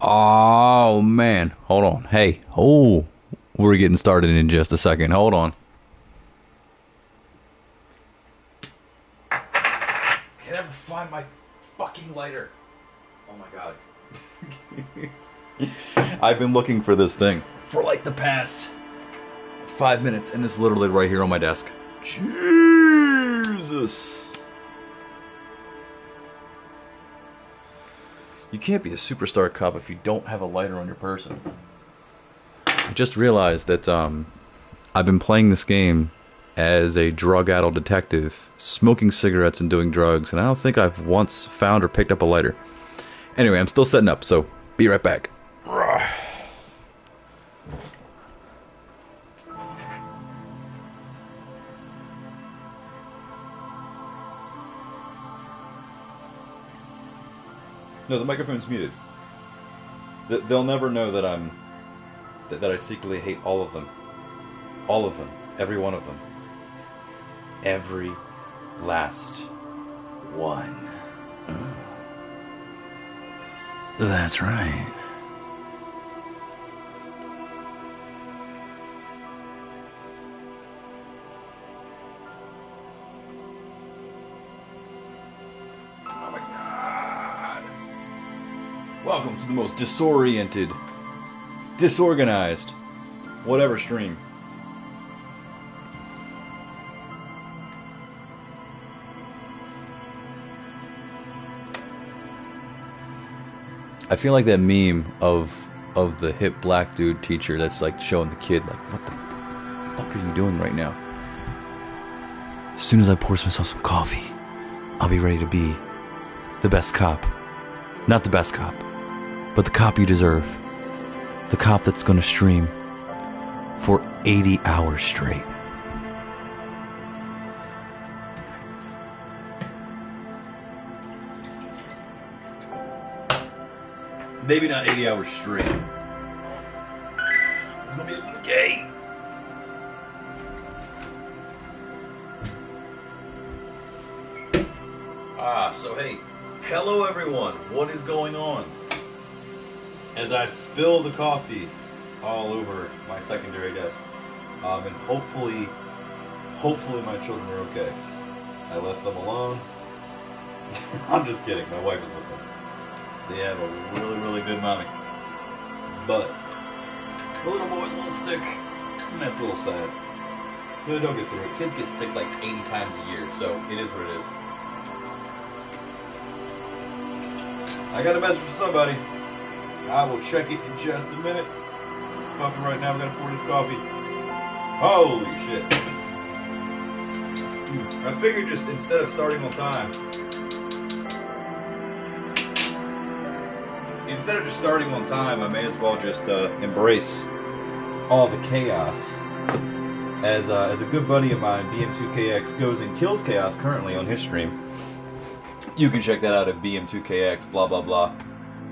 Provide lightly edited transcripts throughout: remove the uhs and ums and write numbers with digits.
Oh man, hold on. Hey, oh, we're getting started in just a second. Hold on. Can I ever find my fucking lighter? Oh my god. I've been looking for this thing for like the past 5 minutes, and it's literally right here on my desk. Jesus. You can't be a superstar cop if you don't have a lighter on your person. I just realized that I've been playing this game as a drug-addled detective, smoking cigarettes and doing drugs, and I don't think I've once found or picked up a lighter. Anyway, I'm still setting up, so be right back. No, the microphone's muted. They'll never know that that I secretly hate all of them. All of them. Every one of them. Every last one. That's right. Oh my god. Welcome to the most disoriented, disorganized, whatever stream. I feel like that meme of the hip black dude teacher that's like showing the kid like, what the fuck are you doing right now? As soon as I pour myself some coffee, I'll be ready to be the best cop. Not the best cop, but the cop you deserve. The cop that's gonna stream for 80 hours straight. Maybe not 80 hours straight. It's gonna be a little gay. So hey, hello everyone. What is going on? As I spill the coffee all over my secondary desk, and hopefully my children are okay. I left them alone. I'm just kidding. My wife is with them. They have a really good mommy. But the little boy's a little sick, and that's a little sad. But don't get through it. Kids get sick like 80 times a year, so it is what it is. I got a message from somebody. I will check it in just a minute. Coffee right now. We gotta pour this coffee. Holy shit! I figured just instead of starting on time. Instead of just starting on time, I may as well just embrace all the chaos. As a good buddy of mine, BM2KX, goes and kills chaos currently on his stream. You can check that out at BM2KX, blah blah blah.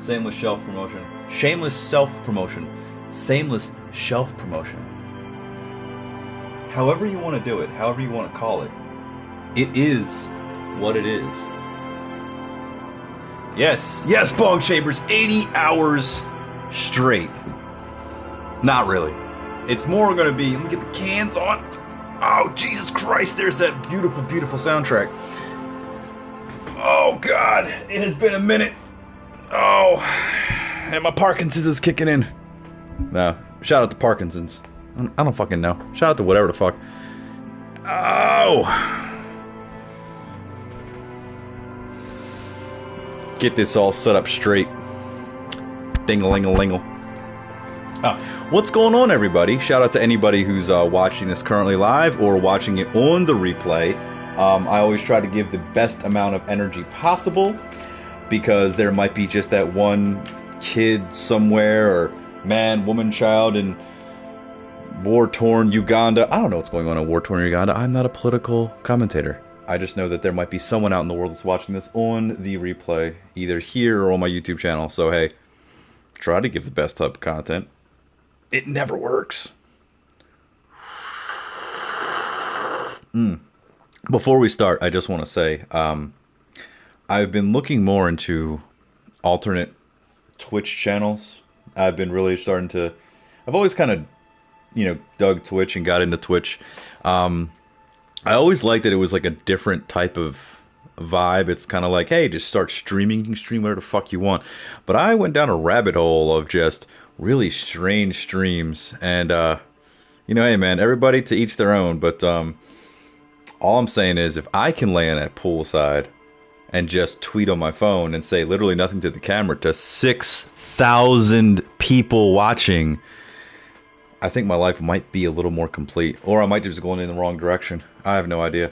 Shameless shelf promotion. Shameless self-promotion. Shameless shelf promotion. However you want to do it, however you want to call it, it is what it is. Yes, Bong Shapers, 80 hours straight. Not really. It's more going to be, let me get the cans on. Oh, Jesus Christ, there's that beautiful soundtrack. Oh, God, it has been a minute. Oh, and my Parkinson's is kicking in. No, shout out to Parkinson's. I don't fucking know. Shout out to whatever the fuck. Oh. Get this all set up straight. Ding-a-ling-a-lingle. What's going on, everybody? Shout out to anybody who's watching this currently live or watching it on the replay. I always try to give the best amount of energy possible because there might be just that one kid somewhere or man, woman, child in war-torn Uganda. I don't know what's going on in war-torn Uganda. I'm not a political commentator. I just know that there might be someone out in the world that's watching this on the replay, either here or on my YouTube channel. So, hey, try to give the best type of content. It never works. Before we start, I just want to say, I've been looking more into alternate Twitch channels. I've been really starting to. I've always kind of, dug Twitch and got into Twitch. I always liked that it was like a different type of vibe. It's kind of like, hey, just start streaming. You can stream whatever the fuck you want. But I went down a rabbit hole of just really strange streams. And, hey, man, everybody to each their own. But all I'm saying is if I can lay in that poolside and just tweet on my phone and say literally nothing to the camera to 6,000 people watching, I think my life might be a little more complete. Or I might just going in the wrong direction. I have no idea.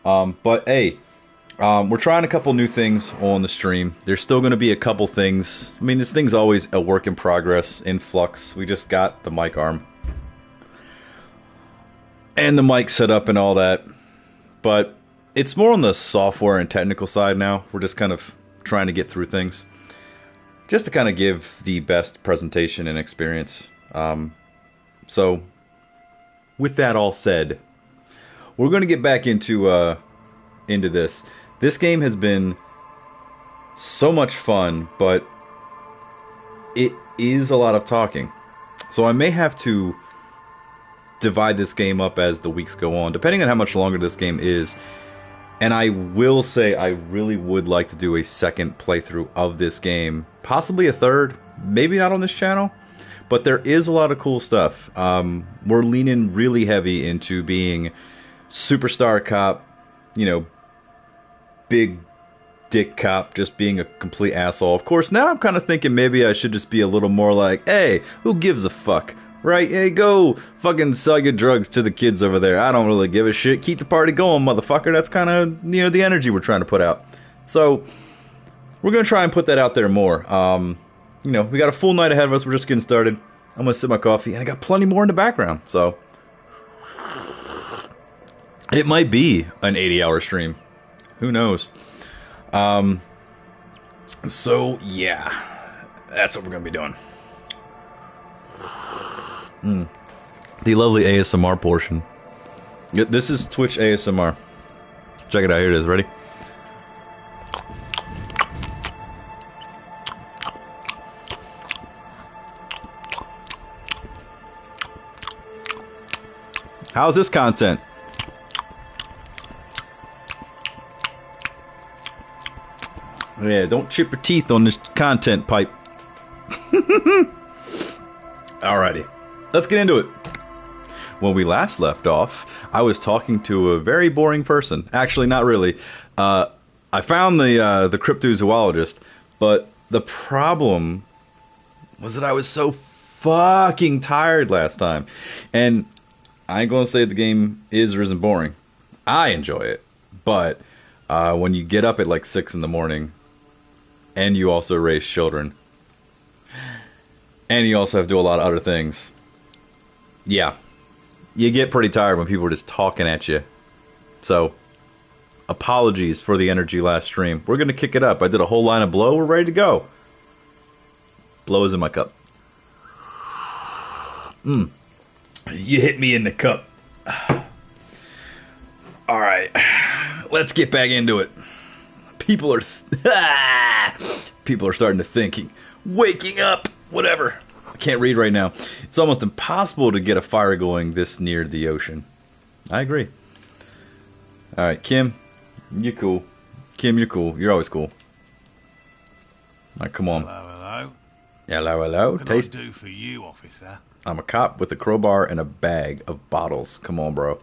But hey, we're trying a couple new things on the stream. There's still going to be a couple things. I mean, this thing's always a work in progress, in flux. We just got the mic arm and the mic set up and all that. But it's more on the software and technical side now. We're just kind of trying to get through things, just to kind of give the best presentation and experience. So, with that all said, we're going to get back into this. This game has been so much fun, but it is a lot of talking. So I may have to divide this game up as the weeks go on, depending on how much longer this game is. And I will say I really would like to do a second playthrough of this game. Possibly a third. Maybe not on this channel. But there is a lot of cool stuff. We're leaning really heavy into being superstar cop, big dick cop, just being a complete asshole. Of course, now I'm kind of thinking maybe I should just be a little more like, hey, who gives a fuck? Right? Hey, go fucking sell your drugs to the kids over there. I don't really give a shit. Keep the party going, motherfucker. That's kind of, the energy we're trying to put out. So, we're going to try and put that out there more. We got a full night ahead of us. We're just getting started. I'm going to sip my coffee, and I got plenty more in the background. So, it might be an 80-hour stream. Who knows? So, yeah. That's what we're going to be doing. The lovely ASMR portion. This is Twitch ASMR. Check it out. Here it is. Ready? How's this content? Yeah, don't chip your teeth on this content pipe. Alrighty. Let's get into it. When we last left off, I was talking to a very boring person. Actually, not really. I found the cryptozoologist, but the problem was that I was so fucking tired last time. And I ain't gonna say the game is or isn't boring. I enjoy it. But when you get up at like 6 in the morning, and you also raise children, and you also have to do a lot of other things, yeah, you get pretty tired when people are just talking at you. So, apologies for the energy last stream. We're going to kick it up. I did a whole line of blow. We're ready to go. Blow is in my cup. You hit me in the cup. Alright. Let's get back into it. People are starting to thinking. Waking up. Whatever. I can't read right now. It's almost impossible to get a fire going this near the ocean. I agree. Alright, Kim, you're cool. Kim, you're cool. You're always cool. Alright, come on. Hello, hello. Hello, hello. What can I do for you, officer? I'm a cop with a crowbar and a bag of bottles. Come on, bro.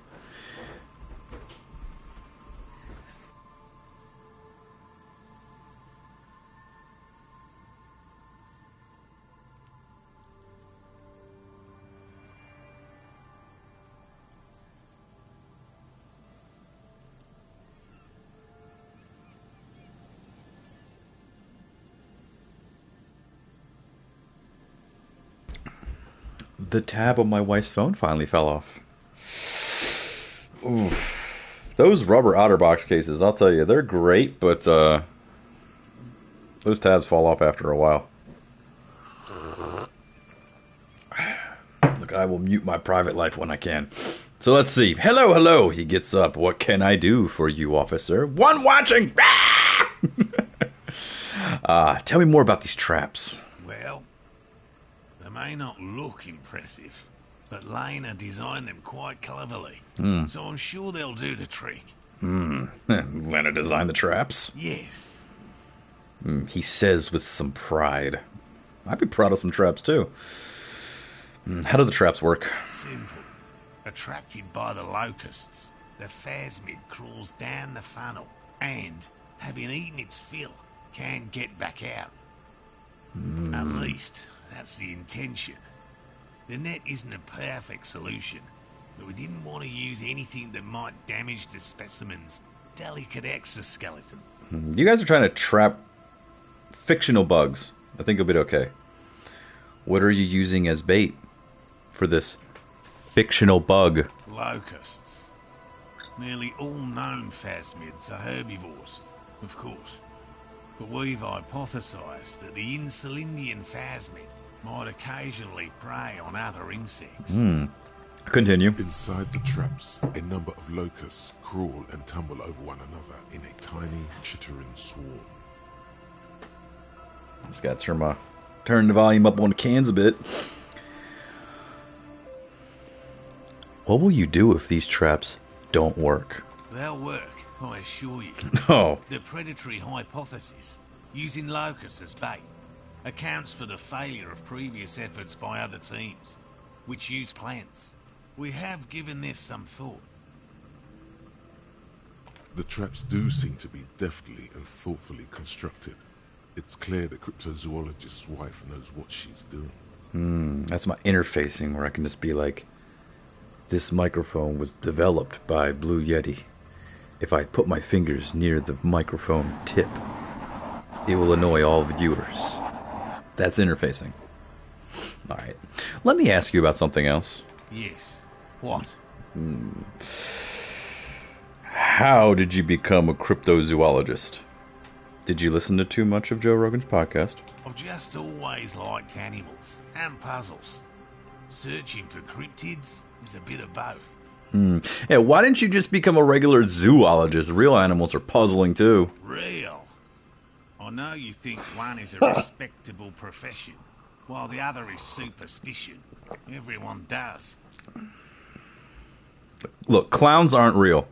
The tab on my wife's phone finally fell off. Ooh. Those rubber OtterBox cases, I'll tell you, they're great, but those tabs fall off after a while. Look, I will mute my private life when I can. So let's see. Hello, hello. He gets up. What can I do for you, officer? One watching. Tell me more about these traps. may not look impressive, but Lena designed them quite cleverly. So I'm sure they'll do the trick. Lena designed the traps? Yes. He says with some pride. I'd be proud of some traps, too. How do the traps work? Simple. Attracted by the locusts, the phasmid crawls down the funnel and, having eaten its fill, can't get back out. At least, that's the intention. The net isn't a perfect solution, but we didn't want to use anything that might damage the specimen's delicate exoskeleton. You guys are trying to trap fictional bugs. I think you'll be okay. What are you using as bait for this fictional bug? Locusts. Nearly all known phasmids are herbivores, of course. But we've hypothesized that the Insulindian phasmid might occasionally prey on other insects. Continue. Inside the traps, a number of locusts crawl and tumble over one another in a tiny, chittering swarm. Just got to turn the volume up on the cans a bit. What will you do if these traps don't work? They'll work, I assure you. Oh. The predatory hypothesis, using locusts as bait, accounts for the failure of previous efforts by other teams, which use plants. We have given this some thought. The traps do seem to be deftly and thoughtfully constructed. It's clear the cryptozoologist's wife knows what she's doing. That's my interfacing where I can just be like, this microphone was developed by Blue Yeti. If I put my fingers near the microphone tip, it will annoy all viewers. That's interfacing. Alright. Let me ask you about something else. Yes. What? How did you become a cryptozoologist? Did you listen to too much of Joe Rogan's podcast? I've just always liked animals and puzzles. Searching for cryptids is a bit of both. Yeah, why didn't you just become a regular zoologist? Real animals are puzzling too. Real. I know you think one is a respectable profession, while the other is superstition. Everyone does. Look, clowns aren't real.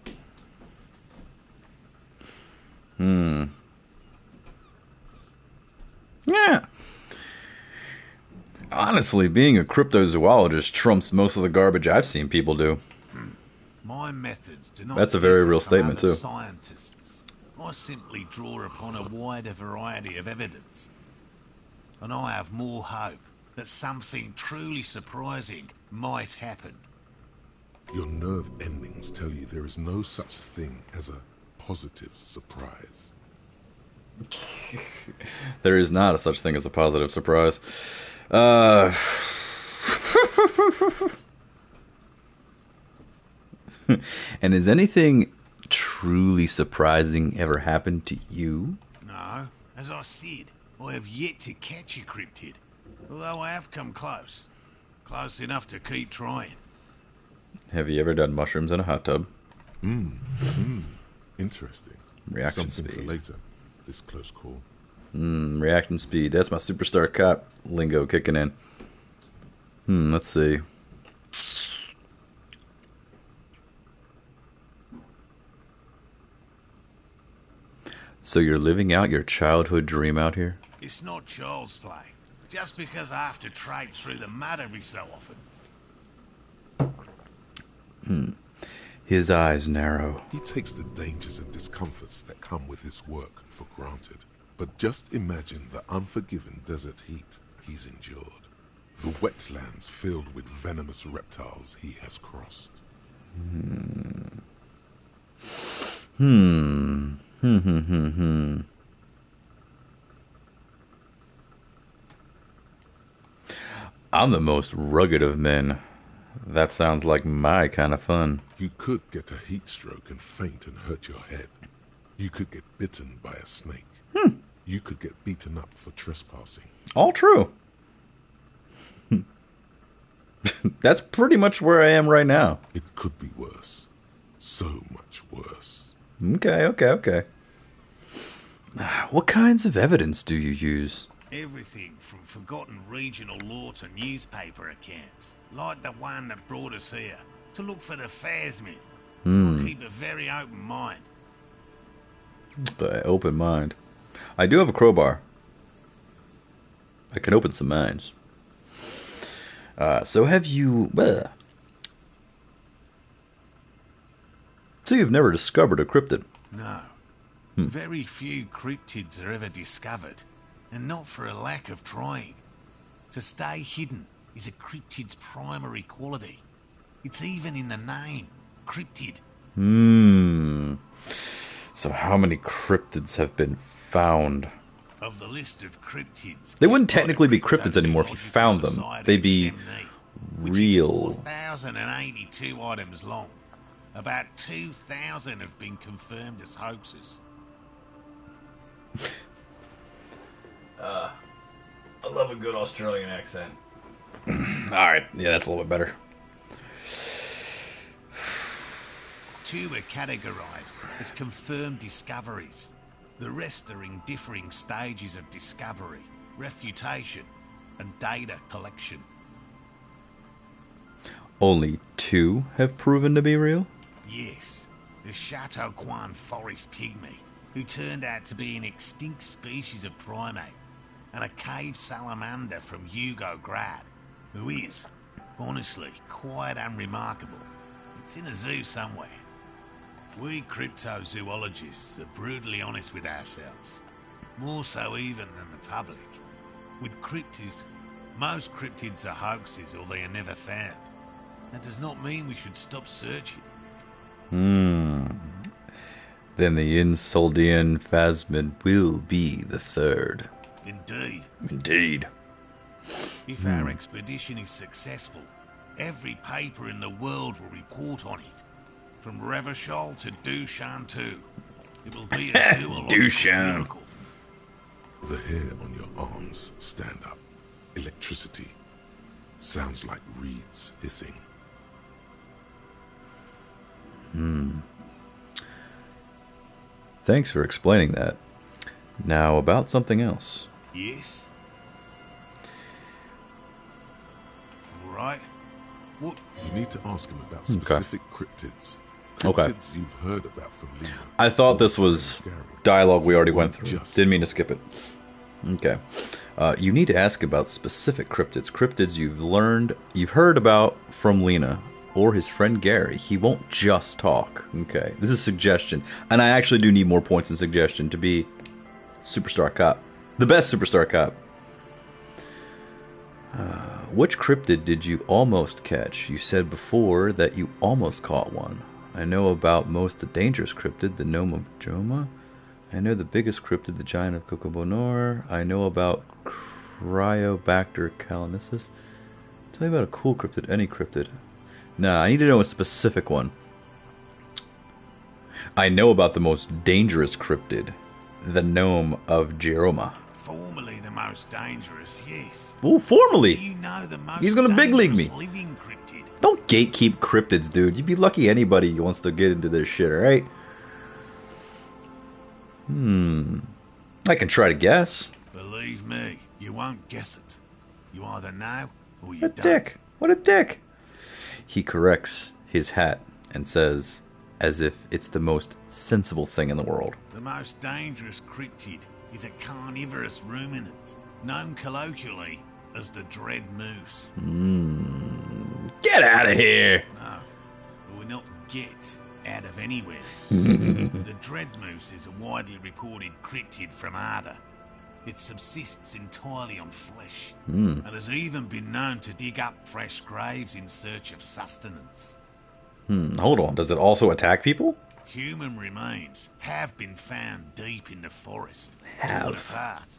Yeah. Honestly, being a cryptozoologist trumps most of the garbage I've seen people do. My methods do not That's a very differ real from statement, other too. Scientists. I simply draw upon a wider variety of evidence. And I have more hope that something truly surprising might happen. Your nerve endings tell you there is no such thing as a positive surprise. There is not a such thing as a positive surprise. And has anything truly surprising ever happened to you? No, as I said, I have yet to catch a cryptid. Although I have come close. Close enough to keep trying. Have you ever done mushrooms in a hot tub? Interesting. Reaction Something speed. for later. This close call. Reaction speed. That's my superstar cop lingo kicking in. Let's see. So you're living out your childhood dream out here? It's not child's play. Just because I have to trade through the mud every so often. His eyes narrow. He takes the dangers and discomforts that come with his work for granted. But just imagine the unforgiving desert heat he's endured. The wetlands filled with venomous reptiles he has crossed. I'm the most rugged of men. That sounds like my kind of fun. You could get a heat stroke and faint and hurt your head. You could get bitten by a snake. You could get beaten up for trespassing. All true. That's pretty much where I am right now. It could be worse. So much worse. Okay. What kinds of evidence do you use? Everything from forgotten regional lore to newspaper accounts, like the one that brought us here, to look for the Phasmid. We'll keep a very open mind. Open mind. I do have a crowbar. I can open some minds. So have you... So you've never discovered a cryptid? No. Very few cryptids are ever discovered, and not for a lack of trying. To stay hidden is a cryptid's primary quality. It's even in the name, cryptid. So how many cryptids have been found? Of the list of cryptids... They wouldn't technically be cryptids anymore if you found them. They'd be real. 4,082 items long. About 2,000 have been confirmed as hoaxes. I love a good Australian accent. Alright, yeah, that's a little bit better. 2 are categorized as confirmed discoveries. The rest are in differing stages of discovery, refutation, and data collection. Only 2 have proven to be real? Yes, the Chateau Quan forest pygmy, who turned out to be an extinct species of primate, and a cave salamander from Hugo Grad, who is, honestly, quite unremarkable. It's in a zoo somewhere. We cryptozoologists are brutally honest with ourselves, more so even than the public. With cryptids, most cryptids are hoaxes or they are never found. That does not mean we should stop searching. Then the Insoldian Phasmid will be the third. Indeed. If our expedition is successful, every paper in the world will report on it. From Revachol to Dushantu. It will be a zoological miracle. The hair on your arms stand up. Electricity. Sounds like reeds hissing. Thanks for explaining that. Now about something else. Yes? Alright. What? You need to ask him about specific cryptids. Okay. Cryptids you've heard about from Lena. I thought this was dialogue we already went through. Didn't mean to skip it. Okay. You need to ask about specific cryptids. Cryptids you've heard about from Lena or his friend Gary. He won't just talk. Okay. This is a suggestion. And I actually do need more points in suggestion to be Superstar Cop. The best Superstar Cop. Which cryptid did you almost catch? You said before that you almost caught one. I know about most the dangerous cryptid, the Gnome of Joma. I know the biggest cryptid, the Giant of Cocobonor. I know about Cryobacter calenicis. Tell me about a cool cryptid, any cryptid. Nah, I need to know a specific one. I know about the most dangerous cryptid, the Gnome of Jeroma. Formerly the most dangerous, yes. Oh, formerly? Do you know the most He's gonna big league me. living cryptid? Don't gatekeep cryptids, dude. You'd be lucky anybody wants to get into this shit, alright? I can try to guess. Believe me, you won't guess it. You either know or you What a don't. dick. What a dick. He corrects his hat and says, as if it's the most sensible thing in the world. The most dangerous cryptid is a carnivorous ruminant, known colloquially as the Dread Moose. Get out of here! No, but we're not get out of anywhere. The Dread Moose is a widely reported cryptid from Arda. It subsists entirely on flesh, and has even been known to dig up fresh graves in search of sustenance. Hold on, does it also attack people? Human remains have been found deep in the forest, Have. torn apart,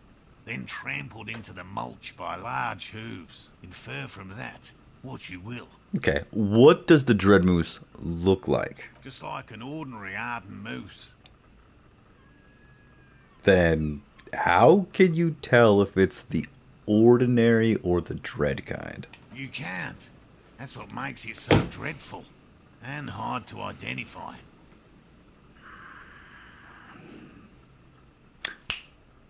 then trampled into the mulch by large hooves. Infer from that what you will. Okay, what does the Dread Moose look like? Just like an ordinary Arden moose. Then how can you tell if it's the ordinary or the dread kind? You can't. That's what makes it so dreadful and hard to identify.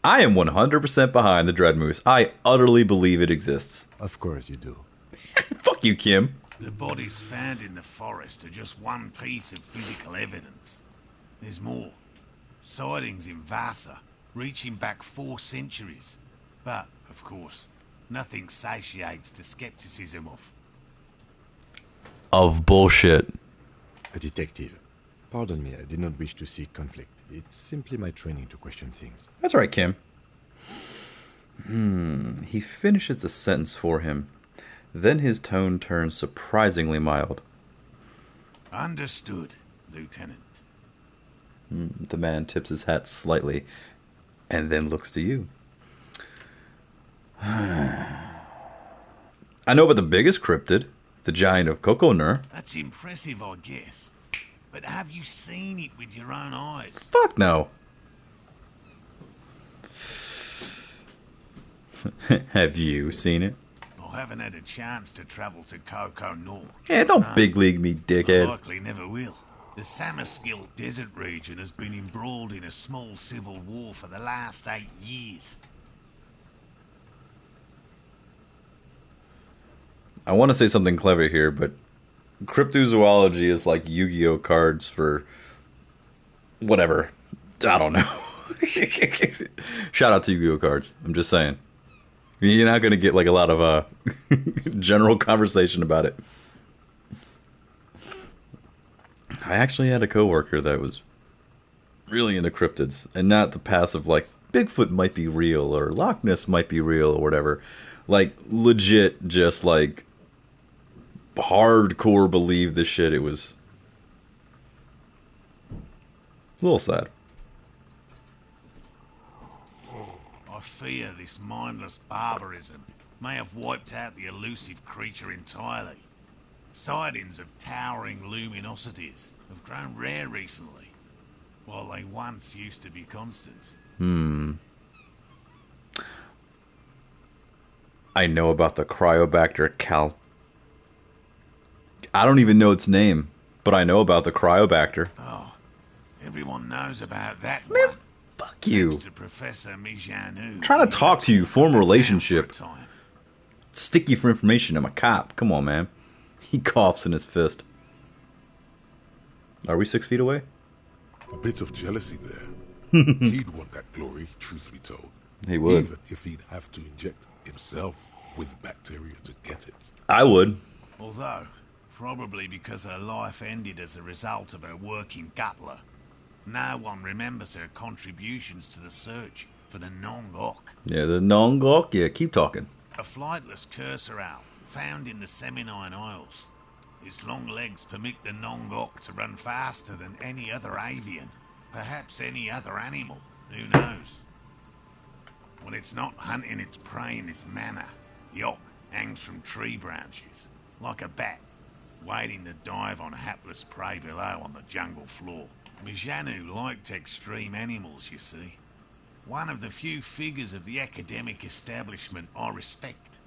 I am 100% behind the Dread Moose. I utterly believe it exists. Of course you do. Fuck you, Kim. The bodies found in the forest are just one piece of physical evidence. There's more. Sightings in Vasa, reaching back 4 centuries. But, of course, nothing satiates the skepticism of bullshit. A detective. Pardon me, I did not wish to seek conflict. It's simply my training to question things. That's right, Kim. He finishes the sentence for him. Then his tone turns surprisingly mild. Understood, Lieutenant. The man tips his hat slightly and then looks to you. I know about the biggest cryptid, the giant of Kokonur. That's impressive, I guess. But have you seen it with your own eyes? Fuck no. Have you seen it? I haven't had a chance to travel to Kokonur. Yeah, don't big league me, dickhead. Likely never will. The Samaskil desert region has been embroiled in a small civil war for the last 8 years. I want to say something clever here, but cryptozoology is like Yu-Gi-Oh cards for whatever. I don't know. Shout out to Yu-Gi-Oh cards. I'm just saying. You're not going to get like a lot of general conversation about it. I actually had a coworker that was really into cryptids, and not the passive like Bigfoot might be real or Loch Ness might be real or whatever. Like legit, just like hardcore believe this shit. It was a little sad. I fear this mindless barbarism may have wiped out the elusive creature entirely. Sightings of towering luminosities have grown rare recently, while they once used to be constant. I know about the Cryobacter I don't even know its name, but I know about the Cryobacter. Oh, everyone knows about that Man, one. fuck you. Thanks to Professor Mijanu. Trying to talk to you, form a relationship. For a time. Stick you for information. I'm a cop. Come on, man. He coughs in his fist. Are we 6 feet away? A bit of jealousy there. He'd want that glory, truth be told. He would. Even if he'd have to inject himself with bacteria to get it. I would. Although, probably because her life ended as a result of her work in Gutler, no one remembers her contributions to the search for the Nongok. Yeah, the Nongok? Yeah, keep talking. A flightless cursor owl found in the Seminine Isles. Its long legs permit the Nongok to run faster than any other avian, perhaps any other animal, who knows? When it's not hunting its prey in this manner, the Yok hangs from tree branches, like a bat, waiting to dive on hapless prey below on the jungle floor. Mijanu liked extreme animals, you see. One of the few figures of the academic establishment I respect.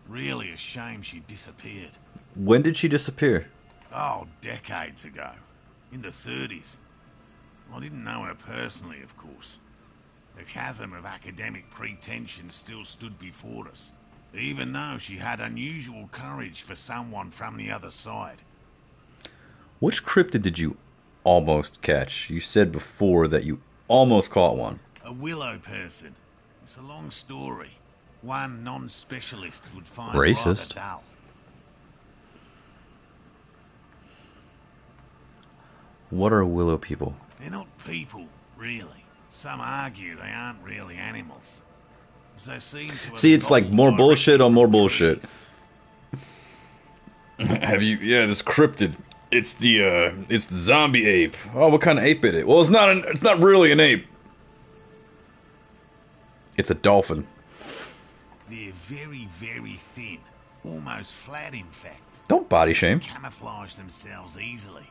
Really a shame she disappeared. When did she disappear? Oh, decades ago. In the 30s. I didn't know her personally, of course. The chasm of academic pretension still stood before us, even though she had unusual courage for someone from the other side. Which cryptid did you almost catch? You said before that you almost caught one. A willow person. It's a long story. One non-specialist would find racist. rather dull. What are willow people? They're not people, really. Some argue they aren't really animals. They seem to See, it's like more bullshit on more bullshit. trees. Have you? Yeah, this cryptid. It's the zombie ape. Oh, what kind of ape is it? Well, it's not really an ape. It's a dolphin. They're very, very thin. Almost flat, in fact. Don't body shame. Camouflage themselves easily.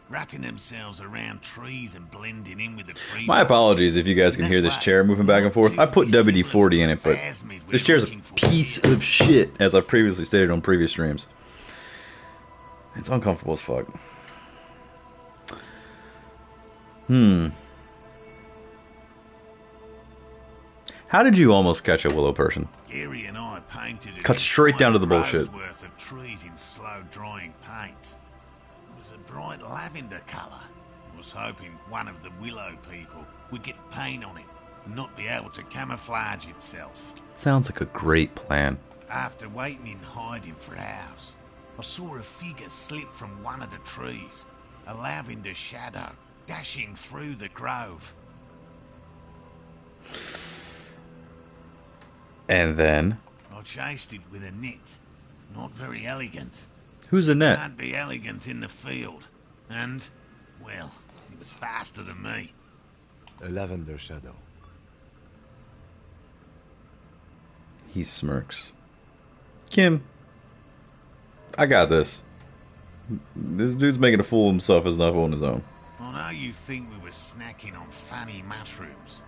Wrapping themselves around trees and blending in with the tree. My apologies if you guys can hear this chair moving back and forth. I put WD-40 in it, but this chair's a piece of shit, as I've previously stated on previous streams. It's uncomfortable as fuck. How did you almost catch a willow person? Gary and I painted it. Cut straight down to the bullshit. Worth of trees in slow-drying paint. It was a bright lavender colour. I was hoping one of the willow people would get paint on it and not be able to camouflage itself. Sounds like a great plan. After waiting in hiding for hours, I saw a figure slip from one of the trees, a lavender shadow dashing through the grove. And then? I chased it with a net. Not very elegant. Who's a net? Can't be elegant in the field. And, well, it was faster than me. A lavender shadow. He smirks. Kim, I got this. This dude's making a fool of himself enough on his own. I know you think we were snacking on funny mushrooms.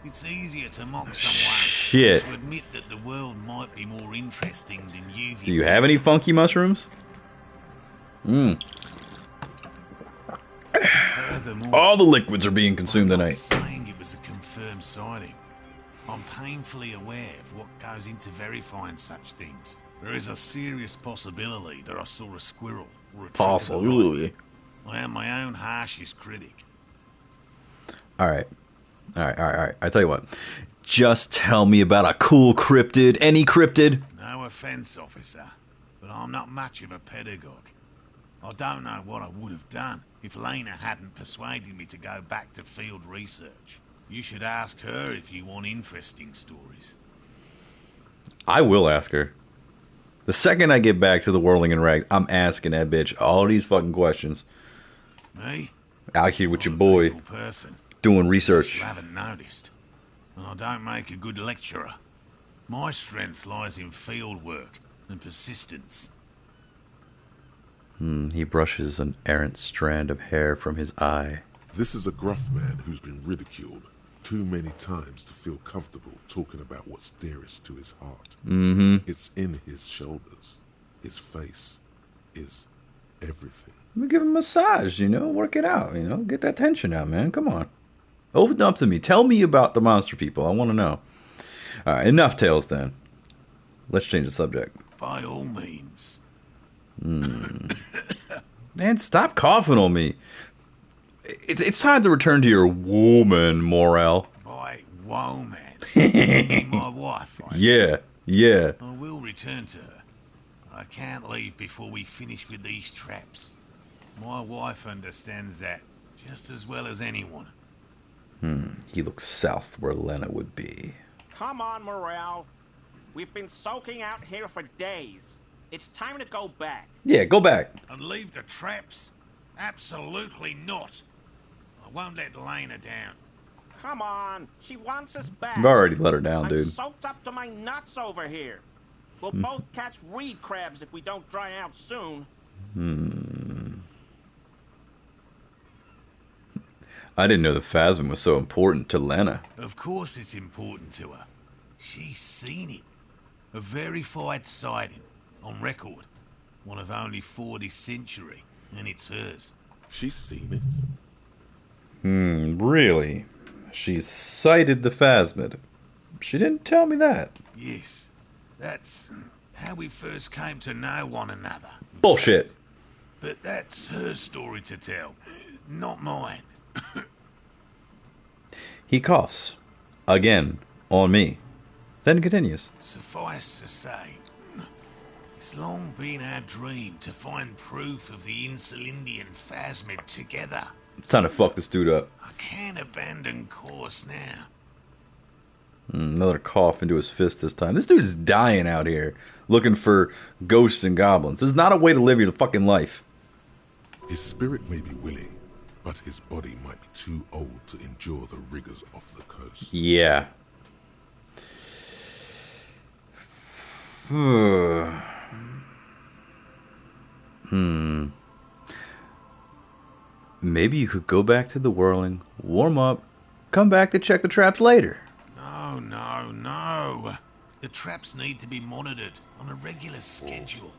It's easier to mock someone Shit. to admit that the world might be more interesting than you. Do you have any funky mushrooms? Furthermore, All the liquids are being consumed I'm not tonight. saying it was a confirmed sighting. I'm painfully aware of what goes into verifying such things. There is a serious possibility that I saw a squirrel or a trick of the light. I am my own harshest critic. Alright. I tell you what. Just tell me about a cool cryptid. Any cryptid? No offence, officer, but I'm not much of a pedagogue. I don't know what I would have done if Lena hadn't persuaded me to go back to field research. You should ask her if you want interesting stories. I will ask her. The second I get back to the Whirling and Rags, I'm asking that bitch all these fucking questions. Me? Out here with your I'm a boy, people person. doing research. You haven't noticed. And I don't make a good lecturer. My strength lies in field work and persistence. He brushes an errant strand of hair from his eye. This is a gruff man who's been ridiculed too many times to feel comfortable talking about what's dearest to his heart. It's in his shoulders. His face is everything. Let me give him a massage, work it out, get that tension out, man. Come on. Open up to me. Tell me about the monster people. I want to know. All right, enough tales then. Let's change the subject. By all means. Man, stop coughing on me. It's time to return to your woman morale. By woman. My wife. Yeah. I will return to her. I can't leave before we finish with these traps. My wife understands that just as well as anyone. He looks south where Lena would be. Come on, Morale. We've been soaking out here for days. It's time to go back. Yeah, go back. And leave the traps? Absolutely not. I won't let Lena down. Come on. She wants us back. I've already let her down, I'm dude. soaked up to my nuts over here. We'll both catch reed crabs if we don't dry out soon. I didn't know the phasm was so important to Lena. Of course it's important to her. She's seen it. A verified sighting. On record. One of only 4 this century. And it's hers. She's seen it. Really? She's sighted the phasmid. She didn't tell me that. Yes. That's how we first came to know one another. Bullshit. But that's her story to tell. Not mine. He coughs. Again. On me. Then continues. Suffice to say, it's long been our dream to find proof of the Insulindian phasmid together. It's time to fuck this dude up. I can't abandon course now. Another cough into his fist this time. This dude is dying out here, looking for ghosts and goblins. This is not a way to live your fucking life. His spirit may be willing, but his body might be too old to endure the rigors of the coast. Yeah. Maybe you could go back to the whirling, warm up, come back to check the traps later. No. The traps need to be monitored on a regular schedule.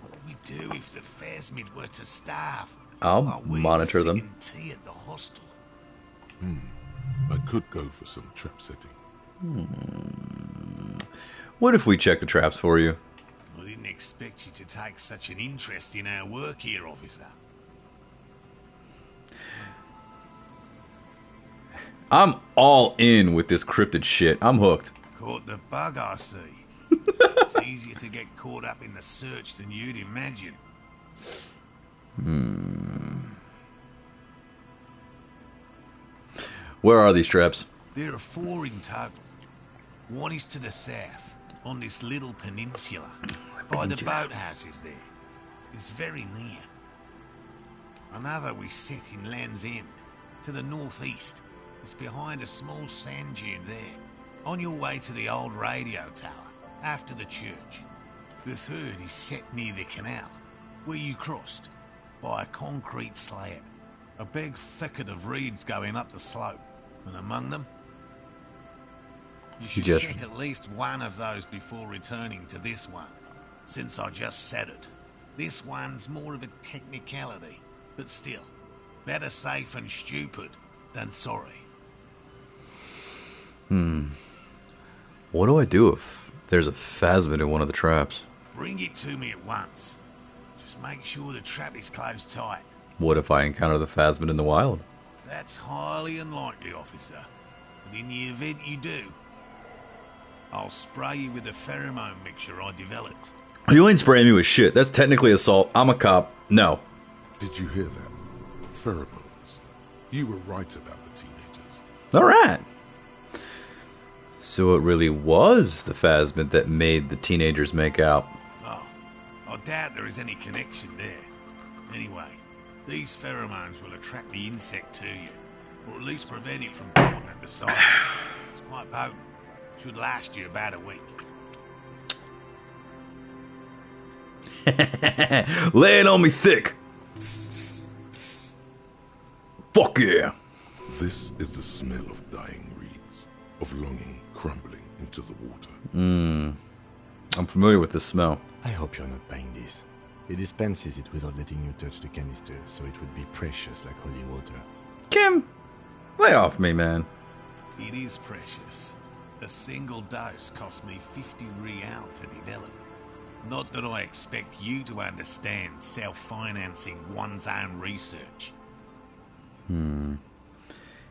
What would we do if the phasmid were to starve? I'll while we monitor were them. sipping tea at the hostel? I could go for some trap setting. What if we check the traps for you? I didn't expect you to take such an interest in our work here, officer. I'm all in with this cryptid shit. I'm hooked. Caught the bug, I see. It's easier to get caught up in the search than you'd imagine. Where are these traps? There are 4 in total. One is to the south, on this little peninsula, by the boathouses there. It's very near. Another we set in Land's End, to the northeast. It's behind a small sand dune there, on your way to the old radio tower, after the church. The third is set near the canal, where you crossed, by a concrete slab. A big thicket of reeds going up the slope, and among them, you should check at least one of those before returning to this one, since I just said it. This one's more of a technicality, but still, better safe and stupid than sorry. What do I do if there's a phasmid in one of the traps? Bring it to me at once. Just make sure the trap is closed tight. What if I encounter the phasmid in the wild? That's highly unlikely, officer. But in the event you do, I'll spray you with a pheromone mixture I developed. You ain't spraying me with shit. That's technically assault. I'm a cop. No. Did you hear that? Pheromones. You were right about the teenagers. Alright. So it really was the phasmid that made the teenagers make out. Oh, I doubt there is any connection there. Anyway, these pheromones will attract the insect to you, or at least prevent it from biting at the site. It's quite potent. Should last you about a week. Lay it on me thick. Fuck yeah. This is the smell of dying reeds, of longing crumbling into the water. I'm familiar with this smell. I hope you're not buying this. It dispenses it without letting you touch the canister, so it would be precious like holy water. Kim, lay off me, man. It is precious. A single dose cost me 50 real to develop. Not that I expect you to understand self-financing one's own research.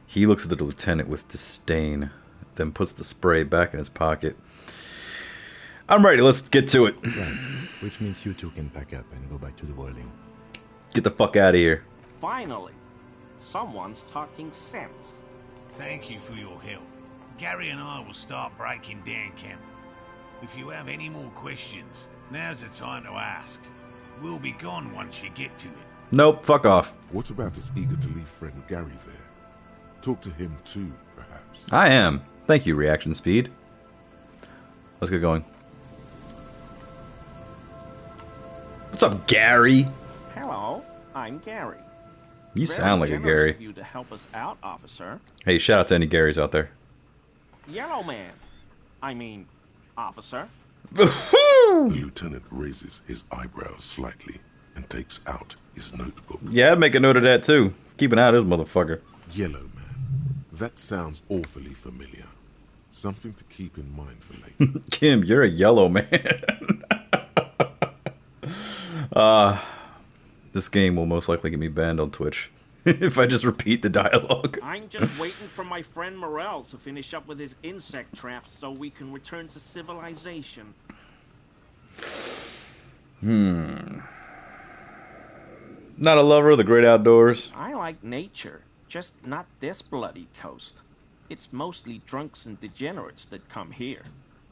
He looks at the lieutenant with disdain, then puts the spray back in his pocket. I'm ready, let's get to it. Right, which means you two can pack up and go back to the whirling. Get the fuck out of here. Finally, someone's talking sense. Thank you for your help. Gary and I will start breaking down camp. If you have any more questions, now's the time to ask. We'll be gone once you get to it. Nope, fuck off. What about his eager to leave friend Gary there? Talk to him too, perhaps. I am. Thank you, reaction speed. Let's get going. What's up, Gary? Hello, I'm Gary. You Very sound like a generous Gary. of you to help us out, officer. Hey, shout out to any Garys out there. Yellow man. I mean, officer. The lieutenant raises his eyebrows slightly and takes out his notebook. Yeah, I'd make a note of that too. Keep an eye on this motherfucker. Yellow man. That sounds awfully familiar. Something to keep in mind for later. Kim, you're a yellow man. This game will most likely get me banned on Twitch if I just repeat the dialogue. I'm just waiting for my friend Morel to finish up with his insect traps so we can return to civilization. Not a lover of the great outdoors. I like nature, just not this bloody coast. It's mostly drunks and degenerates that come here.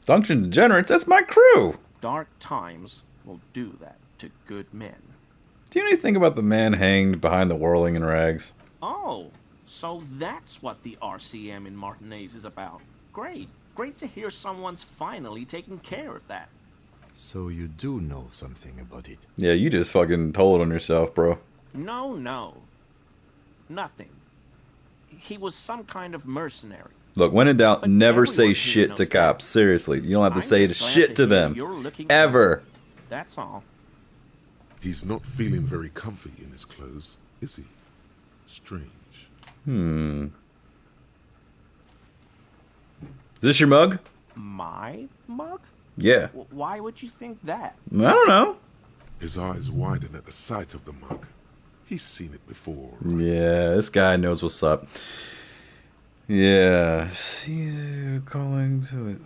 Function degenerates, that's my crew. Dark times will do that to good men. Do you know anything about the man hanged behind the whirling in rags? Oh, so that's what the RCM in Martinez is about. Great. Great to hear someone's finally taking care of that. So you do know something about it. Yeah, you just fucking told on yourself, bro. No. Nothing. He was some kind of mercenary. Look, when in doubt, But never everyone say here shit knows to that. cops. Seriously, you don't have to I'm say just glad shit to hear them. you're looking Ever. guilty. That's all. He's not feeling very comfy in his clothes, is he? Strange. Is this your mug? My mug? Yeah. Why would you think that? I don't know. His eyes widen at the sight of the mug. He's seen it before. Right? Yeah, this guy knows what's up. Yeah. See, calling to it.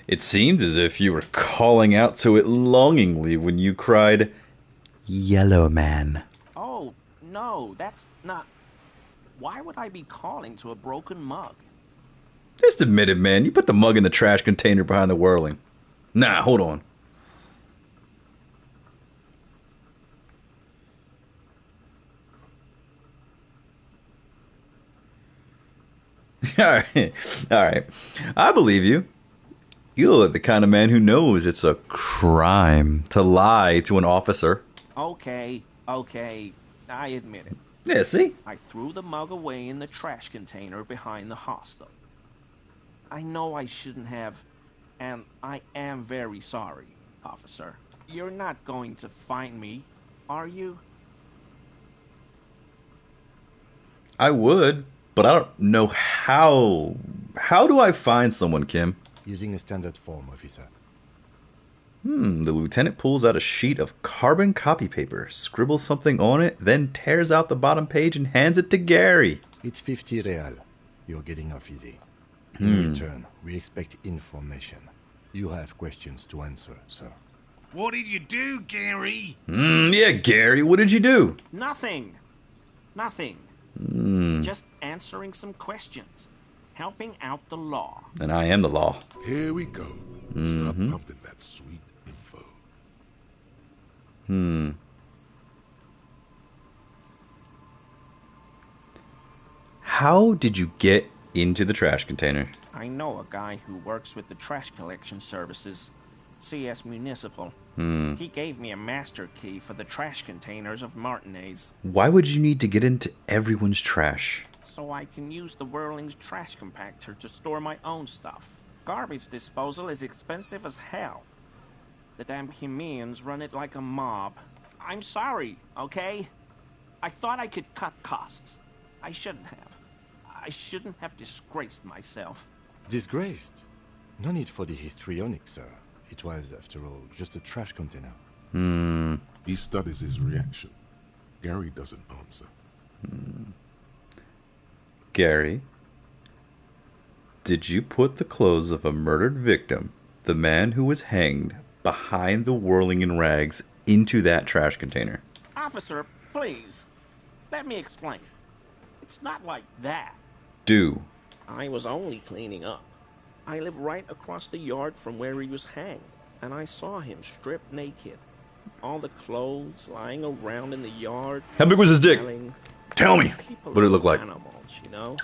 It seemed as if you were calling out to it longingly when you cried, "Yellow Man." Oh, no, that's not... Why would I be calling to a broken mug? Just admit it, man. You put the mug in the trash container behind the whirling. Nah, hold on. Alright. Alright. I believe you. You look like the kind of man who knows it's a crime to lie to an officer. Okay, I admit it. Yeah, see? I threw the mug away in the trash container behind the hostel. I know I shouldn't have, and I am very sorry, officer. You're not going to find me, are you? I would, but I don't know how. How do I find someone, Kim? Using a standard form, officer. The lieutenant pulls out a sheet of carbon copy paper, scribbles something on it, then tears out the bottom page and hands it to Gary. It's 50 real. You're getting off easy. In return, we expect information. You have questions to answer, sir. What did you do, Gary? Yeah, Gary, what did you do? Nothing. Just answering some questions. Helping out the law. And I am the law. Here we go. Start pumping that sweet info. How did you get into the trash container? I know a guy who works with the trash collection services, CS Municipal. He gave me a master key for the trash containers of Martinez, Why would you need to get into everyone's trash? so I can use the Whirling's trash compactor to store my own stuff. Garbage disposal is expensive as hell. The damn Bohemians run it like a mob. I'm sorry, okay? I thought I could cut costs. I shouldn't have. I shouldn't have disgraced myself. Disgraced? No need for the histrionic, sir. It was, after all, just a trash container. He studies his reaction. Gary doesn't answer. Gary, did you put the clothes of a murdered victim, the man who was hanged, behind the whirling in rags, into that trash container? Officer, please. Let me explain. It's not like that. Do. I was only cleaning up. I live right across the yard from where he was hanged, and I saw him stripped naked. All the clothes lying around in the yard. How big was his dick? smelling. Tell me. People What did it are look like? Animals, you know?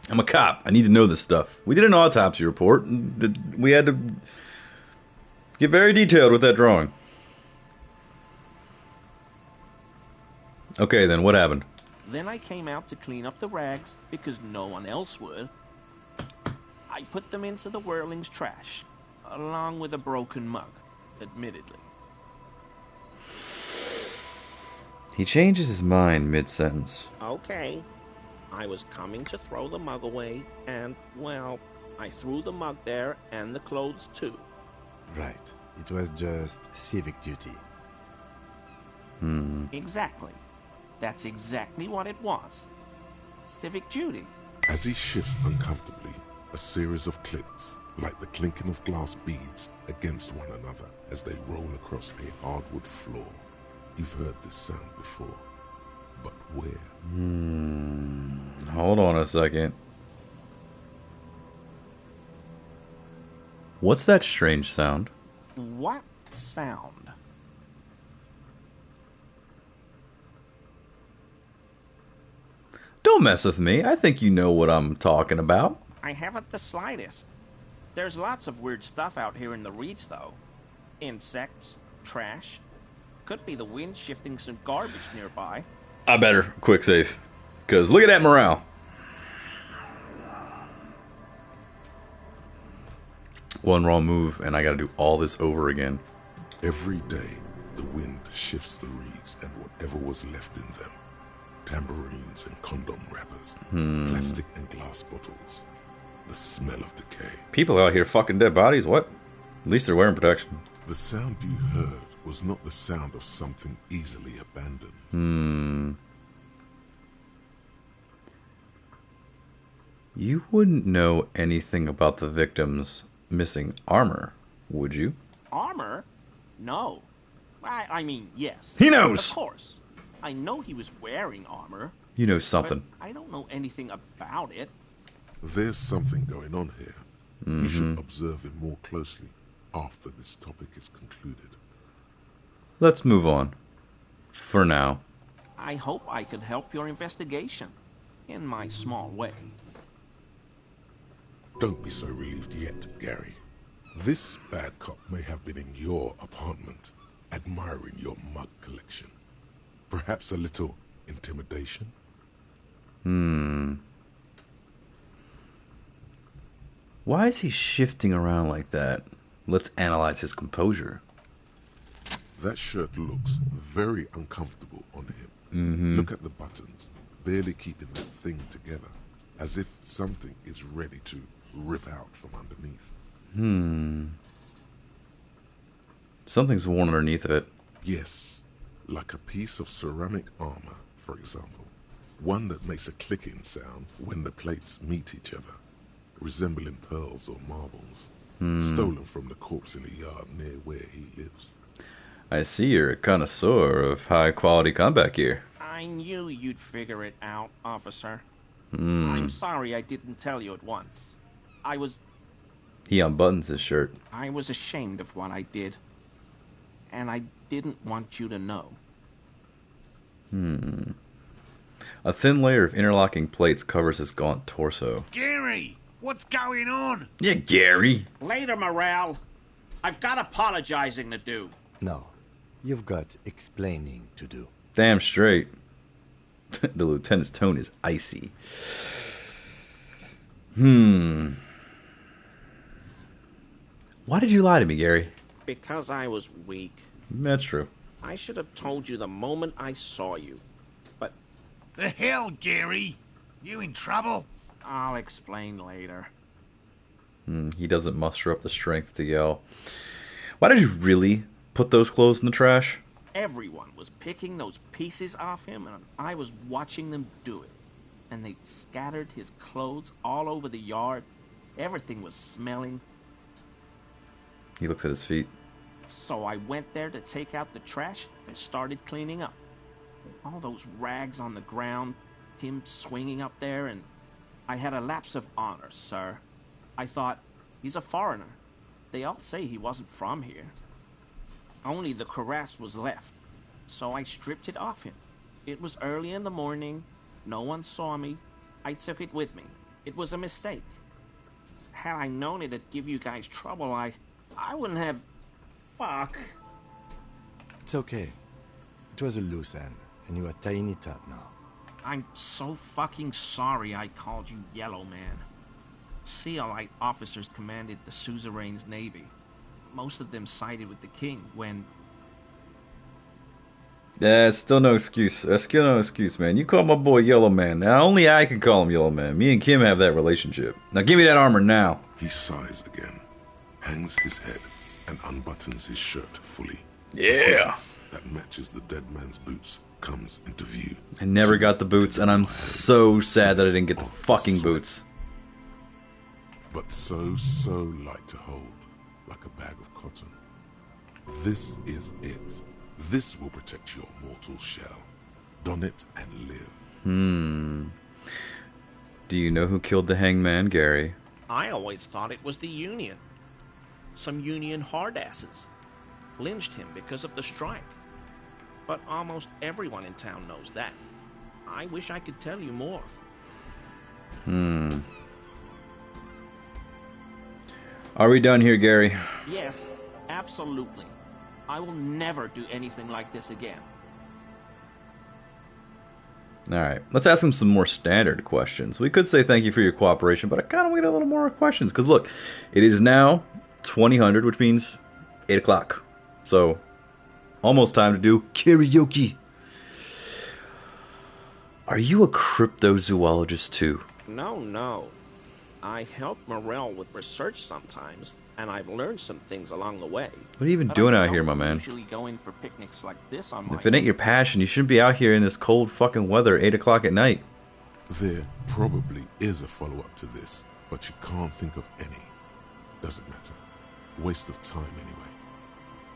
I'm a cop. I need to know this stuff. We did an autopsy report. We had to get very detailed with that drawing. Okay, then, what happened? Then I came out to clean up the rags because no one else would. I put them into the Whirling's trash, along with a broken mug, admittedly. He changes his mind mid-sentence. Okay. I was coming to throw the mug away, and, well, I threw the mug there and the clothes too. Right. It was just civic duty. Exactly. That's exactly what it was. Civic duty. As he shifts uncomfortably, a series of clicks, like the clinking of glass beads against one another as they roll across a hardwood floor. You've heard this sound before, but where? Hold on a second. What's that strange sound? What sound? Don't mess with me. I think you know what I'm talking about. I haven't the slightest. There's lots of weird stuff out here in the reeds, though. Insects, trash. Could be the wind shifting some garbage nearby. I better quick save. Because look at that morale. One wrong move, and I gotta do all this over again. Every day, the wind shifts the reeds and whatever was left in them. Tambourines and condom wrappers, plastic and glass bottles. The smell of decay. People out here fucking dead bodies? What? At least they're wearing protection. The sound you heard was not the sound of something easily abandoned. You wouldn't know anything about the victim's missing armor, would you? Armor? No. I mean, yes. He knows! Of course. I know he was wearing armor. You know something. But I don't know anything about it. There's something going on here. You should observe him more closely after this topic is concluded. Let's move on. For now. I hope I could help your investigation. In my small way. Don't be so relieved yet, Gary. This bad cop may have been in your apartment, admiring your mug collection. Perhaps a little intimidation? Why is he shifting around like that? Let's analyze his composure. That shirt looks very uncomfortable on him. Look at the buttons, barely keeping that thing together, as if something is ready to rip out from underneath. Something's worn underneath of it. Yes, like a piece of ceramic armor, for example. One that makes a clicking sound when the plates meet each other, resembling pearls or marbles, stolen from the corpse in the yard near where he lives. I see you're a connoisseur of high-quality combat gear. I knew you'd figure it out, officer. I'm sorry I didn't tell you at once. He unbuttons his shirt. I was ashamed of what I did. And I didn't want you to know. A thin layer of interlocking plates covers his gaunt torso. Gary, what's going on? Yeah, Gary. Later, Morale. I've got apologizing to do. No, you've got explaining to do. Damn straight. The lieutenant's tone is icy. Why did you lie to me, Gary? Because I was weak. That's true. I should have told you the moment I saw you. But The hell, Gary? You in trouble? I'll explain later. He doesn't muster up the strength to yell. Why did you really put those clothes in the trash? Everyone was picking those pieces off him, and I was watching them do it. And they scattered his clothes all over the yard. Everything was smelling. He looks at his feet. So I went there to take out the trash and started cleaning up. All those rags on the ground, him swinging up there, and I had a lapse of honor, sir. I thought, he's a foreigner. They all say he wasn't from here. Only the cuirass was left, so I stripped it off him. It was early in the morning. No one saw me. I took it with me. It was a mistake. Had I known it'd give you guys trouble, I wouldn't have... Fuck. It's okay. It was a loose end, and you are tying it up now. I'm so fucking sorry I called you Yellow Man. Sealite officers commanded the suzerain's navy. Most of them sided with the king when... Yeah, it's still no excuse. That's still no excuse, man. You call my boy Yellow Man. Now, only I can call him Yellow Man. Me and Kim have that relationship. Now, give me that armor now. He sighs again, hangs his head, and unbuttons his shirt fully. Yeah. That matches the dead man's boots comes into view. I never got the boots, and I'm so sad that I didn't get the fucking boots. But so light to hold, like a bag of cotton. This is it. This will protect your mortal shell. Don it and live. Do you know who killed the hangman, Gary? I always thought it was the Union. Some Union hardasses. Lynched him because of the strike. But almost everyone in town knows that. I wish I could tell you more. Are we done here, Gary? Yes, absolutely. I will never do anything like this again. Alright, let's ask him some more standard questions. We could say thank you for your cooperation, but I kind of want to get a little more questions. Because look, it is now 2000, which means 8 o'clock. So, almost time to do karaoke. Are you a cryptozoologist too? No. I help Morel with research sometimes, and I've learned some things along the way. What are you even But doing I out here, don't my man? usually go in for picnics like this on my If it ain't your passion, you shouldn't be out here in this cold fucking weather at 8 o'clock at night. There probably is a follow-up to this, but you can't think of any. Doesn't matter. Waste of time anyway.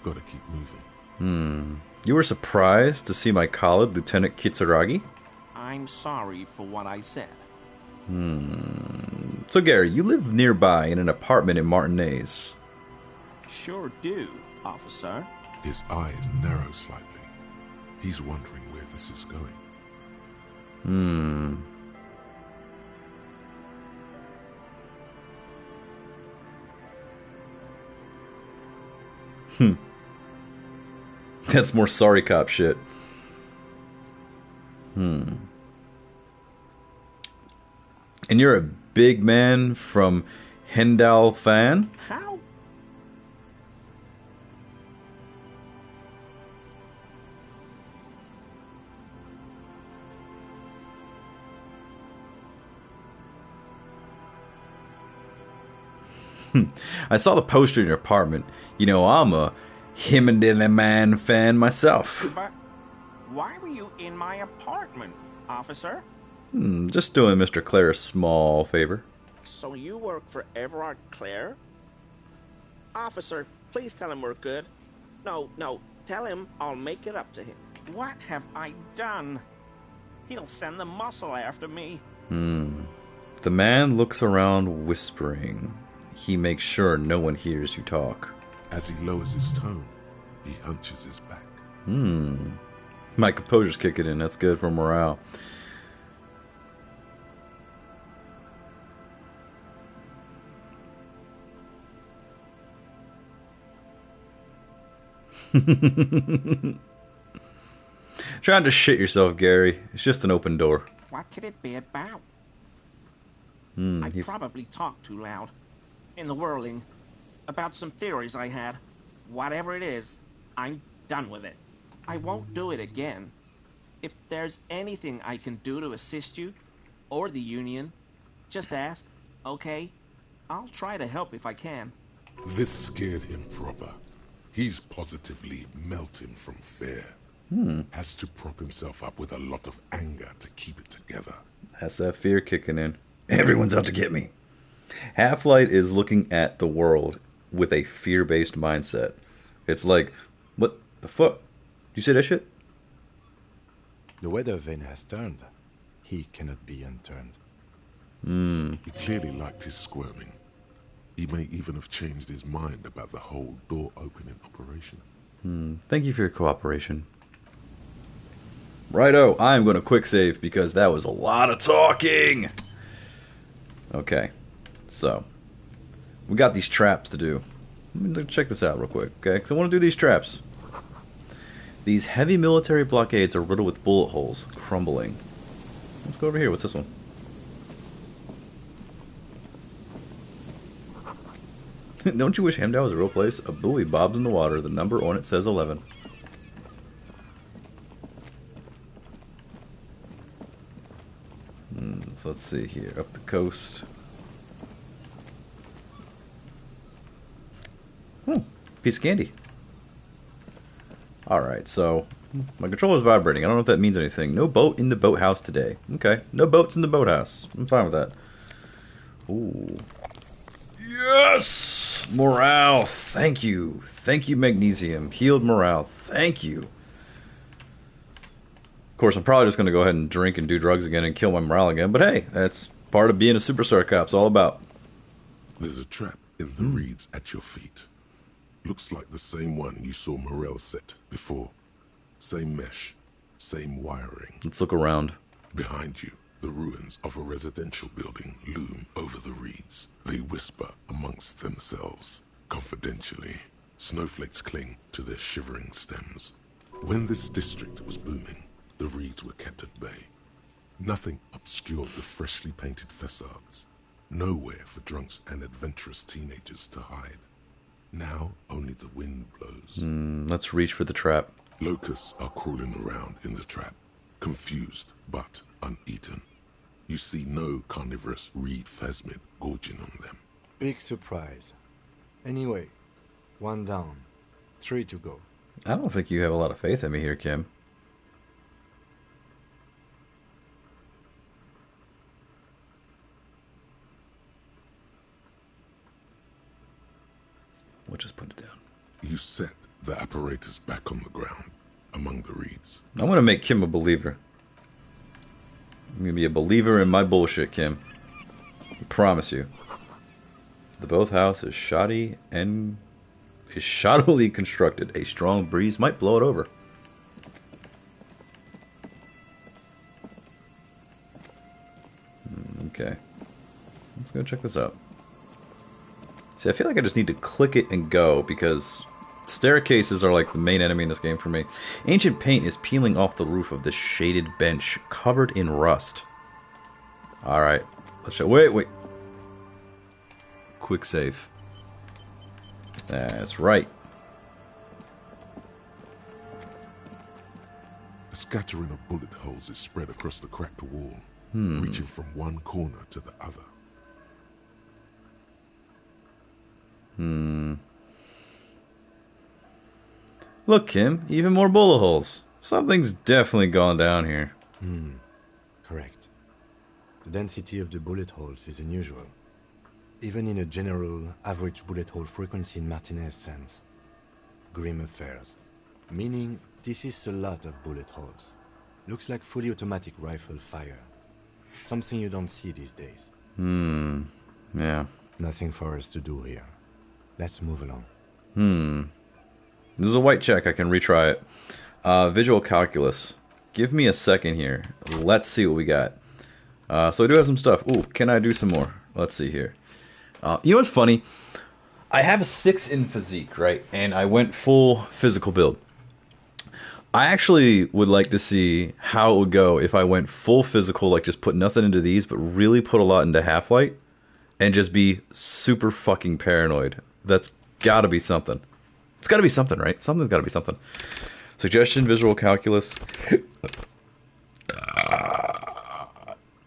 Gotta keep moving. You were surprised to see my colleague, Lieutenant Kitsuragi? I'm sorry for what I said. So Gary, you live nearby in an apartment in Martinez. Sure do, officer. His eyes narrow slightly. He's wondering where this is going. That's more sorry cop shit. And you're a big man from Hendal Fan? How? I saw the poster in your apartment. You know, I'm a Himandilla Man fan myself. But why were you in my apartment, officer? Just doing Mr. Clare a small favor. So you work for Everard Clare? Officer, please tell him we're good. No, tell him I'll make it up to him. What have I done? He'll send the muscle after me. The man looks around whispering. He makes sure no one hears you talk. As he lowers his tone, he hunches his back. My composure's kicking in. That's good for morale. Trying to shit yourself, Gary. It's just an open door. What could it be about? I probably talked too loud. In the whirling. About some theories I had. Whatever it is, I'm done with it. I won't do it again. If there's anything I can do to assist you, or the Union, just ask, okay? I'll try to help if I can. This scared him proper. He's positively melting from fear. Has to prop himself up with a lot of anger to keep it together. That's that fear kicking in. Everyone's out to get me. Half-Light is looking at the world with a fear-based mindset. It's like, what the fuck? You say that shit? The weather vane has turned. He cannot be unturned. He clearly liked his squirming. He may even have changed his mind about the whole door-opening operation. Thank you for your cooperation. Righto, I'm going to quick save because that was a lot of talking. Okay, so we got these traps to do. Let me check this out real quick, okay? Because I want to do these traps. These heavy military blockades are riddled with bullet holes, crumbling. Let's go over here. What's this one? Don't you wish Hemdow was a real place? A buoy bobs in the water. The number on it says 11. So let's see here. Up the coast. Piece of candy. Alright, so my controller's vibrating. I don't know if that means anything. No boat in the boathouse today. Okay, no boats in the boathouse. I'm fine with that. Ooh. Yes! Morale. Thank you. Thank you, magnesium. Healed morale. Thank you. Of course, I'm probably just going to go ahead and drink and do drugs again and kill my morale again. But hey, that's part of being a superstar cop. It's all about. There's a trap in the reeds at your feet. Looks like the same one you saw Morel set before. Same mesh, same wiring. Let's look around. Behind you, the ruins of a residential building loom over the reeds. They whisper amongst themselves. Confidentially, snowflakes cling to their shivering stems. When this district was booming, the reeds were kept at bay. Nothing obscured the freshly painted facades. Nowhere for drunks and adventurous teenagers to hide. Now only the wind blows. Let's reach for the trap. Locusts are crawling around in the trap, confused but uneaten. You see no carnivorous reed phasmid gorging on them. Big surprise. Anyway, 1 down, 3 to go. I don't think you have a lot of faith in me here, Kim. We'll just put it down. You set the apparatus back on the ground, among the reeds. I'm gonna make Kim a believer. I'm gonna be a believer in my bullshit, Kim. I promise you. The boathouse is shoddily constructed. A strong breeze might blow it over. Okay. Let's go check this out. See, I feel like I just need to click it and go, because staircases are like the main enemy in this game for me. Ancient paint is peeling off the roof of this shaded bench, covered in rust. Alright. Let's show. Wait. Quick save. That's right. A scattering of bullet holes is spread across the cracked wall, reaching from one corner to the other. Look, Kim, even more bullet holes. Something's definitely gone down here. Correct. The density of the bullet holes is unusual. Even in a general average bullet hole frequency in Martinez's sense. Grim affairs. Meaning, this is a lot of bullet holes. Looks like fully automatic rifle fire. Something you don't see these days. Yeah. Nothing for us to do here. Let's move along. This is a white check. I can retry it. Visual calculus. Give me a second here. Let's see what we got. So I do have some stuff. Ooh, can I do some more? Let's see here. You know what's funny? I have a 6 in physique, right? And I went full physical build. I actually would like to see how it would go if I went full physical, like just put nothing into these, but really put a lot into Half-Light, and just be super fucking paranoid. That's gotta be something. It's gotta be something, right? Something's gotta be something. Suggestion, visual calculus.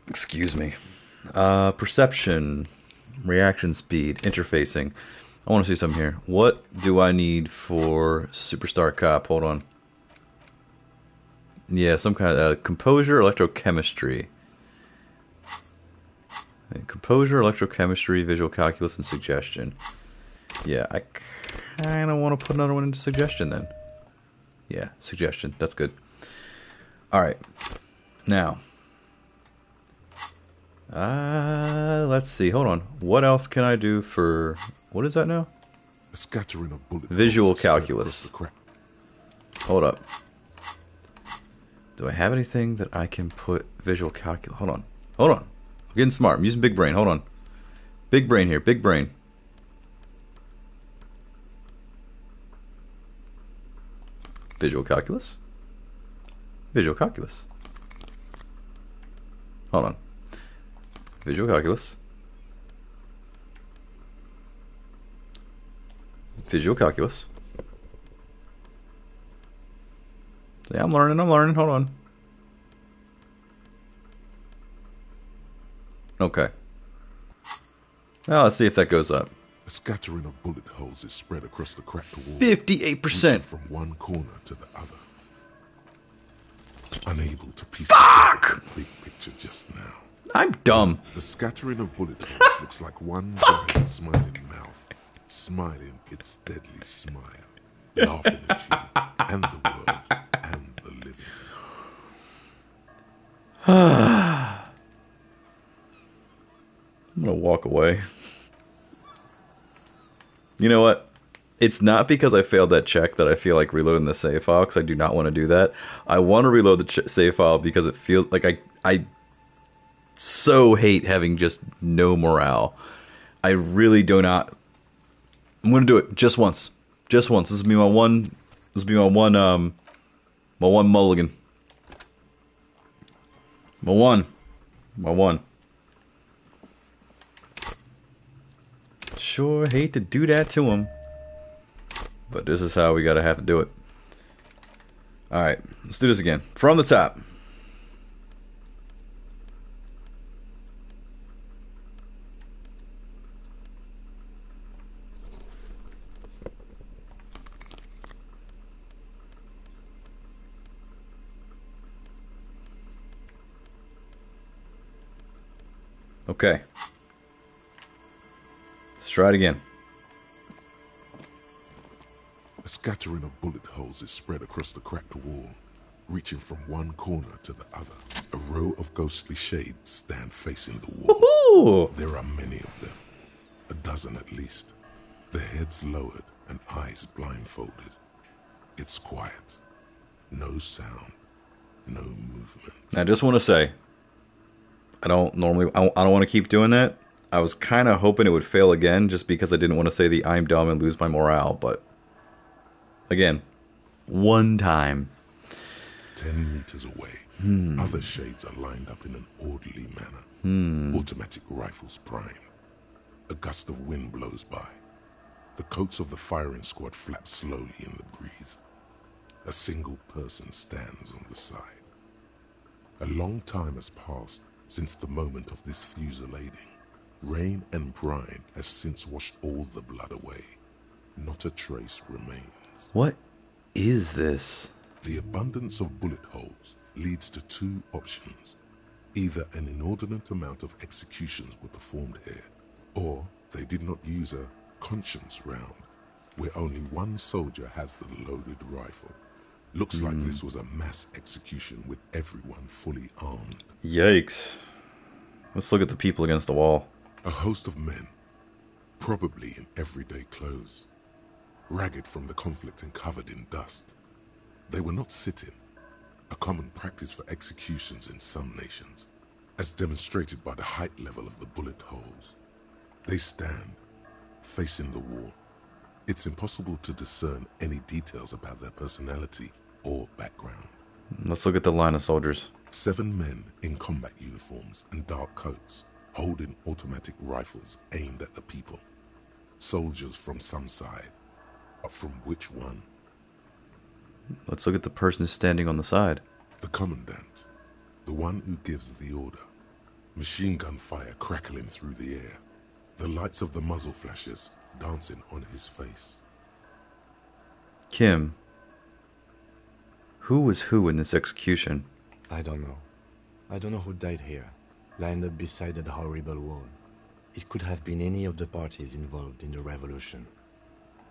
Excuse me. Perception, reaction speed, interfacing. I want to see something here. What do I need for Superstar Cop? Hold on. Yeah, some kind of composure, electrochemistry. Composure, electrochemistry, visual calculus, and suggestion. Yeah, I kind of want to put another one into suggestion then. Yeah, suggestion. That's good. Alright. Now. Let's see. Hold on. What else can I do for... What is that now? A scattering of bullet visual calculus. Hold up. Do I have anything that I can put visual calculus? Hold on. Hold on. I'm getting smart. I'm using big brain. Hold on. Big brain here. Big brain. Visual calculus. Visual calculus. Hold on. Visual calculus. Visual calculus. See, I'm learning. Hold on. Okay. Now let's see if that goes up. A scattering of bullet holes is spread across the cracked wall. 58%. From one corner to the other. Unable to piece Fuck! the big picture just now. I'm dumb. The scattering of bullet holes looks like one giant smiling mouth, smiling its deadly smile, laughing at you and the world and the living. I'm gonna walk away. You know what? It's not because I failed that check that I feel like reloading the save file, because I do not want to do that. I want to reload the save file because it feels like I so hate having just no morale. I really do not. I'm gonna do it just once. Just once. This will be my one. This will be my one. My one mulligan. My one. Sure hate to do that to him. but this is how we gotta have to do it. Alright, let's do this again. From the top. Okay. Let's try it again. A scattering of bullet holes is spread across the cracked wall, reaching from one corner to the other. A row of ghostly shades stand facing the wall. Woohoo! There are many of them, a dozen at least, their heads lowered and eyes blindfolded. It's quiet. No sound. No movement. I just want to say, I don't want to keep doing that. I was kind of hoping it would fail again just because I didn't want to say the I'm dumb and lose my morale, but again, one time. 10 meters away, other shades are lined up in an orderly manner. Automatic rifles prime. A gust of wind blows by. The coats of the firing squad flap slowly in the breeze. A single person stands on the side. A long time has passed since the moment of this fusillading. Rain and brine have since washed all the blood away. Not a trace remains. What is this? The abundance of bullet holes leads to two options. Either an inordinate amount of executions were performed here, or they did not use a conscience round, where only one soldier has the loaded rifle. Looks like this was a mass execution with everyone fully armed. Yikes. Let's look at the people against the wall. A host of men, probably in everyday clothes, ragged from the conflict and covered in dust. They were not sitting, a common practice for executions in some nations, as demonstrated by the height level of the bullet holes. They stand, facing the wall. It's impossible to discern any details about their personality or background. Let's look at the line of soldiers. 7 men in combat uniforms and dark coats, holding automatic rifles aimed at the people. Soldiers from some side, but from which one? Let's look at the person standing on the side. The commandant, the one who gives the order. Machine gun fire crackling through the air, the lights of the muzzle flashes dancing on his face. Kim, who was who in this execution? I don't know. I don't know who died here, lined up beside that horrible wall. It could have been any of the parties involved in the revolution.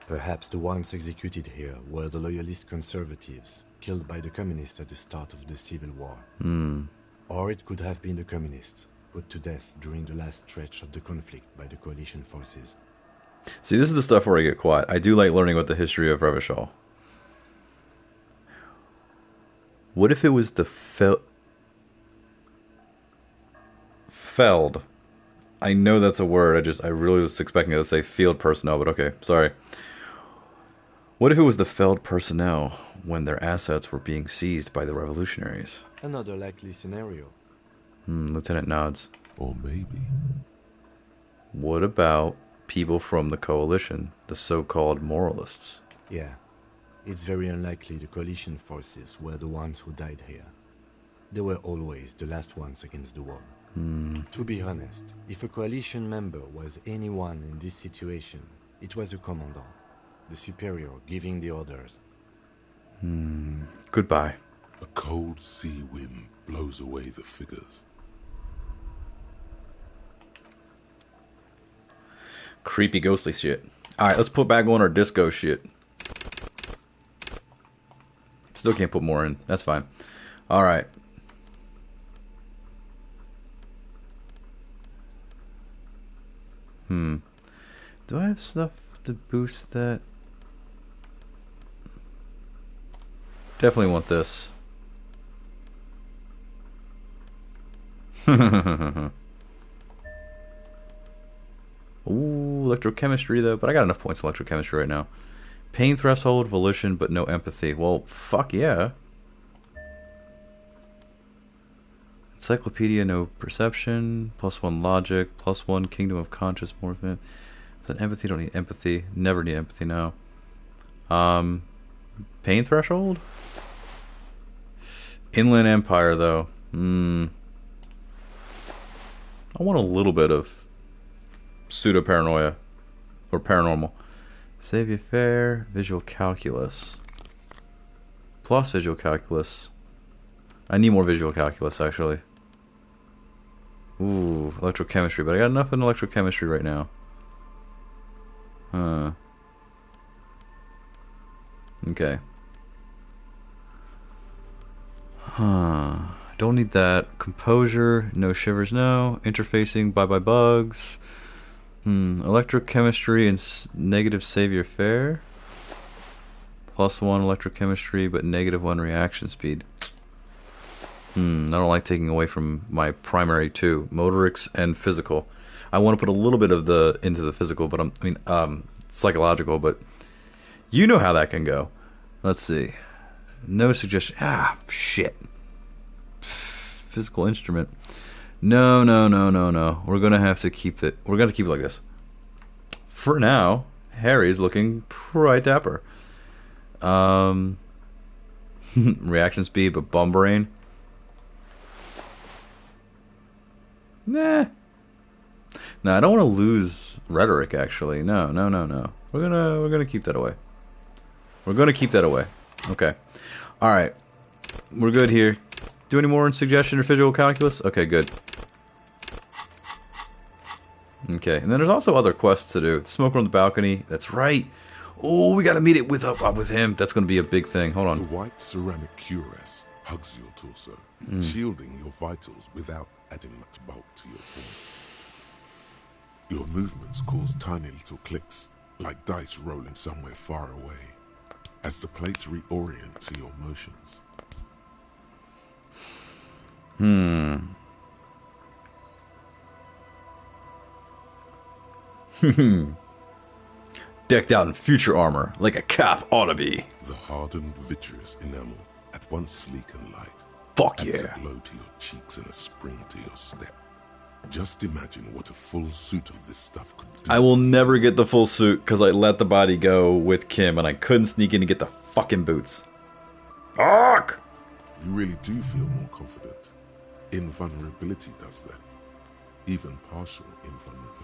Perhaps the ones executed here were the loyalist conservatives, killed by the communists at the start of the Civil War. Or it could have been the communists, put to death during the last stretch of the conflict by the coalition forces. See, this is the stuff where I get quiet. I do like learning about the history of Revachol. What if it was the Feld? I know that's a word. I really was expecting it to say field personnel, but okay, sorry. What if it was the Feld personnel when their assets were being seized by the revolutionaries? Another likely scenario. Lieutenant nods. Or maybe. What about people from the coalition, the so-called moralists? Yeah, it's very unlikely the coalition forces were the ones who died here. They were always the last ones against the wall. To be honest, if a coalition member was anyone in this situation, it was a commandant, the superior giving the orders. Goodbye. A cold sea wind blows away the figures. Creepy ghostly shit. Alright, let's put back on our disco shit. Still can't put more in. That's fine. Alright. Do I have stuff to boost that? Definitely want this. Ooh, electrochemistry though, but I got enough points in electrochemistry right now. Pain threshold, volition, but no empathy. Well, fuck yeah. Encyclopedia, no perception, +1 logic, +1 kingdom of conscious movement. Then empathy, don't need empathy. Never need empathy now. Pain threshold? Inland Empire, though. I want a little bit of pseudo-paranoia. Or paranormal. Savior Fair, Visual Calculus. Plus Visual Calculus. I need more Visual Calculus, actually. Ooh, Electrochemistry. But I got enough in Electrochemistry right now. Huh. Okay. Huh. Don't need that. Composure, no shivers, no. Interfacing, bye-bye bugs. Electrochemistry and negative Savior Fair. +1 electrochemistry, but -1 reaction speed. I don't like taking away from my primary two, motorics and physical. I want to put a little bit of the into the physical, but psychological, but you know how that can go. Let's see. No suggestion. Ah, shit. Physical instrument. No. We're gonna have to keep it. We're gonna keep it like this. For now, Harry's looking quite dapper. Reaction speed, but bum brain. Nah. No, I don't want to lose rhetoric. Actually, no. We're gonna keep that away. We're gonna keep that away. Okay. All right. We're good here. Do any more in suggestion or visual calculus? Okay, good. Okay, and then there's also other quests to do. Smoker on the balcony. That's right. Oh, we gotta meet it with up with him. That's gonna be a big thing. Hold on. The white ceramic cuirass hugs your torso, shielding your vitals without adding much bulk to your form. Your movements cause tiny little clicks, like dice rolling somewhere far away, as the plates reorient to your motions. Decked out in future armor, like a cop ought to be. The hardened vitreous enamel, at once sleek and light, Fuck adds yeah. a glow to your cheeks and a spring to your step. Just imagine what a full suit of this stuff could do. I will never get the full suit because I let the body go with Kim and I couldn't sneak in to get the fucking boots. Fuck! You really do feel more confident. Invulnerability does that. Even partial invulnerability.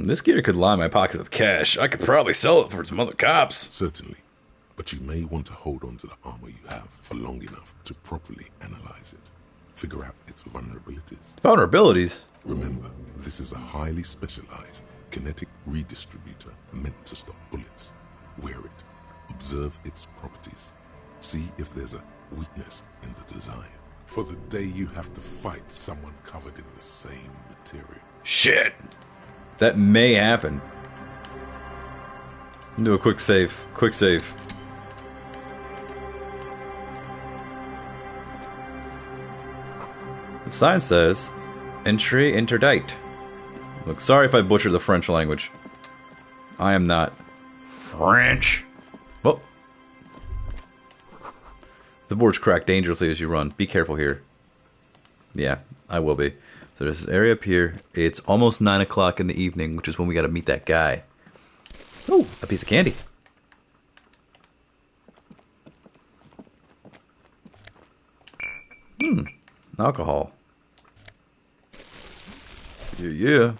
This gear could line my pockets with cash. I could probably sell it for some other cops. Certainly. But you may want to hold on to the armor you have for long enough to properly analyze it. Figure out its vulnerabilities. Vulnerabilities? Remember, this is a highly specialized kinetic redistributor meant to stop bullets. Wear it. Observe its properties. See if there's a weakness in the design. For the day you have to fight someone covered in the same material. Shit! That may happen. Do a quick save. Quick save. The sign says, Entry interdite. Look, sorry if I butchered the French language. I am not French. Oh. The boards crack dangerously as you run. Be careful here. Yeah, I will be. So there's this area up here. It's almost 9 o'clock in the evening, which is when we gotta meet that guy. Oh, a piece of candy. Alcohol. Yeah.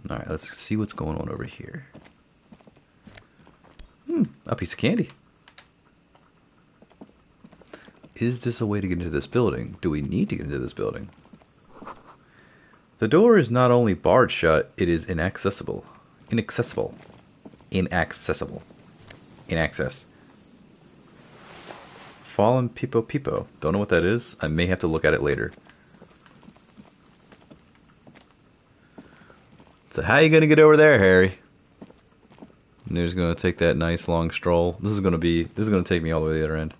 Alright, let's see what's going on over here. A piece of candy. Is this a way to get into this building? Do we need to get into this building? The door is not only barred shut, it is inaccessible. Inaccessible. Inaccessible. Inaccess. Fallen Pipo Pipo. Don't know what that is. I may have to look at it later. So how you gonna get over there, Harry? And they're just gonna take that nice long stroll. This is gonna take me all the way to the other end.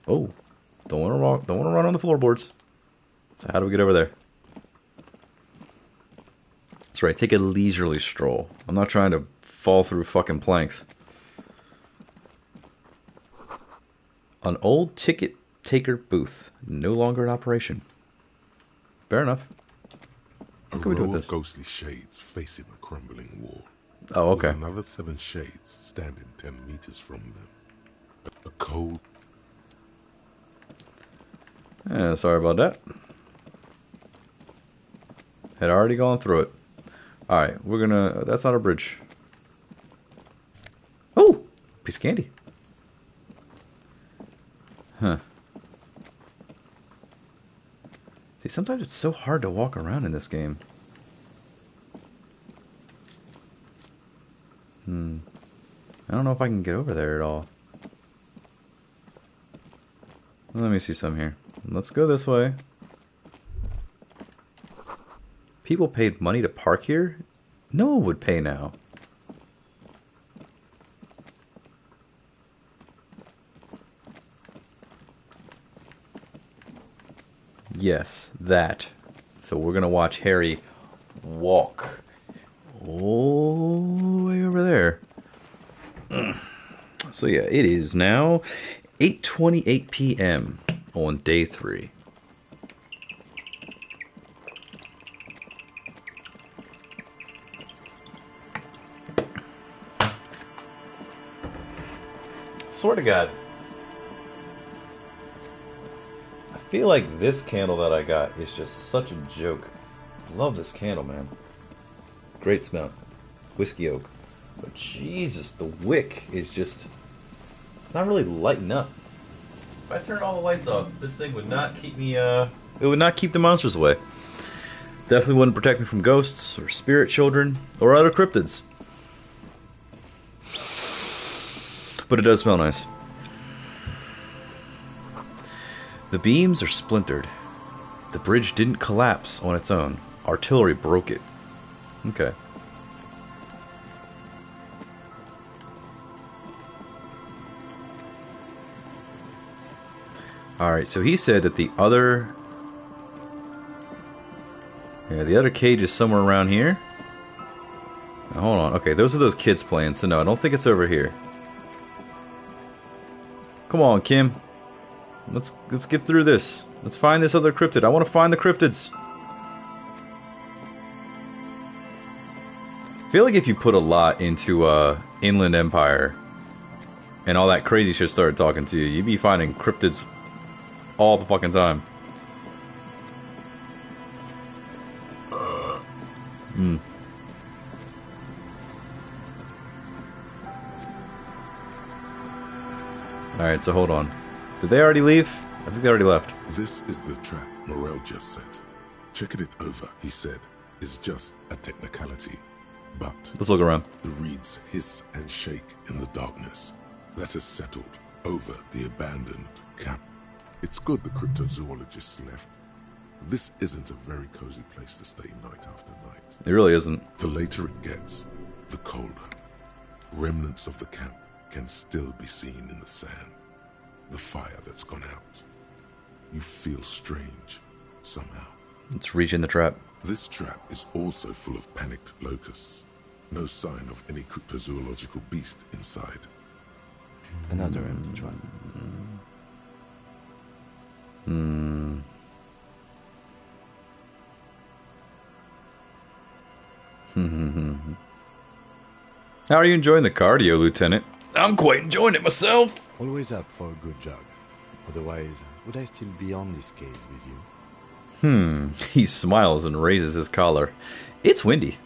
Oh, don't wanna run on the floorboards. So how do we get over there? That's right, take a leisurely stroll. I'm not trying to fall through fucking planks. An old ticket taker booth, no longer in operation. Fair enough. A What can we do row with of this? ghostly shades facing the crumbling wall. Oh, okay. With another 7 shades standing 10 meters from them. A cold... Yeah, sorry about that. Had already gone through it. Alright, we're gonna... That's not a bridge. Oh! Piece of candy. Huh. See, sometimes it's so hard to walk around in this game. I don't know if I can get over there at all. Let me see some here. Let's go this way. People paid money to park here? No one would pay now. Yes, that. So we're gonna watch Harry walk all the way over there. So yeah, it is now 8:28 p.m. on day 3. Swear to God, I feel like this candle that I got is just such a joke. Love this candle, man. Great smell. Whiskey oak. But Jesus, the wick is just not really lighting up. If I turned all the lights off, this thing would not keep me, it would not keep the monsters away. Definitely wouldn't protect me from ghosts, or spirit children, or other cryptids. But it does smell nice. The beams are splintered. The bridge didn't collapse on its own. Artillery broke it. Okay. Alright, so he said that the other... Yeah, the other cage is somewhere around here. Now, hold on. Okay, those are those kids playing, so no, I don't think it's over here. Come on, Kim. Let's get through this. Let's find this other cryptid. I want to find the cryptids. I feel like if you put a lot into Inland Empire and all that crazy shit started talking to you, you'd be finding cryptids all the fucking time. Alright, so hold on. Did they already leave? I think they already left. This is the trap Morel just set. Checking it over, he said, is just a technicality. But Let's look around. the reeds hiss and shake in the darkness that has settled over the abandoned camp. It's good the cryptozoologists left. This isn't a very cozy place to stay night after night. It really isn't. The later it gets, the colder. Remnants of the camp can still be seen in the sand. The fire that's gone out. You feel strange, somehow. Let's reach in the trap. This trap is also full of panicked locusts. No sign of any cryptozoological beast inside. Another empty trap. How are you enjoying the cardio, Lieutenant? I'm quite enjoying it myself. Always up for a good jog. Otherwise, would I still be on this case with you? He smiles and raises his collar. It's windy.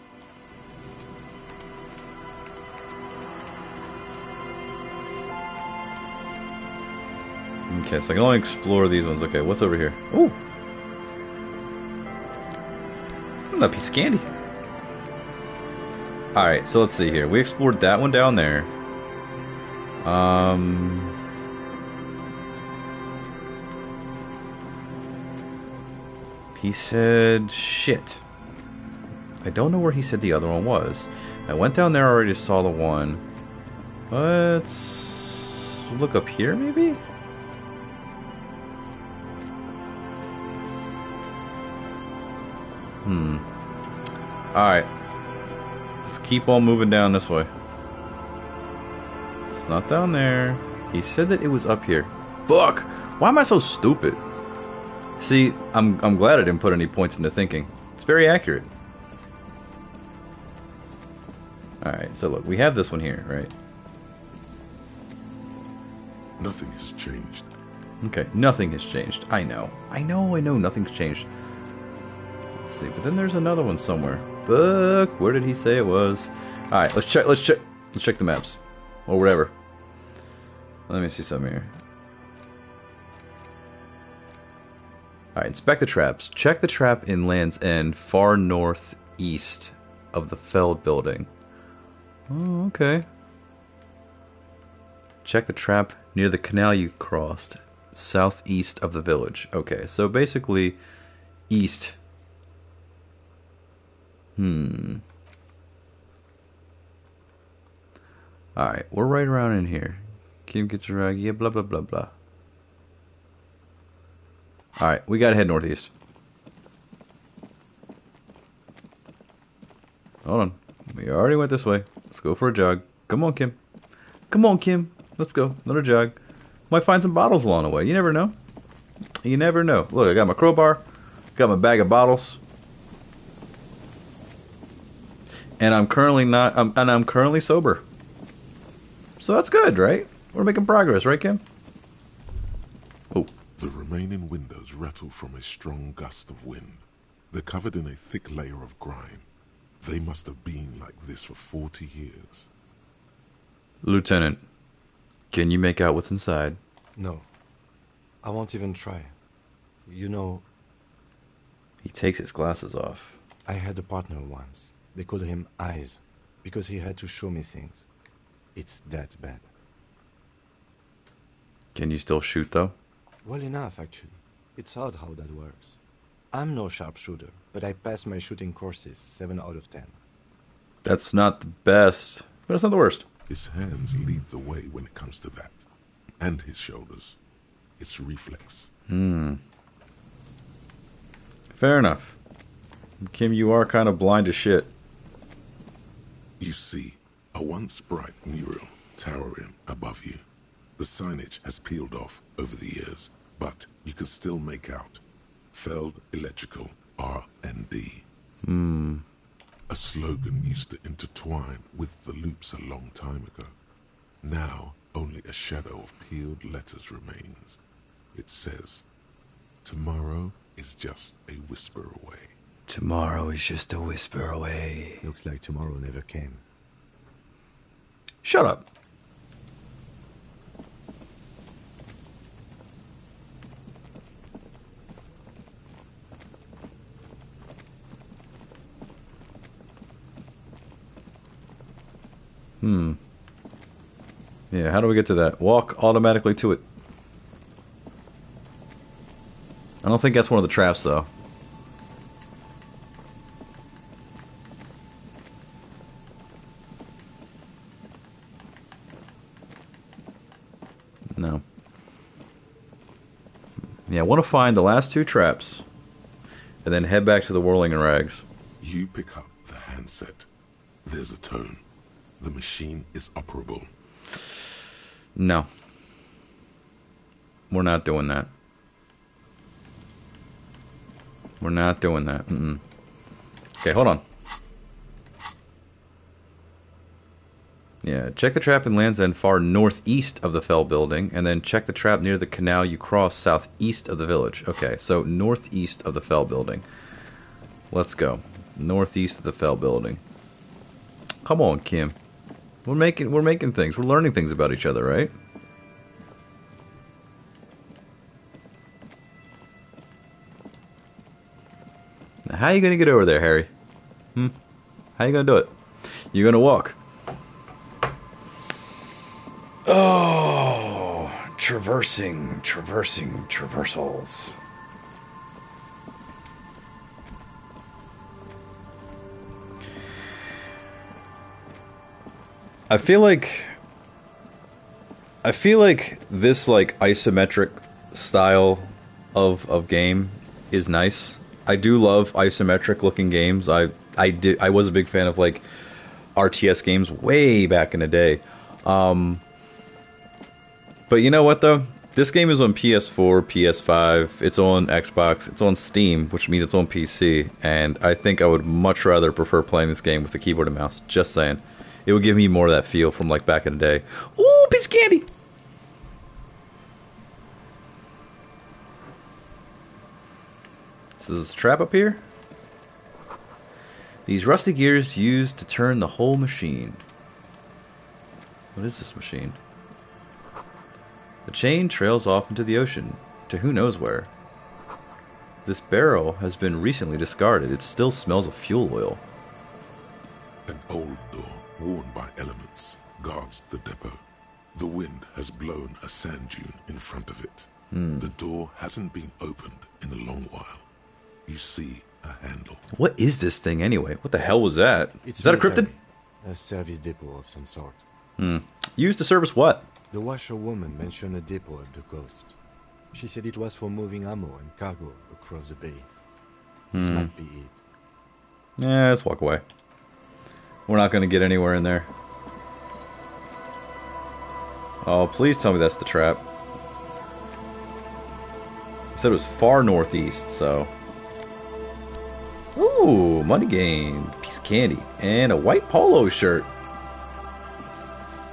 Okay, so I can only explore these ones. Okay, what's over here? Ooh! A piece of candy. Alright, so let's see here. We explored that one down there. He said... shit. I don't know where he said the other one was. I went down there, already saw the one. Let's look up here, maybe? Alright. Let's keep on moving down this way. It's not down there. He said that it was up here. fuck? Why am I so stupid? See, I'm glad I didn't put any points into thinking. It's very accurate. Alright, so look, we have this one here, right? Nothing has changed. Okay, nothing has changed. I know, nothing's changed. Let's see, but then there's another one somewhere. Fuck, where did he say it was? Alright, let's check the maps. Or whatever. Let me see something here. Alright, inspect the traps. Check the trap in Land's End, far northeast of the Fell building. Oh, okay. Check the trap near the canal you crossed, southeast of the village. Okay, so basically, east. Alright, we're right around in here. Kim gets around, yeah, blah, blah, blah, blah. Alright, we gotta head northeast. Hold on. We already went this way. Let's go for a jog. Come on, Kim. Come on, Kim. Let's go. Another jog. Might find some bottles along the way. You never know. You never know. Look, I got my crowbar. Got my bag of bottles. And I'm currently I'm currently sober. So that's good, right? We're making progress, right, Kim? Oh. The remaining windows rattle from a strong gust of wind. They're covered in a thick layer of grime. They must have been like this for 40 years. Lieutenant, can you make out what's inside? No. I won't even try. You know... He takes his glasses off. I had a partner once. They called him Eyes, because he had to show me things. It's that bad. Can you still shoot, though? Well enough, actually. It's odd how that works. I'm no sharpshooter, but I pass my shooting courses 7 out of 10. That's not the best, but it's not the worst. His hands lead the way when it comes to that. And his shoulders. It's reflex. Fair enough. Kim, you are kind of blind as shit. You see a once bright mural towering above you. The signage has peeled off over the years, but you can still make out Feld Electrical R&D. A slogan used to intertwine with the loops a long time ago. Now, only a shadow of peeled letters remains. It says, tomorrow is just a whisper away. Tomorrow is just a whisper away. Looks like tomorrow never came. Shut up. Yeah, how do we get to that? Walk automatically to it. I don't think that's one of the traps, though. No. Yeah, I want to find the last 2 traps. And then head back to the Whirling and Rags. You pick up the handset. There's a tone. The machine is operable. No. We're not doing that. We're not doing that. Okay, hold on. Yeah, check the trap in Land's End far northeast of the Fell building, and then check the trap near the canal you cross southeast of the village. Okay, so northeast of the Fell building. Let's go. Northeast of the Fell building. Come on, Kim. We're making things. We're learning things about each other, right? Now, how are you gonna get over there, Harry? How are you gonna do it? You're gonna walk. Oh, traversing traversals. I feel like this like isometric style of game is nice. I do love isometric looking games. I was a big fan of like RTS games way back in the day. But you know what though? This game is on PS4, PS5, it's on Xbox, it's on Steam, which means it's on PC, and I think I would much rather prefer playing this game with a keyboard and mouse. Just saying. It would give me more of that feel from like back in the day. Ooh, piece of candy! So there's a trap up here. These rusty gears used to turn the whole machine. What is this machine? The chain trails off into the ocean, to who knows where. This barrel has been recently discarded. It still smells of fuel oil. An old door, worn by elements, guards the depot. The wind has blown a sand dune in front of it. The door hasn't been opened in a long while. You see a handle. What is this thing anyway? What the hell was that? It's Is that a cryptid? A service depot of some sort. Used to service what? The washerwoman mentioned a depot at the coast. She said it was for moving ammo and cargo across the bay. This might be it. Yeah, let's walk away. We're not going to get anywhere in there. Oh, please tell me that's the trap. It said it was far northeast, so... Ooh, money gain, piece of candy, and a white polo shirt.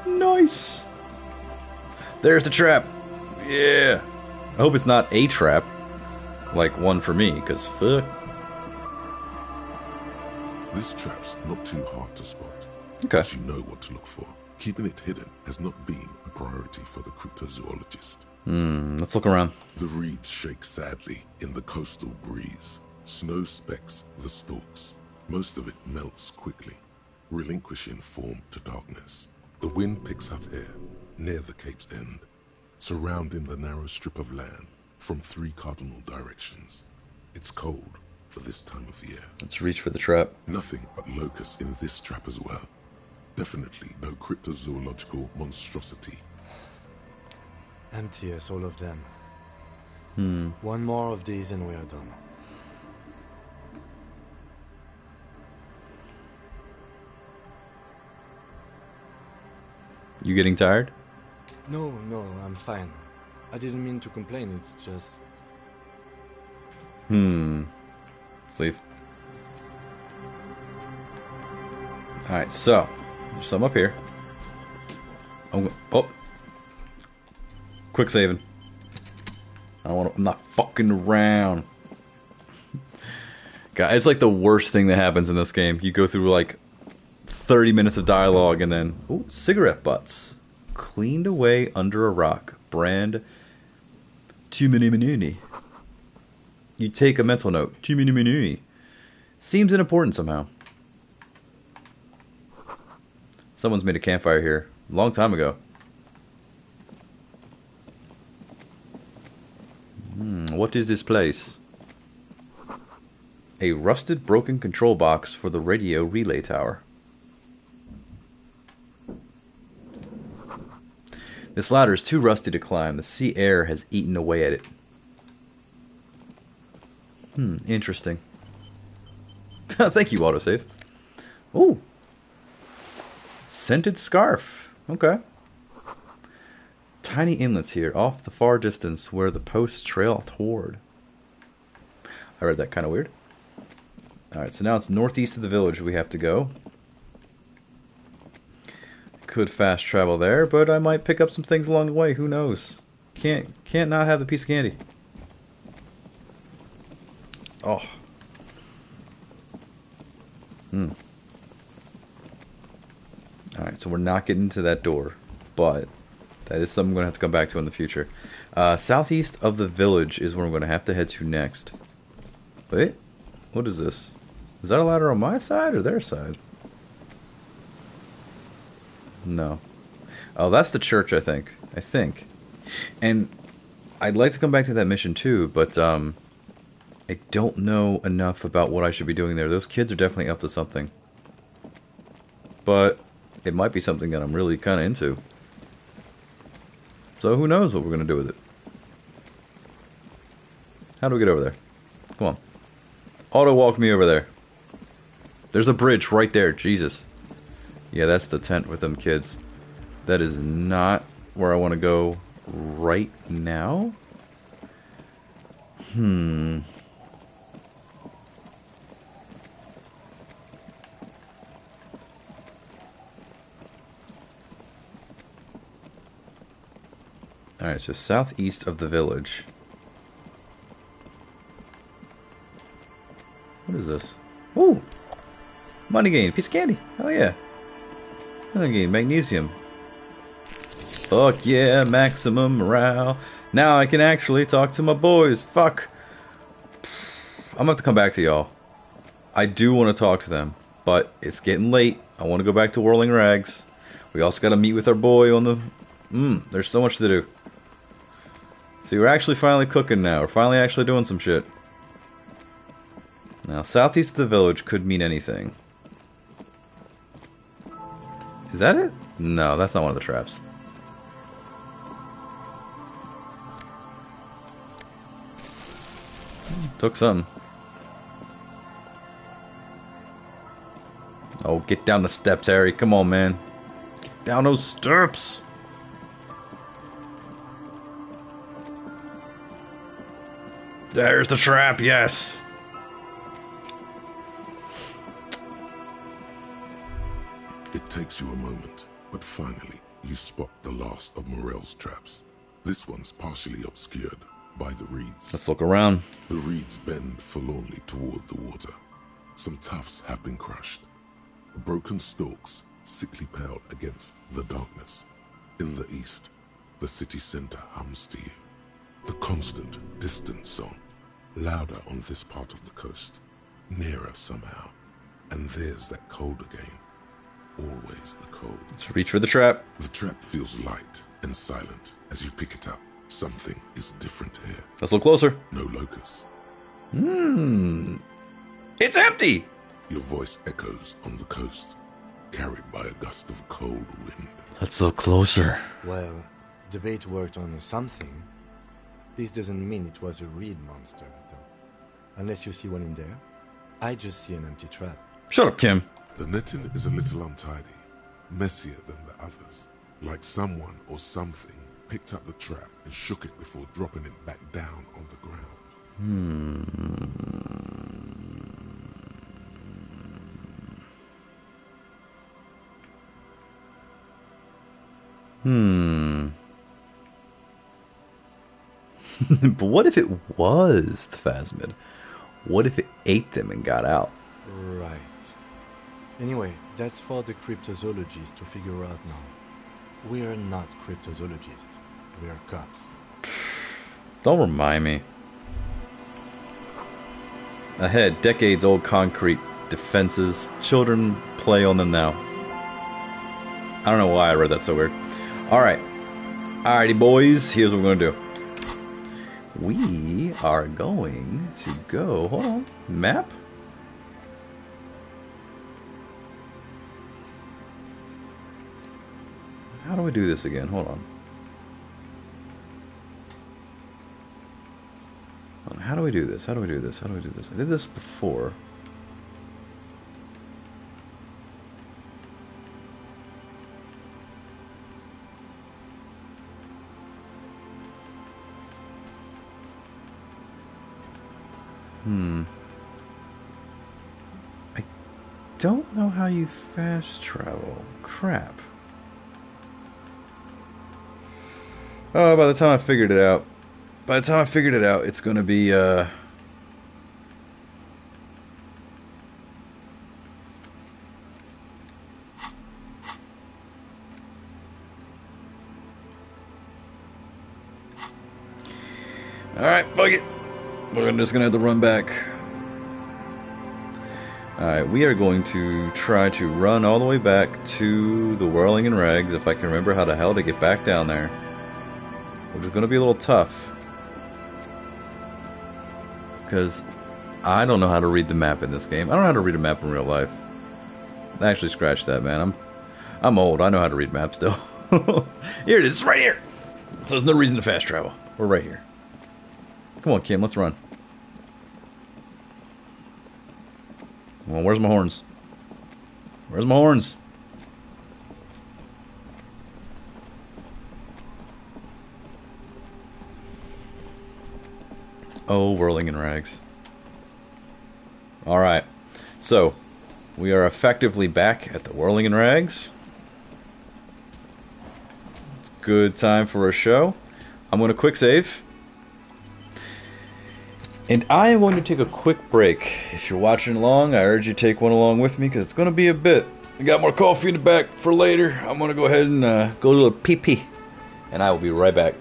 Nice. There's the trap. Yeah. I hope it's not a trap. Like one for me, because fuck. This trap's not too hard to spot. Okay. As you know what to look for. Keeping it hidden has not been a priority for the cryptozoologist. Let's look around. The reeds shake sadly in the coastal breeze. Snow specks the stalks. Most of it melts quickly, relinquishing form to darkness. The wind picks up air near the cape's end, surrounding the narrow strip of land from 3 cardinal directions. It's cold for this time of year. Let's reach for the trap. Nothing but locusts in this trap as well. Definitely no cryptozoological monstrosity. Empty as all of them. One more of these and we are done. You getting tired? No, I'm fine. I didn't mean to complain, it's just... Let's leave. Alright, so there's some up here. Oh, quick saving. I'm not fucking around. God, it's like the worst thing that happens in this game. You go through like 30 minutes of dialogue and then, ooh, cigarette butts. Cleaned away under a rock. Brand Tumini. You take a mental note. Tumini. Seems unimportant somehow. Someone's made a campfire here. A long time ago. What is this place? A rusted, broken control box for the radio relay tower. This ladder is too rusty to climb. The sea air has eaten away at it. Interesting. Thank you, autosave. Ooh. Scented scarf. Okay. Tiny inlets here, off the far distance where the posts trail toward. I read that kind of weird. Alright, so now it's northeast of the village we have to go. Could fast travel there, but I might pick up some things along the way. Who knows? Can't not have the piece of candy. Oh. Alright, so we're not getting into that door, but that is something I'm going to have to come back to in the future. Southeast of the village is where I'm going to have to head to next. Wait, what is this? Is that a ladder on my side or their side? No. Oh, that's the church, I think. And I'd like to come back to that mission too, but I don't know enough about what I should be doing there. Those kids are definitely up to something. But it might be something that I'm really kind of into. So who knows what we're going to do with it. How do we get over there? Come on. Auto walk me over there. There's a bridge right there. Jesus. Yeah, that's the tent with them kids. That is not where I want to go right now. Alright, so southeast of the village. What is this? Ooh! Money gain, piece of candy. Oh yeah. Money gain, magnesium. Fuck yeah, maximum morale. Now I can actually talk to my boys. Fuck. I'm gonna have to come back to y'all. I do want to talk to them, but it's getting late. I want to go back to Whirling Rags. We also got to meet with our boy on the... there's so much to do. See, we're actually finally cooking now. We're finally actually doing some shit. Now, southeast of the village could mean anything. Is that it? No, that's not one of the traps. Took something. Oh, get down the steps, Harry. Come on, man. Get down those steps. There's the trap, yes. It takes you a moment, but finally you spot the last of Morel's traps. This one's partially obscured by the reeds. Let's look around. The reeds bend forlornly toward the water. Some tufts have been crushed. Broken stalks, sickly pale against the darkness. In the east, the city center hums to you. The constant, distant song, louder on this part of the coast, nearer somehow. And there's that cold again. Always the cold. Let's reach for the trap. The trap feels light and silent as you pick it up. Something is different here. Let's look closer. No locusts. It's empty! Your voice echoes on the coast, carried by a gust of cold wind. Let's look closer. Well, the bait worked on something. This doesn't mean it was a reed monster, though. Unless you see one in there. I just see an empty trap. Shut up, Kim. The netting is a little untidy, messier than the others. Like someone or something picked up the trap and shook it before dropping it back down on the ground. But what if it was the Phasmid? What if it ate them and got out? Right. Anyway, that's for the cryptozoologists to figure out now. We're not cryptozoologists. We're cops. Don't remind me. Ahead, decades-old concrete defenses. Children play on them now. I don't know why I read that so weird. Alright. Alrighty, boys. Here's what we're going to do. We are going to go... Hold on. Map? How do we do this again? Hold on. How do we do this? How do we do this? How do we do this? I did this before. I don't know how you fast travel. Crap. Oh, by the time I figured it out, it's gonna be, Alright, fuck it. We're just gonna have to run back. Alright, we are going to try to run all the way back to the Whirling and Rags, if I can remember how the hell to get back down there. Which is going to be a little tough. Because I don't know how to read the map in this game. I don't know how to read a map in real life. Actually, scratch that, man. I'm old. I know how to read maps still. Here it is. It's right here. So there's no reason to fast travel. We're right here. Come on, Kim. Let's run. Come on, where's my horns? Where's my horns? Oh, whirling in rags. Alright. So, we are effectively back at the Whirling in Rags. It's a good time for a show. I'm going to quick save. And I am going to take a quick break. If you're watching along, I urge you to take one along with me because it's going to be a bit. I got more coffee in the back for later. I'm going to go ahead and go to a pee-pee. And I will be right back.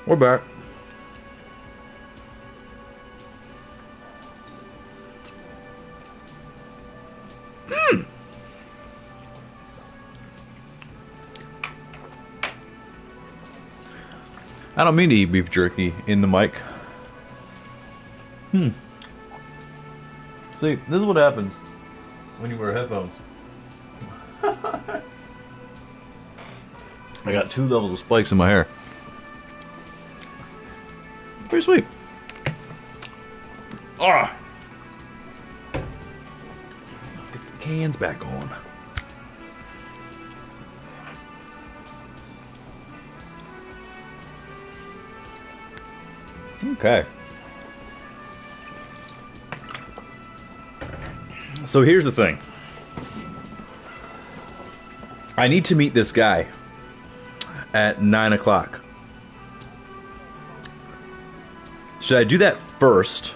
We're back. I don't mean to eat beef jerky in the mic. See, this is what happens when you wear headphones. I got 2 levels of spikes in my hair. Pretty sweet. Ah! Let's get the cans back on. Okay. So here's the thing. I need to meet this guy at 9 o'clock. Should I do that first?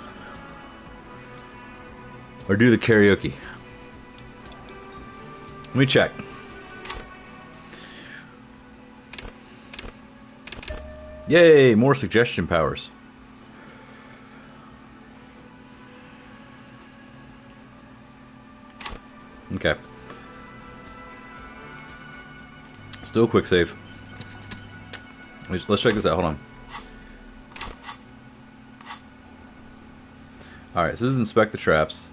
Or do the karaoke? Let me check. Yay, more suggestion powers. Okay. Still quick save. Let's check this out. Hold on. Alright, so this is inspect the traps.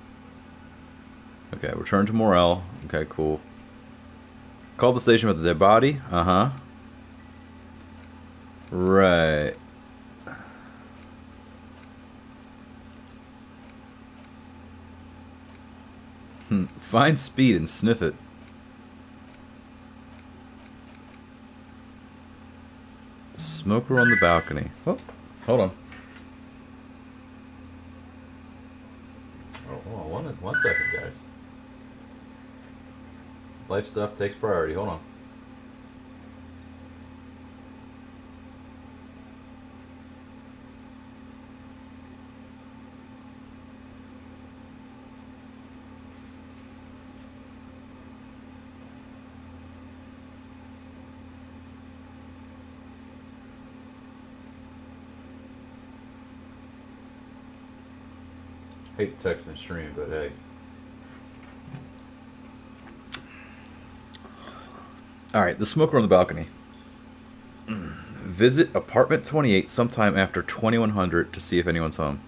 Okay, return to Morel. Okay, cool. Call the station with the dead body. Uh-huh. Right. Find speed and sniff it. Smoker on the balcony. Oh, hold on. Oh, hold on one second, guys. Life stuff takes priority. Hold on. Hate to text and stream, but hey. Alright, the smoker on the balcony. Visit apartment 28 sometime after 2100 to see if anyone's home.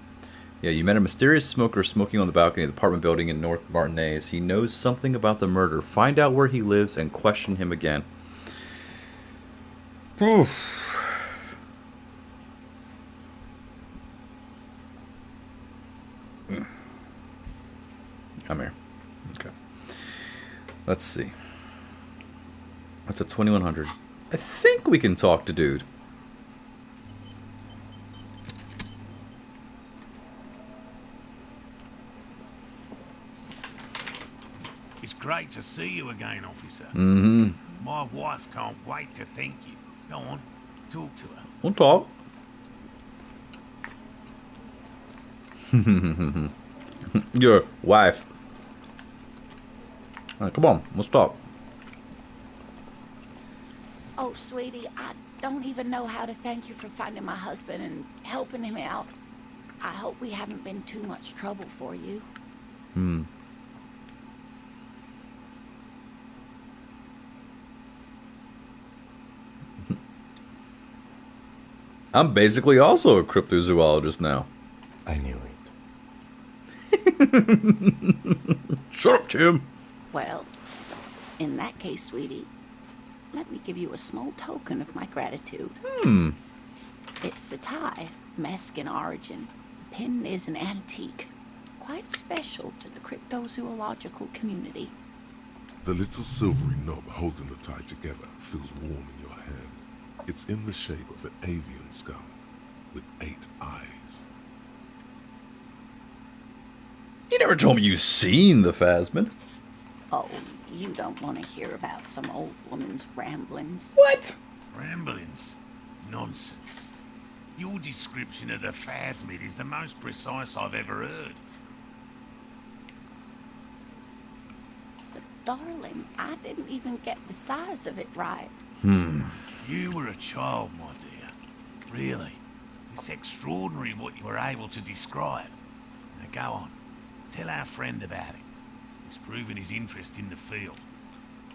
Yeah, you met a mysterious smoker smoking on the balcony of the apartment building in North Martinez. He knows something about the murder. Find out where he lives and question him again. Oof. Come here. Okay. Let's see. That's at 2100. I think we can talk to dude. It's great to see you again, officer. Mm-hmm. My wife can't wait to thank you. Go on, talk to her. We'll talk. Your wife. All right, come on, let's talk. Oh, sweetie, I don't even know how to thank you for finding my husband and helping him out. I hope we haven't been too much trouble for you. I'm basically also a cryptozoologist now. I knew it. Shut up, Tim. Well, in that case, sweetie, let me give you a small token of my gratitude. It's a tie, Mexican origin. The pin is an antique, quite special to the cryptozoological community. The little silvery knob holding the tie together feels warm in your hand. It's in the shape of an avian skull with 8 eyes. You never told me you've seen the Phasmid. Oh, you don't want to hear about some old woman's ramblings. What? Ramblings? Nonsense. Your description of the Phasmid is the most precise I've ever heard. But darling, I didn't even get the size of it right. You were a child, my dear. Really. It's extraordinary what you were able to describe. Now go on. Tell our friend about it. He's proven his interest in the field.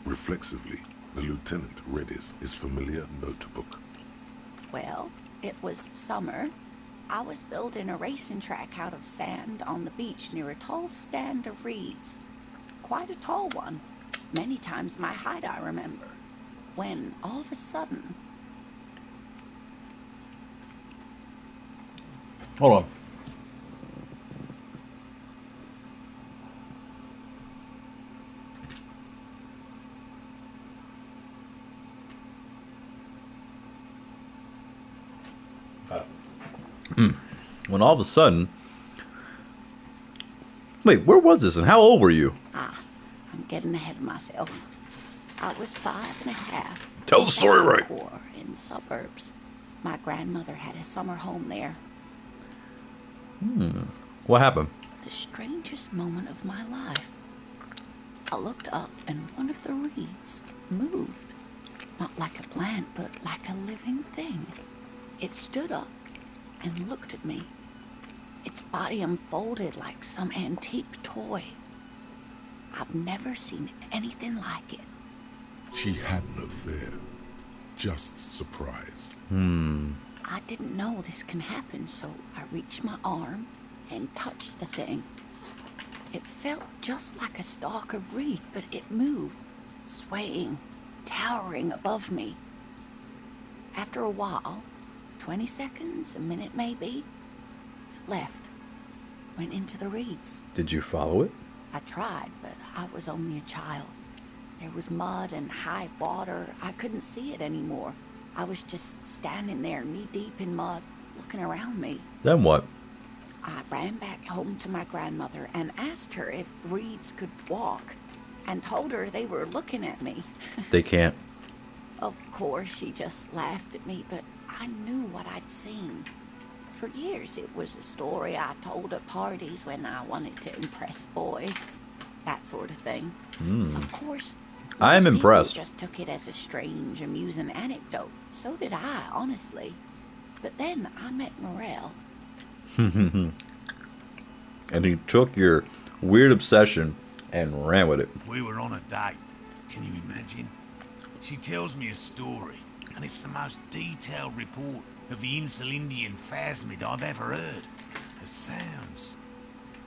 Reflexively, the lieutenant read his familiar notebook. Well, it was summer. I was building a racing track out of sand on the beach near a tall stand of reeds. Quite a tall one. Many times my height, I remember. When, all of a sudden... Hold on. When all of a sudden... Wait, where was this and how old were you? I'm getting ahead of myself. I was 5.5. Tell the story right. In the suburbs. My grandmother had a summer home there. What happened? The strangest moment of my life. I looked up and one of the reeds moved. Not like a plant, but like a living thing. It stood up and looked at me. Its body unfolded like some antique toy. I've never seen anything like it. She had no fear, just surprise. I didn't know this can happen, so I reached my arm and touched the thing. It felt just like a stalk of reed, but it moved, swaying, towering above me. After a while, 20 seconds, a minute maybe, it left, went into the reeds. Did you follow it? I tried, but I was only a child. There was mud and high water. I couldn't see it anymore. I was just standing there, knee-deep in mud, looking around me. Then what? I ran back home to my grandmother and asked her if reeds could walk, and told her they were looking at me. They can't. Of course, she just laughed at me, but I knew what I'd seen. For years, it was a story I told at parties when I wanted to impress boys. That sort of thing. Of course, I am most people impressed. just took it as a strange, amusing anecdote. So did I, honestly. But then I met Morel. and he took your weird obsession and ran with it. We were on a date. Can you imagine? She tells me a story, and it's the most detailed report of the Insulindian phasmid I've ever heard. The sounds.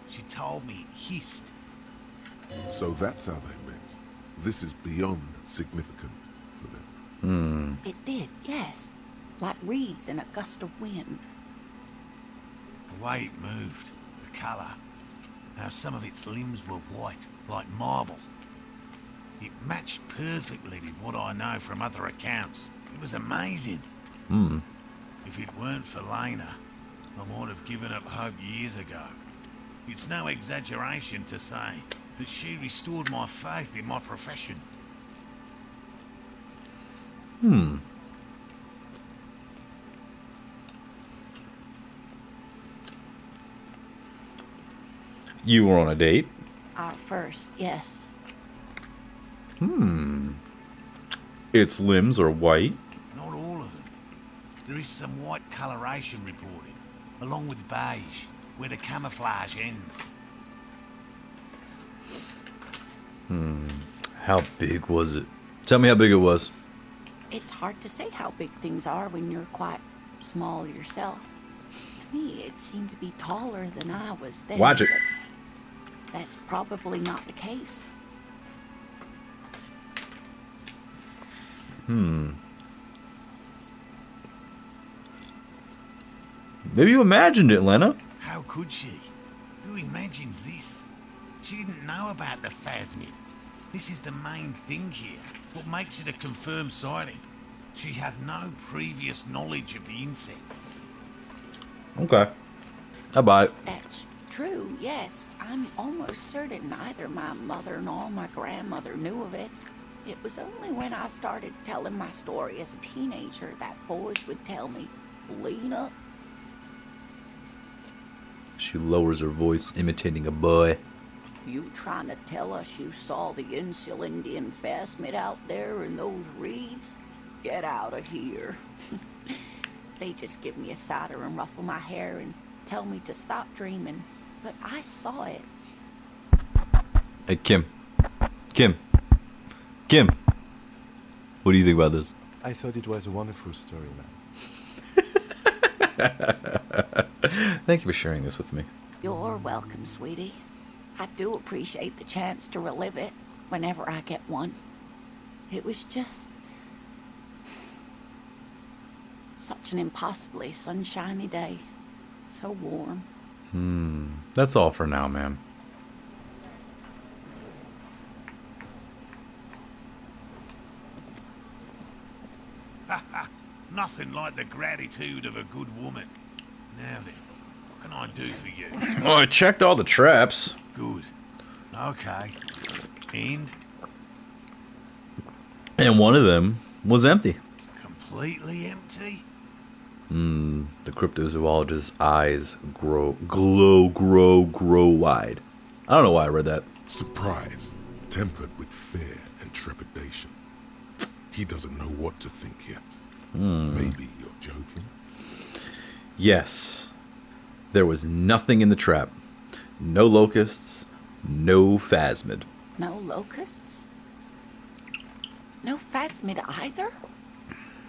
She told me it hissed. So that's how they met. This is beyond significant for them. It did, yes. Like reeds in a gust of wind. The way it moved, the colour, how some of its limbs were white, like marble. It matched perfectly with what I know from other accounts. It was amazing. If it weren't for Lena, I might have given up hope years ago. It's no exaggeration to say that she restored my faith in my profession. You were on a date? Our first, yes. Its limbs are white. Not all of them. There is some white coloration reported, along with beige, where the camouflage ends. How big was it? Tell me how big it was. It's hard to say how big things are when you're quite small yourself. To me, it seemed to be taller than I was then. Watch it. But that's probably not the case. Maybe you imagined it, Lena. How could she? Who imagines this? She didn't know about the phasmid. This is the main thing here. What makes it a confirmed sighting? She had no previous knowledge of the insect. Okay. I buy it. That's true, yes. I'm almost certain neither my mother nor my grandmother knew of it. It was only when I started telling my story as a teenager that boys would tell me, Lena. She lowers her voice, imitating a boy. You trying to tell us you saw the Insulindian phasmid out there in those reeds? Get out of here. They just give me a cider and ruffle my hair and tell me to stop dreaming. But I saw it. Hey, Kim. What do you think about this? I thought it was a wonderful story, man. Thank you for sharing this with me. You're welcome, sweetie. I do appreciate the chance to relive it whenever I get one. It was just such an impossibly sunshiny day. So warm. That's all for now, ma'am. Nothing like the gratitude of a good woman. Now then, what can I do for you? Oh, I checked all the traps. Good. Okay. And one of them was empty. Completely empty? The cryptozoologist's eyes grow wide. I don't know why I read that. Surprise, tempered with fear and trepidation. He doesn't know what to think yet. Maybe you're joking? Yes. There was nothing in the trap. No locusts, no phasmid. No locusts? No phasmid either?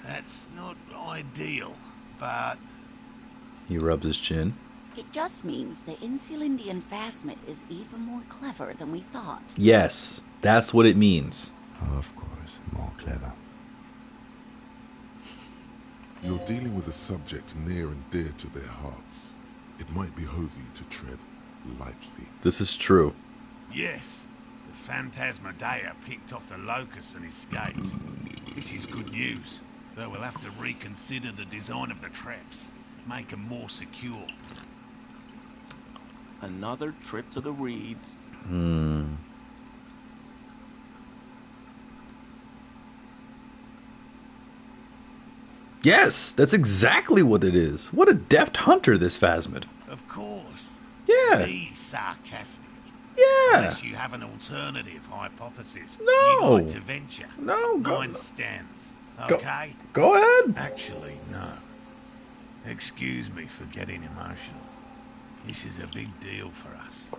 That's not ideal, but He rubs his chin. It just means the Insulindian phasmid is even more clever than we thought. Yes, that's what it means. Of course, more clever. You're dealing with a subject near and dear to their hearts. It might behoove you to tread lightly. This is true. yes, the Phantasmadeia picked off the locust and escaped. This is good news, though we'll have to reconsider the design of the traps, make them more secure. Another trip to the reeds. Yes, that's exactly what it is. What a deft hunter, this phasmid. Of course. Yeah. Be sarcastic. Yeah. Unless you have an alternative hypothesis No. you'd like to venture. No, go- Mine stands. Go- Okay? Go ahead. Actually, no. Excuse me for getting emotional. This is a big deal for us.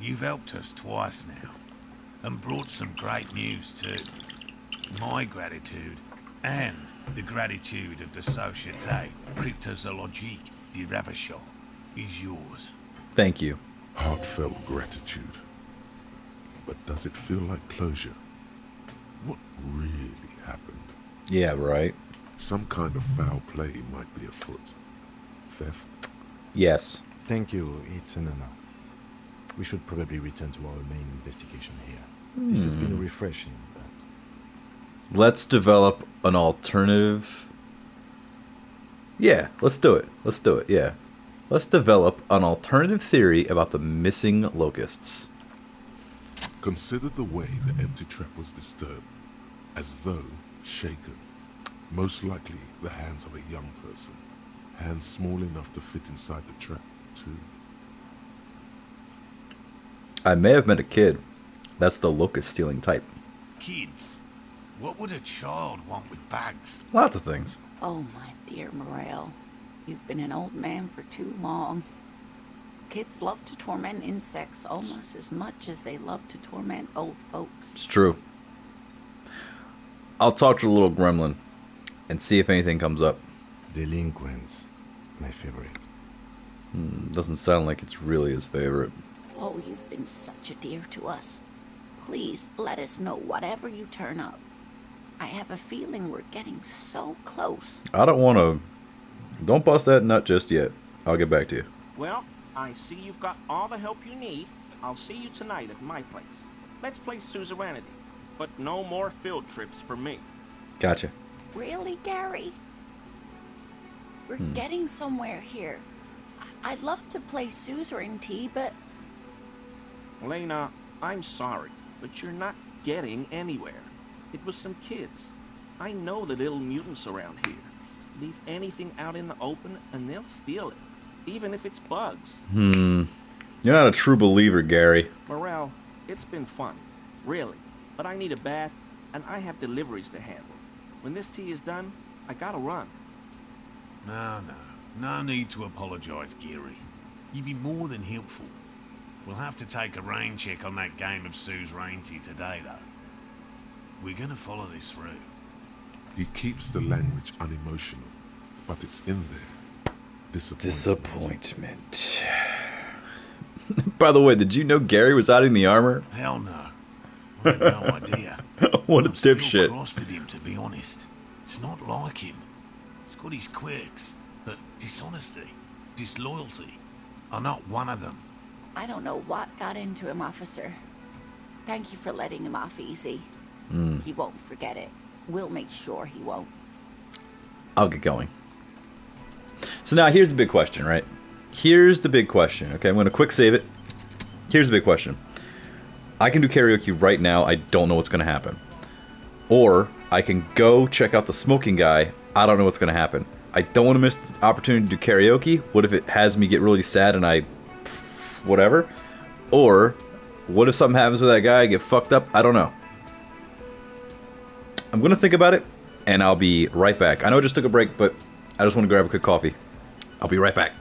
You've helped us twice now, and brought some great news too. My gratitude, and the gratitude of the Société Cryptozoologique de Ravachol, is yours. Thank you. Heartfelt gratitude. But does it feel like closure? What really happened? Yeah, right. Some kind of foul play might be afoot. Theft? Yes. Thank you, it's an honor. We should probably return to our main investigation here. This has been refreshing, but... Let's develop an alternative. Yeah, let's do it. Let's do it, yeah. Let's develop an alternative theory about the missing locusts. Consider the way the empty trap was disturbed, as though shaken. Most likely the hands of a young person. Hands small enough to fit inside the trap, too. I may have met a kid. That's the locust stealing type. Kids, what would a child want with bags? Lots of things. Oh, my dear Morel. You've been an old man for too long. Kids love to torment insects almost as much as they love to torment old folks. It's true. I'll talk to the little gremlin and see if anything comes up. Delinquents, my favorite. Doesn't sound like it's really his favorite. Oh, you've been such a dear to us. Please let us know whatever you turn up. I have a feeling we're getting so close. I don't want to... Don't bust that nut just yet. I'll get back to you. Well, I see you've got all the help you need. I'll see you tonight at my place. Let's play suzerainty, but no more field trips for me. Gotcha. Really, Gary? We're getting somewhere here. I'd love to play suzerainty, but... Lena, I'm sorry, but you're not getting anywhere. It was some kids. I know the little mutants around here. Leave anything out in the open and they'll steal it, even if it's bugs. You're not a true believer, Gary. Morel, it's been fun, really. But I need a bath, and I have deliveries to handle. When this tea is done, I gotta run. No need to apologise, Geary. You'd be more than helpful. We'll have to take a rain check on that game of suzerainty today, though. We're gonna follow this through. He keeps the language unemotional, but it's in there. Disappointment. By the way, did you know Gary was hiding the armor? Hell no. I had no idea. What a I'm still dipshit. cross with him, to be honest. It's not like him. He's got his quirks, but dishonesty, disloyalty are not one of them. I don't know what got into him, officer. Thank you for letting him off easy. He won't forget it. We'll make sure he won't. I'll get going. So now here's the big question, right? Here's the big question. Okay, I'm going to quick save it. Here's the big question. I can do karaoke right now. I don't know what's going to happen. Or I can go check out the smoking guy. I don't know what's going to happen. I don't want to miss the opportunity to do karaoke. What if it has me get really sad and I... whatever? Or what if something happens with that guy? I get fucked up? I don't know. I'm going to think about it, and I'll be right back. I know I just took a break, but I just want to grab a quick coffee. I'll be right back.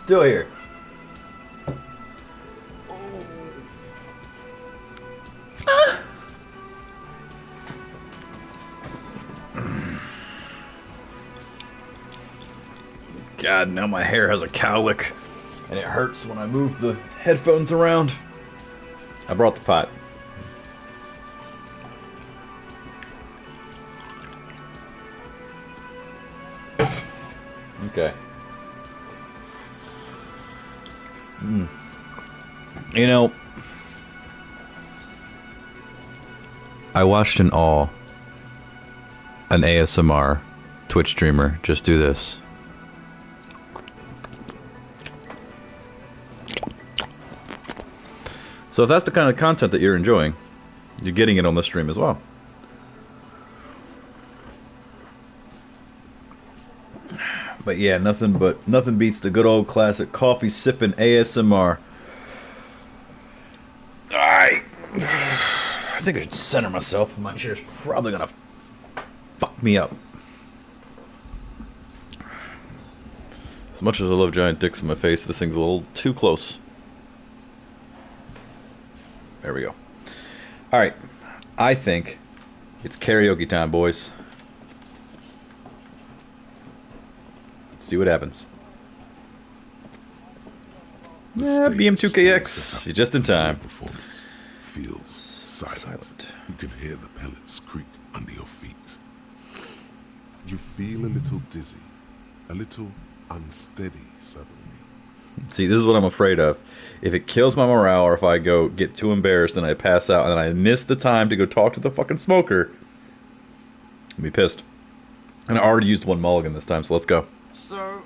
still here. God, now my hair has a cowlick, and it hurts when I move the headphones around. I brought the pot. Okay. You know, I watched in awe an ASMR Twitch streamer just do this. So if that's the kind of content that you're enjoying, you're getting it on the stream as well. But yeah, nothing beats the good old classic coffee sipping ASMR. I think I should center myself. My chair's probably gonna fuck me up. As much as I love giant dicks in my face, this thing's a little too close. There we go. Alright. I think it's karaoke time, boys. Let's see what happens. Yeah, BM2KX. You're just in time. Performance feels silent. You can hear the pellets creak under your feet. You feel a little dizzy, a little unsteady suddenly. See, this is what I'm afraid of. If it kills my morale, or if I get too embarrassed and I pass out and then I miss the time to go talk to the fucking smoker, I'll be pissed. And I already used one mulligan this time, so let's go. So,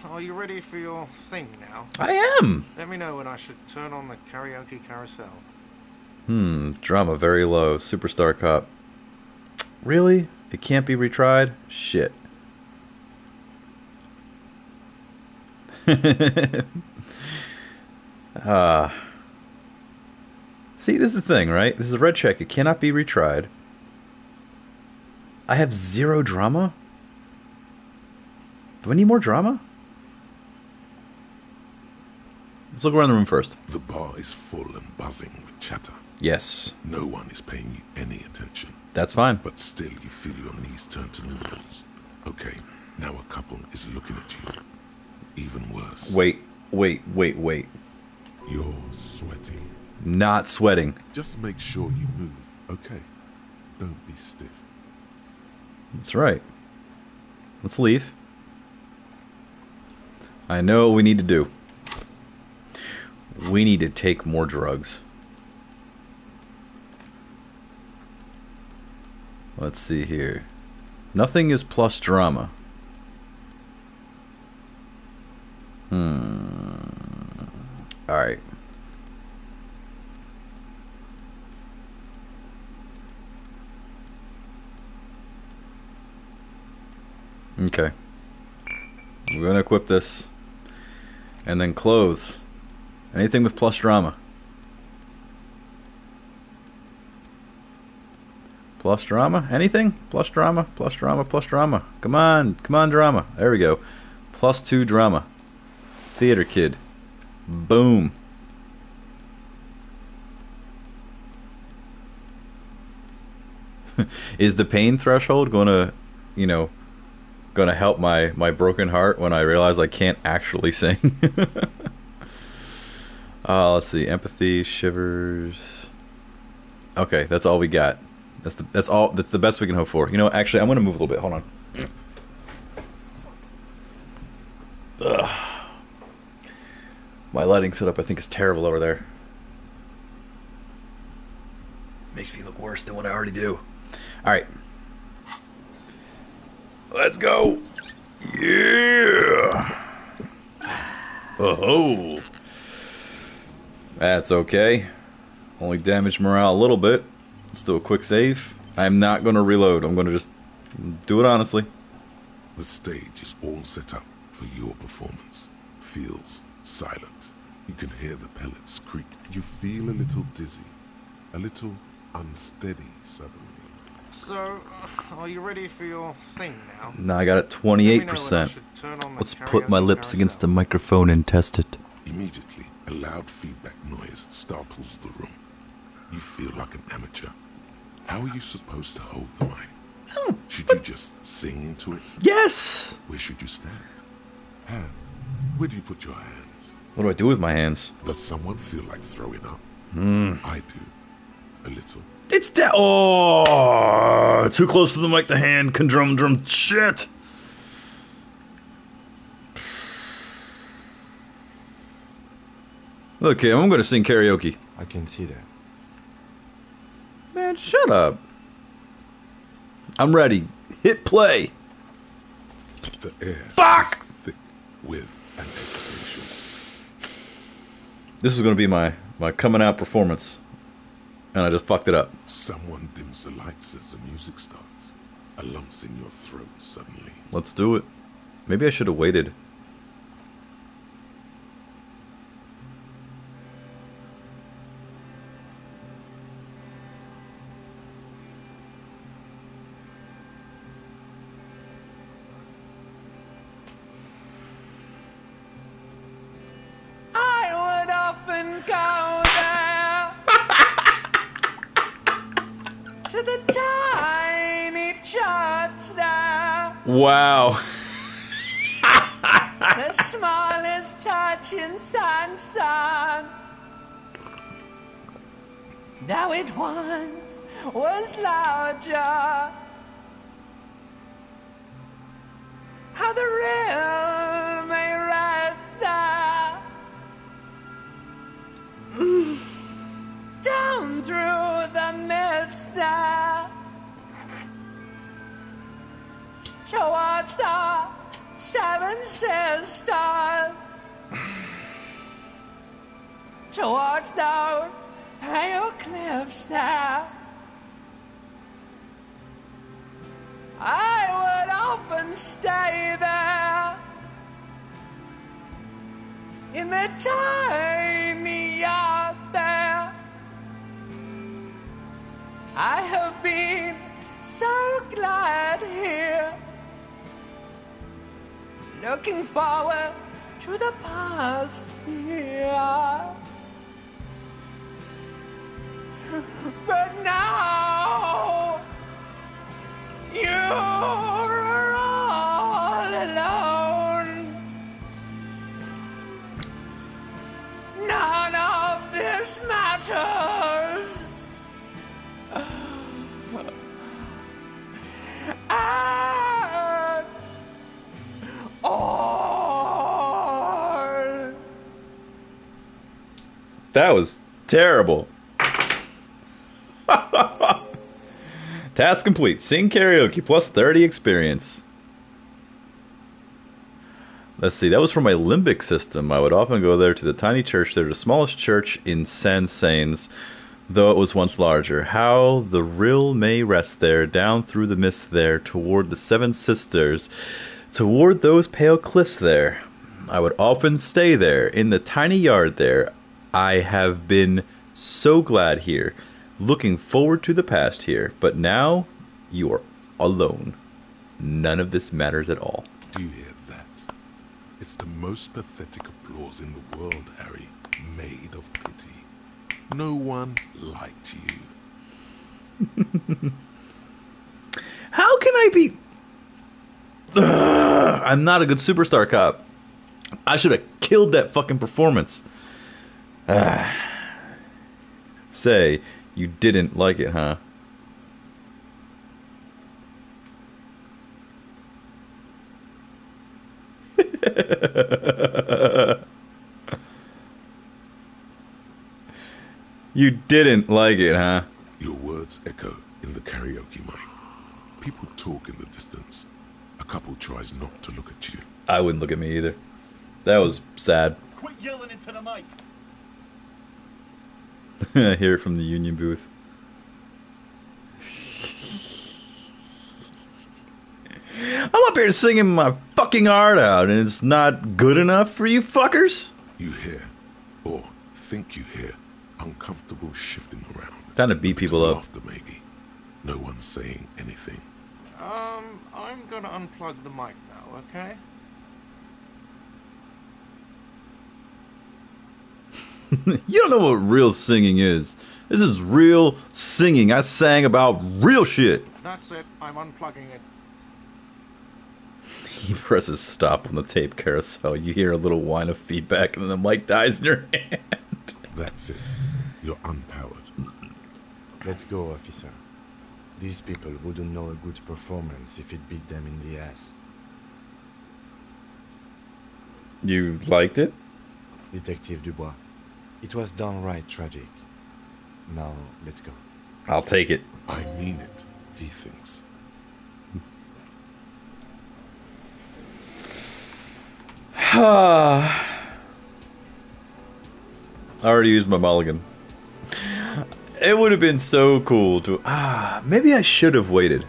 are you ready for your thing now? I am! Let me know when I should turn on the karaoke carousel. Drama very low. Superstar cop. Really? It can't be retried? Shit. See, this is the thing, right? This is a red check. It cannot be retried. I have 0 drama? Do I need more drama? Let's look around the room first. The bar is full and buzzing with chatter. Yes. No one is paying you any attention. That's fine. But still you feel your knees turn to noodles. Okay, now a couple is looking at you. Even worse. Wait. You're sweating. Not sweating. Just make sure you move, okay? Don't be stiff. That's right. Let's leave. I know what we need to do. We need to take more drugs. Let's see here. Nothing is plus drama. Alright. Okay. We're going to equip this. And then clothes. Anything with plus drama. Plus drama? Anything? Plus drama? Plus drama? Plus drama. Come on. Come on, drama. There we go. +2 drama. Theater kid. Boom. Is the pain threshold gonna, gonna help my broken heart when I realize I can't actually sing? Let's see. Empathy, shivers. Okay, that's all we got. That's the best we can hope for. Actually, I'm gonna move a little bit. Hold on. Ugh. My lighting setup, I think, is terrible over there. Makes me look worse than what I already do. Alright. Let's go. Yeah. Oh. That's okay. Only damaged morale a little bit. Let's do a quick save. I'm not going to reload. I'm going to just do it honestly. The stage is all set up for your performance. Feels silent. You can hear the pellets creak. You feel a little dizzy, a little unsteady suddenly. So, are you ready for your thing now? Now I got it Let me know when I 28%. should turn on the Let's put my karaoke lips against the carousel. microphone and test it. Immediately, a loud feedback noise startles the room. You feel like an amateur. How are you supposed to hold the mic? Should you just sing into it? Yes! Where should you stand? Hands. Where do you put your hands? What do I do with my hands? Does someone feel like throwing up? I do. A little. It's oh, too close to the mic, the hand can drum. Shit! Okay, I'm gonna sing karaoke. I can see that. Man, shut up. I'm ready. Hit play. The air Fuck! is thick with anticipation. This was gonna be my coming out performance. And I just fucked it up. Someone dims the lights as the music starts. A lump's in your throat suddenly. Let's do it. Maybe I should have waited. I would often go there to the tiny church there, Wow. the smallest church in Sanson. Now it once was larger. How the rill may rest there. Down through the mist there, towards the Seven Sisters, towards those pale cliffs there. I would often stay there in the tiny yard there. I have been so glad here, looking forward to the past here. But now you're all alone. None of this matters. At all. That was terrible. Task complete. Sing karaoke plus 30 experience. Let's see. That was from my limbic system. I would often go there to the tiny church there, the smallest church in Sansains, though it was once larger. How the rill may rest there, down through the mist there, toward the Seven Sisters, toward those pale cliffs there. I would often stay there, in the tiny yard there. I have been so glad here, looking forward to the past here. But now, you are alone. None of this matters at all. Do you hear that? It's the most pathetic applause in the world, Harry. Made of pity. No one liked you. How can I be... Ugh, I'm not a good superstar cop. I should have killed that fucking performance. Say, you didn't like it, huh? You didn't like it, huh? Your words echo in the karaoke mic. People talk in the distance. A couple tries not to look at you. I wouldn't look at me either. That was sad. Quit yelling into the mic. I hear it from the union booth. I'm up here singing my fucking heart out, and it's not good enough for you fuckers? You hear, or think you hear, uncomfortable shifting around. Time to beat people up. Laughter, maybe. No one's saying anything. I'm gonna unplug the mic now, okay? You don't know what real singing is. This is real singing. I sang about real shit. That's it. I'm unplugging it. He presses stop on the tape carousel. You hear a little whine of feedback, and then the mic dies in your hand. That's it. You're unpowered. Let's go, officer. These people wouldn't know a good performance if it beat them in the ass. You liked it? Detective Dubois, it was downright tragic. Now, let's go. I'll take it. I mean it, he thinks. I already used my mulligan. It would have been so cool to... maybe I should have waited.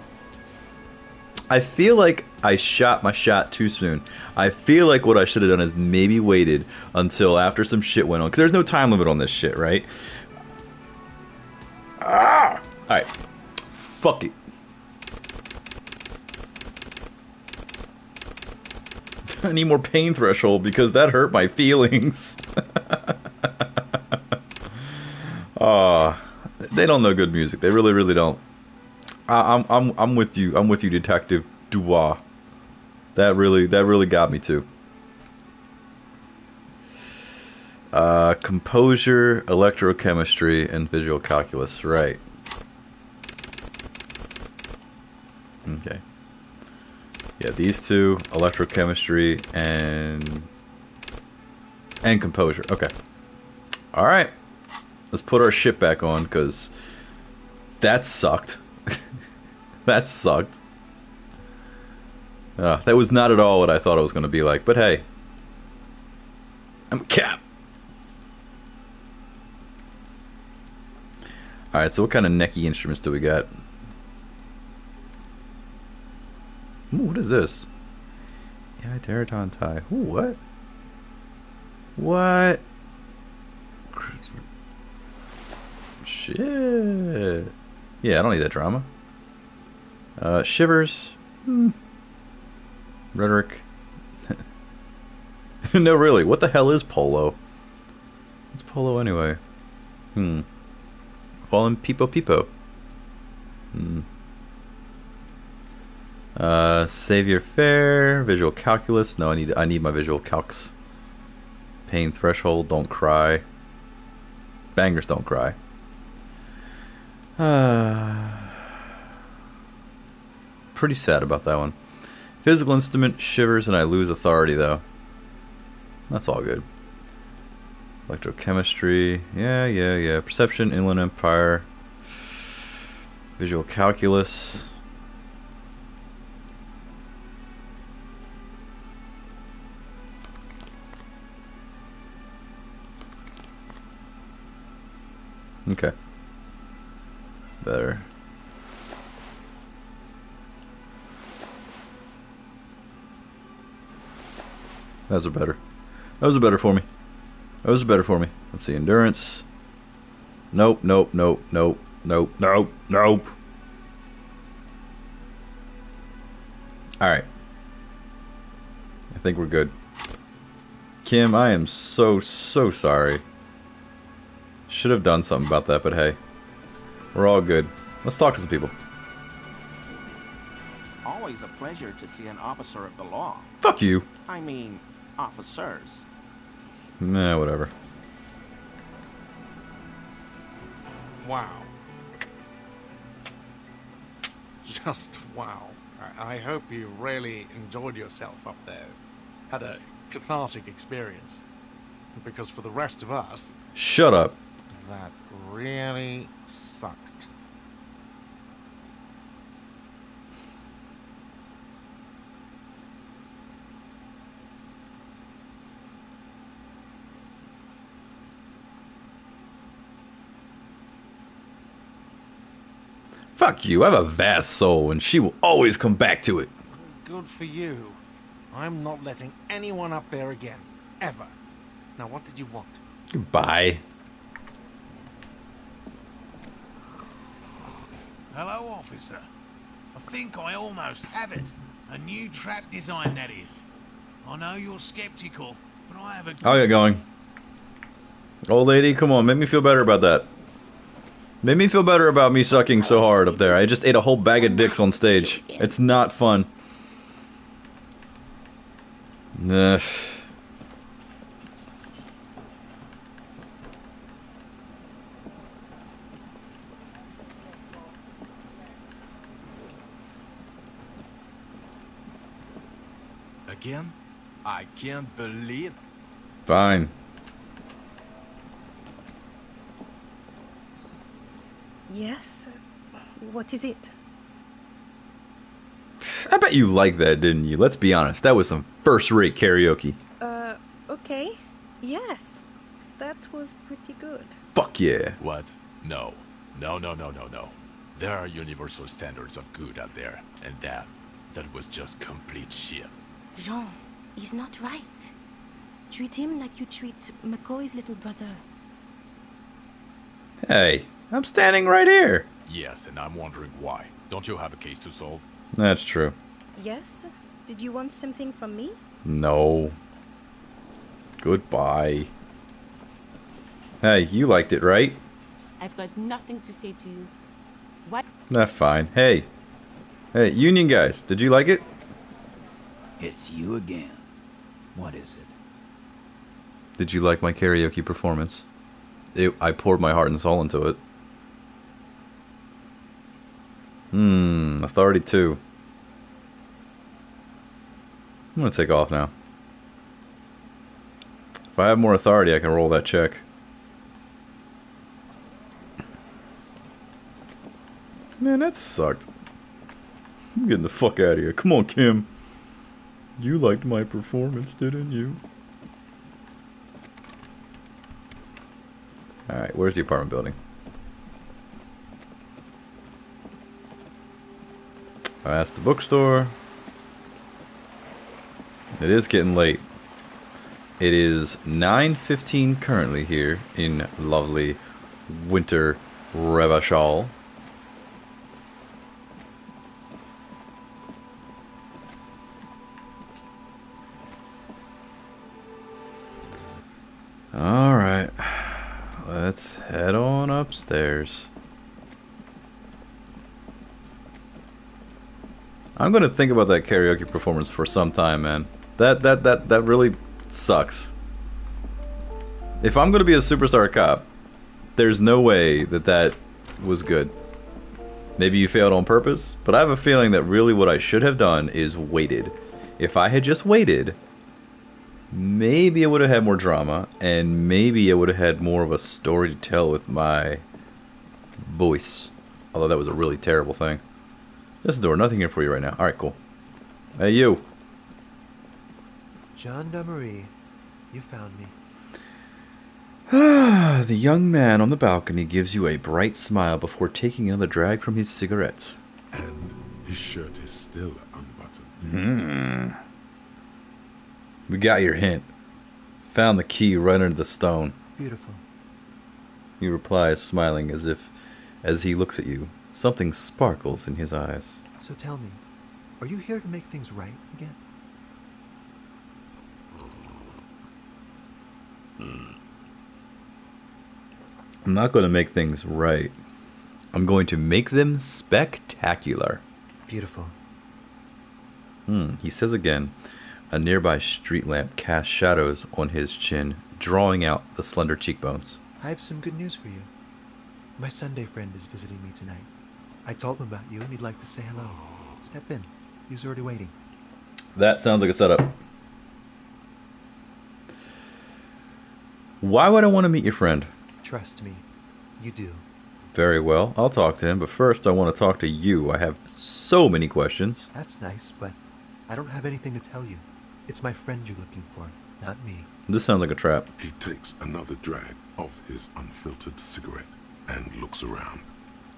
I feel like I shot my shot too soon. I feel like what I should have done is maybe waited until after some shit went on. Because there's no time limit on this shit, right? Alright. Fuck it. I need more pain threshold because that hurt my feelings. They don't know good music. They really, really don't. I'm with you. I'm with you, Detective Dubois. That really got me too. Composure, electrochemistry, and visual calculus. Right. Okay. Yeah, these two, electrochemistry and composure. Okay. All right. Let's put our shit back on, because that sucked. That sucked. That was not at all what I thought it was going to be like, but hey. I'm a Cap. Alright, so what kind of necky instruments do we got? Ooh, what is this? Yeah, Daraton tie. Ooh, what? What? Shit. Yeah, I don't need that drama. Shivers. Rhetoric. No, really. What the hell is polo? What's polo anyway? Fallen Peepo Peepo. Savior Fair. Visual calculus. No, I need my visual calcs. Pain threshold. Don't cry. Bangers don't cry. Pretty sad about that one. Physical instrument shivers and I lose authority though. That's all good. Electrochemistry. Yeah. Perception, Inland Empire. Visual calculus. Okay. It's better. Those are better. Those are better for me. Those are better for me. Let's see. Endurance. Nope. Alright. I think we're good. Kim, I am so sorry. Should have done something about that, but hey. We're all good. Let's talk to some people. Always a pleasure to see an officer of the law. Fuck you. I mean, officers. Nah, whatever. Wow. Just wow. I hope you really enjoyed yourself up there. Had a cathartic experience. Because for the rest of us... Shut up. That really sucked. Fuck you. I have a vast soul, and she will always come back to it. Good for you. I'm not letting anyone up there again. Ever. Now, what did you want? Goodbye. Hello, officer. I think I almost have it. A new trap design, that is. I know you're skeptical, but I have a good... How you going? Old lady, come on, make me feel better about that. Make me feel better about me sucking so hard up there. I just ate a whole bag of dicks on stage. It's not fun. Ugh. Again? I can't believe... Fine. Yes? What is it? I bet you liked that, didn't you? Let's be honest. That was some first-rate karaoke. Okay. Yes. That was pretty good. Fuck yeah. What? No. No. There are universal standards of good out there, and that was just complete shit. Jean, he's not right. Treat him like you treat McCoy's little brother. Hey, I'm standing right here. Yes, and I'm wondering why. Don't you have a case to solve? That's true. Yes? Did you want something from me? No. Goodbye. Hey, you liked it, right? I've got nothing to say to you. What? That's fine. Hey, union guys, did you like it? It's you again. What is it? Did you like my karaoke performance? I poured my heart and soul into it. Authority 2. I'm gonna take off now. If I have more authority, I can roll that check. Man, that sucked. I'm getting the fuck out of here. Come on, Kim. You liked my performance, didn't you? Alright, where's the apartment building? Past the bookstore. It is getting late. It is 9:15 currently here in lovely winter Revachol. Alright, let's head on upstairs. I'm gonna think about that karaoke performance for some time, man. That really sucks. If I'm gonna be a superstar cop, there's no way that was good. Maybe you failed on purpose, but I have a feeling that really what I should have done is waited. If I had just waited, maybe I would have had more drama, and maybe I would have had more of a story to tell with my voice. Although that was a really terrible thing. This door, nothing here for you right now. Alright, cool. Hey, you. Gendarmerie, you found me. The young man on the balcony gives you a bright smile before taking another drag from his cigarette. And his shirt is still unbuttoned. We got your hint. Found the key right under the stone. Beautiful. He replies, smiling as he looks at you. Something sparkles in his eyes. So tell me, are you here to make things right again? I'm not going to make things right. I'm going to make them spectacular. Beautiful. He says again. A nearby street lamp casts shadows on his chin, drawing out the slender cheekbones. I have some good news for you. My Sunday friend is visiting me tonight. I told him about you and he'd like to say hello. Step in. He's already waiting. That sounds like a setup. Why would I want to meet your friend? Trust me, you do. Very well, I'll talk to him, but first I want to talk to you. I have so many questions. That's nice, but I don't have anything to tell you. It's my friend you're looking for, not me. This sounds like a trap. He takes another drag of his unfiltered cigarette and looks around.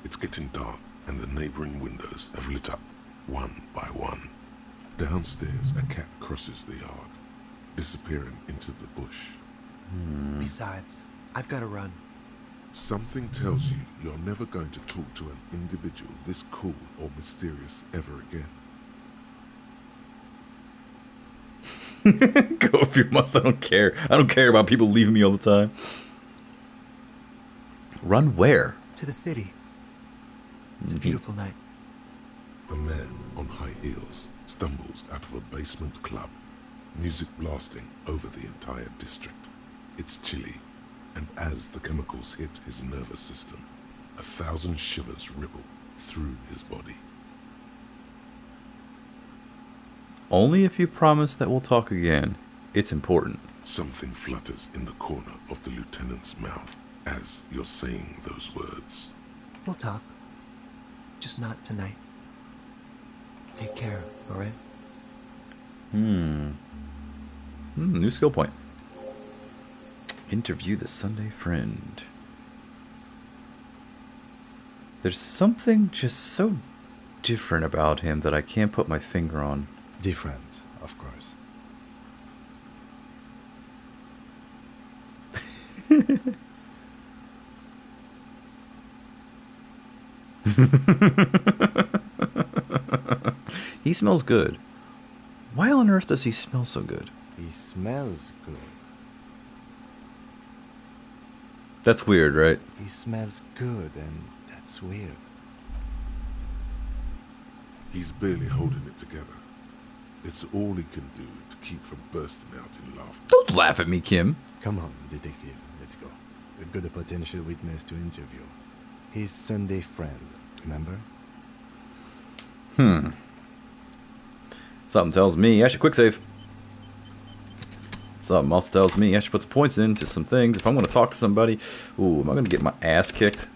It's getting dark, and the neighboring windows have lit up one by one. Downstairs, a cat crosses the yard, disappearing into the bush. Besides, I've got to run. Something tells you you're never going to talk to an individual this cool or mysterious ever again. Go if you must. I don't care. I don't care about people leaving me all the time. Run where? To the city. It's a beautiful night. A man on high heels stumbles out of a basement club, music blasting over the entire district. It's chilly, and as the chemicals hit his nervous system, 1,000 shivers ripple through his body. Only if you promise that we'll talk again. It's important. Something flutters in the corner of the lieutenant's mouth as you're saying those words. We'll talk. Just not tonight. Take care, alright? New skill point. Interview the Sunday friend. There's something just so different about him that I can't put my finger on. Different, of course. He smells good. Why on earth does he smell so good? He smells good. That's weird, right? He smells good, and that's weird. He's barely holding it together. It's all he can do to keep from bursting out in laughter. Don't laugh at me, Kim. Come on, detective, let's go. We've got a potential witness to interview. His Sunday friend, remember? Something tells me I should quick save. Something else tells me I should put some points into some things. If I'm going to talk to somebody, ooh, am I going to get my ass kicked?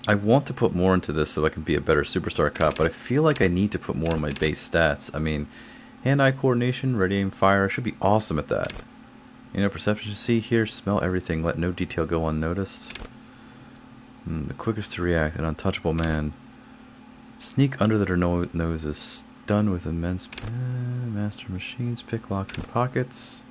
I want to put more into this so I can be a better superstar cop, but I feel like I need to put more on my base stats. I mean, hand-eye coordination, ready aim fire, I should be awesome at that. You know, perception, see, hear, smell everything, let no detail go unnoticed. The quickest to react, an untouchable man. Sneak under their noses, stun with immense master machines, pick locks and pockets.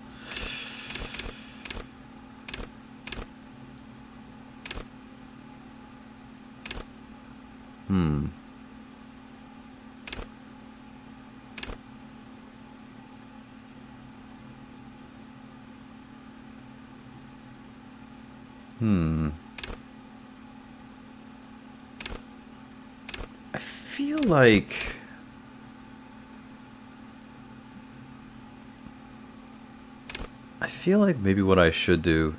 I feel like maybe what I should do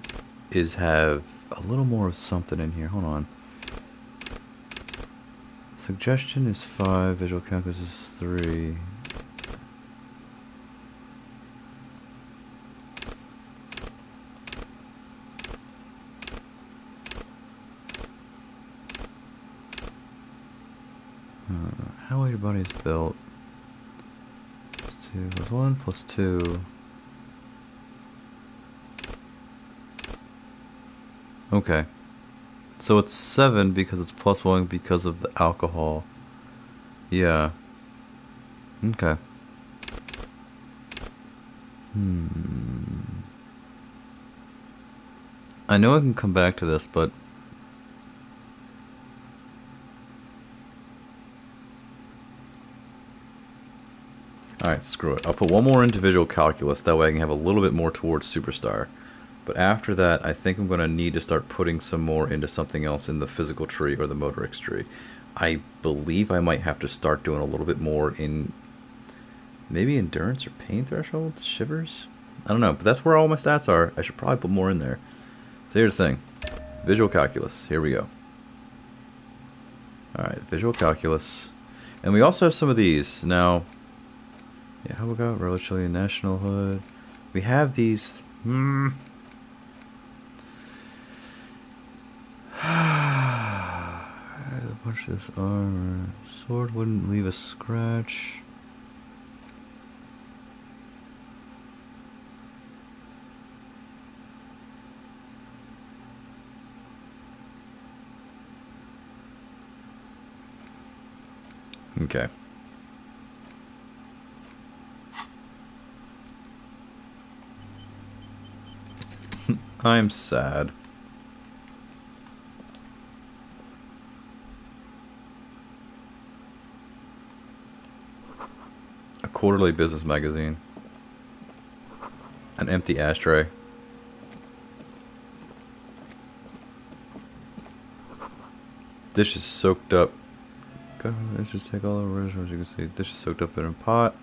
is have a little more of something in here. Hold on. Suggestion is 5, visual calculus is 3. How are your bodies built? Plus 2 plus 1 plus 2. Okay. So it's 7 because it's plus 1 because of the alcohol. Yeah. Okay. I know I can come back to this, but alright, screw it. I'll put one more into visual calculus, that way I can have a little bit more towards superstar. But after that, I think I'm going to need to start putting some more into something else in the physical tree or the motorics tree. I believe I might have to start doing a little bit more in maybe endurance or pain threshold, shivers? I don't know, but that's where all my stats are. I should probably put more in there. So here's the thing. Visual calculus. Here we go. Alright, visual calculus. And we also have some of these. Now, yeah, how about Royal Chilean Nationalhood? We have these. Punch this armor. Sword wouldn't leave a scratch. Okay. I'm sad. A quarterly business magazine. An empty ashtray. Dishes soaked up. Let's just take all the restaurants. You can see dishes soaked up in a pot.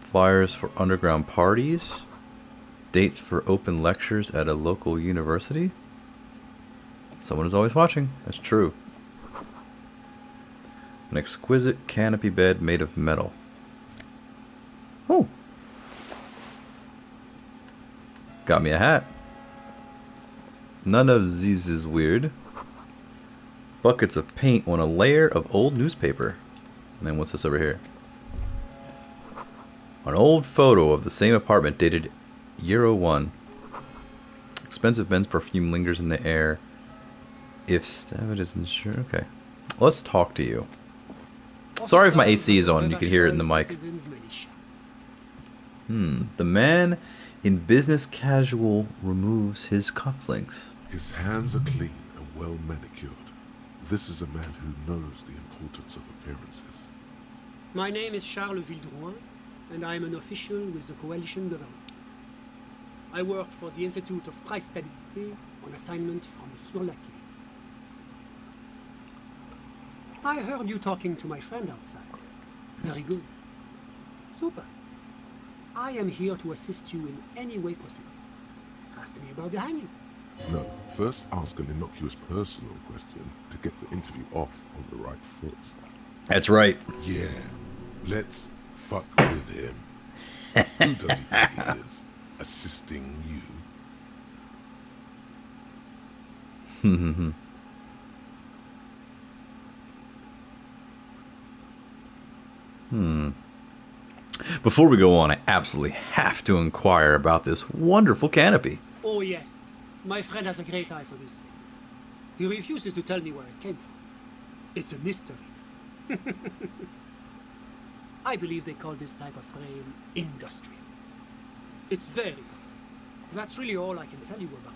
Flyers for underground parties. Dates for open lectures at a local university. Someone is always watching. That's true. An exquisite canopy bed made of metal. Oh. Got me a hat. None of these is weird. Buckets of paint on a layer of old newspaper. And then what's this over here? An old photo of the same apartment dated year 01. Expensive men's perfume lingers in the air. If Stavitt isn't sure. Okay. Let's talk to you. Sorry if my AC is on. You can hear it in the mic. The man in business casual removes his cufflinks. His hands are clean and well manicured. This is a man who knows the importance of appearances. My name is Charles Vildrouin, and I am an official with the coalition government. I work for the Institute of Price Stability on assignment from Monsieur Laclay. I heard you talking to my friend outside. Very good. Super. I am here to assist you in any way possible. Ask me about the hanging. No, first ask an innocuous personal question to get the interview off on the right foot. That's right. Yeah, let's fuck with him. Who does he think he is? Assisting you? Before we go on, I absolutely have to inquire about this wonderful canopy. Oh yes, my friend has a great eye for these things. He refuses to tell me where it came from. It's a mystery. I believe they call this type of frame industrial. It's very good. That's really all I can tell you about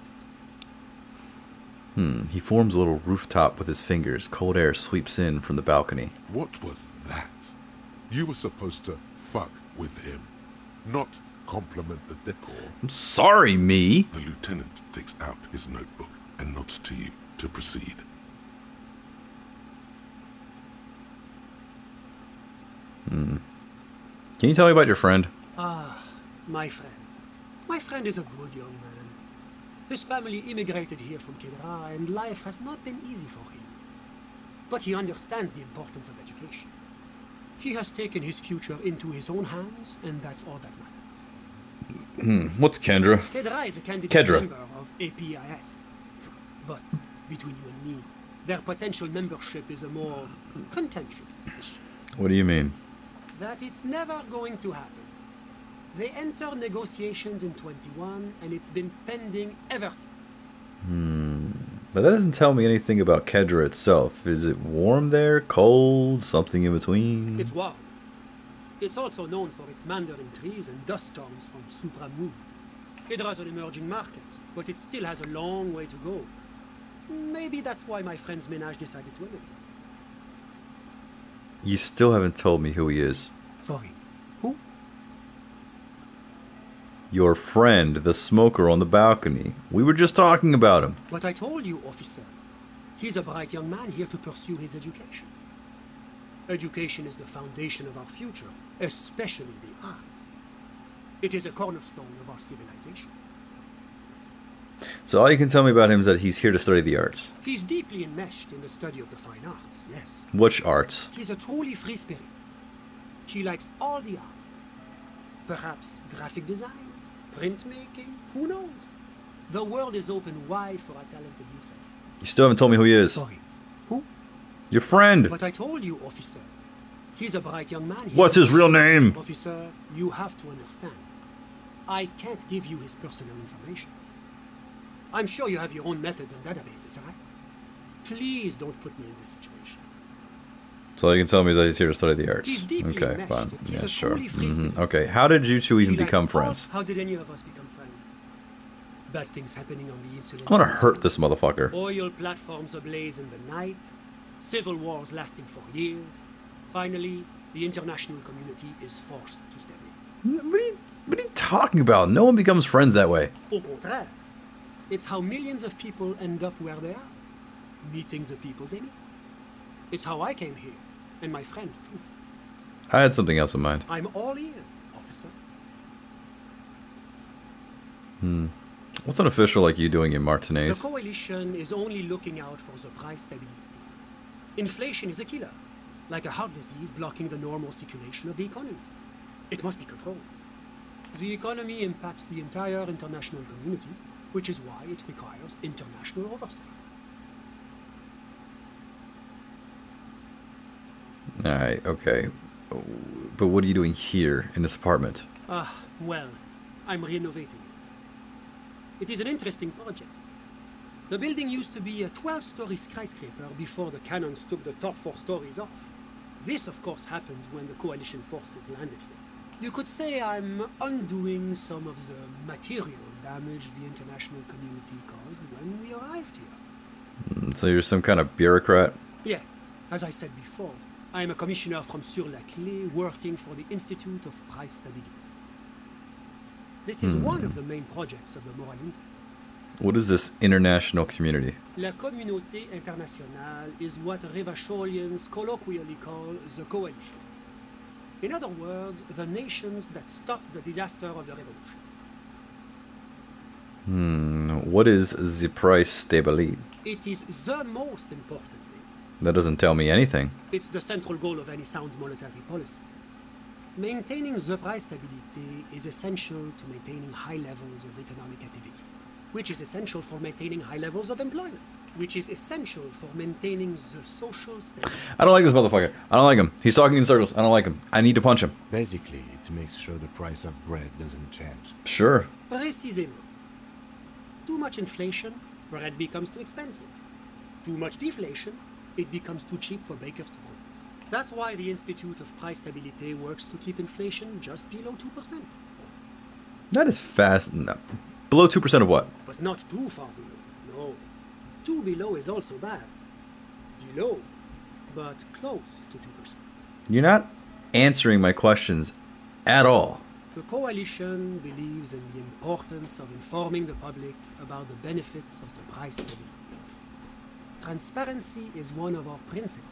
it. He forms a little rooftop with his fingers. Cold air sweeps in from the balcony. What was that? You were supposed to fuck with him, not compliment the decor. I'm sorry, me. The lieutenant takes out his notebook and nods to you to proceed. Can you tell me about your friend? Ah, my friend. My friend is a good young man. His family immigrated here from Kedra, and life has not been easy for him. But he understands the importance of education. He has taken his future into his own hands, and that's all that matters. What's Kendra? Kedra is a candidate member of APIS. But between you and me, their potential membership is a more contentious issue. What do you mean? That it's never going to happen. They entered negotiations in 21, and it's been pending ever since. But that doesn't tell me anything about Kedra itself. Is it warm there, cold, something in between? It's warm. It's also known for its mandarin trees and dust storms from Supra Moon. Kedra's an emerging market, but it still has a long way to go. Maybe that's why my friend's menage decided to emigrate. You still haven't told me who he is. Sorry. Who? Your friend, the smoker on the balcony. We were just talking about him. But I told you, officer. He's a bright young man here to pursue his education. Education is the foundation of our future, especially the arts. It is a cornerstone of our civilization. So all you can tell me about him is that he's here to study the arts. He's deeply enmeshed in the study of the fine arts, yes. Which arts? He's a truly free spirit. He likes all the arts. Perhaps graphic design, printmaking, who knows? The world is open wide for a talented youth. You still haven't told me who he is. Sorry. Who? Your friend. But I told you, officer. He's a bright young man. What's his real name? Officer, you have to understand. I can't give you his personal information. I'm sure you have your own methods and databases, right? Please don't put me in this situation. So all you can tell me is that he's here to study the arts. He's deeply Okay, meshed. fine. He's Yeah, a sure. truly free spirit. Okay, how did you two even She likes become us. friends? How did any of us become friends? Bad things happening on the insular. I'm gonna hurt this motherfucker. Oil platforms ablaze in the night. Civil wars lasting for years. Finally, the international community is forced to step in. What are you talking about? No one becomes friends that way. Au contraire, it's how millions of people end up where they are, meeting the people they meet. It's how I came here, and my friend too. I had something else in mind. I'm all ears, officer. What's an official like you doing in The Martinez? coalition is only looking out for the price stability. Inflation is a killer, like a heart disease blocking the normal circulation of the economy. It must be controlled. The economy impacts the entire international community, which is why it requires international oversight. Alright, okay. But what are you doing here in this apartment? Well, I'm renovating it. It is an interesting project. The building used to be a 12-story skyscraper before the cannons took the top 4 stories off. This, of course, happened when the coalition forces landed here. You could say I'm undoing some of the material damage the international community caused when we arrived here. So you're some kind of bureaucrat? Yes, as I said before, I am a commissioner from Sur-la-Clé working for the Institute of Price Stability. This is one of the main projects of the Moral Inter. What is this international community? La Communauté Internationale is what Revacholians colloquially call the coalition. In other words, the nations that stopped the disaster of the revolution. What is the price stability? It is the most important thing. That doesn't tell me anything. It's the central goal of any sound monetary policy. Maintaining the price stability is essential to maintaining high levels of economic activity, which is essential for maintaining high levels of employment, which is essential for maintaining the social stability. I don't like this motherfucker. I don't like him. He's talking in circles. I don't like him. I need to punch him. Basically, it makes sure the price of bread doesn't change. Sure. Précisément. Too much inflation, bread becomes too expensive. Too much deflation, it becomes too cheap for bakers to produce. That's why the Institute of Price Stability works to keep inflation just below 2%. That is fast. No. Below 2% of what? But not too far below. No. Too below is also bad. Below, but close to 2%. You're not answering my questions at all. The coalition believes in the importance of informing the public about the benefits of the price stability. Transparency is one of our principles.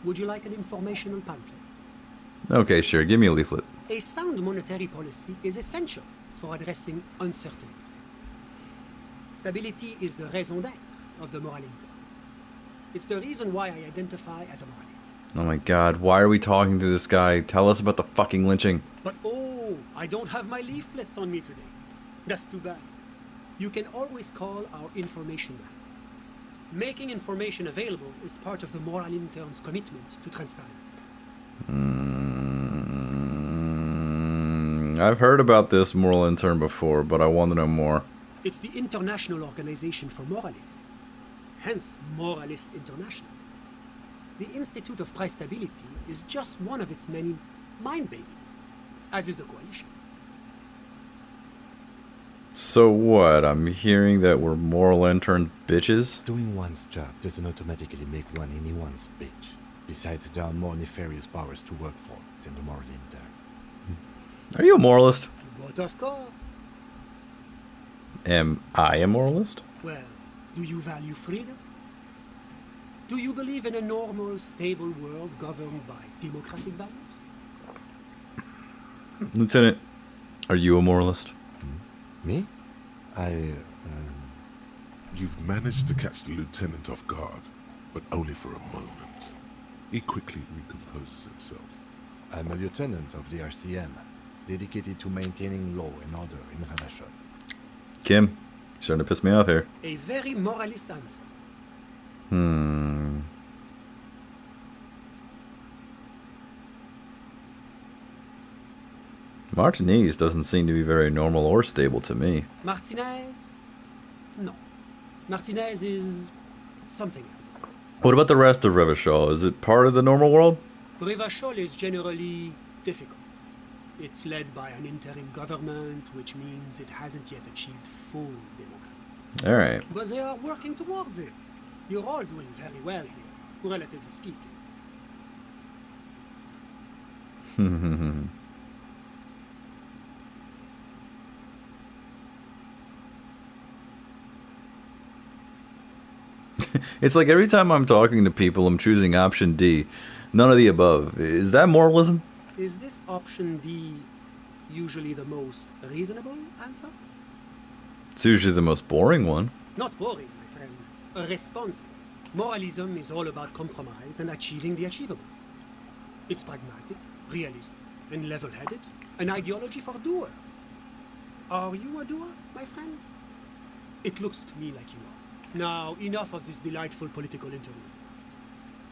Would you like an informational pamphlet? Okay, sure. Give me a leaflet. A sound monetary policy is essential for addressing uncertainty. Stability is the raison d'être of the Moral Inter. It's the reason why I identify as a moralist. Oh my god, why are we talking to this guy? Tell us about the fucking lynching. But oh, I don't have my leaflets on me today. That's too bad. You can always call our information man. Making information available is part of the Moral Intern's commitment to transparency. I've heard about this moral intern before, but I want to know more. It's the International Organization for Moralists, hence Moralist International. The Institute of Price Stability is just one of its many mind babies, as is the coalition. So what? I'm hearing that we're moral intern bitches? Doing one's job doesn't automatically make one anyone's bitch. Besides, there are more nefarious powers to work for than the moral intern. Are you a moralist? But of course. Am I a moralist? Well, do you value freedom? Do you believe in a normal, stable world governed by democratic values? Lieutenant, are you a moralist? Me? You've managed to catch the lieutenant off guard, but only for a moment. He quickly recomposes himself. I'm a lieutenant of the RCM, dedicated to maintaining law and order in Ravachol. Kim, you're starting to piss me off here. A very moralist answer. Martinez doesn't seem to be very normal or stable to me. Martinez? No. Martinez is something else. What about the rest of Revachol? Is it part of the normal world? Revachol is generally difficult. It's led by an interim government, which means it hasn't yet achieved full democracy. All right. But they are working towards it. You're all doing very well here, relatively speaking. It's like every time I'm talking to people, I'm choosing option D. None of the above. Is that moralism? Is this option D usually the most reasonable answer? It's usually the most boring one. Not boring, my friends. Responsible. Moralism is all about compromise and achieving the achievable. It's pragmatic, realistic, and level-headed. An ideology for doers. Are you a doer, my friend? It looks to me like you are. Now, enough of this delightful political interlude.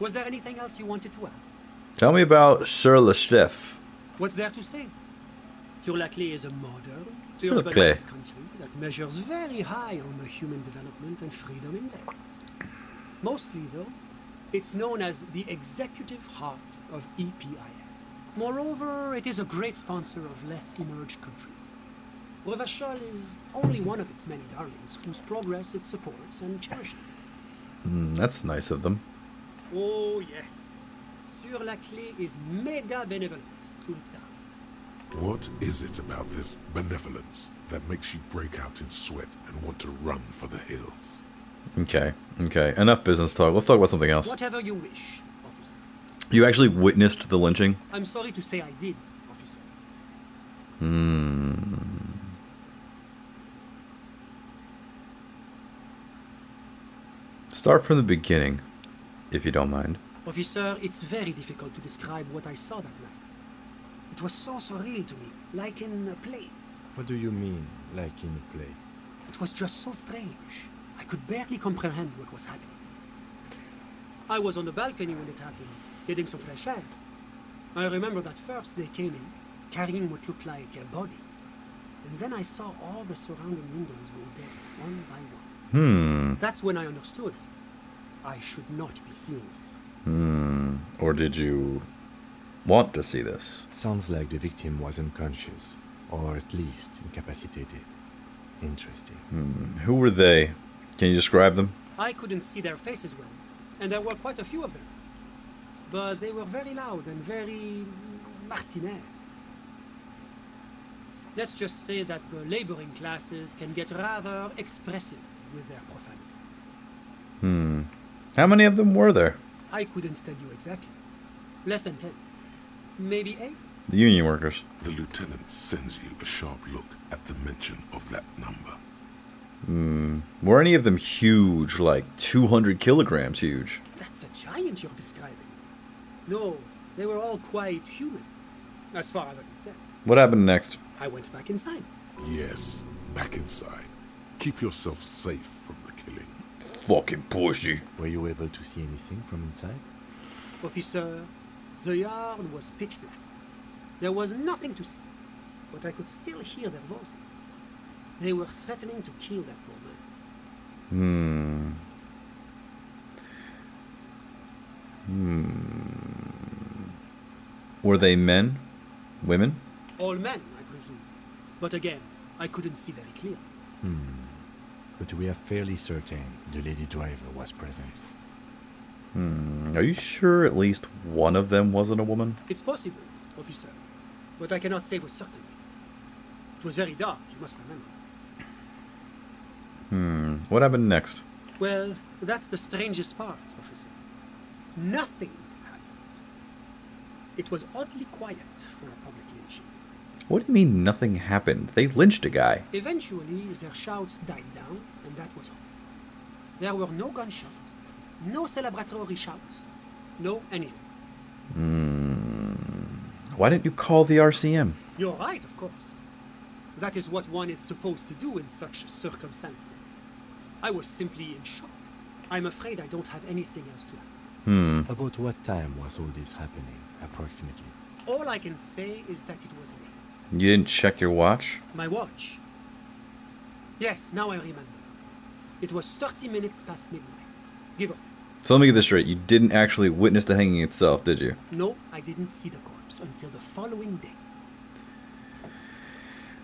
Was there anything else you wanted to ask? Tell me about Sur le Chef. What's there to say? Sur-la-Clé is a modern, Sur-la-Clé. urbanized country that measures very high on the Human Development and Freedom Index. Mostly, though, it's known as the executive heart of EPIF. Moreover, it is a great sponsor of less emerged countries. Revachol is only one of its many darlings whose progress it supports and cherishes. That's nice of them. Oh, yes. Sur-la-Clé is mega benevolent to its darlings. What is it about this benevolence that makes you break out in sweat and want to run for the hills? Okay. Enough business talk. Let's talk about something else. Whatever you wish, officer. You actually witnessed the lynching? I'm sorry to say I did, officer. Start from the beginning, if you don't mind. Officer, it's very difficult to describe what I saw that night. It was so surreal to me, like in a play. What do you mean, like in a play? It was just so strange. I could barely comprehend what was happening. I was on the balcony when it happened, getting some fresh air. I remember that first they came in, carrying what looked like a body. And then I saw all the surrounding windows go dead, one by one. That's when I understood. I should not be seeing this. Or did you want to see this? Sounds like the victim was unconscious, or at least incapacitated. Interesting. Who were they? Can you describe them? I couldn't see their faces well, and there were quite a few of them. But they were very loud and very Martinez. Let's just say that the laboring classes can get rather expressive with their profanities. How many of them were there? I couldn't tell you exactly. Less than 10. Maybe 8? The union workers. The lieutenant sends you a sharp look at the mention of that number. Were any of them huge, like 200 kilograms huge? That's a giant you're describing. No, they were all quite human, as far as I could tell. What happened next? I went back inside. Yes, back inside. Keep yourself safe from the killing. Fucking pussy. Were you able to see anything from inside? Officer, the yard was pitch black. There was nothing to see, but I could still hear their voices. They were threatening to kill that poor man. Were they men? Women? All men, I presume. But again, I couldn't see very clearly. But we are fairly certain the lady driver was present. Are you sure at least one of them wasn't a woman? It's possible, officer, but I cannot say with certainty. It was very dark, you must remember. What happened next? Well, that's the strangest part, officer. Nothing happened. It was oddly quiet for a public lynching. What do you mean nothing happened? They lynched a guy. Eventually, their shouts died down, and that was all. There were no gunshots, no celebratory shouts, no anything. Why didn't you call the RCM? You're right, of course. That is what one is supposed to do in such circumstances. I was simply in shock. I'm afraid I don't have anything else to add. About what time was all this happening, approximately? All I can say is that it was late. You didn't check your watch? My watch? Yes, now I remember. It was 30 minutes past midnight. Give up. So let me get this straight. You didn't actually witness the hanging itself, did you? No, I didn't see the corpse until the following day.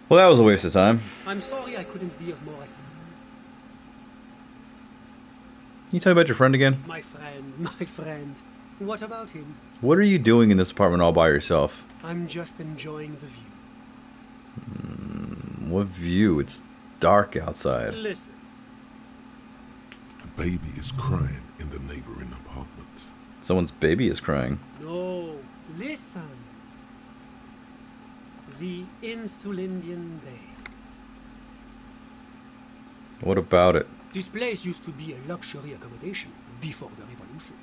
Well, that was a waste of time. I'm sorry I couldn't be of more assistance. Can you tell me about your friend again? My friend. What about him? What are you doing in this apartment all by yourself? I'm just enjoying the view. What view? It's dark outside. Listen. A baby is crying in the neighboring apartment. Someone's baby is crying. No, listen. The Insulindian Bay. What about it? This place used to be a luxury accommodation before the revolution.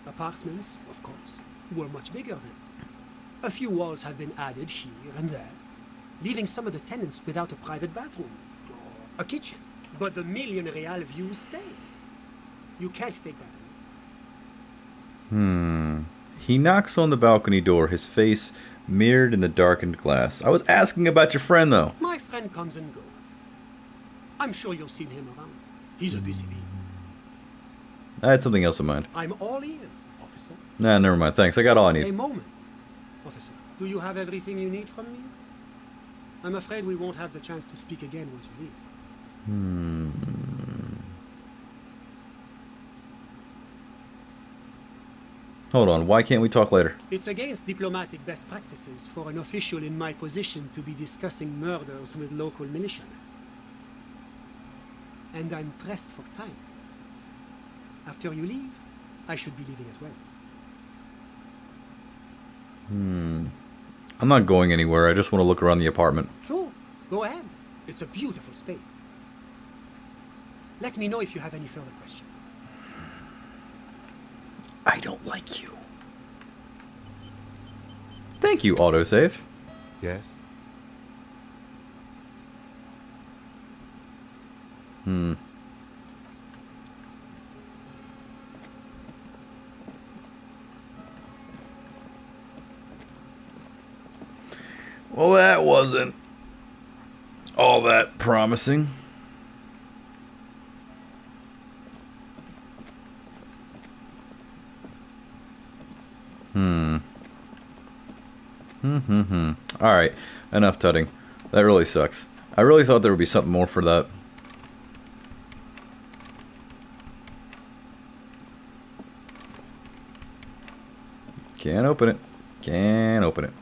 Apartments, of course, were much bigger then. A few walls have been added here and there, leaving some of the tenants without a private bathroom or a kitchen. But the million real view stays. You can't take that away. He knocks on the balcony door, his face mirrored in the darkened glass. I was asking about your friend, though. My friend comes and goes. I'm sure you'll see him around. He's a busy bee. I had something else in mind. I'm all ears, officer. Nah, never mind. Thanks. I got all I need. A moment, officer. Do you have everything you need from me? I'm afraid we won't have the chance to speak again once you leave. Hold on. Why can't we talk later? It's against diplomatic best practices for an official in my position to be discussing murders with local militiamen. And I'm pressed for time. After you leave, I should be leaving as well. I'm not going anywhere. I just want to look around the apartment. Sure, go ahead. It's a beautiful space. Let me know if you have any further questions. I don't like you. Thank you, autosave. Yes? Well, that wasn't all that promising. Alright, enough tutting. That really sucks. I really thought there would be something more for that. Can't open it. Can't open it.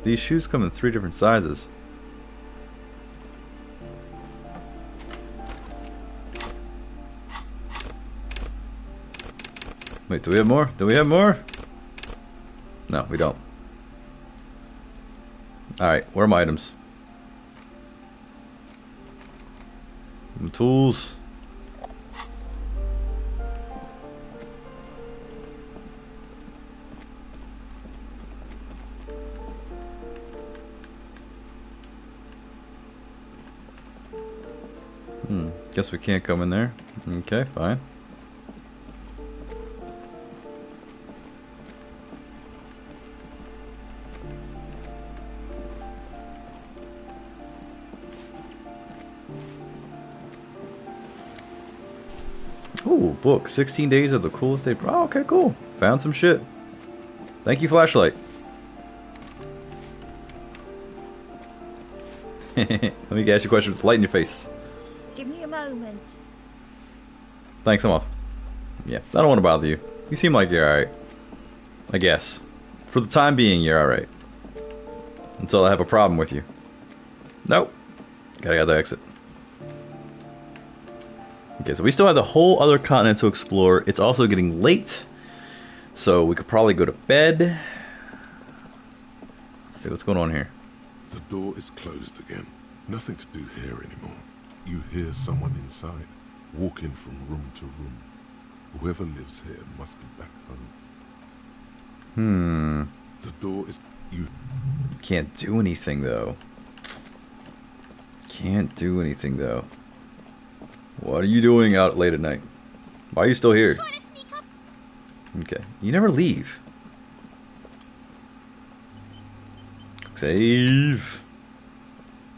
These shoes come in 3 different sizes. Wait, do we have more? Do we have more? No, we don't. Alright, where are my items? Tools. Guess we can't come in there. Okay, fine. Ooh, book. 16 days of the coolest day. Oh, okay, cool. Found some shit. Thank you, flashlight. Let me ask you a question with light in your face. Give me a moment. Thanks, I'm off. Yeah, I don't want to bother you. You seem like you're alright. I guess. For the time being, you're alright. Until I have a problem with you. Nope. Gotta get the exit. Okay, so we still have the whole other continent to explore. It's also getting late. So we could probably go to bed. Let's see what's going on here. The door is closed again. Nothing to do here anymore. You hear someone inside, walking from room to room. Whoever lives here must be back home. The door is... You can't do anything, though. Can't do anything, though. What are you doing out late at night? Why are you still here? Okay. You never leave. Save.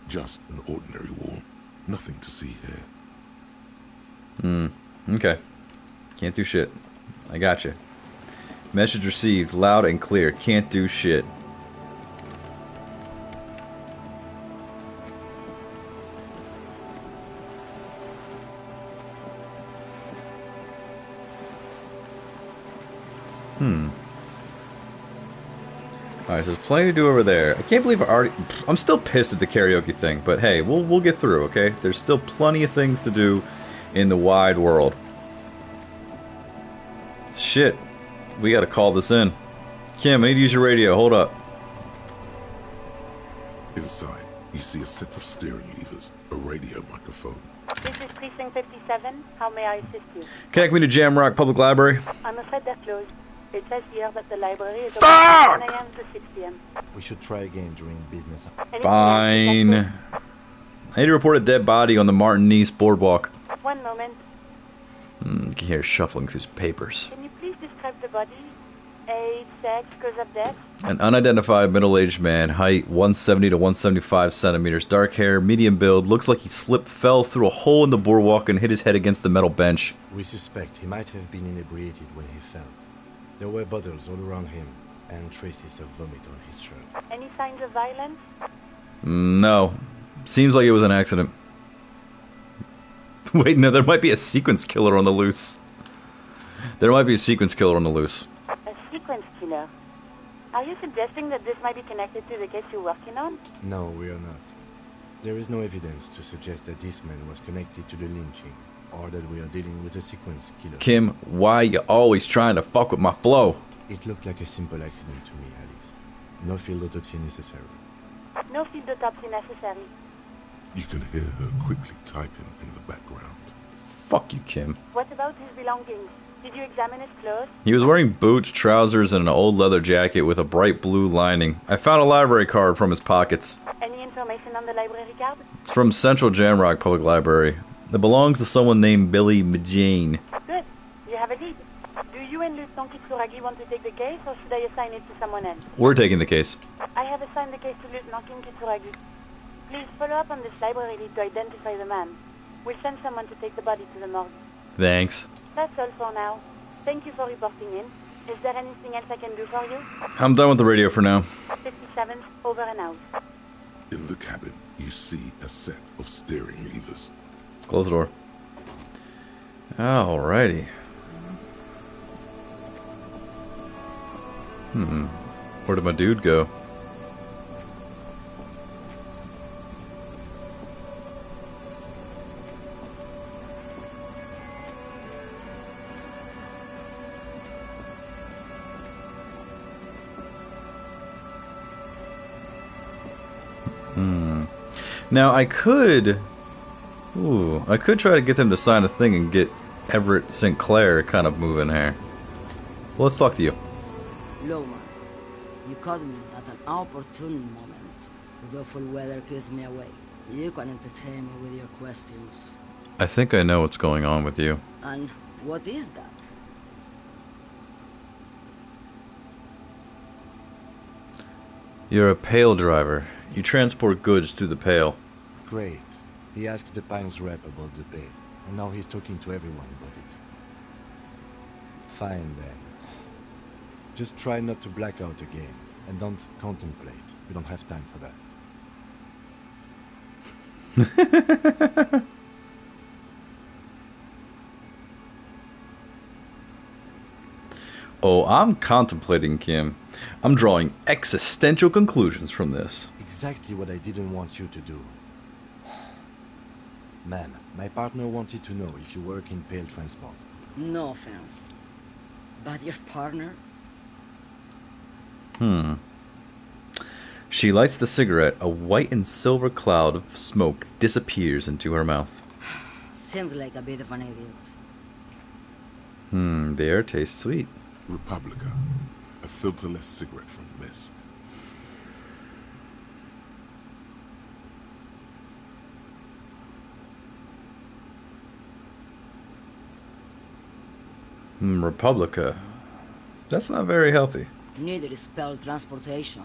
Just an ordinary wall. Nothing to see here. Okay. Can't do shit. I got you. Message received. Loud and clear. Can't do shit. Alright, so there's plenty to do over there. I can't believe I'm still pissed at the karaoke thing, but hey, we'll get through, okay? There's still plenty of things to do in the wide world. Shit. We gotta call this in. Kim, I need to use your radio. Hold up. Inside, you see a set of steering levers, a radio microphone. This is Precinct 57. How may I assist you? Connect me to Jamrock Public Library. I'm afraid they're closed. It says here that the library is Fuck! open from 9 a.m. to 6 p.m. We should try again during business. Fine. I need to report a dead body on the Martin Nice boardwalk. One moment. You can hear shuffling through papers. Can you please describe the body? Age, sex, cause of death? An unidentified middle-aged man, height 170 to 175 centimeters, dark hair, medium build, looks like he fell through a hole in the boardwalk and hit his head against the metal bench. We suspect he might have been inebriated when he fell. There were bottles all around him, and traces of vomit on his shirt. Any signs of violence? No. Seems like it was an accident. Wait, no, there might be a sequence killer on the loose. There might be a sequence killer on the loose. A sequence killer? Are you suggesting that this might be connected to the case you're working on? No, we are not. There is no evidence to suggest that this man was connected to the lynching, or that we are dealing with a sequence killer. Kim, why are you always trying to fuck with my flow? It looked like a simple accident to me, Alice. No field autopsy necessary. No field autopsy necessary. You can hear her quickly typing in the background. Fuck you, Kim. What about his belongings? Did you examine his clothes? He was wearing boots, trousers, and an old leather jacket with a bright blue lining. I found a library card from his pockets. Any information on the library card? It's from Central Jamrock Public Library. It belongs to someone named Billy Majane. Good. You have a lead. Do you and Lieutenant Kitsuragi want to take the case, or should I assign it to someone else? We're taking the case. I have assigned the case to Lieutenant Kitsuragi. Please follow up on this library lead to identify the man. We'll send someone to take the body to the morgue. Thanks. That's all for now. Thank you for reporting in. Is there anything else I can do for you? I'm done with the radio for now. 57, over and out. In the cabin, you see a set of steering levers. Close the door. Alrighty. Where did my dude go? Now I could try to get them to sign a thing and get Everett St. Clair kind of moving here. Well, let's talk to you. Loma, you caught me at an opportune moment. The awful weather keeps me away. You can entertain me with your questions. I think I know what's going on with you. And what is that? You're a pail driver. You transport goods through the pail. Great. He asked the Pines rep about the pay, and now he's talking to everyone about it. Fine then. Just try not to black out again, and don't contemplate. We don't have time for that. Oh, I'm contemplating, Kim. I'm drawing existential conclusions from this. Exactly what I didn't want you to do. Ma'am, my partner wanted to know if you work in pail transport. No offense. But your partner? She lights the cigarette. A white and silver cloud of smoke disappears into her mouth. Seems like a bit of an idiot. The air tastes sweet. Republica, a filterless cigarette from Mist. Republica. That's not very healthy. Neither is spell transportation.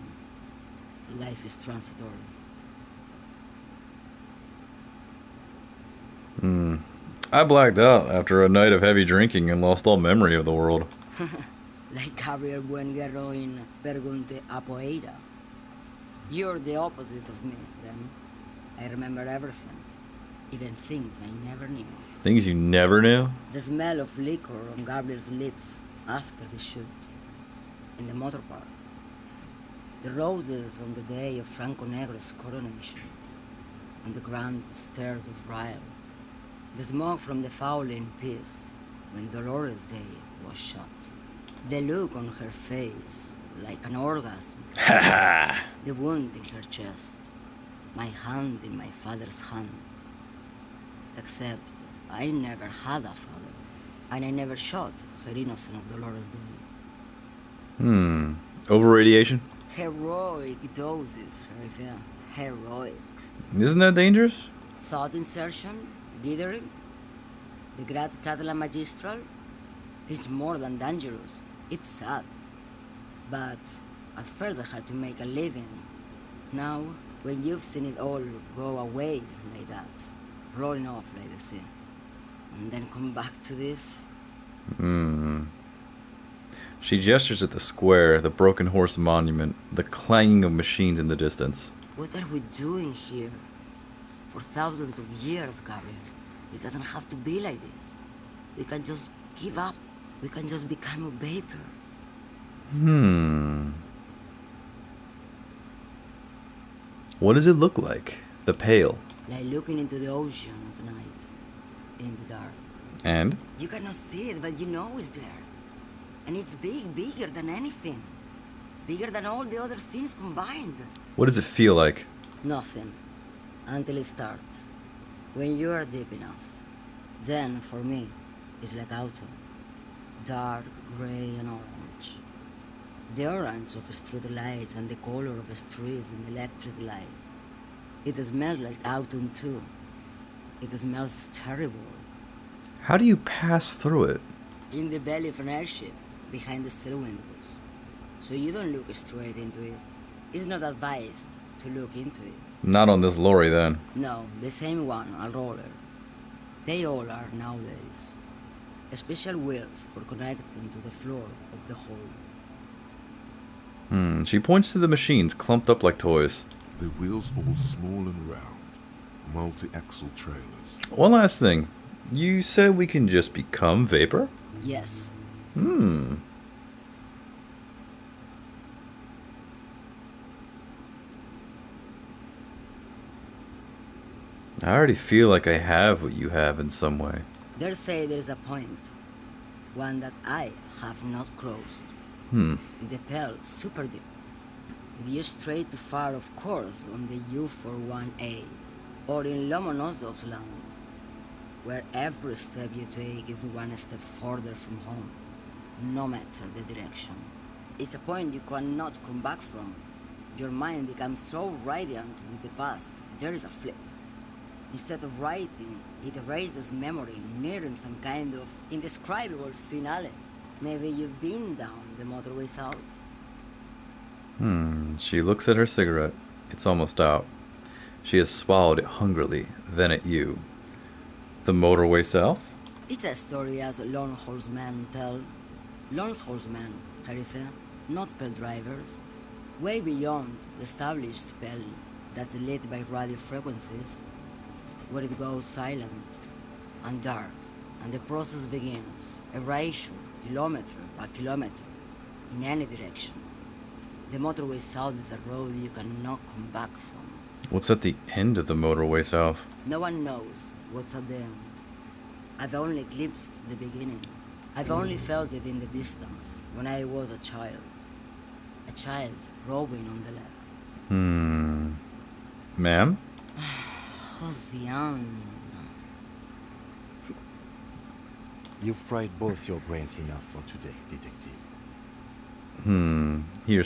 life is transitory. I blacked out after a night of heavy drinking and lost all memory of the world. Like Gabriel Buenguerro in Pergunte a Poeira. You're the opposite of me, then. I remember everything. Even things I never knew. Things you never knew? The smell of liquor on Gabriel's lips after the shoot. In the motor park. The roses on the day of Franco Negro's coronation. On the grand stairs of Ryle. The smoke from the Fowling piece when Dolores Day was shot. The look on her face, like an orgasm. The wound in her chest. My hand in my father's hand. Except I never had a father. And I never shot her innocent as Dolores Day. Overradiation? Heroic doses, Herifia. Heroic. Isn't that dangerous? Thought insertion? Dithering? The Grad Catalan Magistral? It's more than dangerous. It's sad. But at first I had to make a living. Now, when you've seen it all go away like that, rolling off like the sea, and then come back to this? She gestures at the square, the broken horse monument, the clanging of machines in the distance. What are we doing here? For thousands of years, Gabriel. It doesn't have to be like this. We can just give up. We can just become a vapor. What does it look like? The Pale. Like looking into the ocean at night. In the dark. And? You cannot see it, but you know it's there. And it's big, bigger than anything. Bigger than all the other things combined. What does it feel like? Nothing. Until it starts. When you are deep enough. Then, for me, it's like autumn. Dark, gray, and orange. The orange of street lights and the color of streets in electric light. It smells like autumn too. It smells terrible. How do you pass through it? In the belly of an airship, behind the sail windows. So you don't look straight into it. It's not advised to look into it. Not on this lorry, then. No, the same one, a roller. They all are nowadays. Special wheels for connecting to the floor of the hole. She points to the machines clumped up like toys. The wheels all small and round. Multi-axle trailers. One last thing. You said we can just become vapor? Yes. I already feel like I have what you have in some way. They say there's a point. One that I have not crossed. The Pale, super deep. If you stray too far, of course, on the U41A, or in Lomonosov's land, where every step you take is one step further from home, no matter the direction. It's a point you cannot come back from. Your mind becomes so radiant with the past, there is a flip. Instead of writing, it erases memory, nearing some kind of indescribable finale. Maybe you've been down the motorway south. She looks at her cigarette. It's almost out. She has swallowed it hungrily, then at you. The motorway south? It's a story as lone horsemen tell. Lone horsemen, Tarife, not Pale drivers. Way beyond the established Pale that's lit by radio frequencies, where it goes silent and dark, and the process begins. Erasure, kilometer by kilometer, in any direction. The motorway south is a road you cannot come back from. What's at the end of the motorway south? No one knows what's at the end. I've only glimpsed the beginning. I've only felt it in the distance, when I was a child. A child rowing on the lake. Ma'am? Josiane. You've fried both your brains enough for today, detective. He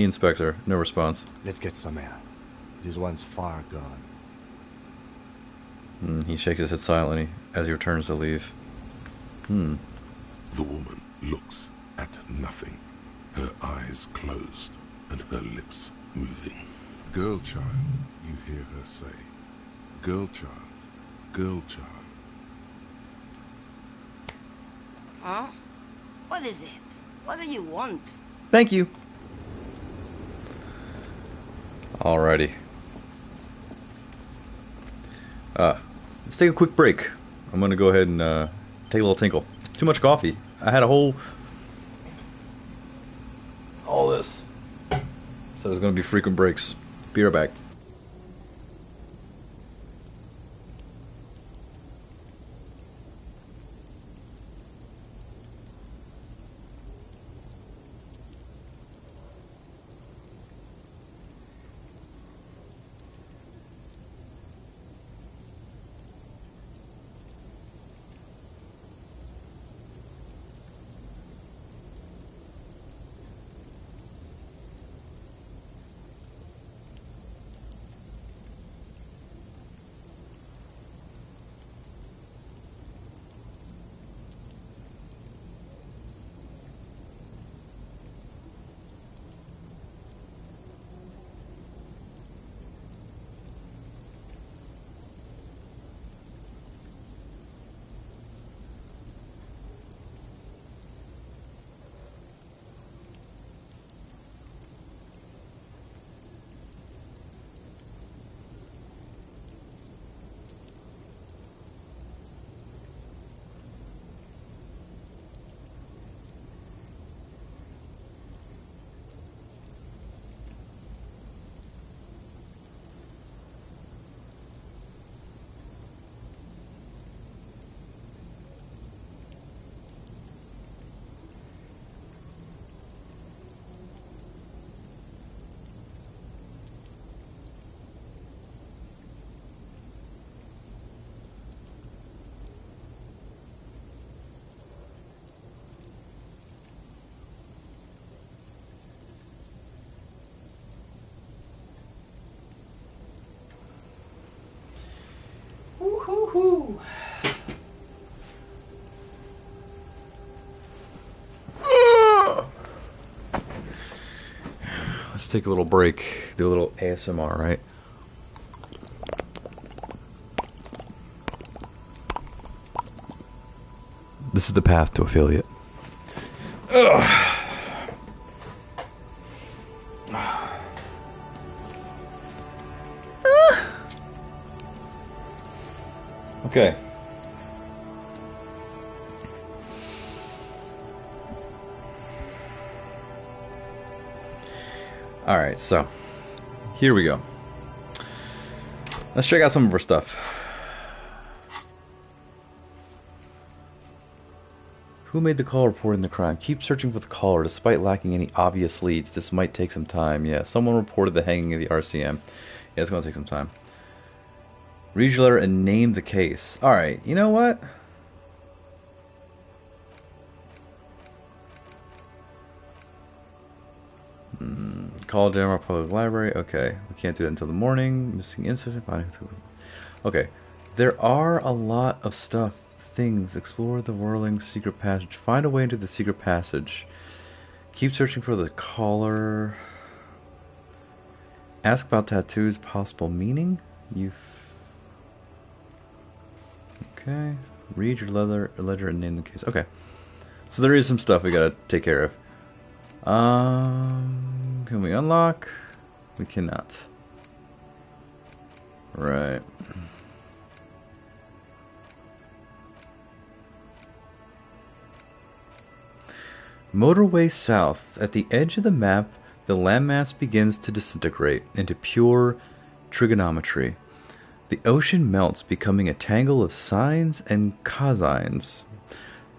inspects her. No response. Let's get some air. This one's far gone. He shakes his head silently as he returns to leave. The woman looks at nothing, her eyes closed and her lips moving. Girl child, you hear her say. Girl child, girl child. Huh? What is it? What do you want? Thank you. Alrighty. Let's take a quick break. I'm gonna go ahead and take a little tinkle. Too much coffee. I had all this. So there's gonna be frequent breaks. Be right back. Woo-hoo-hoo. Let's take a little break. Do a little ASMR, right? This is the path to affiliate. Ugh. Okay. Alright, so here we go. Let's check out some of our stuff. Who made the call reporting the crime? Keep searching for the caller despite lacking any obvious leads. This might take some time. Yeah, someone reported the hanging of the RCM. Yeah, it's going to take some time. Read your letter and name the case. Alright, you know what? Call General Public Library. Okay, we can't do that until the morning. Missing incident. Okay, there are a lot of stuff. Things. Explore the whirling secret passage. Find a way into the secret passage. Keep searching for the caller. Ask about tattoos. Possible meaning. Okay. Read your ledger and name the case. Okay. So there is some stuff we gotta take care of. Can we unlock? We cannot. Right. Motorway south. At the edge of the map, the landmass begins to disintegrate into pure trigonometry. The ocean melts, becoming a tangle of sines and cosines.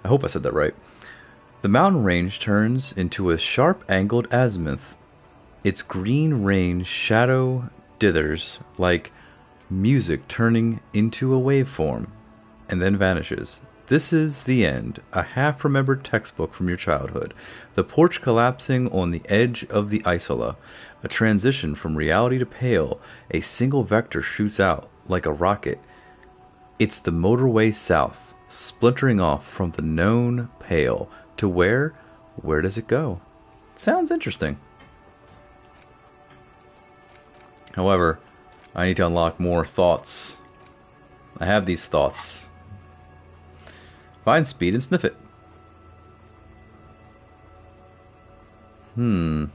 I hope I said that right. The mountain range turns into a sharp-angled azimuth. Its green range shadow dithers like music turning into a waveform, and then vanishes. This is the end, a half-remembered textbook from your childhood. The porch collapsing on the edge of the Isola. A transition from reality to pale. A single vector shoots out like a rocket. It's the motorway south, splintering off from the known pale. To where? Where does it go? Sounds interesting. However, I need to unlock more thoughts. I have these thoughts. Find speed and sniff it. We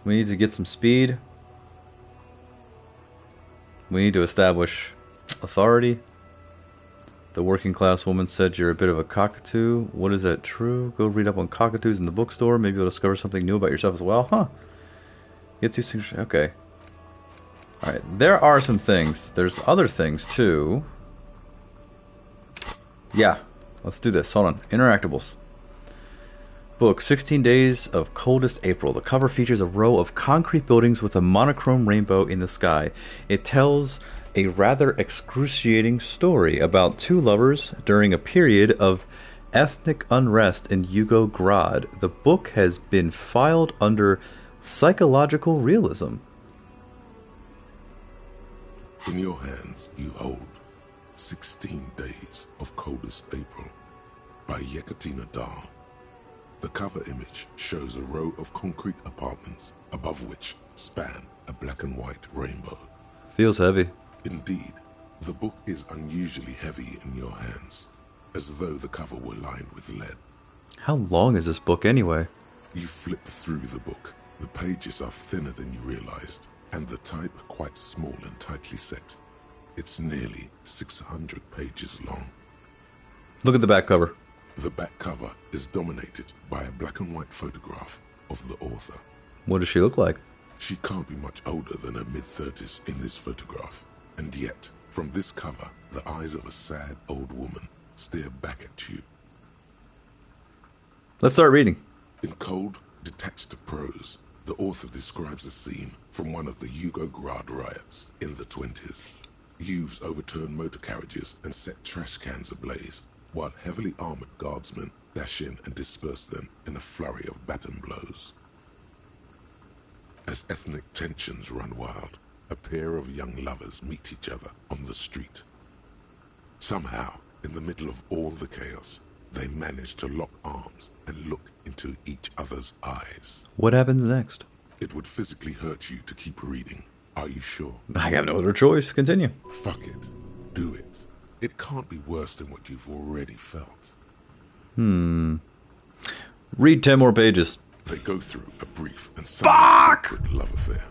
need to get some speed. We need to establish authority. The working class woman said you're a bit of a cockatoo. What is that true? Go read up on cockatoos in the bookstore. Maybe you'll discover something new about yourself as well. Huh. Get two signatures. Okay. Alright, there are some things. There's other things too. Yeah, let's do this. Hold on. Interactables. Book 16 Days of Coldest April. The cover features a row of concrete buildings with a monochrome rainbow in the sky. It tells a rather excruciating story about two lovers during a period of ethnic unrest in Yugograd. The book has been filed under psychological realism. In your hands, you hold 16 Days of Coldest April by Yekaterina Dahl. The cover image shows a row of concrete apartments above which span a black and white rainbow. Feels heavy. Indeed, the book is unusually heavy in your hands, as though the cover were lined with lead. How long is this book anyway? You flip through the book. The pages are thinner than you realized, and the type quite small and tightly set. It's nearly 600 pages long. Look at the back cover. The back cover is dominated by a black and white photograph of the author. What does she look like? She can't be much older than her mid-30s in this photograph. And yet, from this cover, the eyes of a sad old woman stare back at you. Let's start reading. In cold, detached prose, the author describes a scene from one of the Yugograd riots in the 20s. Youths overturned motor carriages and set trash cans ablaze, while heavily armored guardsmen dash in and disperse them in a flurry of baton blows. As ethnic tensions run wild, a pair of young lovers meet each other on the street. Somehow, in the middle of all the chaos, they manage to lock arms and look into each other's eyes. What happens next? It would physically hurt you to keep reading. Are you sure? I have no other choice. Continue. Fuck it. Do it. It can't be worse than what you've already felt. Read 10 more pages. They go through a brief and somewhat awkward love affair.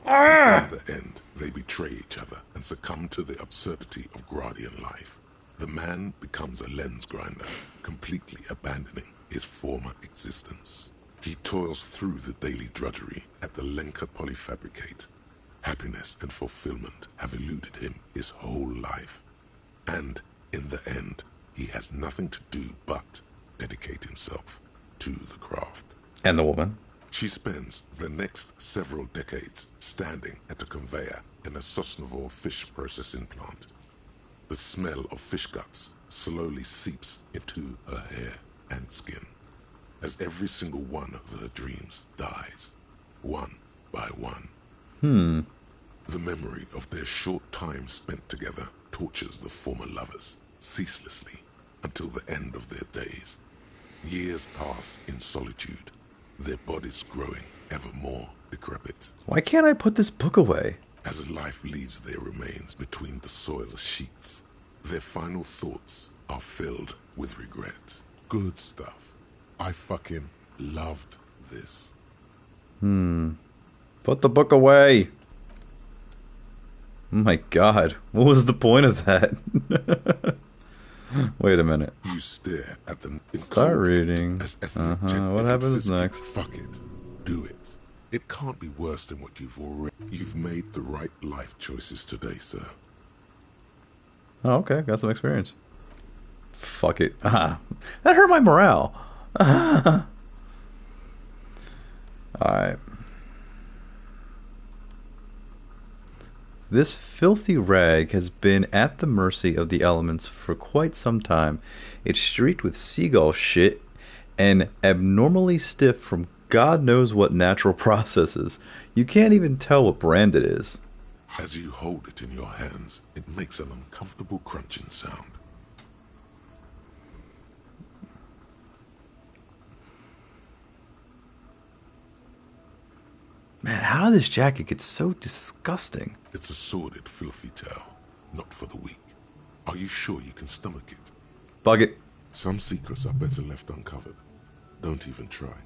At the end, they betray each other and succumb to the absurdity of Gradian life. The man becomes a lens grinder, completely abandoning his former existence. He toils through the daily drudgery at the Lenka Polyfabricate. Happiness and fulfillment have eluded him his whole life. And, in the end, he has nothing to do but dedicate himself to the craft. And the woman? She spends the next several decades standing at a conveyor in a Sosnovo fish processing plant. The smell of fish guts slowly seeps into her hair and skin, as every single one of her dreams dies, one by one. The memory of their short time spent together tortures the former lovers ceaselessly until the end of their days. Years pass in solitude, their bodies growing ever more decrepit. Why can't I put this book away? As life leaves their remains between the soil sheets, their final thoughts are filled with regret. Good stuff. I fucking loved this. Put the book away. Oh my god, what was the point of that? Wait a minute. You stare at them in Start cold reading. as ethnic tent What make it happens physically. next? Fuck it. Do it. It can't be worse than what you've already... You've made the right life choices today, sir. Oh, okay, got some experience. Fuck it. That hurt my morale. Alright. This filthy rag has been at the mercy of the elements for quite some time. It's streaked with seagull shit and abnormally stiff from God knows what natural processes. You can't even tell what brand it is. As you hold it in your hands, it makes an uncomfortable crunching sound. Man, How did this jacket get so disgusting? It's a sordid, filthy tale, not for the weak. Are you sure you can stomach it? Bug it. Some secrets are better left uncovered. Don't even try.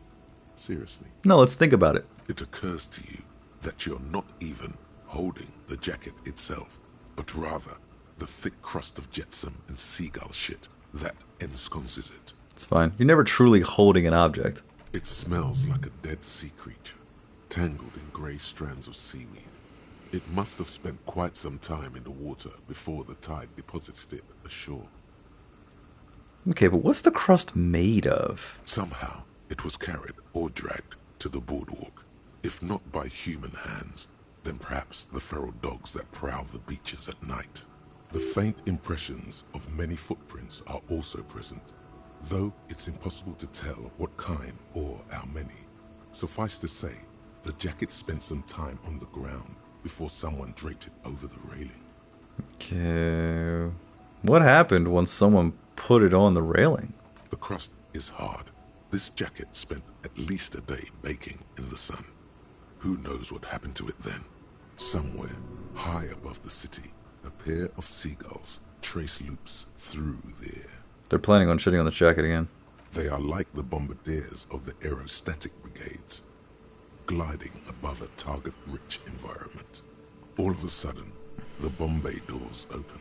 Seriously. No, let's think about it. It occurs to you that you're not even holding the jacket itself, but rather the thick crust of jetsam and seagull shit that ensconces it. It's fine. You're never truly holding an object. It smells like a dead sea creature, tangled in grey strands of seaweed. It must have spent quite some time in the water before the tide deposited it ashore. Okay, but what's the crust made of? Somehow, it was carried or dragged to the boardwalk. If not by human hands, then perhaps the feral dogs that prowl the beaches at night. The faint impressions of many footprints are also present, though it's impossible to tell what kind or how many. Suffice to say, the jacket spent some time on the ground before someone draped it over the railing. Okay. What happened when someone put it on the railing? The crust is hard. This jacket spent at least a day baking in the sun. Who knows what happened to it then? Somewhere, high above the city, a pair of seagulls trace loops through the air. They're planning on shitting on the jacket again. They are like the bombardiers of the aerostatic brigades, gliding above a target-rich environment. All of a sudden, the bomb bay doors open,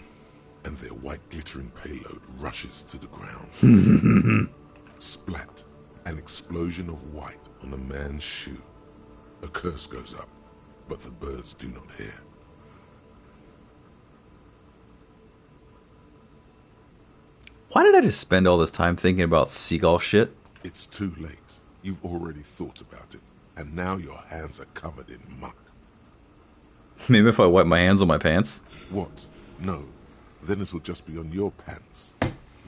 and their white glittering payload rushes to the ground. Splat, an explosion of white on a man's shoe. A curse goes up, but the birds do not hear. Why did I just spend all this time thinking about seagull shit? It's too late. You've already thought about it, and now your hands are covered in muck. Maybe if I wipe my hands on my pants? What? No. Then it'll just be on your pants.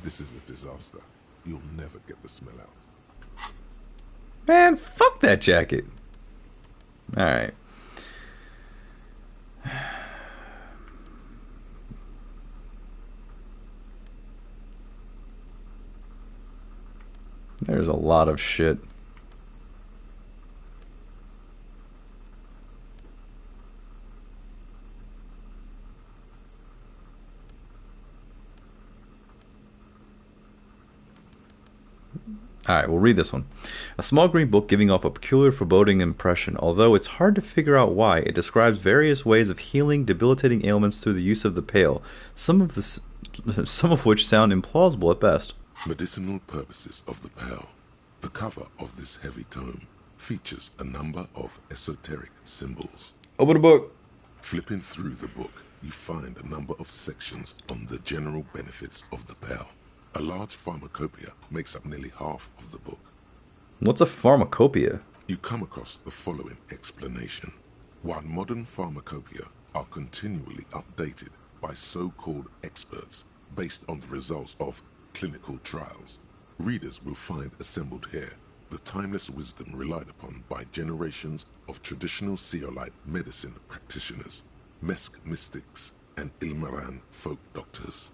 This is a disaster. You'll never get the smell out. Man, fuck that jacket. Alright. There's a lot of shit. Alright, we'll read this one. A small green book giving off a peculiar foreboding impression. Although it's hard to figure out why, it describes various ways of healing debilitating ailments through the use of the pail, some of which sound implausible at best. Medicinal purposes of the pail. The cover of this heavy tome features a number of esoteric symbols. Open the book. Flipping through the book, you find a number of sections on the general benefits of the pail. A large pharmacopoeia makes up nearly half of the book. What's a pharmacopoeia? You come across the following explanation. While modern pharmacopoeia are continually updated by so-called experts based on the results of clinical trials, readers will find assembled here the timeless wisdom relied upon by generations of traditional Seolite medicine practitioners, Mesk mystics, and Ilmaran folk doctors.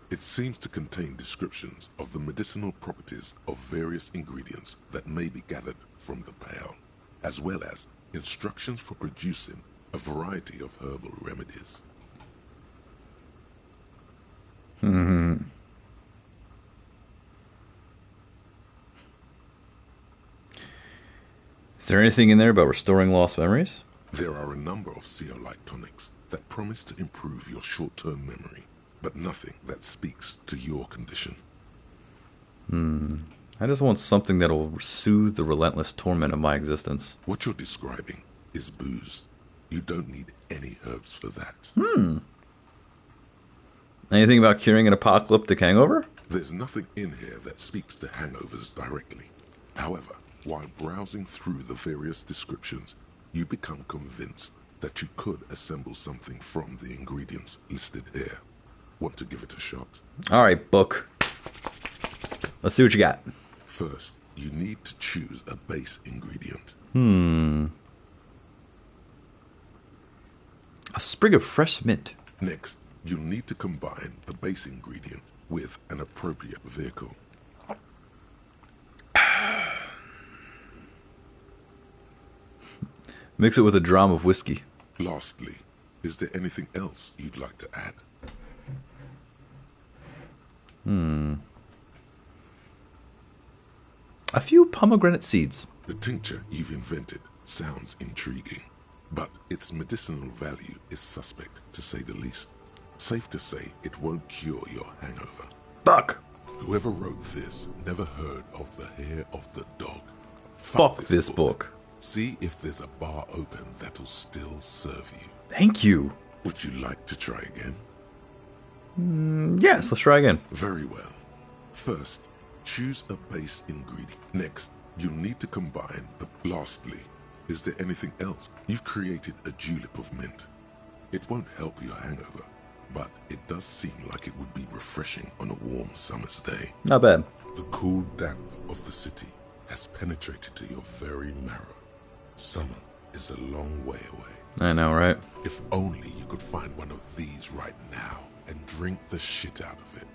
It seems to contain descriptions of the medicinal properties of various ingredients that may be gathered from the pail, as well as instructions for producing a variety of herbal remedies. Is there anything in there about restoring lost memories? There are a number of Seolite tonics that promise to improve your short-term memory, but nothing that speaks to your condition. I just want something that'll soothe the relentless torment of my existence. What you're describing is booze. You don't need any herbs for that. Anything about curing an apocalyptic hangover? There's nothing in here that speaks to hangovers directly. However, while browsing through the various descriptions, you become convinced that you could assemble something from the ingredients listed here. Want to give it a shot? Alright, book. Let's see what you got. First, you need to choose a base ingredient. A sprig of fresh mint. Next, you'll need to combine the base ingredient with an appropriate vehicle. Mix it with a dram of whiskey. Lastly, is there anything else you'd like to add? A few pomegranate seeds. The tincture you've invented sounds intriguing, but its medicinal value is suspect, to say the least. Safe to say it won't cure your hangover. Fuck. Whoever wrote this never heard of the hair of the dog. Fuck this book. See if there's a bar open that'll still serve you. Thank you. Would you like to try again? Yes, let's try again. Very well. First, choose a base ingredient. Next, you'll need to combine the... Lastly, is there anything else? You've created a julep of mint. It won't help your hangover, but it does seem like it would be refreshing on a warm summer's day. Not bad. The cool damp of the city has penetrated to your very marrow. Summer is a long way away. I know, right? If only you could find one of these right now and drink the shit out of it.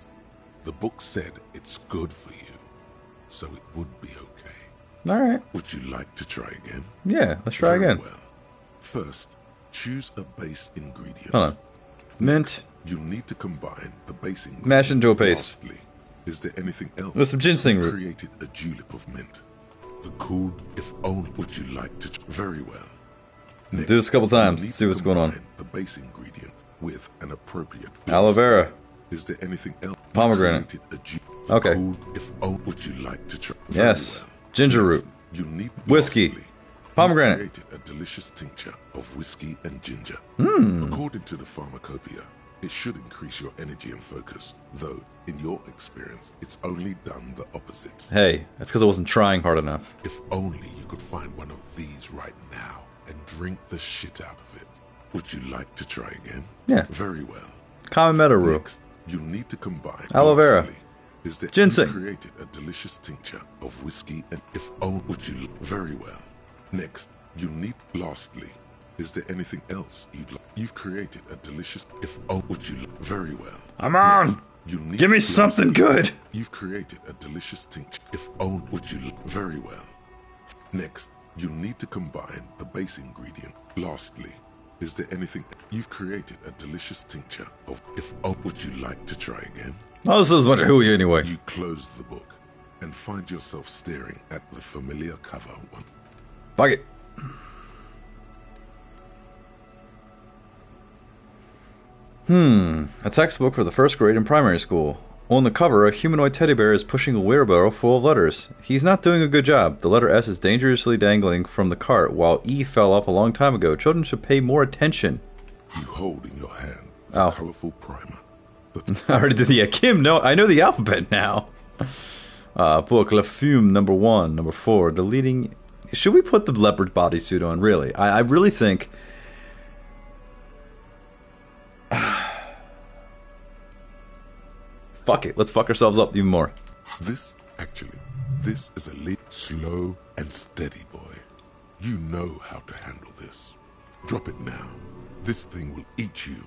The book said it's good for you, so it would be okay. Alright. Would you like to try again? Yeah, let's try again. Well. First, choose a base ingredient. Hold on. Mint. You'll need to combine the base ingredient. Mash into a paste. Lastly, is there anything else? There's some ginseng root. Created a julep of mint. The cool, if only would you like to... Very well. Next, do this a couple times to see what's going on. The base ingredient with an appropriate... Aloe vera. Is there anything else? Pomegranate. Okay. Cool, if only would you like to try... Yes. Well. Ginger root. You need whiskey. Pomegranate. Created a delicious tincture of whiskey and ginger. Mm. According to the pharmacopoeia, it should increase your energy and focus, though, in your experience, it's only done the opposite. Hey, that's because I wasn't trying hard enough. If only you could find one of these right now and drink the shit out of it. Would you like to try again? Yeah. Very well. Common meadow root. Next, you need to combine... Aloe vera. Is that ginseng. You created a delicious tincture of whiskey and if only would you... Very well. Next, you need... Lastly, is there anything else you'd like? You've created a delicious... If only would you... Very well. I'm on! Next, you need... Give me something good! You've created a delicious tincture. If only would you... Very well. Next, you need to combine the base ingredient. Lastly, is there anything... You've created a delicious tincture of... If only would you like to try again? Oh, this is a bunch of hooey anyway. You close the book and find yourself staring at the familiar cover one. Fuck it. A textbook for the first grade in primary school. On the cover, a humanoid teddy bear is pushing a wheelbarrow full of letters. He's not doing a good job. The letter S is dangerously dangling from the cart, while E fell off a long time ago. Children should pay more attention. You hold in your hand the colorful primer. I already did the Kim. No, I know the alphabet now. Book La Fume #1, #4. Deleting. Should we put the leopard bodysuit on? Really, I really think. Fuck it. Let's fuck ourselves up even more. This is a slow and steady, boy. You know how to handle this. Drop it now. This thing will eat you.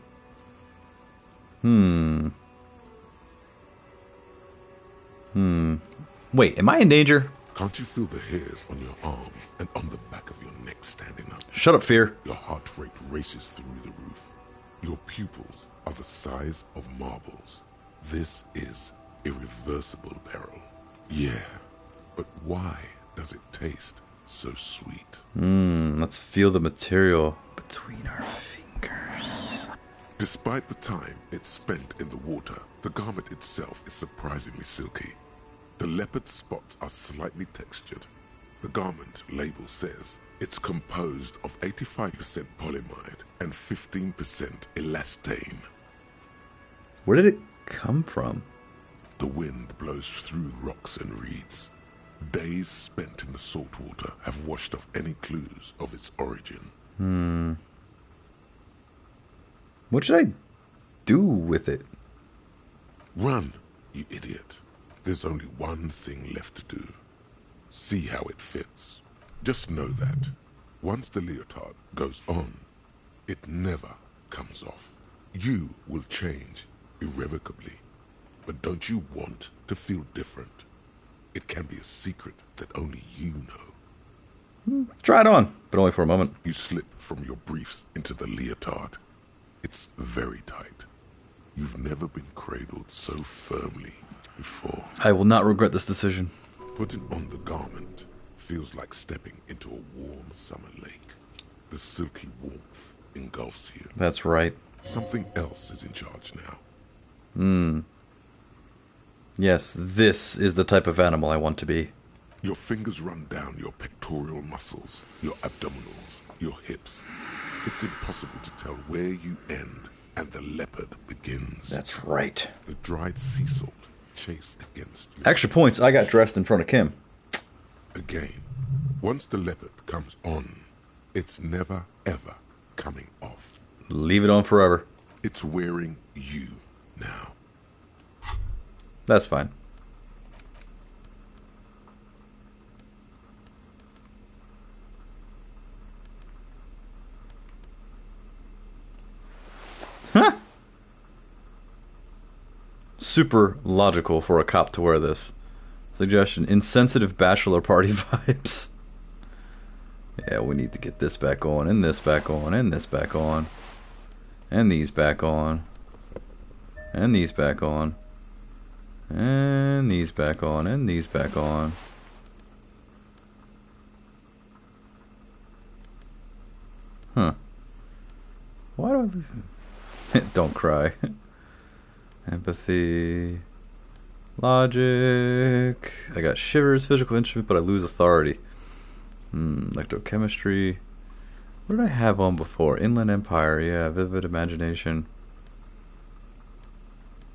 Wait, am I in danger? Can't you feel the hairs on your arm and on the back of your neck standing up? Shut up, Fear. Your heart rate races through the roof. Your pupils are the size of marbles. This is irreversible peril. Yeah, but why does it taste so sweet? Let's feel the material between our fingers. Despite the time it's spent in the water, the garment itself is surprisingly silky. The leopard spots are slightly textured. The garment label says it's composed of 85% polyamide and 15% elastane. Where did it come from? The wind blows through rocks and reeds. Days spent in the salt water have washed off any clues of its origin. What should I do with it? Run, you idiot. There's only one thing left to do. See how it fits. Just know that once the leotard goes on, it never comes off. You will change irrevocably. But don't you want to feel different? It can be a secret that only you know. Try it on, but only for a moment. You slip from your briefs into the leotard. It's very tight. You've never been cradled so firmly before. I will not regret this decision. Putting on the garment feels like stepping into a warm summer lake. The silky warmth engulfs you. That's right. Something else is in charge now. Yes, this is the type of animal I want to be. Your fingers run down your pectoral muscles, your abdominals, your hips. It's impossible to tell where you end and the leopard begins. That's right. The dried sea salt chafes against you. Extra points, I got dressed in front of Kim. Again, once the leopard comes on, it's never, ever coming off. Leave it on forever. It's wearing you now. That's fine. Huh? Super logical for a cop to wear this. Suggestion: insensitive bachelor party vibes. Yeah, we need to get this back on, and this back on, and this back on, and these back on, and these back on, and these back on, and these back on. Huh. Why do I lose? Don't cry. Empathy. Logic. I got shivers, physical instrument, but I lose authority. Electrochemistry. What did I have on before? Inland Empire, yeah. Vivid imagination.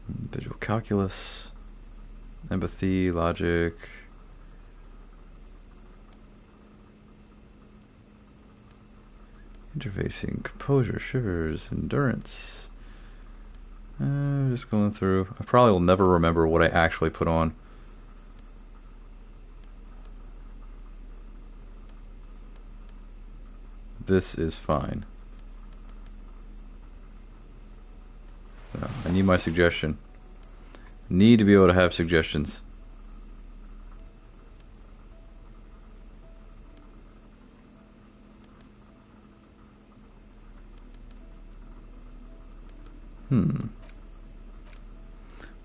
Visual calculus. Empathy, logic. Interfacing, composure, shivers, endurance. Just going through. I probably will never remember what I actually put on. This is fine. So, I need my suggestion. Need to be able to have suggestions.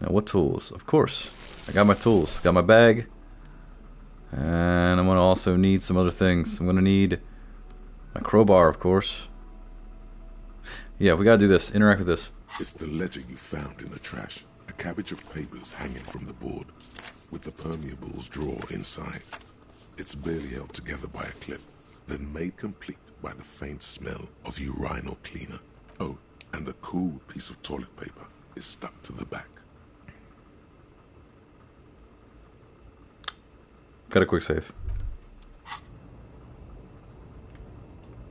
Now what tools? Of course. I got my tools. Got my bag. And I'm going to also need some other things. I'm going to need my crowbar, of course. Yeah, we got to do this. Interact with this. It's the ledger you found in the trash. A cabbage of papers hanging from the board, with the permeables drawer inside. It's barely held together by a clip, then made complete by the faint smell of urinal cleaner. Oh, and the cool piece of toilet paper is stuck to the back. Got a quick save.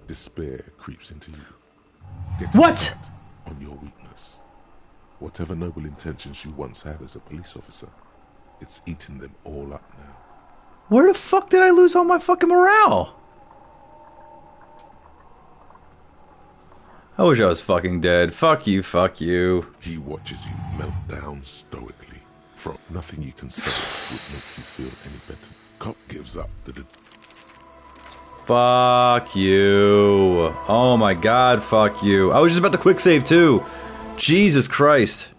Despair creeps into you. What? On your weakness. Whatever noble intentions you once had as a police officer, it's eaten them all up now. Where the fuck did I lose all my fucking morale? I wish I was fucking dead. Fuck you, fuck you. He watches you melt down stoically. From nothing you can say would make you feel any better. Cop gives up the... Fuck you. Oh my god, fuck you. I was just about to quick save too. Jesus Christ.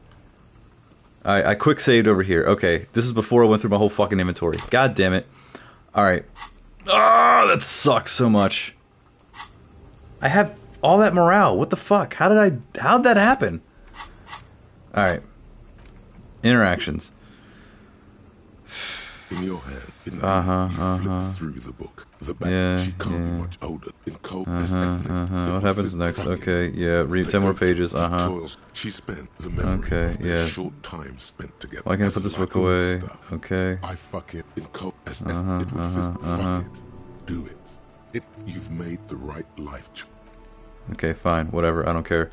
Alright, I quick saved over here. Okay, this is before I went through my whole fucking inventory. God damn it. Alright. Oh, that sucks so much. I have all that morale. What the fuck? How'd that happen? Alright. Interactions. In your hand, you flip through the book. The back, she can't be much older. In cold as ethnic. What happens next? Okay, yeah, read 10 more pages. She spent the memory of their short time spent together. Why can't I put this book away? Okay. I fuck it in cold as ethnic. It would fist fuck it. Do it. You've made the right life choice. Okay, fine, whatever. I don't care.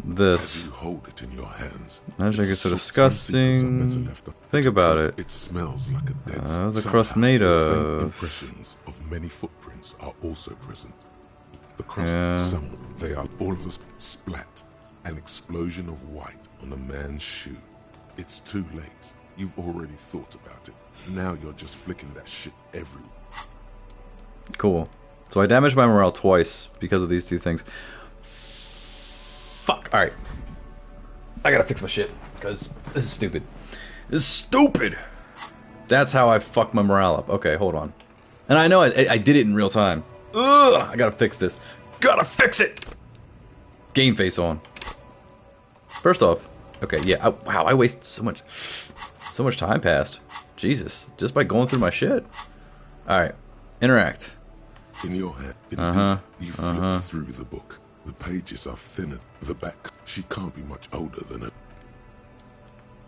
This. As you hold it in your hands, I think it's so disgusting. Think about it. It smells like a dead. What's the crust made of? Impressions of many footprints are also present. The crust, some, they are all of us splat. An explosion of white on a man's shoe. It's too late. You've already thought about it. Now you're just flicking that shit everywhere. cool. So I damaged my morale twice because of these two things. Fuck. Alright. I gotta fix my shit, because this is stupid. This is stupid! That's how I fucked my morale up. Okay, hold on. And I know I did it in real time. Ugh! I gotta fix this. Gotta fix it! Game face on. First off, okay, yeah, wow, I wasted so much time passed. Jesus, just by going through my shit. Alright, interact. In your head, you flip through the book. The pages are thinner. The back, she can't be much older than it.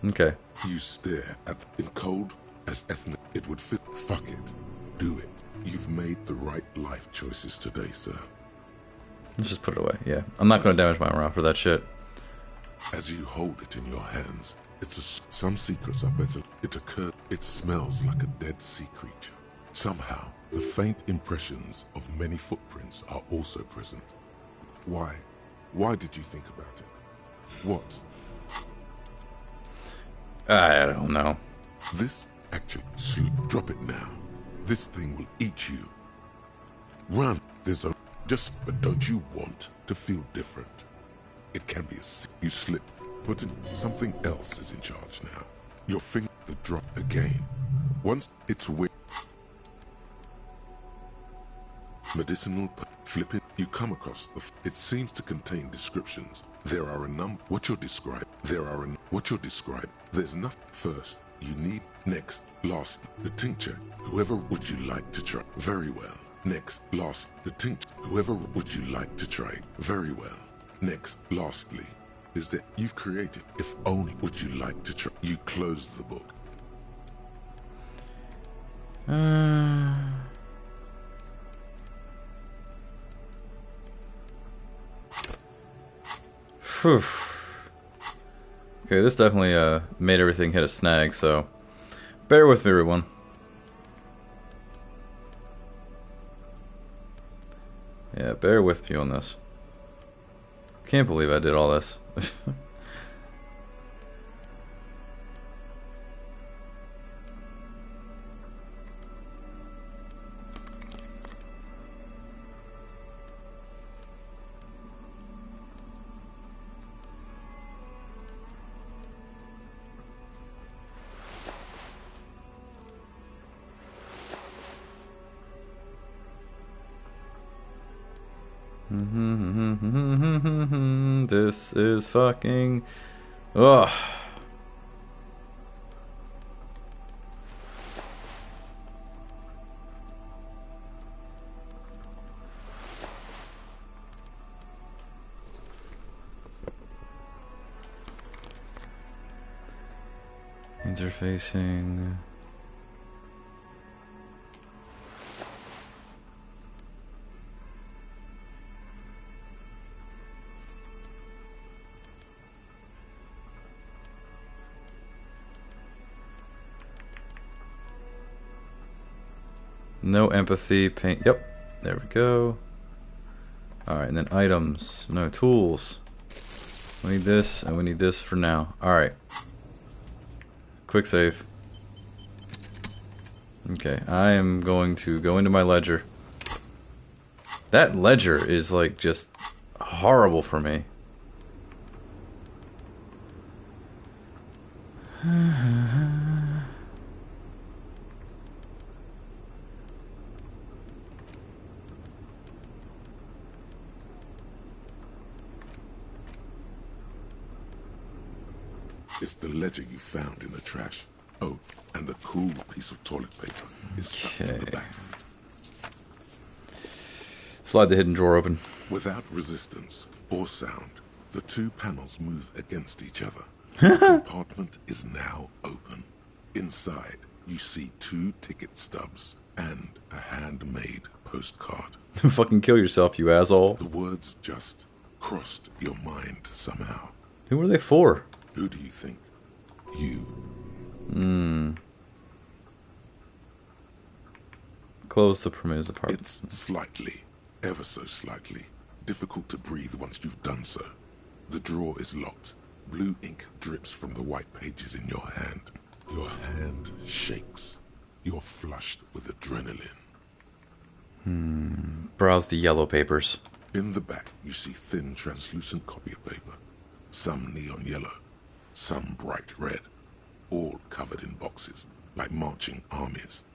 Okay. You stare at in cold as ethnic. It would fit. Fuck it. Do it. You've made the right life choices today, sir. Let's just put it away, yeah. I'm not gonna damage my morale for that shit. As you hold it in your hands, some secrets are better. It occurred. It smells like a dead sea creature. Somehow, the faint impressions of many footprints are also present. Why? Why did you think about it? What? I don't know. This actually, drop it now. This thing will eat you. Run. There's a but don't you want to feel different? It can be you slip. Put in something else is in charge now. Your finger the drop again. Once it's weak. Medicinal flip it. You come across the. It seems to contain descriptions. There are a number. What you're describing. What you're describing. There's nothing. First, you need. Next, last, the tincture. Whoever would you like to try? Very well. Next, last, the tincture. Whoever would you like to try? Very well. Next, lastly, is that you've created. If only would you like to try? You close the book. Whew. Okay, this definitely made everything hit a snag, so bear with me, everyone. Yeah, bear with me on this. Can't believe I did all this. This is fucking... Ugh. Interfacing... No empathy, paint. Yep, there we go. Alright, and then items. No, tools. We need this, and we need this for now. Alright. Quick save. Okay, I am going to go into my ledger. That ledger is like just horrible for me. It's the ledger you found in the trash. Oh, and the cool piece of toilet paper is stuck to the back. Slide the hidden drawer open. Without resistance or sound, the two panels move against each other. The compartment is now open. Inside, you see 2 ticket stubs and a handmade postcard. Fucking kill yourself, you asshole. The words just crossed your mind somehow. Who are they for? Who do you think? You. Close the Premier's apartment. It's slightly, ever so slightly, difficult to breathe once you've done so. The drawer is locked. Blue ink drips from the white pages in your hand. Your hand shakes. You're flushed with adrenaline. Browse the yellow papers. In the back, you see thin, translucent copy of paper. Some neon yellow, some bright red, all covered in boxes, like marching armies.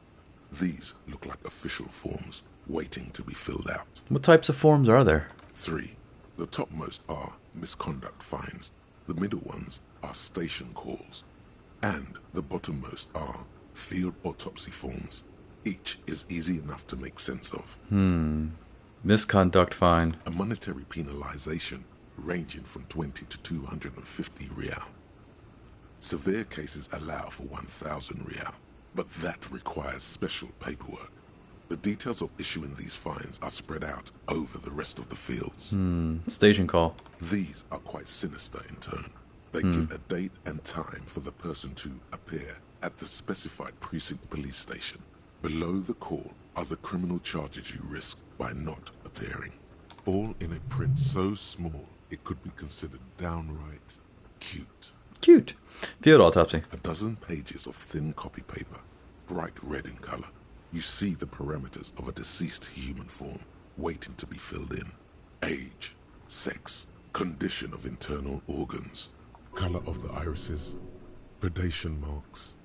These look like official forms, waiting to be filled out. What types of forms are there? 3. The topmost are misconduct fines. The middle ones are station calls. And the bottommost are field autopsy forms. Each is easy enough to make sense of. Misconduct fine. A monetary penalization ranging from 20 to 250 real. Severe cases allow for 1,000 real, but that requires special paperwork. The details of issuing these fines are spread out over the rest of the fields. Station call. These are quite sinister in turn. They give a date and time for the person to appear at the specified precinct police station. Below the call are the criminal charges you risk by not appearing. All in a print so small it could be considered downright cute. Cute. Field autopsy. A dozen pages of thin copy paper, bright red in color. You see the parameters of a deceased human form waiting to be filled in. Age, sex, condition of internal organs, color of the irises, predation marks,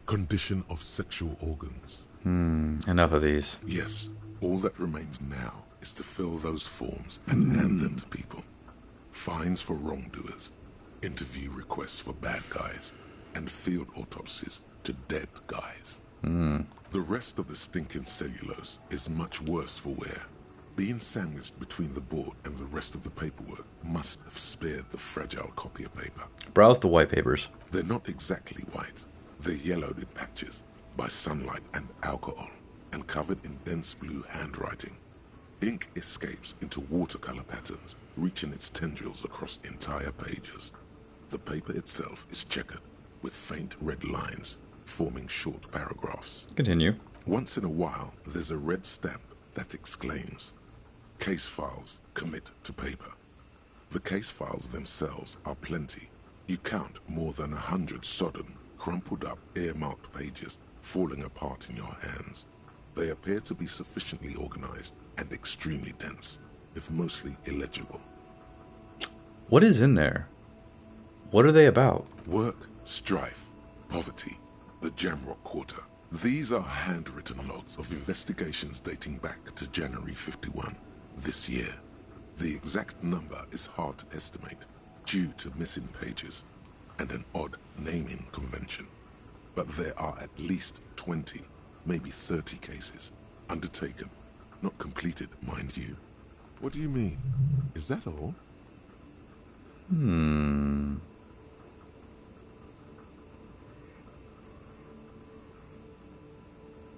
condition of sexual organs. Enough of these. Yes, all that remains now is to fill those forms and hand them to people. Fines for wrongdoers, interview requests for bad guys, and field autopsies to dead guys. The rest of the stinking cellulose is much worse for wear. Being sandwiched between the board and the rest of the paperwork must have spared the fragile copier paper. Browse the white papers. They're not exactly white. They're yellowed in patches by sunlight and alcohol, and covered in dense blue handwriting. Ink escapes into watercolor patterns, reaching its tendrils across entire pages. The paper itself is checkered, with faint red lines, forming short paragraphs. Continue. Once in a while, there's a red stamp that exclaims, "Case files commit to paper." The case files themselves are plenty. You count more than 100 sodden, crumpled up, earmarked pages falling apart in your hands. They appear to be sufficiently organized and extremely dense, if mostly illegible. What is in there? What are they about? Work, strife, poverty, the Jamrock Quarter. These are handwritten logs of investigations dating back to January 51, this year. The exact number is hard to estimate due to missing pages and an odd naming convention. But there are at least 20, maybe 30 cases undertaken, not completed, mind you. What do you mean? Is that all?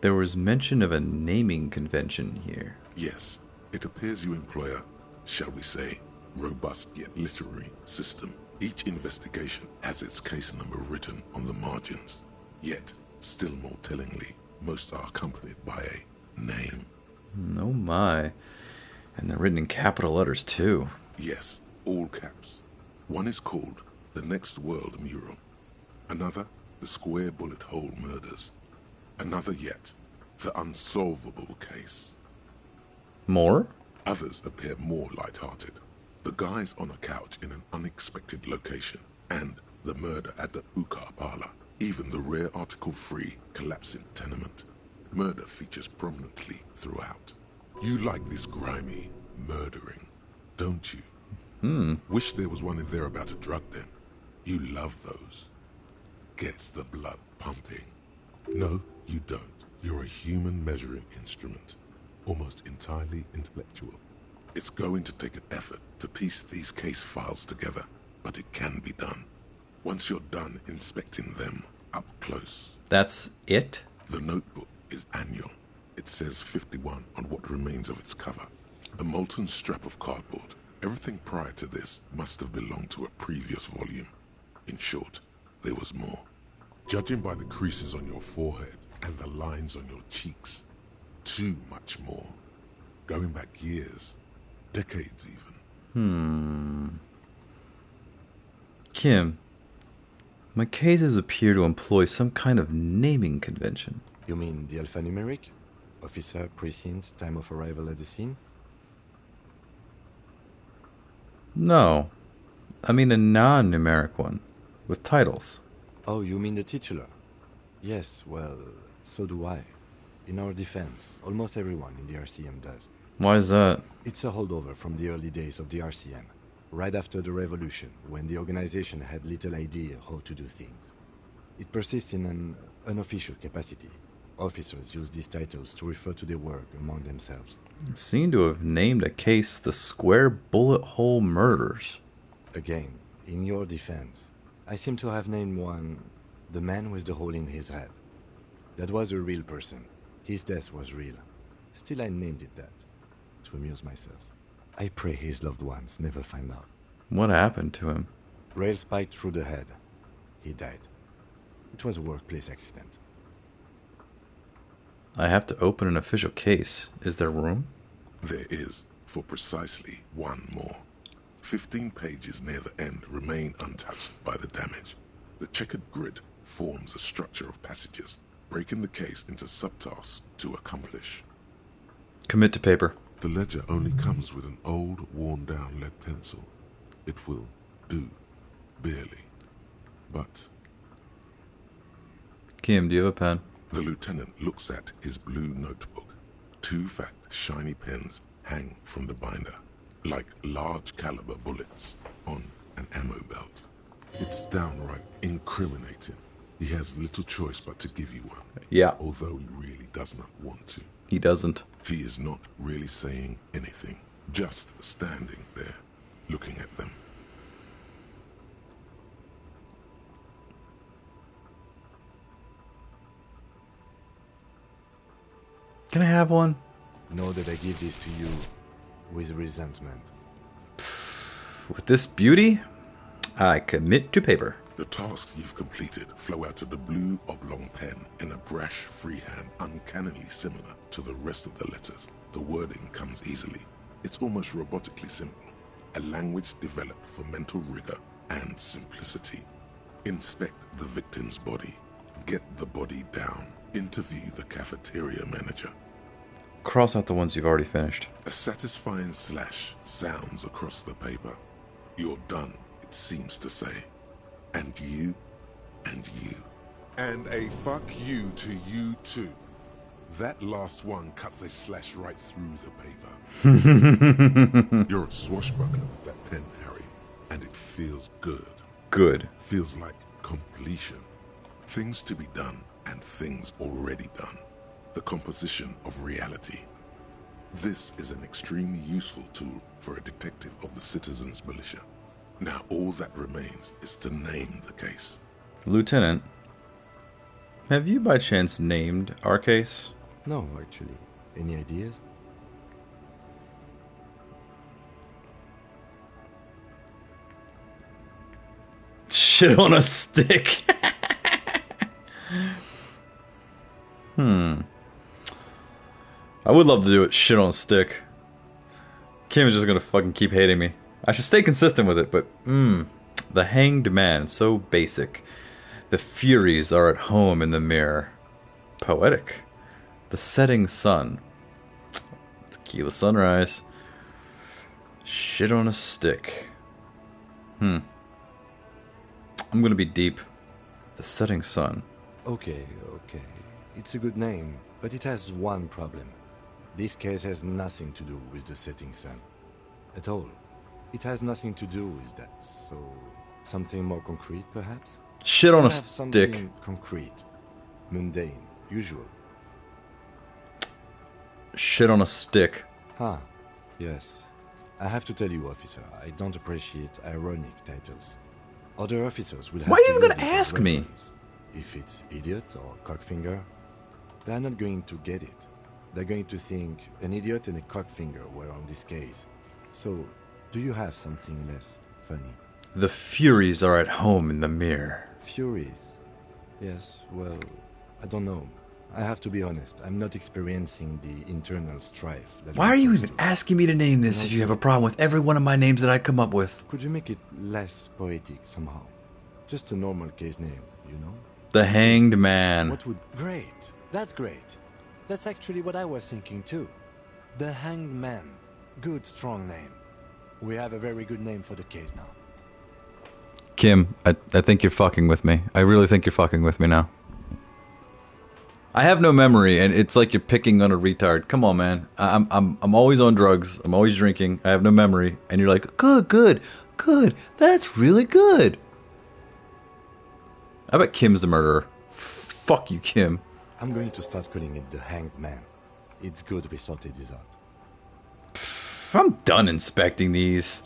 There was mention of a naming convention here. Yes, it appears you employ a, shall we say, robust yet literary system. Each investigation has its case number written on the margins. Yet, still more tellingly, most are accompanied by a name. Oh my. And they're written in capital letters too. Yes, all caps. One is called The Next World Mural. Another, The Square Bullet Hole Murders. Another yet, The Unsolvable Case. More? Others appear more light-hearted. The guys on a couch in an unexpected location, and the murder at the hookah parlor. Even the rare article-free collapsing tenement. Murder features prominently throughout. You like this grimy murdering, don't you? Wish there was one in there about a drug den. You love those. Gets the blood pumping. No, you don't. You're a human measuring instrument. Almost entirely intellectual. It's going to take an effort to piece these case files together, but it can be done. Once you're done inspecting them up close. That's it? The notebook is annual. It says 51 on what remains of its cover. A molten strap of cardboard. Everything prior to this must have belonged to a previous volume. In short, there was more. Judging by the creases on your forehead and the lines on your cheeks, too much more. Going back years, decades even. Kim, my cases appear to employ some kind of naming convention. You mean the alphanumeric? Officer, precinct, time of arrival at the scene? No. I mean a non-numeric one. With titles. Oh, you mean the titular? Yes, well, so do I. In our defense, almost everyone in the RCM does. Why is that? It's a holdover from the early days of the RCM. Right after the revolution, when the organization had little idea how to do things. It persists in an unofficial capacity. Officers use these titles to refer to their work among themselves. It seemed to have named a case the Square Bullet Hole Murders. Again, in your defense, I seem to have named one the man with the hole in his head. That was a real person. His death was real. Still, I named it that, to amuse myself. I pray his loved ones never find out. What happened to him? Rail spiked through the head. He died. It was a workplace accident. I have to open an official case. Is there room? There is, for precisely one more. 15 pages near the end remain untouched by the damage. The checkered grid forms a structure of passages, breaking the case into subtasks to accomplish. Commit to paper. The ledger only comes with an old, worn-down lead pencil. It will do, barely. But... Kim, do you have a pen? The lieutenant looks at his blue notebook. 2 fat, shiny pens hang from the binder, like large-caliber bullets on an ammo belt. It's downright incriminating. He has little choice but to give you one. Yeah. Although he really does not want to. He doesn't. He is not really saying anything, just standing there, looking at them. Can I have one? Know that I give this to you with resentment. With this beauty, I commit to paper. The tasks you've completed flow out of the blue oblong pen in a brash freehand uncannily similar to the rest of the letters. The wording comes easily. It's almost robotically simple. A language developed for mental rigor and simplicity. Inspect the victim's body. Get the body down. Interview the cafeteria manager. Cross out the ones you've already finished. A satisfying slash sounds across the paper. You're done, it seems to say. And you, and you. And a fuck you to you too. That last one cuts a slash right through the paper. You're a swashbuckler with that pen, Harry. And it feels good. Good. Feels like completion. Things to be done and things already done. The composition of reality. This is an extremely useful tool for a detective of the Citizens Militia. Now all that remains is to name the case. Lieutenant, have you by chance named our case? No, actually. Any ideas? Shit on a stick. I would love to do it. Shit on a stick. Kim is just gonna fucking keep hating me. I should stay consistent with it, but the hanged man, so basic. The Furies are at home in the mirror. Poetic. The setting sun. Tequila sunrise. Shit on a stick. I'm gonna be deep. The setting sun. Okay. It's a good name, but it has one problem. This case has nothing to do with the setting sun. At all. It has nothing to do with that, so... something more concrete, perhaps? Shit on a stick. stick. Concrete. Mundane. Usual. Shit on a stick. Yes. I have to tell you, officer, I don't appreciate ironic titles. Other officers will have Why are to you even use gonna it as ask me? reference. If it's idiot or cockfinger, they're not going to get it. They're going to think an idiot and a cockfinger were on this case. So, do you have something less funny? The Furies are at home in the mirror. Furies? Yes, well, I don't know. I have to be honest, I'm not experiencing the internal strife. Why are you even asking me to name this if you have a problem with every one of my names that I come up with? Could you make it less poetic somehow? Just a normal case name, you know? The Hanged Man. Great. That's great. That's actually what I was thinking too. The Hanged Man. Good, strong name. We have a very good name for the case now. Kim, I think you're fucking with me. I really think you're fucking with me now. I have no memory, and it's like you're picking on a retard. Come on, man. I'm always on drugs. I'm always drinking. I have no memory, and you're like, good. That's really good. I bet Kim's the murderer. Fuck you, Kim. I'm going to start calling it the Hanged Man. It's good we sorted this out. I'm done inspecting these.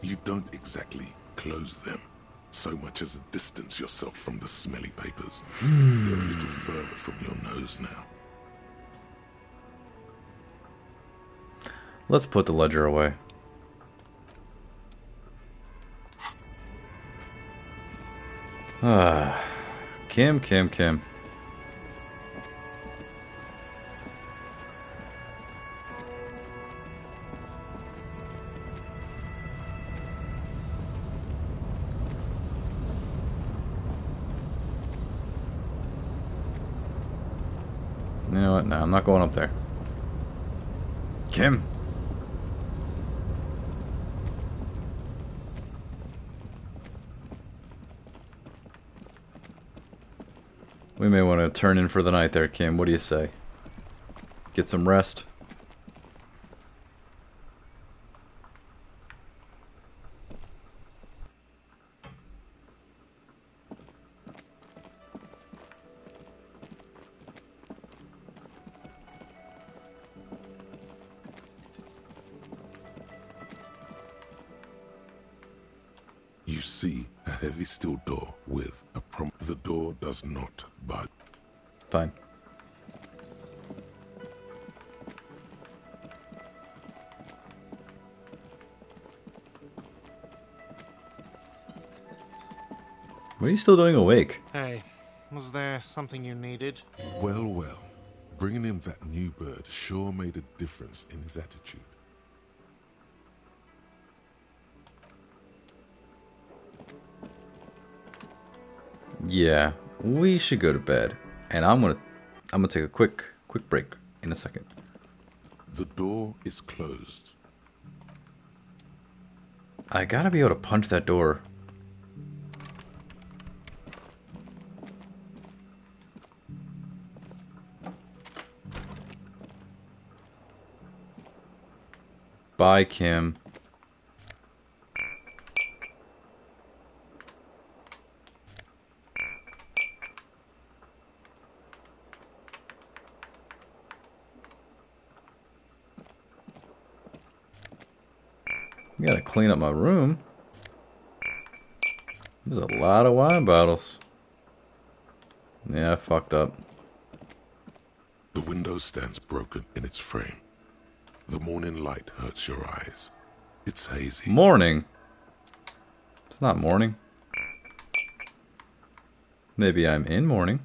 You don't exactly close them so much as distance yourself from the smelly papers. They're a little further from your nose now. Let's put the ledger away. Kim. You know what? No, I'm not going up there. Kim. We may want to turn in for the night there, Kim. What do you say? Get some rest. You see a heavy steel door with a prompt. The door does not budge. Fine. What are you still doing awake? Hey, was there something you needed? Well. Bringing in that new bird sure made a difference in his attitude. Yeah, we should go to bed. And I'm gonna take a quick break in a second. The door is closed. I gotta be able to punch that door. Bye, Kim. I gotta clean up my room. There's a lot of wine bottles. Yeah, I fucked up. The window stands broken in its frame. The morning light hurts your eyes. It's hazy. Morning? It's not morning. Maybe I'm in morning.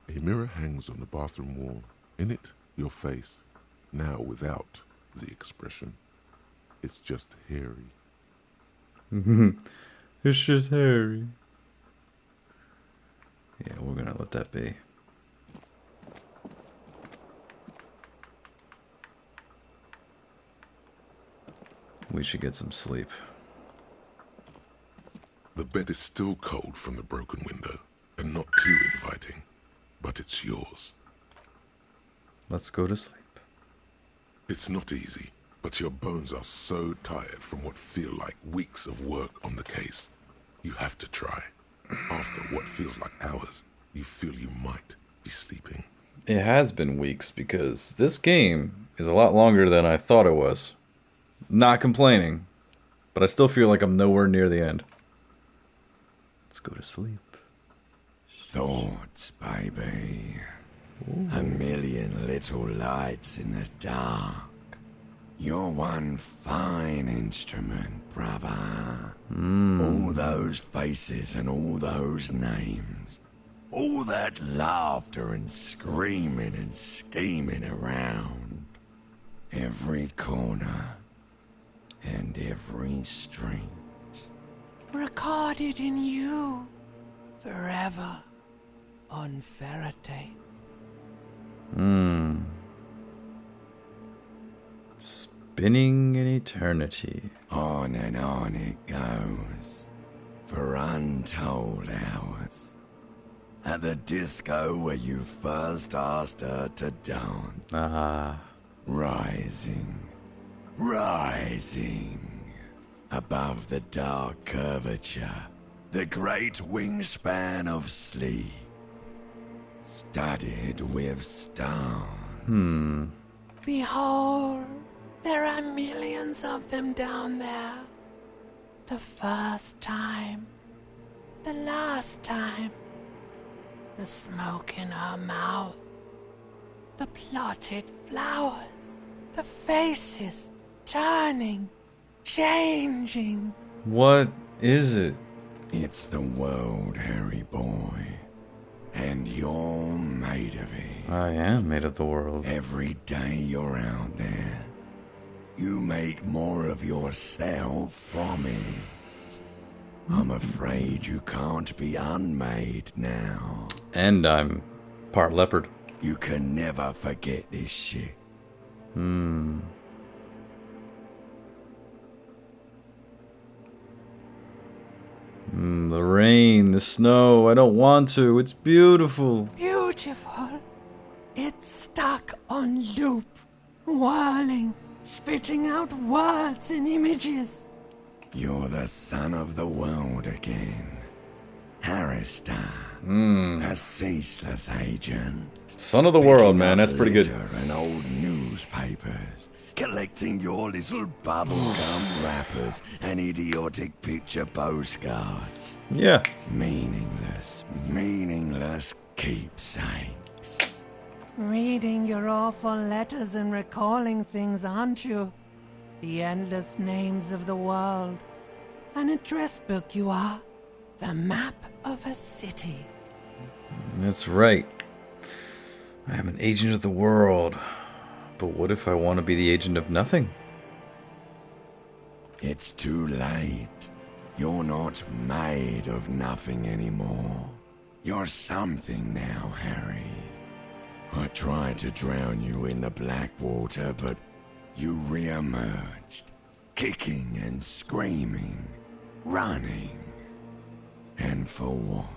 A mirror hangs on the bathroom wall. In it, your face. Now without the expression. It's just hairy. It's just hairy. Yeah, we're gonna let that be. We should get some sleep. The bed is still cold from the broken window, and not too inviting, but it's yours. Let's go to sleep. It's not easy, but your bones are so tired from what feel like weeks of work on the case. You have to try. After what feels like hours, you feel you might be sleeping. It has been weeks because this game is a lot longer than I thought it was. Not complaining, but I still feel like I'm nowhere near the end. Let's go to sleep. Thoughts, baby. Ooh. A million little lights in the dark. You're one fine instrument, brother. All those faces and all those names. All that laughter and screaming and scheming around. Every corner and every street. Recorded in you forever on Faraday. Spinning in eternity. On and on it goes for untold hours. At the disco where you first asked her to dance. Rising, rising above the dark curvature, the great wingspan of sleep, studded with stars. Behold, there are millions of them down there. The first time, the last time, the smoke in her mouth, the plotted flowers, the faces turning, changing. What is it? It's the world, Harry boy. And you're made of it. I am made of the world. Every day you're out there, you make more of yourself from it. I'm afraid you can't be unmade now. And I'm part leopard. You can never forget this shit. The rain, the snow, I don't want to. It's beautiful. Beautiful. It's stuck on loop, whirling, spitting out words and images. You're the son of the world again. Harrister. A ceaseless agent. Son of the world, man. That's pretty good. And old newspapers. Collecting your little bubblegum wrappers and idiotic picture postcards. Yeah. Meaningless keepsakes. Reading your awful letters and recalling things, aren't you? The endless names of the world. An address book you are. The map of a city. That's right. I am an agent of the world. But what if I want to be the agent of nothing? It's too late. You're not made of nothing anymore. You're something now, Harry. I tried to drown you in the black water, but you re-emerged, kicking and screaming, running. And for what?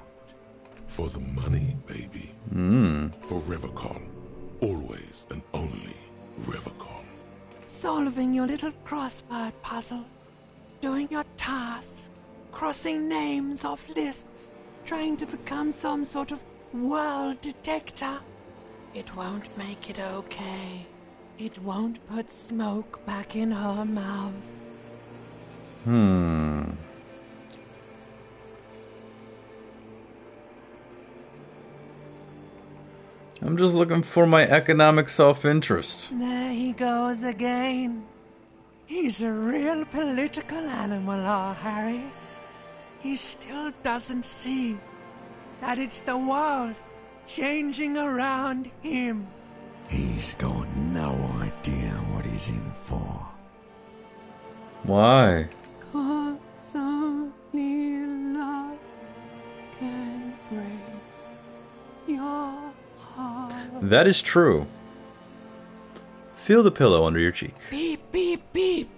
For the money, baby. For Revacol. Always and only Revacol. Solving your little crossword puzzles. Doing your tasks. Crossing names off lists. Trying to become some sort of world detector. It won't make it okay. It won't put smoke back in her mouth. I'm just looking for my economic self-interest. There he goes again. He's a real political animal, our Harry. He still doesn't see that it's the world changing around him. He's got no idea what he's in for. Why? 'Cause only love can break your heart. That is true. Feel the pillow under your cheek. Beep, beep, beep.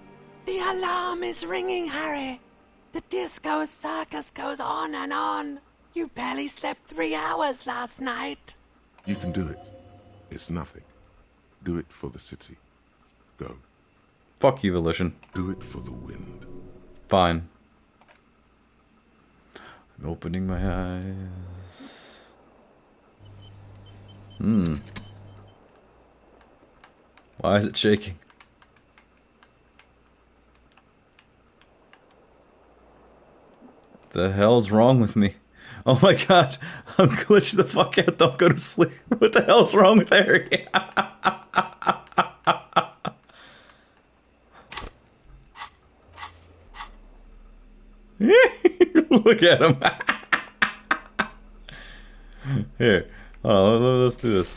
The alarm is ringing, Harry. The disco circus goes on and on. You barely slept 3 hours last night. You can do it. It's nothing. Do it for the city. Go. Fuck you, Volition. Do it for the wind. Fine. I'm opening my eyes. Why is it shaking? The hell's wrong with me? Oh my god, I'm glitched the fuck out. Don't go to sleep. What the hell's wrong with Harry? Look at him. Here, let's do this.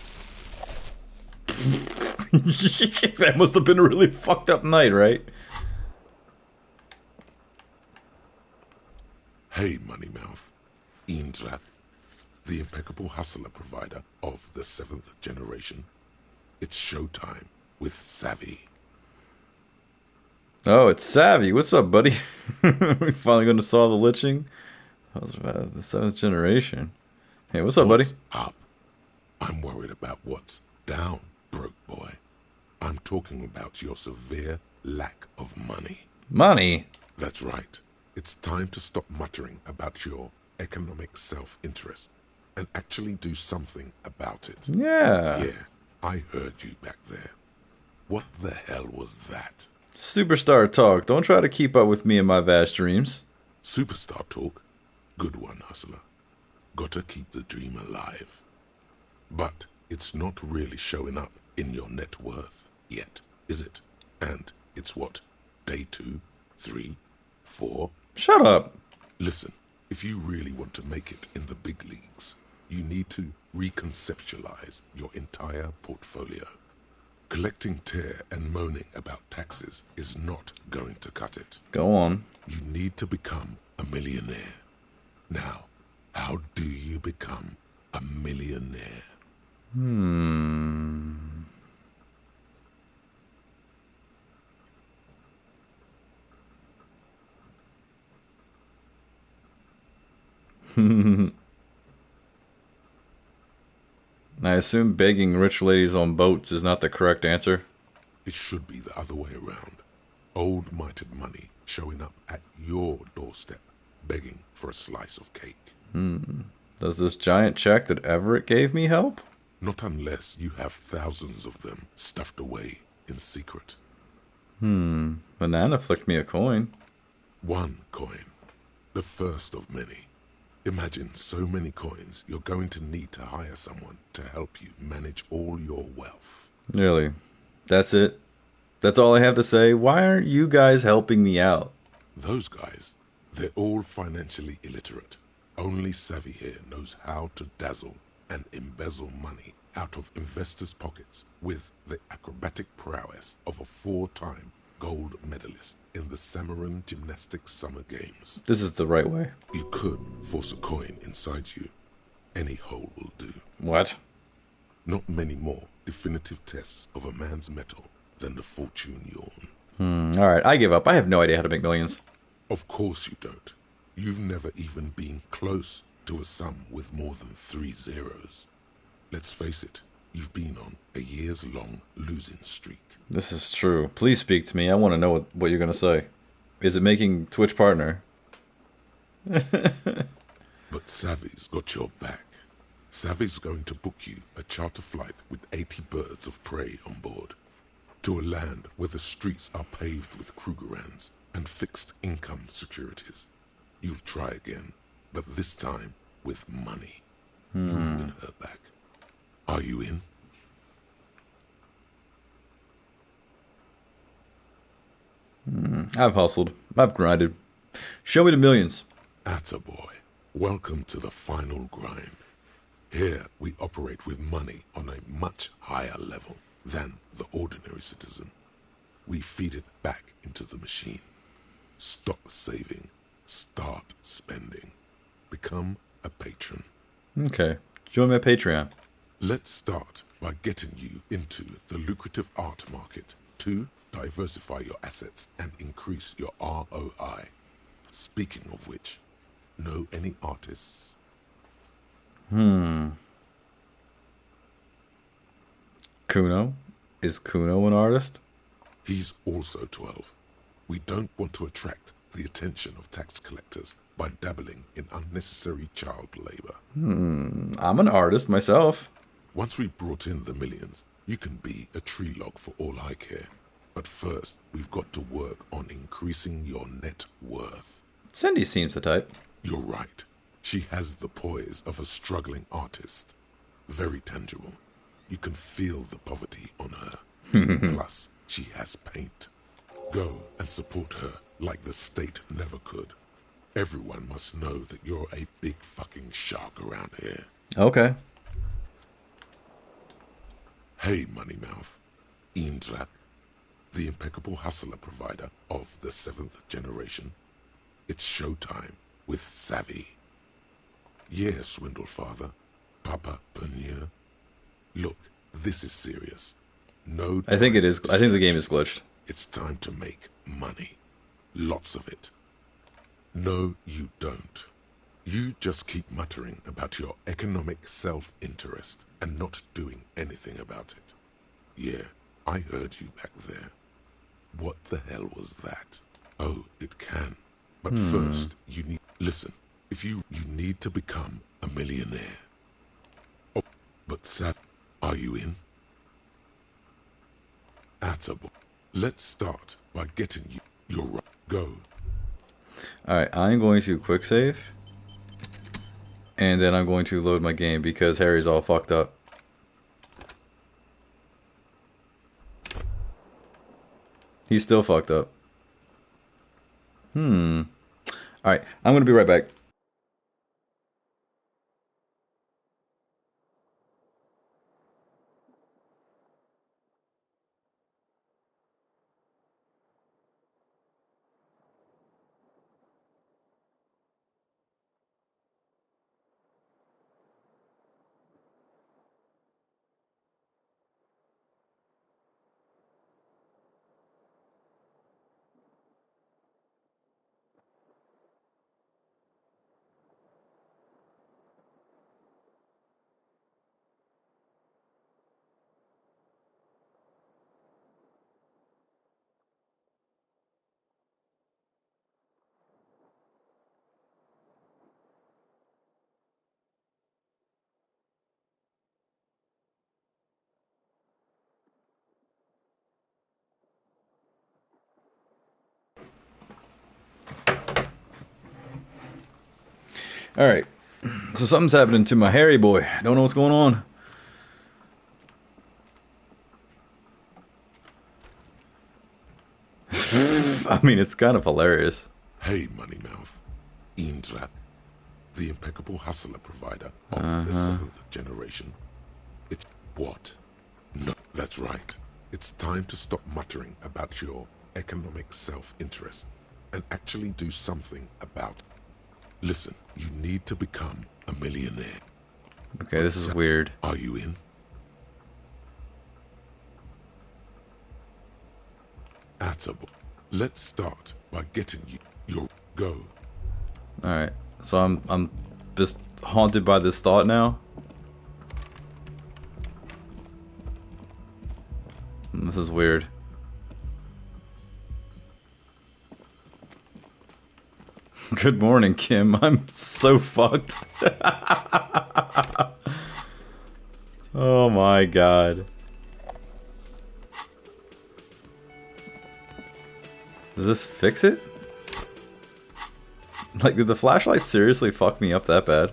That must have been a really fucked up night, right? Hey, Moneymouth. Indra, the impeccable hustler provider of the 7th generation. It's showtime with Savvy. Oh, it's Savvy. What's up, buddy? We finally going to solve the liching? That was about the 7th generation. Hey, what's up, buddy? Up? I'm worried about what's down, broke boy. I'm talking about your severe lack of money. Money? That's right. It's time to stop muttering about your economic self-interest and actually do something about it. Yeah. Yeah, I heard you back there. What the hell was that? Superstar talk. Don't try to keep up with me and my vast dreams. Superstar talk? Good one, hustler. Gotta keep the dream alive. But it's not really showing up in your net worth yet, is it? And it's what? Day 2, 3, 4? Shut up. Listen, if you really want to make it in the big leagues, you need to reconceptualize your entire portfolio. Collecting tear and moaning about taxes is not going to cut it. Go on. You need to become a millionaire. Now, how do you become a millionaire? I assume begging rich ladies on boats is not the correct answer. It should be the other way around. Old mighted money showing up at your doorstep, begging for a slice of cake. Does this giant check that Everett gave me help? Not unless you have thousands of them stuffed away in secret. Banana flicked me a coin. 1 coin. The first of many. Imagine so many coins you're going to need to hire someone to help you manage all your wealth. Really? That's it? That's all I have to say? Why aren't you guys helping me out? Those guys, they're all financially illiterate. Only Savvy here knows how to dazzle and embezzle money out of investors' pockets with the acrobatic prowess of a 4-time gold medalist in the Samaran Gymnastics Summer Games. This is the right way. You could force a coin inside you. Any hole will do. What? Not many more definitive tests of a man's mettle than the fortune yawn. Alright, I give up. I have no idea how to make millions. Of course you don't. You've never even been close to a sum with more than 3 zeros. Let's face it, you've been on a years-long losing streak. This is true. Please speak to me. I want to know what you're going to say. Is it making Twitch partner? But Savvy's got your back. Savvy's going to book you a charter flight with 80 birds of prey on board. To a land where the streets are paved with Krugerrands and fixed income securities. You'll try again, but this time with money. You'll win her back. Are you in? I've hustled. I've grinded. Show me the millions. Attaboy. Welcome to the final grind. Here we operate with money on a much higher level than the ordinary citizen. We feed it back into the machine. Stop saving. Start spending. Become a patron. Okay. Join my Patreon. Let's start by getting you into the lucrative art market to diversify your assets and increase your ROI. Speaking of which, know any artists? Kuno? Is Kuno an artist? He's also 12. We don't want to attract the attention of tax collectors by dabbling in unnecessary child labor. I'm an artist myself. Once we've brought in the millions, you can be a tree log for all I care. But first, we've got to work on increasing your net worth. Cindy seems the type. You're right. She has the poise of a struggling artist. Very tangible. You can feel the poverty on her. Plus, she has paint. Go and support her like the state never could. Everyone must know that you're a big fucking shark around here. Okay. Hey, Moneymouth. Indrak, the impeccable hustler provider of the 7th generation. It's showtime with Savvy. Yeah, Swindle Father. Papa Panier. Look, this is serious. No. I think it is. I think the game is glitched. It's time to make money. Lots of it. No, you don't. You just keep muttering about your economic self-interest and not doing anything about it. Yeah, I heard you back there. What the hell was that? Oh, it can. But first, you need... Listen, if you need to become a millionaire. Oh, but Sad, are you in? Atable. Let's start by getting you your right. Go. Alright, I'm going to quick save. And then I'm going to load my game because Harry's all fucked up. He's still fucked up. Alright, I'm going to be right back. Alright, so something's happening to my Harry boy. Don't know what's going on. I mean, it's kind of hilarious. Hey, Moneymouth. Indrak, the impeccable hustler provider of the 7th generation. It's what? No, that's right. It's time to stop muttering about your economic self-interest and actually do something about it. Listen, you need to become a millionaire. Okay, this is weird. Are you in? Atable. Let's start by getting you your go. Alright, so I'm just haunted by this thought now. This is weird. Good morning, Kim. I'm so fucked. Oh my god. Does this fix it? Like, did the flashlight seriously fuck me up that bad?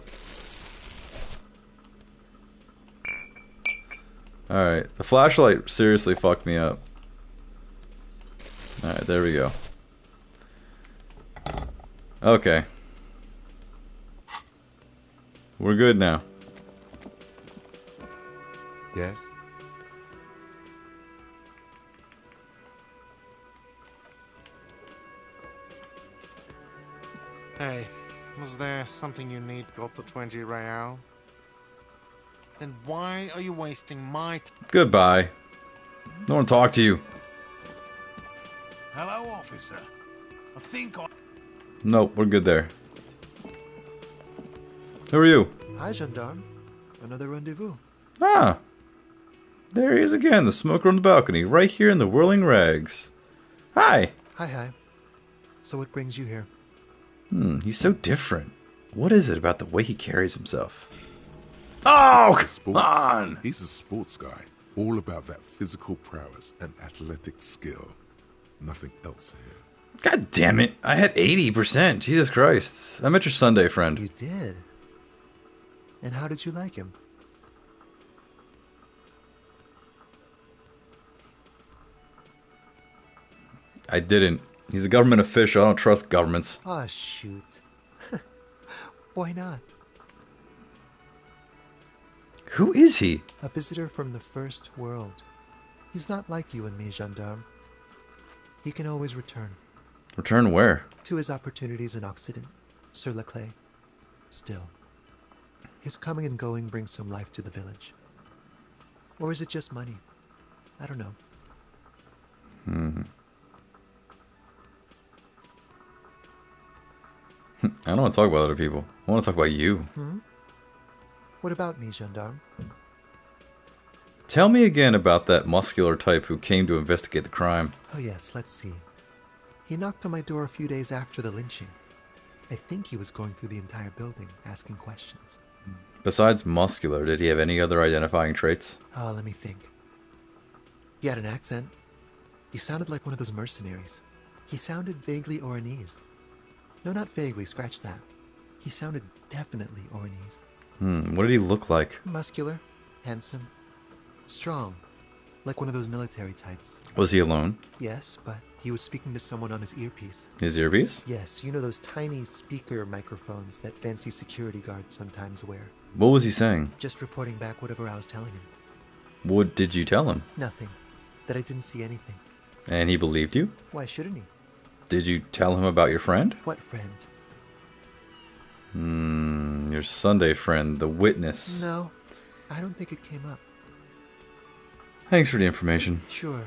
Alright, the flashlight seriously fucked me up. Alright, there we go. Okay. We're good now. Yes? Hey, was there something you need got the 20 real? Then why are you wasting my time? Goodbye. Don't want to talk to you. Hello, officer. I think I... Nope, we're good there. Who are you? Hi, gendarme. Another rendezvous. Ah! There he is again, the smoker on the balcony, right here in the whirling rags. Hi! Hi. So what brings you here? He's so different. What is it about the way he carries himself? Oh, come on! He's a sports guy. All about that physical prowess and athletic skill. Nothing else here. God damn it. I had 80%. Jesus Christ. I met your Sunday friend. You did? And how did you like him? I didn't. He's a government official. I don't trust governments. Ah, shoot. Why not? Who is he? A visitor from the first world. He's not like you and me, gendarme. He can always return. Return where? To his opportunities in Occident, Sur la Clé. Still, his coming and going brings some life to the village. Or is it just money? I don't know. I don't want to talk about other people. I want to talk about you. What about me, gendarme? Tell me again about that muscular type who came to investigate the crime. Oh yes, let's see. He knocked on my door a few days after the lynching. I think he was going through the entire building, asking questions. Besides muscular, did he have any other identifying traits? Oh, let me think. He had an accent. He sounded like one of those mercenaries. He sounded vaguely Oranese. No, not vaguely, scratch that. He sounded definitely Oranese. What did he look like? Muscular, handsome, strong, like one of those military types. Was he alone? Yes, but he was speaking to someone on his earpiece. His earpiece? Yes, you know those tiny speaker microphones that fancy security guards sometimes wear. What was he saying? Just reporting back whatever I was telling him. What did you tell him? Nothing. That I didn't see anything. And he believed you? Why shouldn't he? Did you tell him about your friend? What friend? Your Sunday friend, the witness. No, I don't think it came up. Thanks for the information. Sure.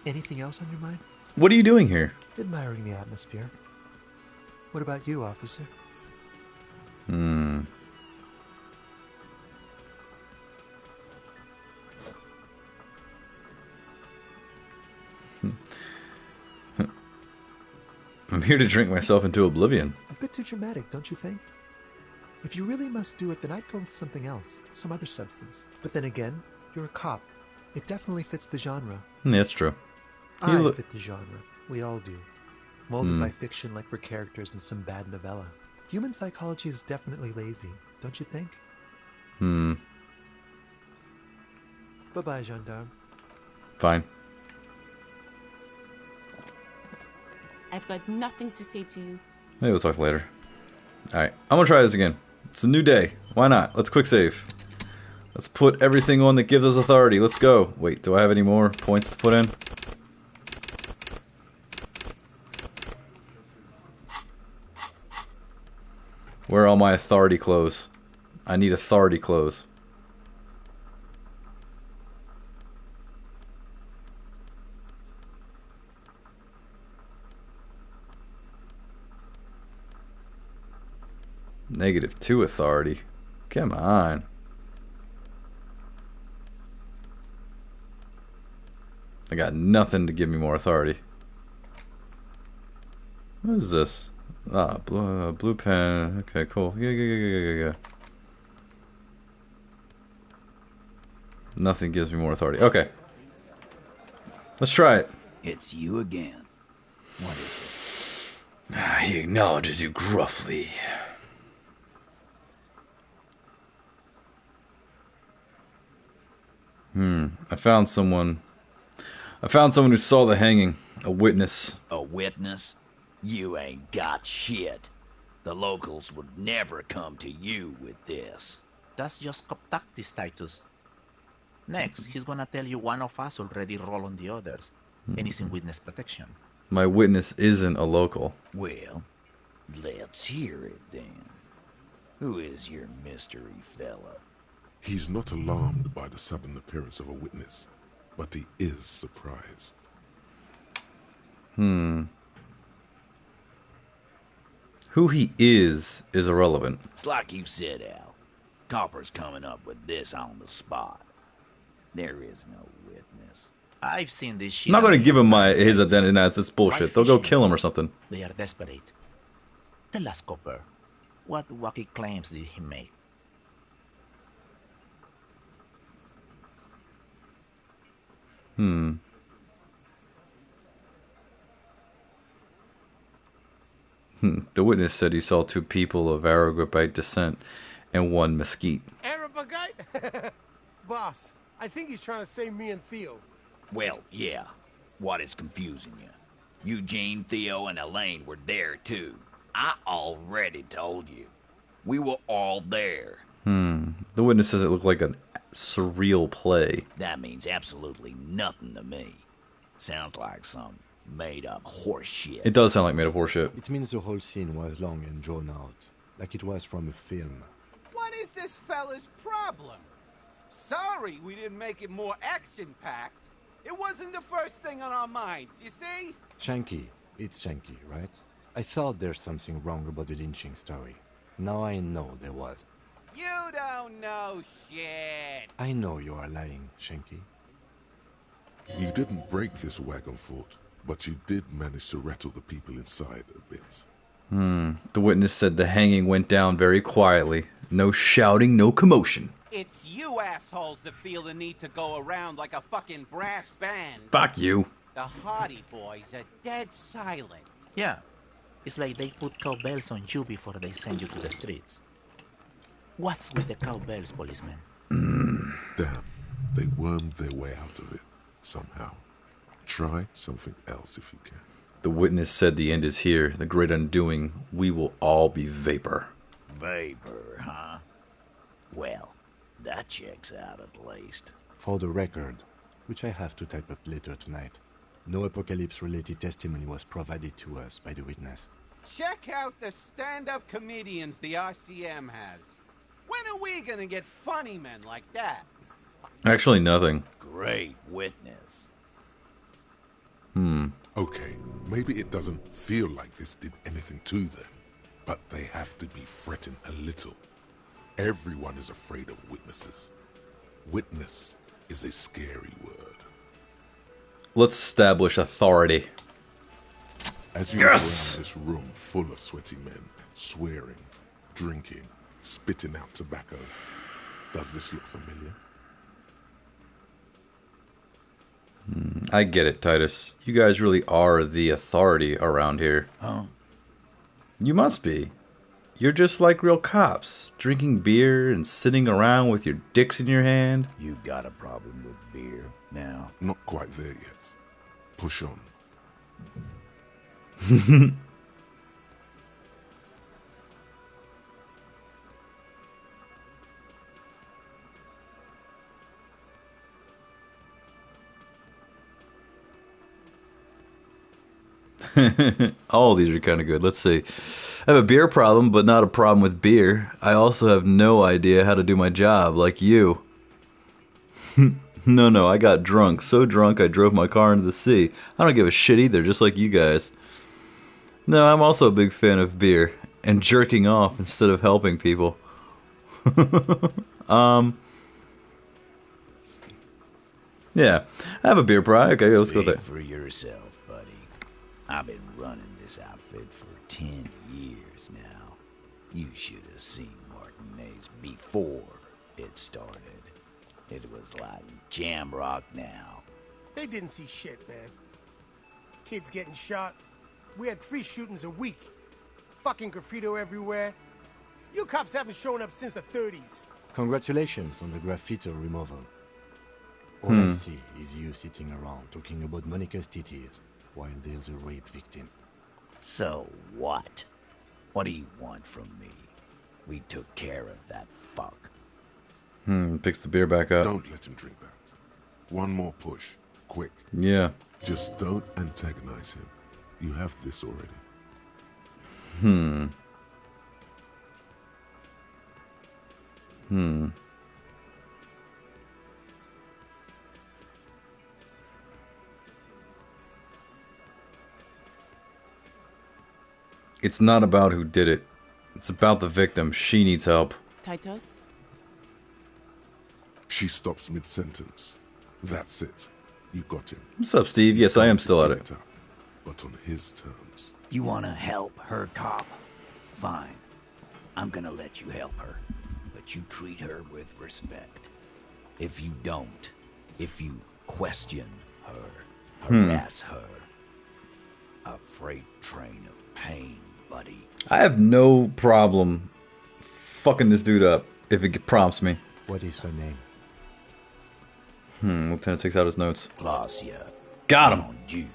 Anything else on your mind? What are you doing here? Admiring the atmosphere. What about you, officer? I'm here to drink myself into oblivion. A bit too dramatic, don't you think? If you really must do it, then I'd go with something else. Some other substance. But then again, you're a cop. It definitely fits the genre. That's true. I fit the genre. We all do. Molded by fiction like we're characters in some bad novella. Human psychology is definitely lazy, don't you think? Bye-bye, gendarme. Fine. I've got nothing to say to you. Maybe we'll talk later. Alright, I'm gonna try this again. It's a new day. Why not? Let's quick save. Let's put everything on that gives us authority. Let's go. Wait, do I have any more points to put in? Where are all my authority clothes? I need authority clothes. -2 authority. Come on. I got nothing to give me more authority. What is this? Ah, blue pen. Okay, cool. Yeah. Nothing gives me more authority. Okay. Let's try it. It's you again. What is it? He acknowledges you gruffly. I found someone who saw the hanging. A witness. A witness? You ain't got shit. The locals would never come to you with this. That's just contactee status. Next, he's gonna tell you one of us already rolled on the others, and he's in witness protection. My witness isn't a local. Well, let's hear it then. Who is your mystery fella? He's not alarmed by the sudden appearance of a witness, but he is surprised. Who he is irrelevant. It's like you said, Al. Copper's coming up with this on the spot. There is no witness. I've seen this shit. I'm not going to give him his identity. Nah, it's bullshit. They'll go kill him or something. They are desperate. Tell us, Copper, what wacky claims did he make? The witness said he saw 2 people of Aragopite descent and 1 mesquite. Arabagite? Boss, I think he's trying to say me and Theo. Well, yeah. What is confusing you? Eugene, Theo, and Elaine were there too. I already told you. We were all there. The witness says it looked like a surreal play. That means absolutely nothing to me. Sounds like some made-up horse shit. It does sound like made-up horse shit. It means the whole scene was long and drawn out, like it was from a film. What is this fella's problem? Sorry we didn't make it more action-packed. It wasn't the first thing on our minds, you see? Shanky. It's Shanky, right? I thought there's something wrong about the lynching story. Now I know there was. You don't know shit. I know you are lying, Shanky. You didn't break this wagon fort, but you did manage to rattle the people inside a bit. The witness said the hanging went down very quietly. No shouting, no commotion. It's you assholes that feel the need to go around like a fucking brass band. Fuck you. The Hardy Boys are dead silent. Yeah. It's like they put cowbells on you before they send you to the streets. What's with the cowbells, policeman? Damn, they wormed their way out of it, somehow. Try something else if you can. The witness said the end is here, the great undoing. We will all be vapor. Vapor, huh? Well, that checks out at least. For the record, which I have to type up later tonight, no apocalypse-related testimony was provided to us by the witness. Check out the stand-up comedians the RCM has. When are we gonna get funny men like that? Actually, nothing. Great witness. Okay, maybe it doesn't feel like this did anything to them, but they have to be fretting a little. Everyone is afraid of witnesses. Witness is a scary word. Let's establish authority. As you look around this room full of sweaty men, swearing, drinking, spitting out tobacco, does this look familiar? I get it, Titus. You guys really are the authority around here. Huh? You must be. You're just like real cops, drinking beer and sitting around with your dicks in your hand. You got a problem with beer now? Not quite there yet. Push on. All of these are kind of good. Let's see. I have a beer problem, but not a problem with beer. I also have no idea how to do my job, like you. No, I got drunk. So drunk I drove my car into the sea. I don't give a shit either, just like you guys. No, I'm also a big fan of beer. And jerking off instead of helping people. Yeah. I have a beer problem. Okay, let's go there. Speak for yourself, buddy. I've been running this outfit for 10 years now. You should have seen Martinez before it started. It was like jam rock now. They didn't see shit, man. Kids getting shot. We had 3 shootings a week. Fucking graffito everywhere. You cops haven't shown up since the 30s. Congratulations on the graffiti removal. All I see is you sitting around talking about Monica's titties while there's a rape victim. So what? What do you want from me? We took care of that fuck. Picks the beer back up. Don't let him drink that. One more push. Quick. Yeah. Just don't antagonize him. You have this already. It's not about who did it. It's about the victim. She needs help. Titus? She stops mid-sentence. That's it. You got him. What's up, Steve? Yes, I am still at it. But on his terms. You wanna help her, cop? Fine. I'm gonna let you help her. But you treat her with respect. If you don't, if you question her, harass her, a freight train of pain, buddy. I have no problem fucking this dude up if it prompts me. What is her name? Lieutenant takes out his notes. Lacia. Got him. On you.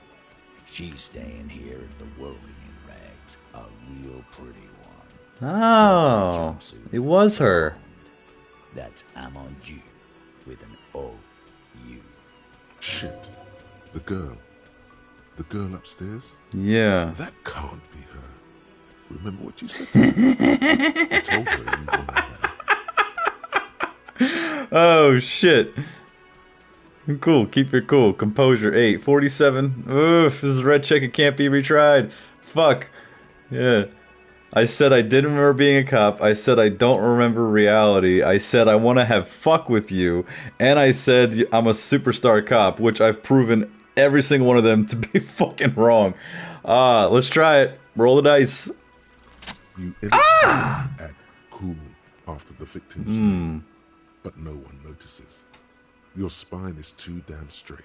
She's staying here at the whirling in rags. A real pretty one. Oh, it was her. That's Amonju with an O-U. Shit. The girl. The girl upstairs? Yeah. That can't be her. Remember what you said to me? I told her you wanted her. Oh, shit. Cool. Keep your cool. Composure 8. 47. Oof. This is red check. It can't be retried. Fuck. Yeah. I said I didn't remember being a cop. I said I don't remember reality. I said I want to have fuck with you. And I said I'm a superstar cop, which I've proven every single one of them to be fucking wrong. Let's try it. Roll the dice. You inexplicably add cool after the victim's name, but no one notices. Your spine is too damn straight.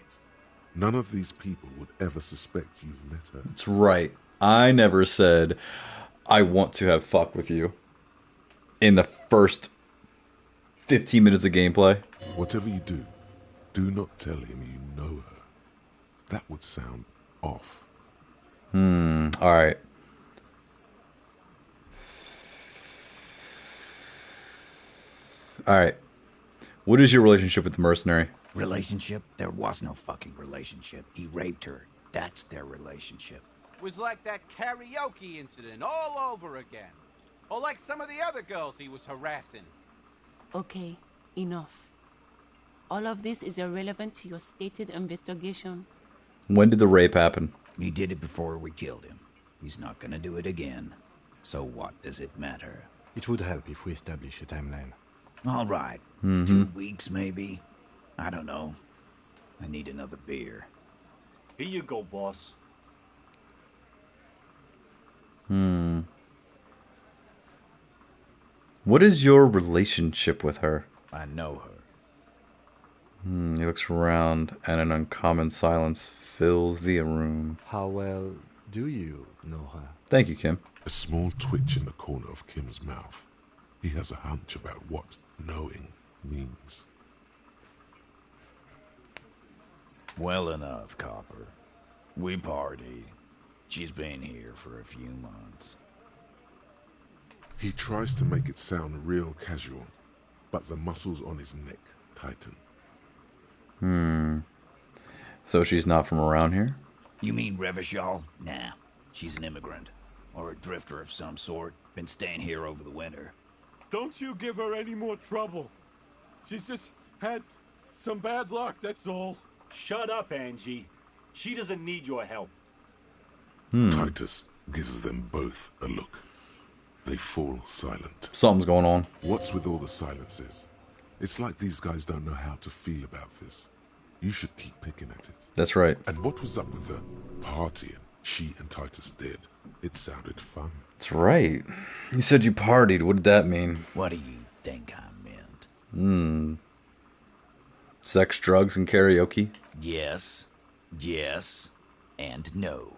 None of these people would ever suspect you've met her. That's right. I never said I want to have fuck with you in the first 15 minutes of gameplay. Whatever you do, do not tell him you know her. That would sound off. Alright. Alright. What is your relationship with the mercenary? Relationship? There was no fucking relationship. He raped her. That's their relationship. Was like that karaoke incident all over again. Or like some of the other girls he was harassing. Okay, enough. All of this is irrelevant to your stated investigation. When did the rape happen? He did it before we killed him. He's not gonna do it again. So what does it matter? It would help if we establish a timeline. All right. 2 weeks, maybe? I don't know. I need another beer. Here you go, boss. What is your relationship with her? I know her. He looks around, and an uncommon silence fills the room. How well do you know her? Thank you, Kim. A small twitch in the corner of Kim's mouth. He has a hunch about what knowing means. Well enough, Copper. We party. She's been here for a few months. He tries to make it sound real casual, but the muscles on his neck tighten. So she's not from around here? You mean Revachol? Nah, she's an immigrant. Or a drifter of some sort. Been staying here over the winter. Don't you give her any more trouble. She's just had some bad luck, that's all. Shut up, Angie. She doesn't need your help. Titus gives them both a look. They fall silent. Something's going on. What's with all the silences? It's like these guys don't know how to feel about this. You should keep picking at it. That's right. And what was up with the partying she and Titus did? It sounded fun. That's right. You said you partied. What did that mean? What do you think I meant? Sex, drugs, and karaoke? Yes, and no.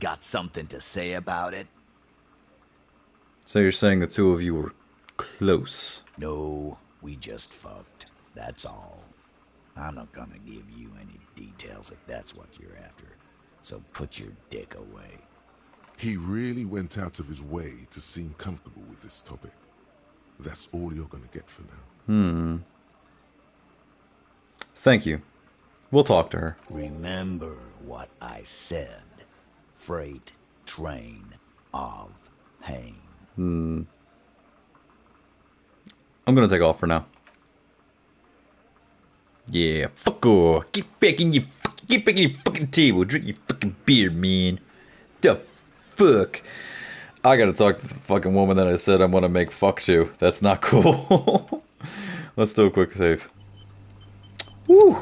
Got something to say about it? So you're saying the two of you were close? No, we just fucked. That's all. I'm not gonna give you any details if that's what you're after. So put your dick away. He really went out of his way to seem comfortable with this topic. That's all you're gonna get for now. Thank you. We'll talk to her. Remember what I said. Freight train of pain. I'm gonna take off for now. Yeah, fuck off. Get back in your fucking table. Drink your fucking beer, man. The fuck? I gotta talk to the fucking woman that I said I'm gonna make fuck to. That's not cool. Let's do a quick save. Woo!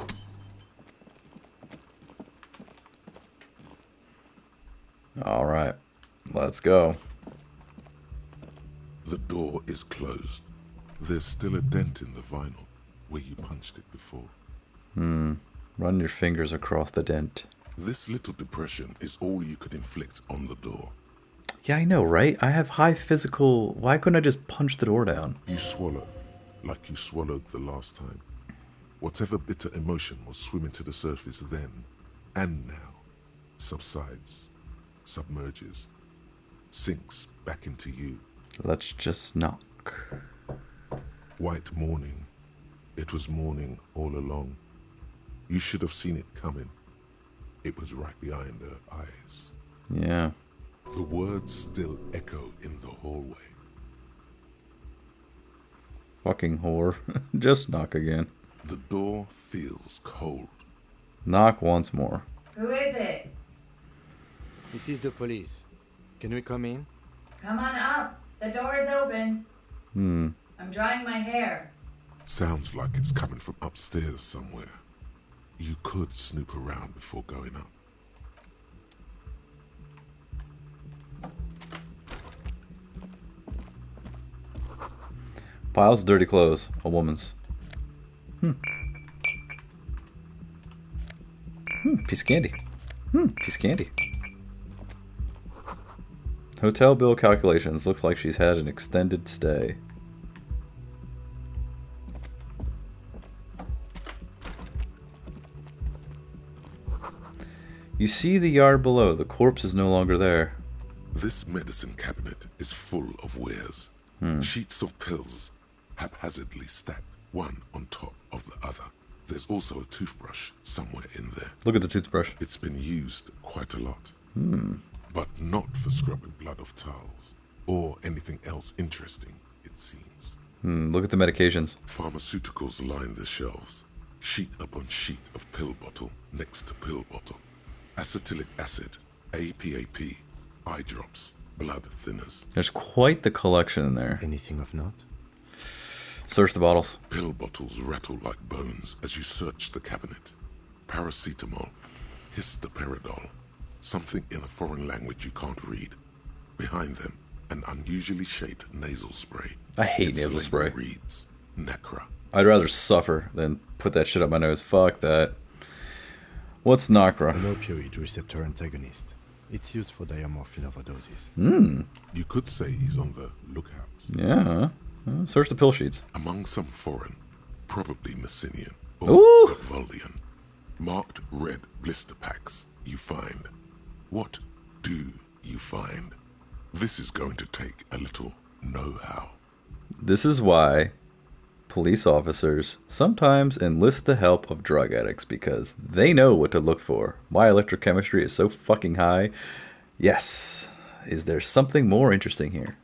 Alright. Let's go. The door is closed. There's still a dent in the vinyl where you punched it before. Run your fingers across the dent. This little depression is all you could inflict on the door. Yeah, I know, right? I have high physical... Why couldn't I just punch the door down? You swallow, like you swallowed the last time. Whatever bitter emotion was swimming to the surface then, and now, subsides, submerges, sinks back into you. Let's just knock. White morning. It was morning all along. You should have seen it coming. It was right behind her eyes. Yeah. The words still echo in the hallway. Fucking whore. Just knock again. The door feels cold. Knock once more. Who is it? This is the police. Can we come in? Come on up. The door is open. I'm drying my hair. Sounds like it's coming from upstairs somewhere. You could snoop around before going up. Piles of dirty clothes. A woman's. Piece of candy. Piece of candy. Hotel bill calculations. Looks like she's had an extended stay. You see the yard below. The corpse is no longer there. This medicine cabinet is full of wares. Sheets of pills, haphazardly stacked, one on top of the other. There's also a toothbrush somewhere in there. Look at the toothbrush. It's been used quite a lot. But not for scrubbing blood off towels, or anything else interesting, it seems. Look at the medications. Pharmaceuticals line the shelves. Sheet upon sheet of pill bottle next to pill bottle. Acetylic acid, APAP, eye drops, blood thinners. There's quite the collection in there. Anything of note? Search the bottles. Pill bottles rattle like bones as you search the cabinet. Paracetamol, histoperidol, something in a foreign language you can't read. Behind them, an unusually shaped nasal spray. I hate nasal spray. Reads, Nacra. I'd rather suffer than put that shit up my nose. Fuck that. What's Nacra? An opioid receptor antagonist. It's used for diamorphine overdoses. You could say he's on the lookout. Yeah. Search the pill sheets. Among some foreign, probably Messinian or Ooh. Voldian, marked red blister packs you find. What do you find? This is going to take a little know-how. This is why police officers sometimes enlist the help of drug addicts, because they know what to look for. My electrochemistry is so fucking high. Yes. Is there something more interesting here?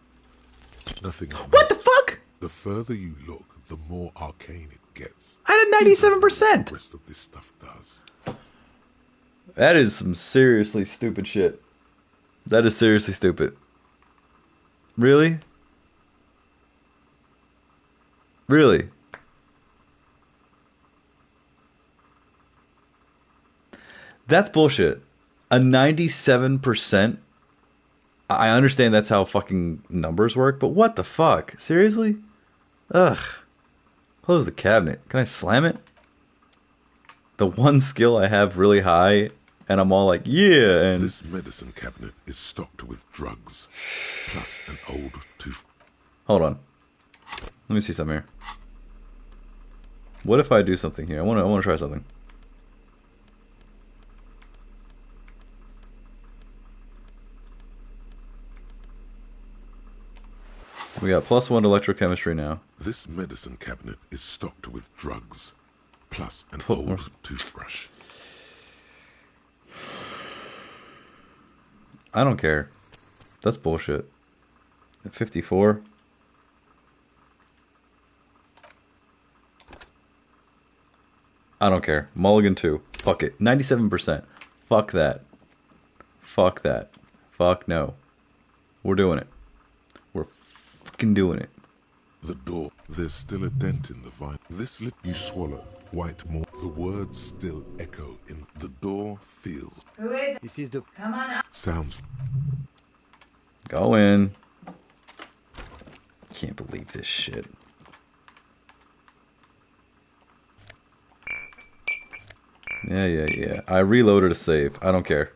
Nothing. What the fuck? The further you look, the more arcane it gets. I had 97%. The rest of this stuff does. That is some seriously stupid shit. That is seriously stupid. Really? Really? That's bullshit. A 97%? I understand that's how fucking numbers work, but what the fuck? Seriously? Ugh. Close the cabinet. Can I slam it? The one skill I have really high, and I'm all like, yeah, and... This medicine cabinet is stocked with drugs, plus an old tooth... Hold on. Let me see something here. What if I do something here? I want to try something. We got +1 to electrochemistry now. This medicine cabinet is stocked with drugs, plus an old toothbrush. I don't care. That's bullshit. 54. I don't care. Mulligan 2. Fuck it. 97%. Fuck that. Fuck that. Fuck no. We're doing it. We're fucking doing it. The door. There's still a dent in the vine. This lit you swallow. White more. The words still echo in the door feels. Who is it? This is the... Come on up. Sounds. Go in. Can't believe this shit. Yeah. I reloaded a save. I don't care.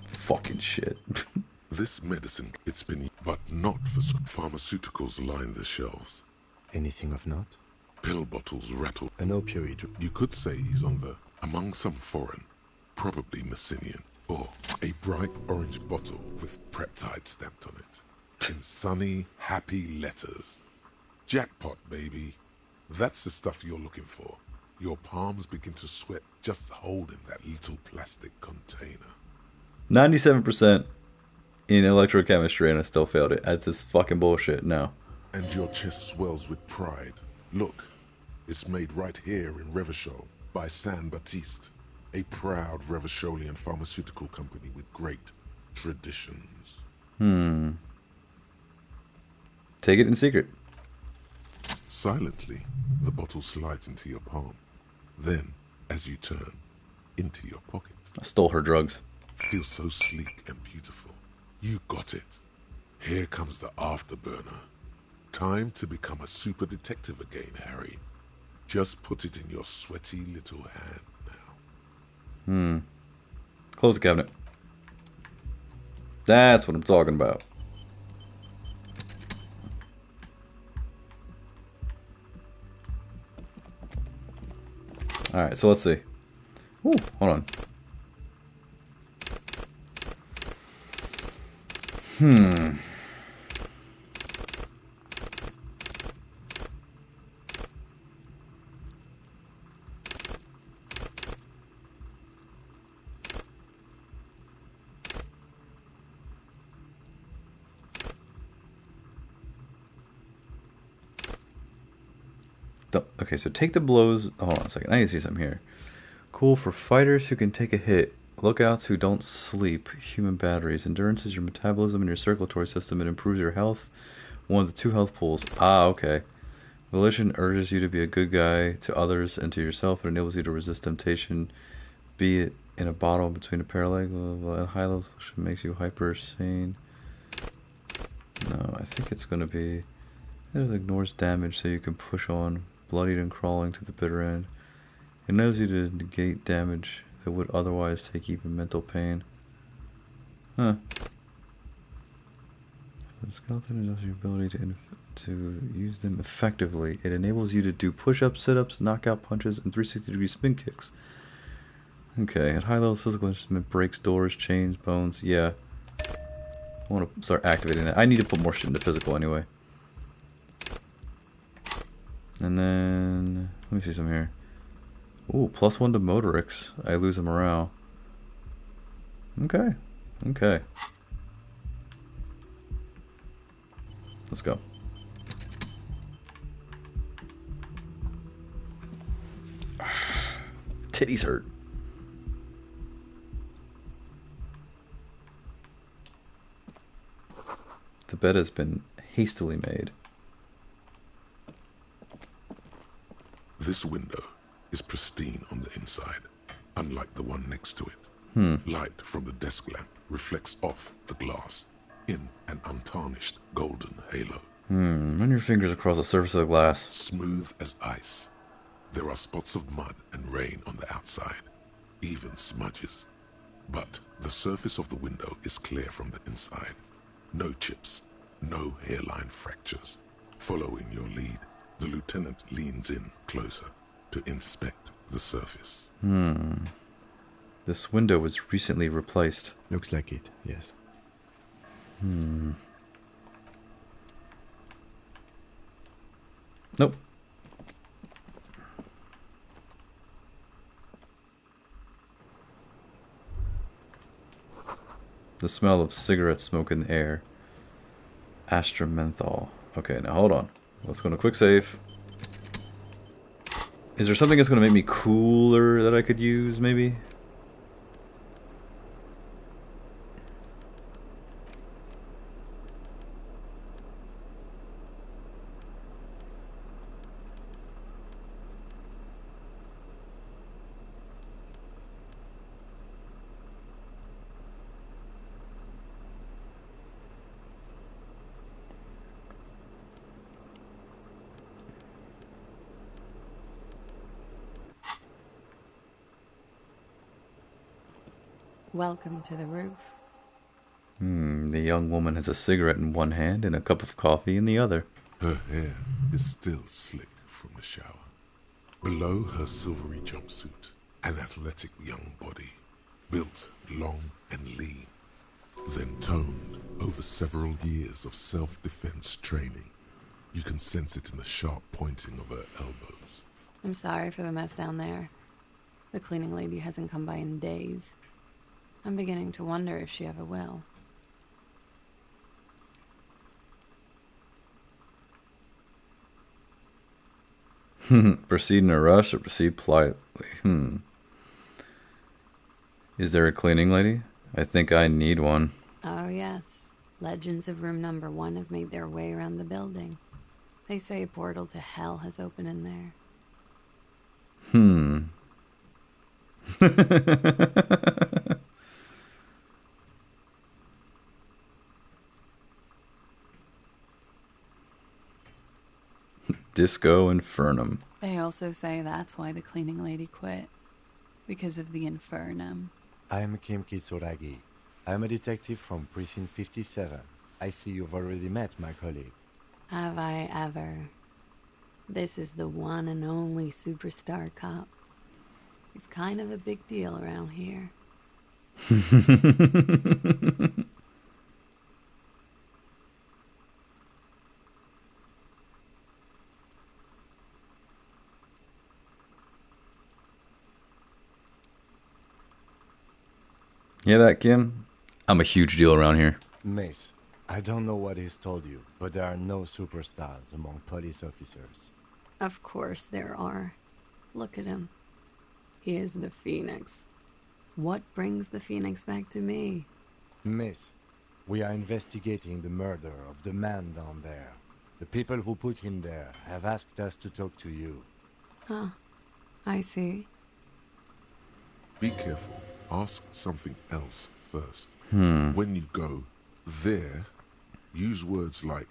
Fucking shit. This medicine, it's been, but not for pharmaceuticals line the shelves. Anything of note? Pill bottles rattle. An opioid. You could say he's on the, among some foreign, probably Messinian, or a bright orange bottle with peptide stamped on it. In sunny, happy letters. Jackpot, baby. That's the stuff you're looking for. Your palms begin to sweat just holding that little plastic container. 97% in electrochemistry, and I still failed it. That's this fucking bullshit. No. And your chest swells with pride. Look, it's made right here in Revachol by San Baptiste, a proud Revacholian pharmaceutical company with great traditions. Take it in secret. Silently, the bottle slides into your palm. Then, as you turn, into your pocket. I stole her drugs. Feels so sleek and beautiful. You got it. Here comes the afterburner. Time to become a super detective again, Harry. Just put it in your sweaty little hand now. Close the cabinet. That's what I'm talking about. Alright, so let's see. Ooh, hold on. Okay, so take the blows. Hold on a second. I need to see something here. Cool for fighters who can take a hit. Lookouts who don't sleep. Human batteries. Endurance is your metabolism and your circulatory system. It improves your health. One of the 2 health pools. Ah, okay. Volition urges you to be a good guy to others and to yourself. It enables you to resist temptation, be it in a bottle between a pair of legs. At high levels, it makes you hyper sane. No, I think it's going to be... It ignores damage so you can push on, bloodied and crawling to the bitter end. It knows you to negate damage that would otherwise take even mental pain. Huh. The skeleton adjusts your ability to use them effectively. It enables you to do push-ups, sit-ups, knockout punches, and 360-degree spin kicks. Okay, at high levels, physical instrument breaks doors, chains, bones. Yeah. I want to start activating that. I need to put more shit into physical anyway. And then, let me see some here. Ooh, +1 to motorics. I lose a morale. Okay. Okay. Let's go. Titties hurt. The bed has been hastily made. This window is pristine on the inside, unlike the one next to it. Light from the desk lamp reflects off the glass in an untarnished golden halo. Run your fingers across the surface of the glass. Smooth as ice. There are spots of mud and rain on the outside, even smudges. But the surface of the window is clear from the inside. No chips, no hairline fractures. Following your lead, the lieutenant leans in closer to inspect the surface. This window was recently replaced. Looks like it, yes. Nope. The smell of cigarette smoke in the air. Astra menthol. Okay, now hold on. Let's go to quick save. Is there something that's going to make me cooler that I could use, maybe? Welcome to the roof. The young woman has a cigarette in one hand and a cup of coffee in the other. Her hair is still slick from the shower. Below her silvery jumpsuit, an athletic young body, built long and lean, then toned over several years of self-defense training. You can sense it in the sharp pointing of her elbows. I'm sorry for the mess down there. The cleaning lady hasn't come by in days. I'm beginning to wonder if she ever will. Proceed in a rush or proceed politely? Is there a cleaning lady? I think I need one. Oh, yes. Legends of room number 1 have made their way around the building. They say a portal to hell has opened in there. Disco Infernum. They also say that's why the cleaning lady quit. Because of the Infernum. I am Kim Kitsuragi. I am a detective from Precinct 57. I see you've already met my colleague. Have I ever? This is the one and only superstar cop. He's kind of a big deal around here. Hear that, Kim? I'm a huge deal around here. Mace, I don't know what he's told you, but there are no superstars among police officers. Of course there are. Look at him. He is the Phoenix. What brings the Phoenix back to me? Miss, we are investigating the murder of the man down there. The people who put him there have asked us to talk to you. Huh. I see. Be careful. Ask something else first. When you go there, use words like,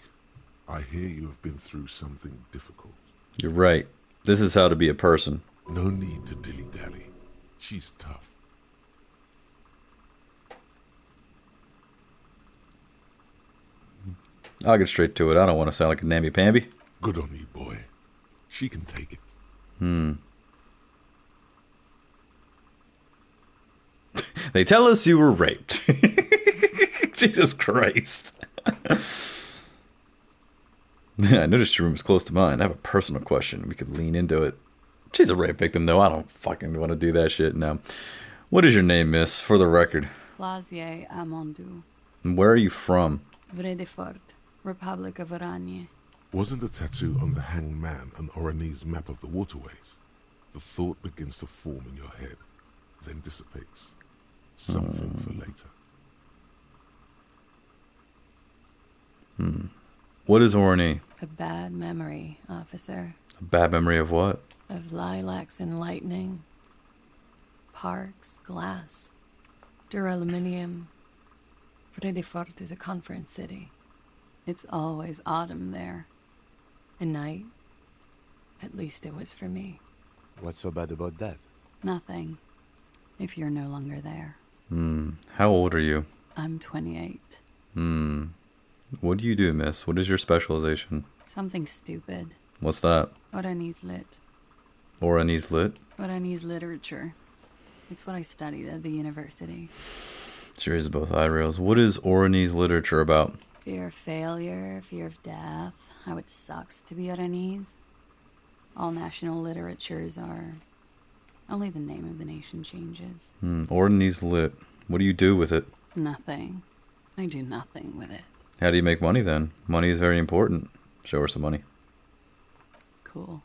I hear you have been through something difficult. You're right. This is how to be a person. No need to dilly-dally. She's tough. I'll get straight to it. I don't want to sound like a namby-pamby. Good on you, boy. She can take it. They tell us you were raped. Jesus Christ. I noticed your room is close to mine. I have a personal question. We could lean into it. She's a rape victim, though. I don't fucking want to do that shit now. What is your name, miss, for the record? Clausier Amondou. And where are you from? Vredefort, Republic of Oranje. Wasn't the tattoo on the hanged man an Oranese map of the waterways? The thought begins to form in your head, then dissipates. Something for later. What is Orny? A bad memory, officer. A bad memory of what? Of lilacs and lightning. Parks, glass. Duraluminium. Vredefort is a conference city. It's always autumn there. A night. At least it was for me. What's so bad about that? Nothing. If you're no longer there. How old are you? I'm 28. What do you do, miss? What is your specialization? Something stupid. What's that? Oranese lit. Oranese lit? Oranese literature. It's what I studied at the university. She raises both eyebrows. What is Oranese literature about? Fear of failure, fear of death, how it sucks to be Oranese. All national literatures are... Only the name of the nation changes. Oranese lit. What do you do with it? Nothing. I do nothing with it. How do you make money then? Money is very important. Show her some money. Cool.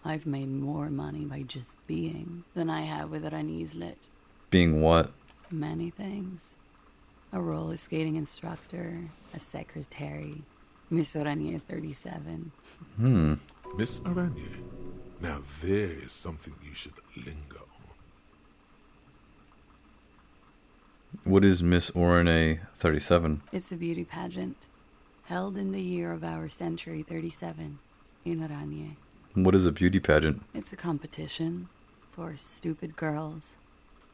I've made more money by just being than I have with Oranese lit. Being what? Many things. A roller skating instructor, a secretary, Miss Oranje 37. Miss Oranje. Now there is something you should linger on. What is Miss Oranje 37? It's a beauty pageant, held in the year of our century 37, in Oranje. What is a beauty pageant? It's a competition for stupid girls.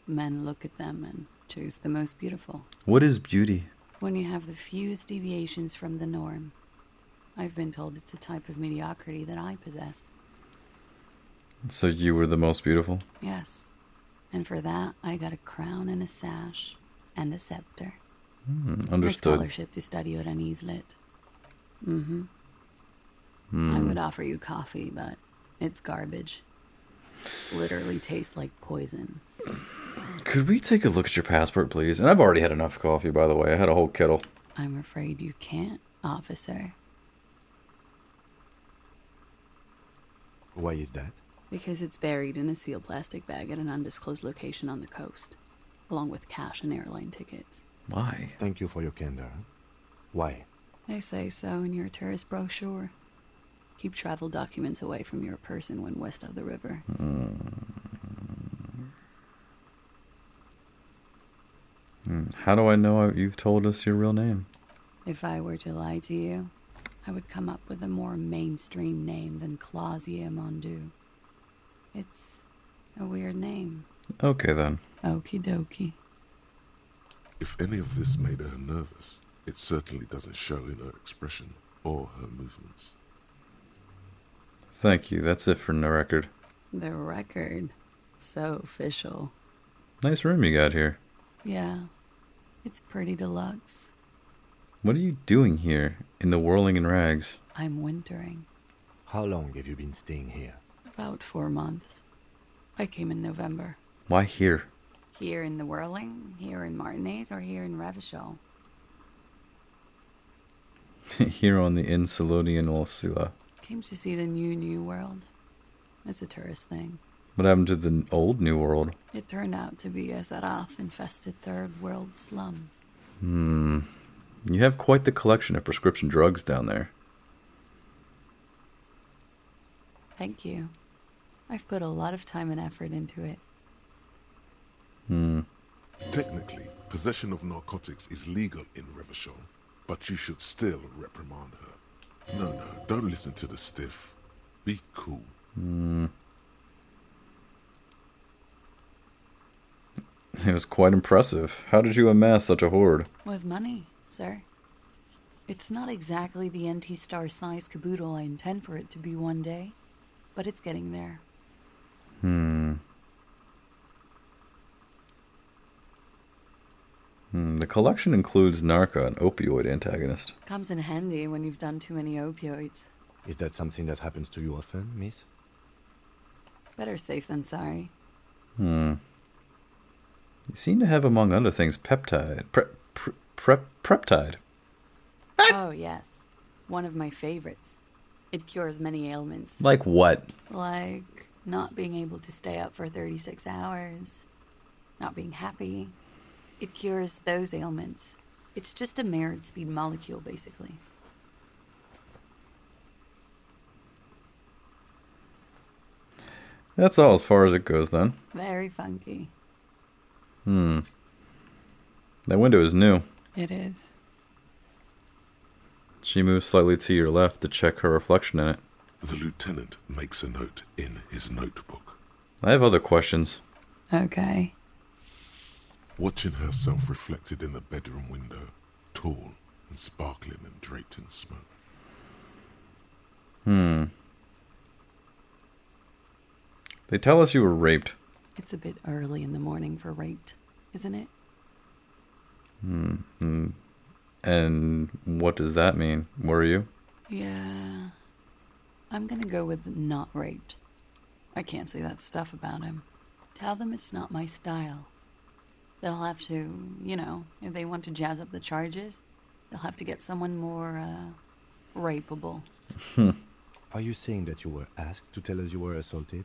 Men look at them and choose the most beautiful. What is beauty? when you have the fewest deviations from the norm. I've been told it's a type of mediocrity that I possess. So you were the most beautiful? Yes. And for that, I got a crown and a sash and a scepter. Understood. A scholarship to study Oranese lit. I would offer you coffee, but it's garbage. Literally tastes like poison. Could we take a look at your passport, please? And I've already had enough coffee, by the way. I had a whole kettle. I'm afraid you can't, officer. Why is that? Because it's buried in a sealed plastic bag at an undisclosed location on the coast, along with cash and airline tickets. Why? Thank you for your candor. Why? They say so in your tourist brochure. Keep travel documents away from your person when west of the river. How do I know you've told us your real name? If I were to lie to you, I would come up with a more mainstream name than Clausia Mondu. It's a weird name. Okay, then. Okie dokie. If any of this made her nervous, it certainly doesn't show in her expression or her movements. Thank you. That's it for the record. The record? So official. Nice room you got here. Yeah. It's pretty deluxe. What are you doing here in the whirling in rags? I'm wintering. How long have you been staying here? About 4 months. I came in November. Why here? Here in the Whirling, here in Martinez, or here in Revachol? Here on the Insulodian Sila. Came to see the new world. It's a tourist thing. What happened to the old New World? It turned out to be a Zarath-infested third world slum. You have quite the collection of prescription drugs down there. Thank you. I've put a lot of time and effort into it. Technically, possession of narcotics is legal in Revachol, but you should still reprimand her. No, don't listen to the stiff. Be cool. It was quite impressive. How did you amass such a hoard? With money, sir. It's not exactly the NT-star size caboodle I intend for it to be one day, but it's getting there. The collection includes Narca, an opioid antagonist. Comes in handy when you've done too many opioids. Is that something that happens to you often, miss? Better safe than sorry. You seem to have, among other things, peptide. Preptide. Oh, yes. One of my favorites. It cures many ailments. Like what? Like not being able to stay up for 36 hours. Not being happy. It cures those ailments. It's just a mirrored speed molecule, basically. That's all as far as it goes, then. Very funky. That window is new. It is. She moves slightly to your left to check her reflection in it. The lieutenant makes a note in his notebook. I have other questions. Okay. Watching herself reflected in the bedroom window, tall and sparkling and draped in smoke. They tell us you were raped. It's a bit early in the morning for raped, isn't it? And what does that mean? Were you? Yeah. I'm gonna go with not raped. I can't say that stuff about him. Tell them it's not my style. They'll have to, if they want to jazz up the charges, they'll have to get someone more, rapeable. Are you saying that you were asked to tell us you were assaulted?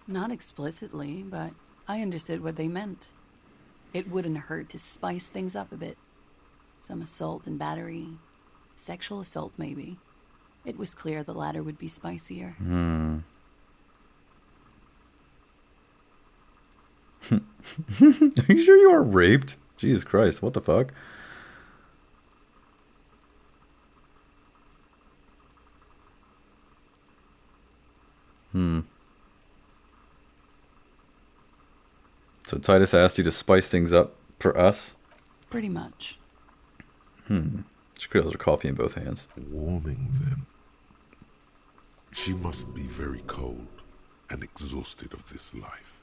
Not explicitly, but I understood what they meant. It wouldn't hurt to spice things up a bit. Some assault and battery. Sexual assault, maybe. It was clear the latter would be spicier. Are you sure you were raped? Jesus Christ, what the fuck? So Titus asked you to spice things up for us? Pretty much. She cradles her coffee in both hands. Warming them. She must be very cold and exhausted of this life.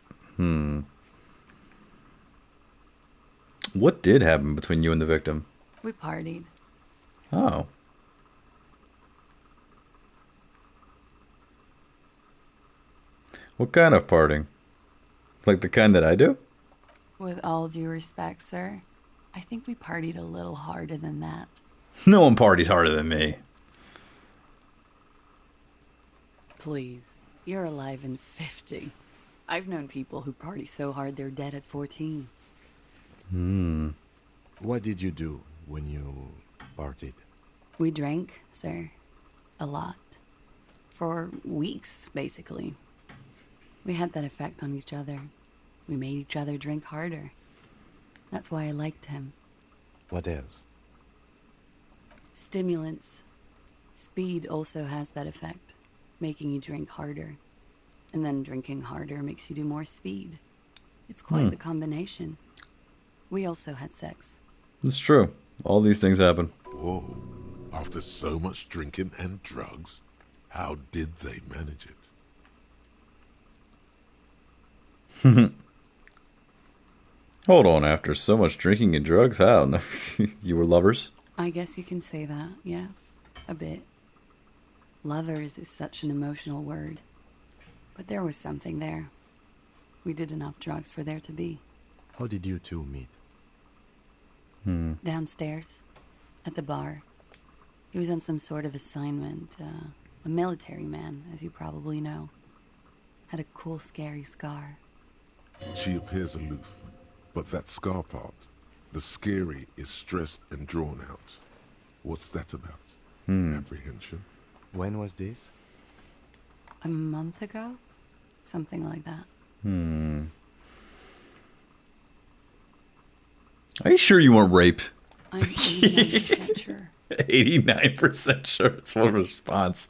What did happen between you and the victim? We partied. Oh. What kind of partying? Like the kind that I do? With all due respect, sir, I think we partied a little harder than that. No one parties harder than me. Please, you're alive and 50. I've known people who party so hard they're dead at 14. What did you do when you partied? We drank, sir. A lot. For weeks, basically. We had that effect on each other. We made each other drink harder. That's why I liked him. What else? Stimulants. Speed also has that effect, making you drink harder. And then drinking harder makes you do more speed. It's quite the combination. We also had sex. It's true. All these things happen. Whoa. After so much drinking and drugs, how did they manage it? Hold on, after so much drinking and drugs, how? You were lovers? I guess you can say that, yes. A bit. Lovers is such an emotional word. But there was something there. We did enough drugs for there to be. How did you two meet? Downstairs. At the bar. He was on some sort of assignment. A military man, as you probably know. Had a cool, scary scar. She appears aloof, but that scar part, the scary, is stressed and drawn out. What's that about? Apprehension? When was this? A month ago? Something like that. Are you sure you weren't raped? I'm 89% sure. 89% sure. It's one response.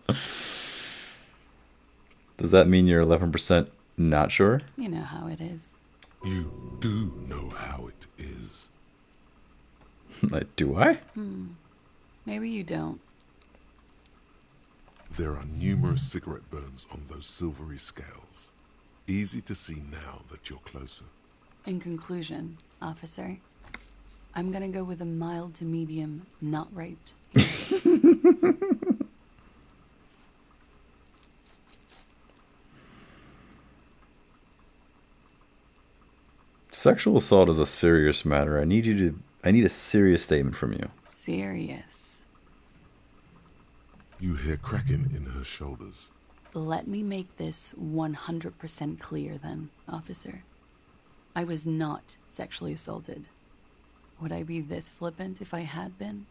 Does that mean you're 11% not sure? You know how it is. You do know how it is. Do I? Maybe you don't. There are numerous cigarette burns on those silvery scales. Easy to see now that you're closer. In conclusion, officer, I'm gonna go with a mild to medium, not raped. Sexual assault is a serious matter. I need a serious statement from you. Serious. You hear cracking in her shoulders. Let me make this 100% clear then, officer. I was not sexually assaulted. Would I be this flippant if I had been?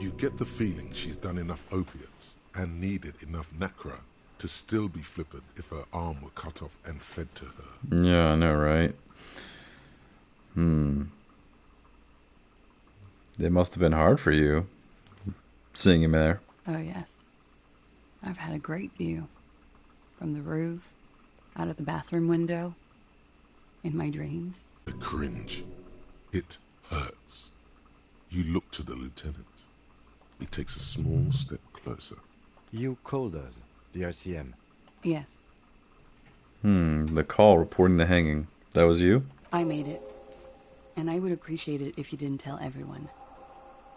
You get the feeling she's done enough opiates and needed enough nacra to still be flippant if her arm were cut off and fed to her. Yeah, I know, right? It must have been hard for you, seeing him there. Oh, yes. I've had a great view. From the roof, out of the bathroom window, in my dreams. The cringe. It hurts. You look to the lieutenant. He takes a small step closer. You called us, the RCM. Yes. The call reporting the hanging. That was you? I made it. And I would appreciate it if you didn't tell everyone.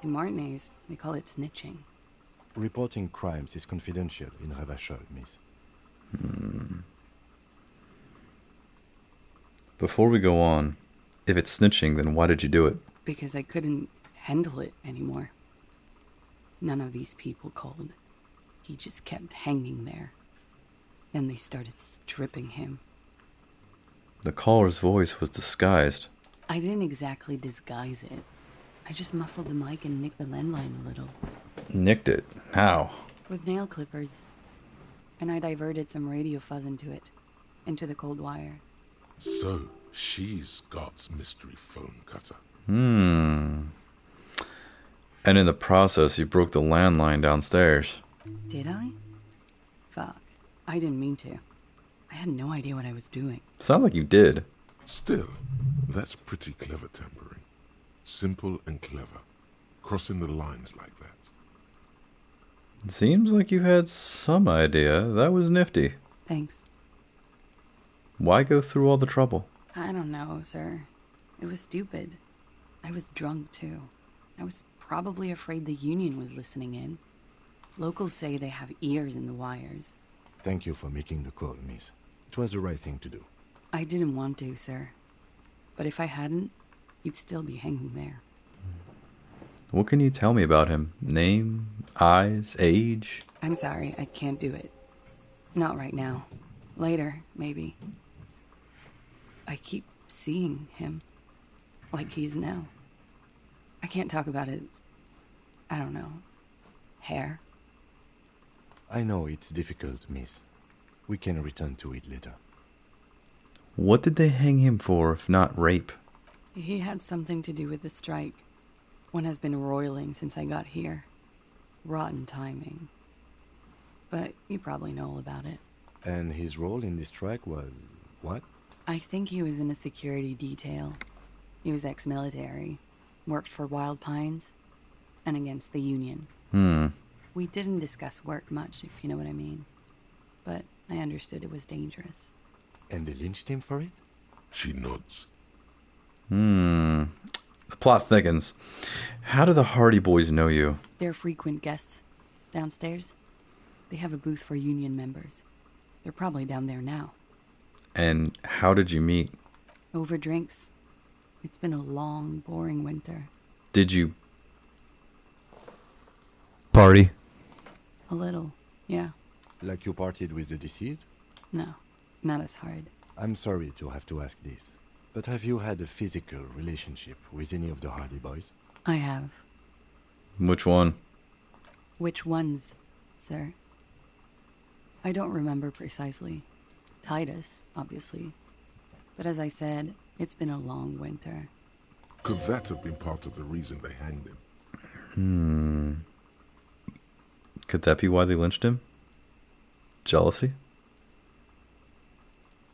In Martinez, they call it snitching. Reporting crimes is confidential in Revachol, miss. Before we go on, if it's snitching, then why did you do it? Because I couldn't handle it anymore. None of these people called. He just kept hanging there. Then they started stripping him. The caller's voice was disguised. I didn't exactly disguise it. I just muffled the mic and nicked the landline a little. Nicked it? How? With nail clippers. And I diverted some radio fuzz into it. Into the cold wire. So, she's God's mystery phone cutter. And in the process, you broke the landline downstairs. Did I? Fuck. I didn't mean to. I had no idea what I was doing. Sounds like you did. Still, that's pretty clever tampering. Simple and clever. crossing the lines like that. It seems like you had some idea. That was nifty. Thanks. Why go through all the trouble? I don't know, sir. It was stupid. I was drunk, too. I was probably afraid the Union was listening in. Locals say they have ears in the wires. Thank you for making the call, miss. It was the right thing to do. I didn't want to, sir. But if I hadn't, he'd still be hanging there. What can you tell me about him? Name, eyes, age? I'm sorry, I can't do it. Not right now. Later, maybe. I keep seeing him. Like he is now. I can't talk about his... I don't know. Hair. I know it's difficult, miss. We can return to it later. What did they hang him for, if not rape? He had something to do with the strike. One has been roiling since I got here. Rotten timing. But you probably know all about it. And his role in this strike was... what? I think he was in a security detail. He was ex-military. Worked for Wild Pines. And against the Union. We didn't discuss work much, if you know what I mean. But I understood it was dangerous. And they lynched him for it? She nods. The plot thickens. How do the Hardy Boys know you? They're frequent guests. Downstairs. They have a booth for Union members. They're probably down there now. And how did you meet? Over drinks. It's been a long, boring winter. Did you... party? A little, yeah. Like you partied with the deceased? No, not as hard. I'm sorry to have to ask this, but have you had a physical relationship with any of the Hardy Boys? I have. Which one? Which ones, sir? I don't remember precisely. Titus, obviously. But as I said, it's been a long winter. Could that have been part of the reason they hanged him? Could that be why they lynched him? Jealousy?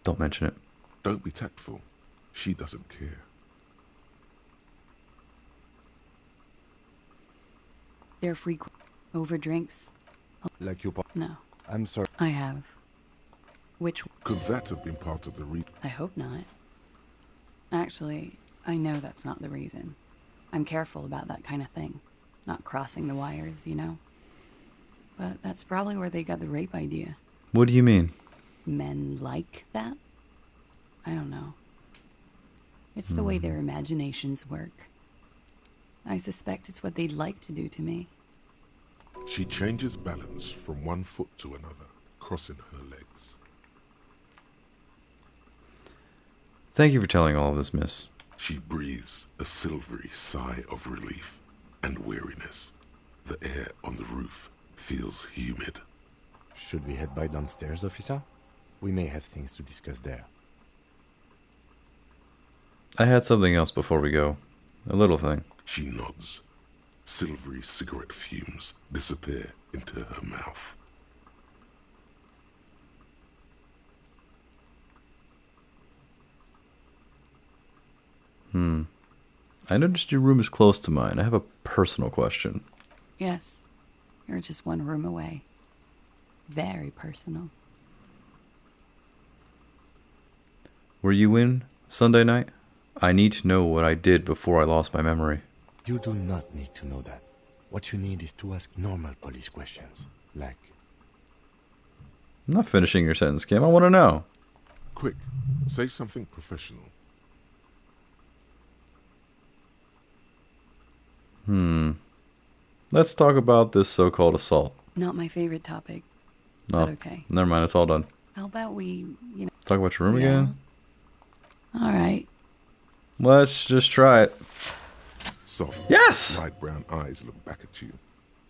Don't mention it. Don't be tactful. She doesn't care. They're frequent. Over drinks. Like you... No. I'm sorry. I have. Which... Could that have been part of the reason? I hope not. Actually, I know that's not the reason. I'm careful about that kind of thing. Not crossing the wires, you know? But that's probably where they got the rape idea. What do you mean? Men like that? I don't know. It's the way their imaginations work. I suspect it's what they'd like to do to me. She changes balance from one foot to another, crossing her legs. Thank you for telling all of this, miss. She breathes a silvery sigh of relief and weariness. The air on the roof feels humid. Should we head back downstairs, officer? We may have things to discuss there. I had something else before we go. A little thing. She nods. Silvery cigarette fumes disappear into her mouth. I noticed your room is close to mine. I have a personal question. Yes. You're just one room away. Very personal. Were you in Sunday night? I need to know what I did before I lost my memory. You do not need to know that. What you need is to ask normal police questions. Like... I'm not finishing your sentence, Kim. I want to know. Quick, say something professional. Let's talk about this so-called assault. Not my favorite topic. Oh, but okay. Never mind, it's all done. How about we, Talk about your room again? All right. Let's just try it. Soft, yes! light brown eyes look back at you,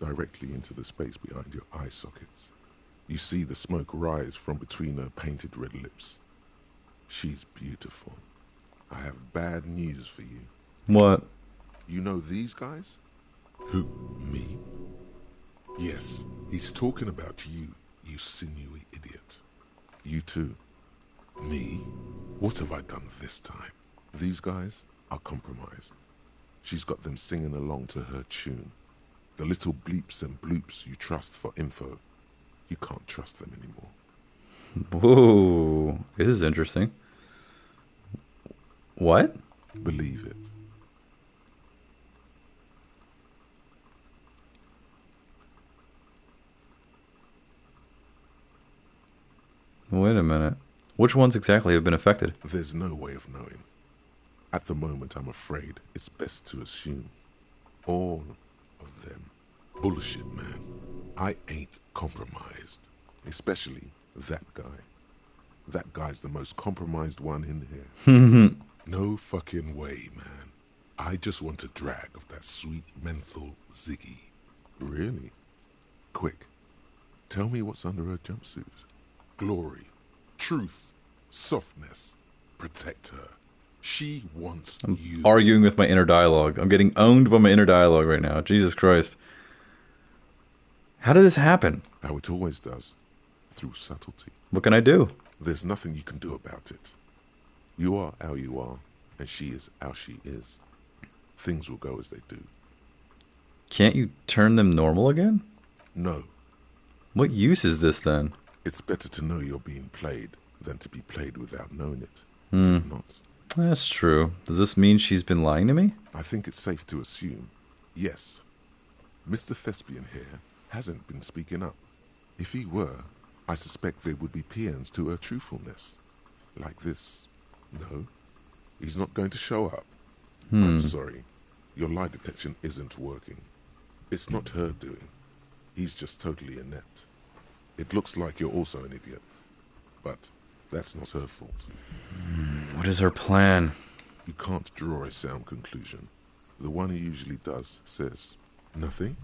directly into the space behind your eye sockets. You see the smoke rise from between her painted red lips. She's beautiful. I have bad news for you. What? You know these guys? Who, me? Yes, he's talking about you, you sinewy idiot. You too. Me? What have I done this time? These guys are compromised. She's got them singing along to her tune. The little bleeps and bloops you trust for info, you can't trust them anymore. Whoa, this is interesting. What? Believe it. Wait a minute. Which ones exactly have been affected? There's no way of knowing. At the moment, I'm afraid it's best to assume. All of them. Bullshit, man. I ain't compromised. Especially that guy. That guy's the most compromised one in here. No fucking way, man. I just want a drag of that sweet menthol Ziggy. Really? Quick. Tell me what's under her jumpsuit. Glory. Truth. Softness. Protect her. She wants you. Arguing with my inner dialogue. I'm getting owned by my inner dialogue right now. Jesus Christ. How did this happen? How it always does. Through subtlety. What can I do? There's nothing you can do about it. You are how you are, and she is how she is. Things will go as they do. Can't you turn them normal again? No. What use is this then? It's better to know you're being played than to be played without knowing it. Is it not? That's true. Does this mean she's been lying to me? I think it's safe to assume, yes. Mr. Thespian here hasn't been speaking up. If he were, I suspect there would be paeans to her truthfulness. Like this. No, he's not going to show up. I'm sorry. Your lie detection isn't working. It's not her doing. He's just totally inept. It looks like you're also an idiot. But that's not her fault. What is her plan? You can't draw a sound conclusion. The one who usually does says, nothing?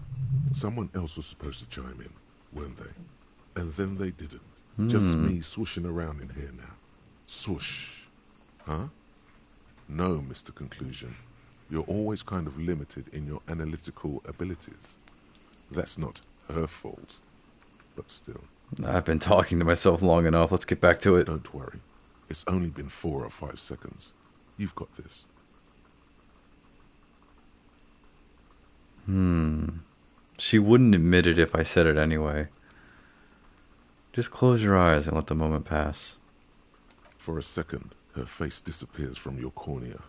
Someone else was supposed to chime in, weren't they? And then they didn't. Just me swooshing around in here now. Swoosh. Huh? No, Mr. Conclusion. You're always kind of limited in your analytical abilities. That's not her fault. But still. I've been talking to myself long enough. Let's get back to it. Don't worry. It's only been 4 or 5 seconds. You've got this. She wouldn't admit it if I said it anyway. Just close your eyes and let the moment pass. For a second, her face disappears from your cornea.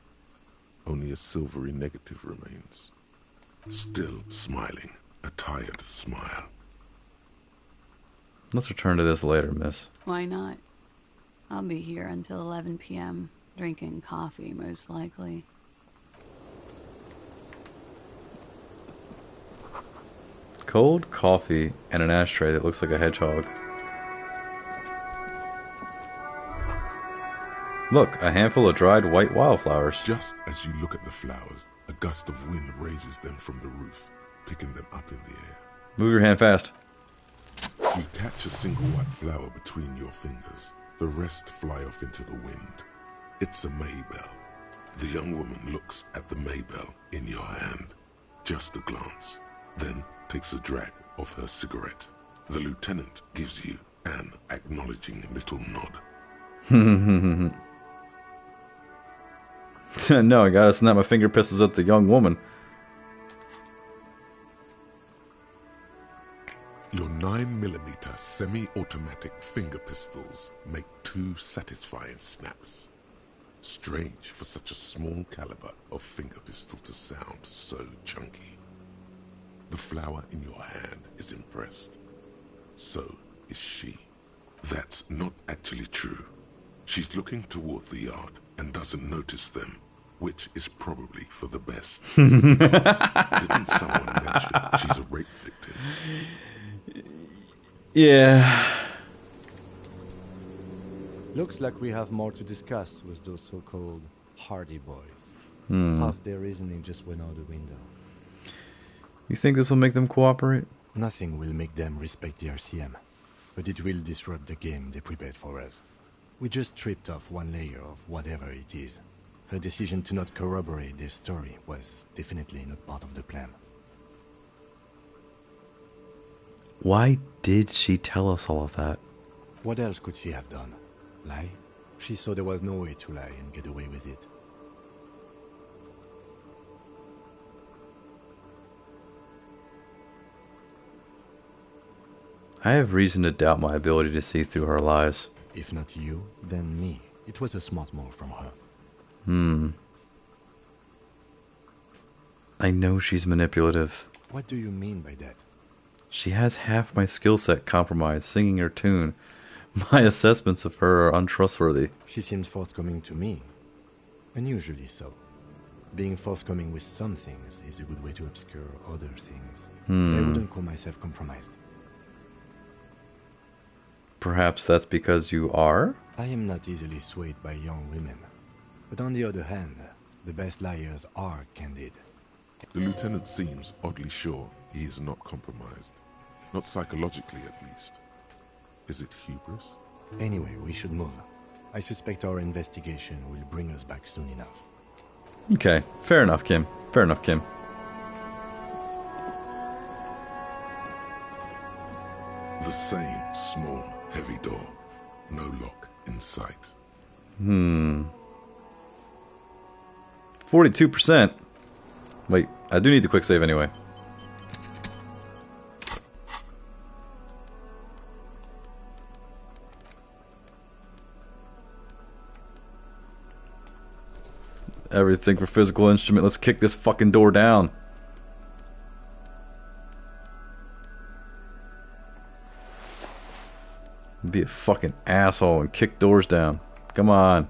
Only a silvery negative remains. Still smiling. A tired smile. Let's return to this later, miss. Why not? I'll be here until 11 p.m., drinking coffee, most likely. Cold coffee and an ashtray that looks like a hedgehog. Look, a handful of dried white wildflowers. Just as you look at the flowers, a gust of wind raises them from the roof, picking them up in the air. Move your hand fast. You catch a single white flower between your fingers. The rest fly off into the wind. It's a Maybell. The young woman looks at the Maybell in your hand. Just a glance. Then takes a drag of her cigarette. The lieutenant gives you an acknowledging little nod. No, I gotta snap my finger pistols at the young woman. Your 9mm semi-automatic finger pistols make 2 satisfying snaps. Strange for such a small caliber of finger pistol to sound so chunky. The flower in your hand is impressed. So is she. That's not actually true. She's looking toward the yard and doesn't notice them, which is probably for the best. Didn't someone mention she's a rape victim? Yeah. Looks like we have more to discuss with those so-called Hardy boys. Half their reasoning just went out the window. You think this will make them cooperate? Nothing will make them respect the RCM, but it will disrupt the game they prepared for us. We just stripped off one layer of whatever it is. Her decision to not corroborate their story was definitely not part of the plan. Why did she tell us all of that? What else could she have done? Lie? She saw there was no way to lie and get away with it. I have reason to doubt my ability to see through her lies. If not you, then me. It was a smart move from her. I know she's manipulative. What do you mean by that? She has half my skill set compromised, singing her tune. My assessments of her are untrustworthy. She seems forthcoming to me. Unusually so. Being forthcoming with some things is a good way to obscure other things. I wouldn't call myself compromised. Perhaps that's because you are? I am not easily swayed by young women. But on the other hand, the best liars are candid. The lieutenant seems oddly sure he is not compromised. Not psychologically, at least. Is it hubris? Anyway, we should move. I suspect our investigation will bring us back soon enough. Okay, fair enough, Kim. Fair enough, Kim. The same small, heavy door. No lock in sight. 42%. Wait, I do need the quick save anyway. Everything for physical instrument. Let's kick this fucking door down. Be a fucking asshole and kick doors down. Come on.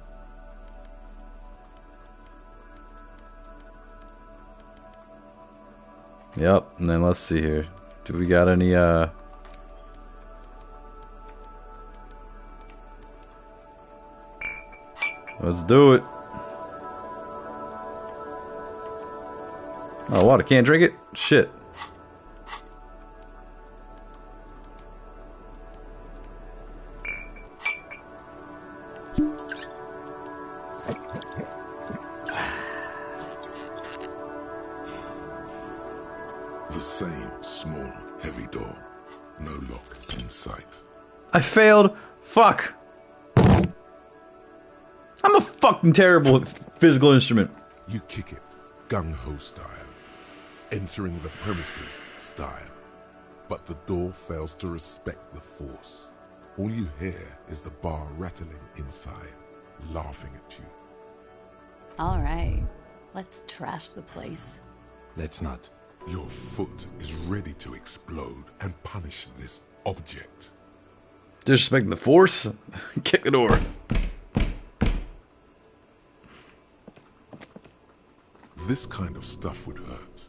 Yep, and then let's see here. Do we got any, Let's do it. Oh, what? I can't drink it? Shit. The same small, heavy door. No lock in sight. I failed. Fuck. I'm a fucking terrible physical instrument. You kick it, gung-ho style. Entering the premises style. But the door fails to respect the force. All you hear is the bar rattling inside, laughing at you. All right, let's trash the place. Let's not. Your foot is ready to explode and punish this object. Disrespecting the force? Kick the door. This kind of stuff would hurt.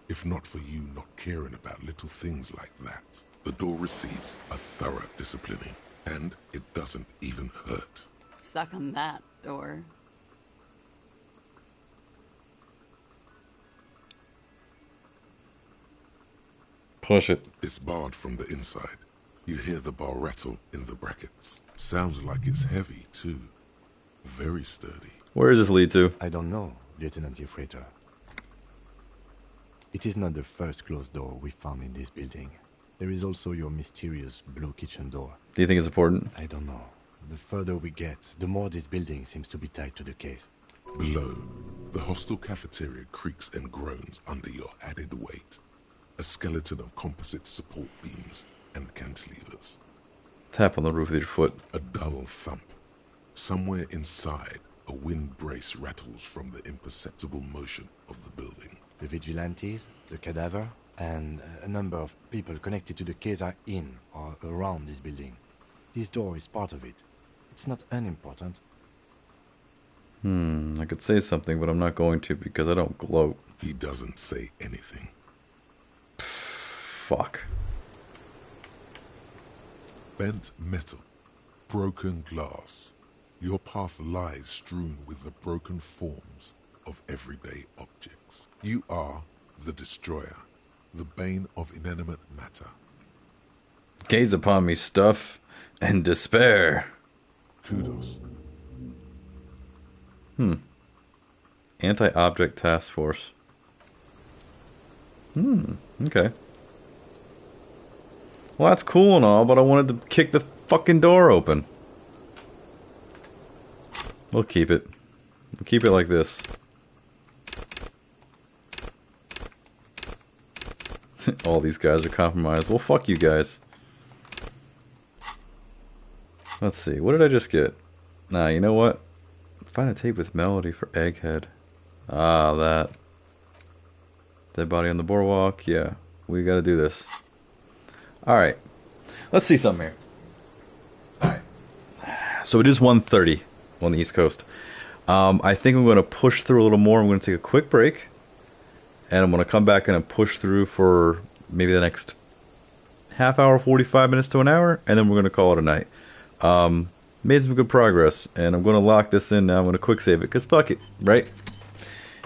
If not for you not caring about little things like that. The door receives a thorough disciplining, and it doesn't even hurt. Suck on that, door. Push it. It's barred from the inside. You hear the bar rattle in the brackets. Sounds like it's heavy, too. Very sturdy. Where does this lead to? I don't know, Lieutenant Freighter. It is not the first closed door we found in this building. There is also your mysterious blue kitchen door. Do you think it's important? I don't know. The further we get, the more this building seems to be tied to the case. Below, the hostel cafeteria creaks and groans under your added weight. A skeleton of composite support beams and cantilevers. Tap on the roof with your foot. A dull thump. Somewhere inside, a wind brace rattles from the imperceptible motion of the building. The vigilantes, the cadaver, and a number of people connected to the case are in or around this building. This door is part of it. It's not unimportant. I could say something, but I'm not going to because I don't gloat. He doesn't say anything. Fuck. Bent metal. Broken glass. Your path lies strewn with the broken forms of everyday objects. You are the destroyer, the bane of inanimate matter. Gaze upon me, stuff, and despair. Kudos. Anti-object task force. Okay. Well, that's cool and all, but I wanted to kick the fucking door open. We'll keep it. We'll keep it like this. All these guys are compromised. Well, fuck you guys. Let's see. What did I just get? Nah, you know what? Find a tape with melody for Egghead. Ah, that. Dead body on the boardwalk. Yeah, we gotta do this. Alright. Let's see something here. Alright. So it is 1:30 on the East Coast. I think I'm going to push through a little more. I'm going to take a quick break. And I'm going to come back and push through for maybe the next half hour, 45 minutes to an hour. And then we're going to call it a night. Made some good progress. And I'm going to lock this in now. I'm going to quick save it. Because fuck it, right?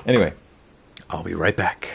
Anyway, I'll be right back.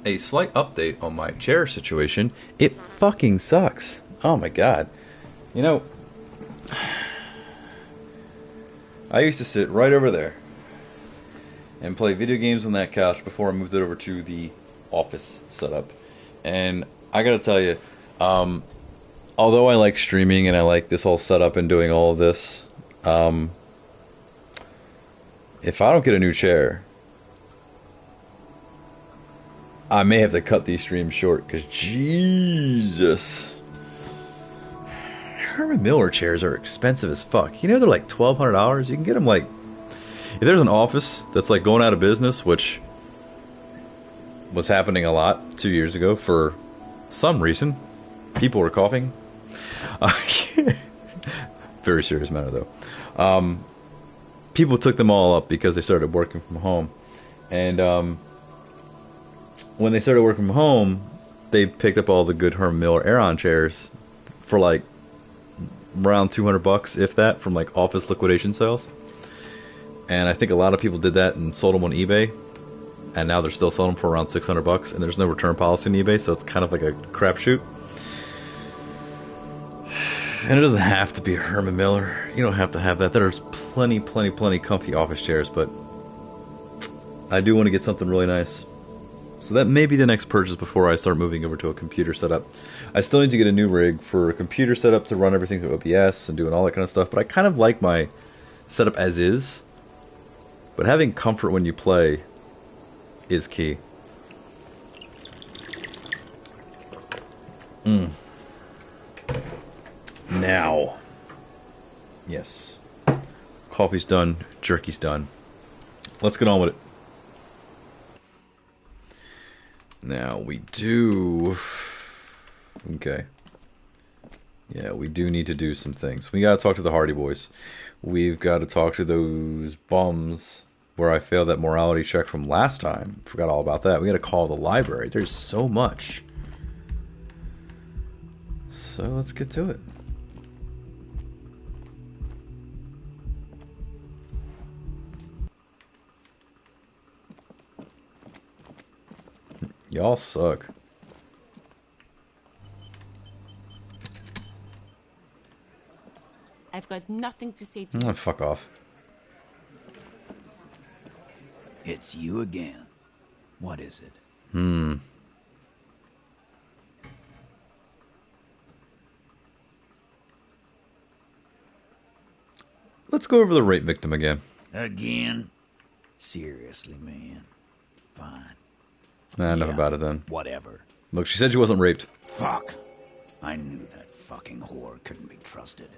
A slight update on my chair situation. It fucking sucks. Oh my god. You know, I used to sit right over there and play video games on that couch before I moved it over to the office setup. And I gotta tell you, although I like streaming and I like this whole setup and doing all of this, if I don't get a new chair, I may have to cut these streams short, because Jesus. Herman Miller chairs are expensive as fuck. You know they're like $1,200? You can get them like... If there's an office that's like going out of business, which was happening a lot 2 years ago for some reason. People were coughing. Very serious matter though. People took them all up because they started working from home. And when they started working from home, they picked up all the good Herman Miller Aeron chairs for like around $200, if that, from like office liquidation sales. And I think a lot of people did that and sold them on eBay, and now they're still selling them for around $600. And there's no return policy on eBay, so it's kind of like a crapshoot. And it doesn't have to be a Herman Miller. You don't have to have that. There's plenty comfy office chairs, but I do want to get something really nice. So that may be the next purchase before I start moving over to a computer setup. I still need to get a new rig for a computer setup to run everything through OBS and doing all that kind of stuff, but I kind of like my setup as is. But having comfort when you play is key. Now. Yes. Coffee's done. Jerky's done. Let's get on with it. Now, we do... Okay. Yeah, we do need to do some things. We gotta talk to the Hardy Boys. We've got to talk to those bums where I failed that morality check from last time. Forgot all about that. We gotta call the library. There's so much. So, let's get to it. Y'all suck. I've got nothing to say to you. Oh, fuck off. It's you again. What is it? Let's go over the rape victim again. Again? Seriously, man. Fine. Nah, enough about it then. Whatever. Look, she said she wasn't raped. Fuck. I knew that fucking whore couldn't be trusted.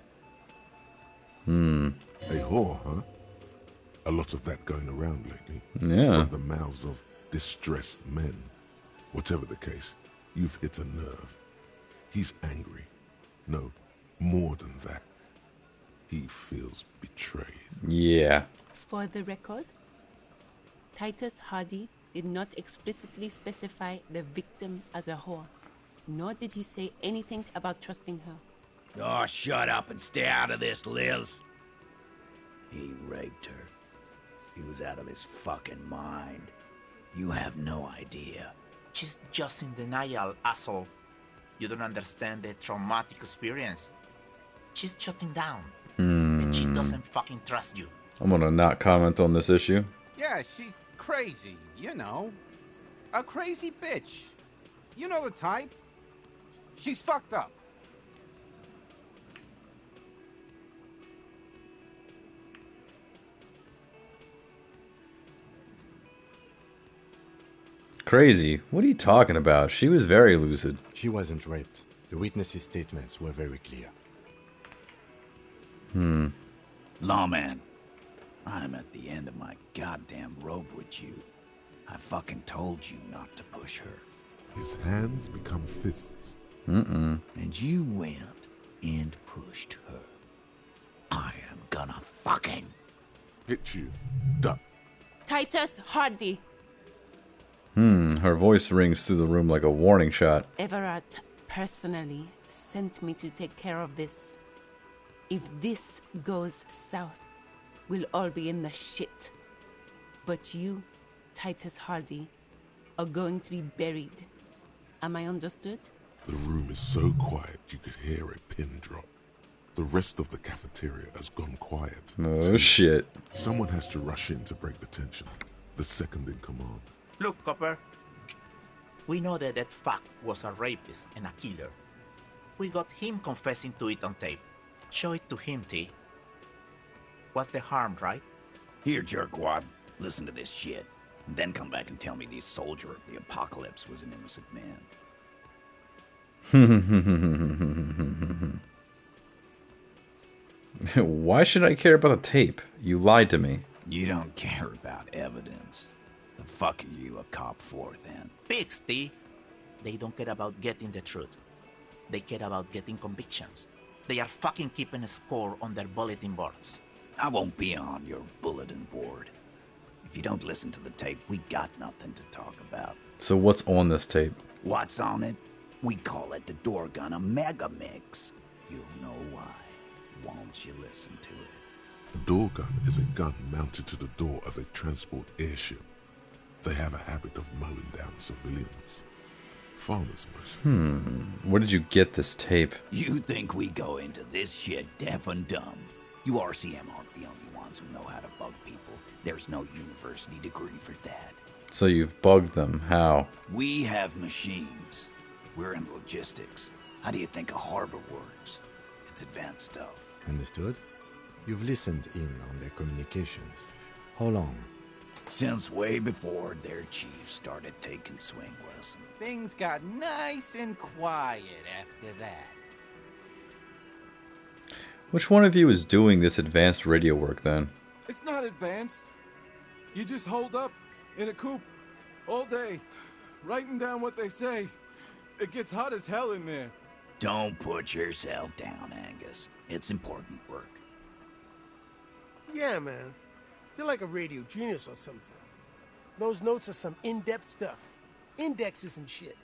A whore, huh? A lot of that going around lately. Yeah. From the mouths of distressed men. Whatever the case, you've hit a nerve. He's angry. No, more than that. He feels betrayed. Yeah. For the record, Titus Hardy did not explicitly specify the victim as a whore, nor did he say anything about trusting her. Oh, shut up and stay out of this, Liz. He raped her. He was out of his fucking mind. You have no idea. She's just in denial, asshole. You don't understand the traumatic experience. She's shutting down. And she doesn't fucking trust you. I'm gonna not comment on this issue. Yeah, she's crazy, you know. A crazy bitch. You know the type. She's fucked up. Crazy? What are you talking about? She was very lucid. She wasn't raped. The witnesses' statements were very clear. Lawman, I'm at the end of my goddamn rope with you. I fucking told you not to push her. His hands become fists. And you went and pushed her. I am gonna fucking hit you. Duck. Titus Hardy. Her voice rings through the room like a warning shot. Everett personally sent me to take care of this. If this goes south, we'll all be in the shit. But you, Titus Hardy, are going to be buried. Am I understood? The room is so quiet you could hear a pin drop. The rest of the cafeteria has gone quiet. Oh, shit. Someone has to rush in to break the tension. The second in command. Look, Copper. We know that fuck was a rapist and a killer. We got him confessing to it on tape. Show it to him, T. What's the harm, right? Here, jerkwad, listen to this shit. And then come back and tell me the soldier of the apocalypse was an innocent man. Why should I care about the tape? You lied to me. You don't care about evidence. The fuck are you a cop for, then? Pigs, T. They don't care about getting the truth. They care about getting convictions. They are fucking keeping a score on their bulletin boards. I won't be on your bulletin board. If you don't listen to the tape, we got nothing to talk about. So what's on this tape? What's on it? We call it the door gun a mega mix. You'll know why. Won't you listen to it? A door gun is a gun mounted to the door of a transport airship. They have a habit of mowing down civilians. Farmers mostly. Where did you get this tape? You think we go into this shit deaf and dumb? You RCM aren't the only ones who know how to bug people. There's no university degree for that. So you've bugged them. How? We have machines. We're in logistics. How do you think a harbor works? It's advanced stuff. Understood? You've listened in on their communications. How long? Since way before their chief started taking swing lessons. Things got nice and quiet after that. Which one of you is doing this advanced radio work, then? It's not advanced. You just hold up in a coop all day, writing down what they say. It gets hot as hell in there. Don't put yourself down, Angus. It's important work. Yeah, man. You're like a radio genius or something. Those notes are some in-depth stuff. Indexes and shit.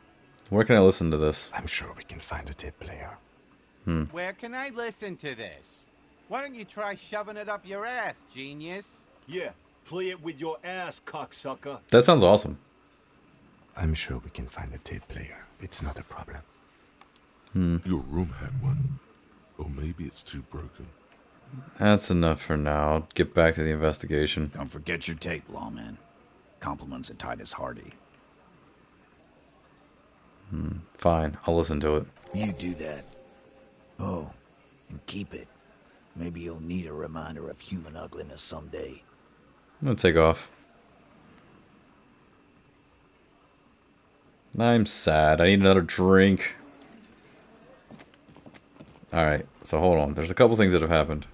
Where can I listen to this? I'm sure we can find a tape player. Where can I listen to this? Why don't you try shoving it up your ass, genius? Yeah, play it with your ass, cocksucker. That sounds awesome. I'm sure we can find a tape player. It's not a problem. Your room had one. Or maybe it's too broken. That's enough for now. I'll get back to the investigation. Don't forget your tape, lawman. Compliments of Titus Hardy. Fine, I'll listen to it. You do that. Oh, and keep it. Maybe you'll need a reminder of human ugliness someday. I'm gonna take off. I'm sad. I need another drink. Alright, so hold on. There's a couple things that have happened.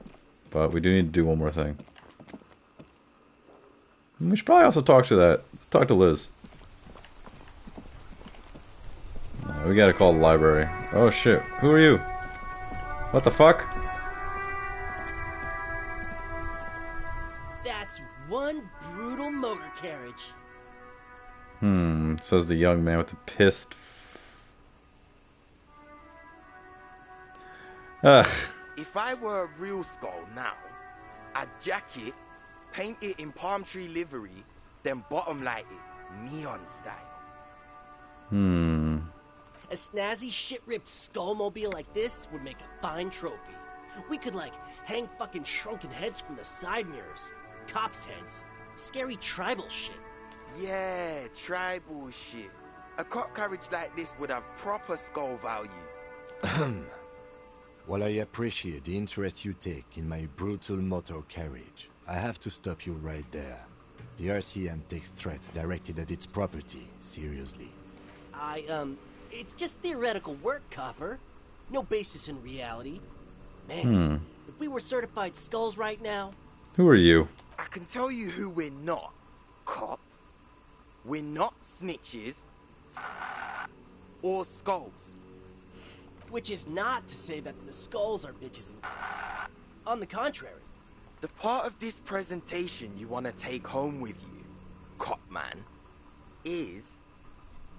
But we do need to do one more thing. We should probably also talk to Liz. We gotta call the library. Oh shit, who are you? What the fuck? That's one brutal motor carriage. Says the young man with the pissed... If I were a real skull now, I'd jack it, paint it in palm tree livery, then bottom light it, neon style. A snazzy shit-ripped skullmobile like this would make a fine trophy. We could, like, hang fucking shrunken heads from the side mirrors. Cops' heads. Scary tribal shit. Yeah, tribal shit. A cop carriage like this would have proper skull value. While I appreciate the interest you take in my brutal motor carriage, I have to stop you right there. The RCM takes threats directed at its property seriously. It's just theoretical work, Copper. No basis in reality. Man, if we were certified skulls right now... Who are you? I can tell you who we're not. Cop. We're not snitches. Or skulls. Which is not to say that the skulls are bitches. On the contrary. The part of this presentation you want to take home with you, Cop Man, is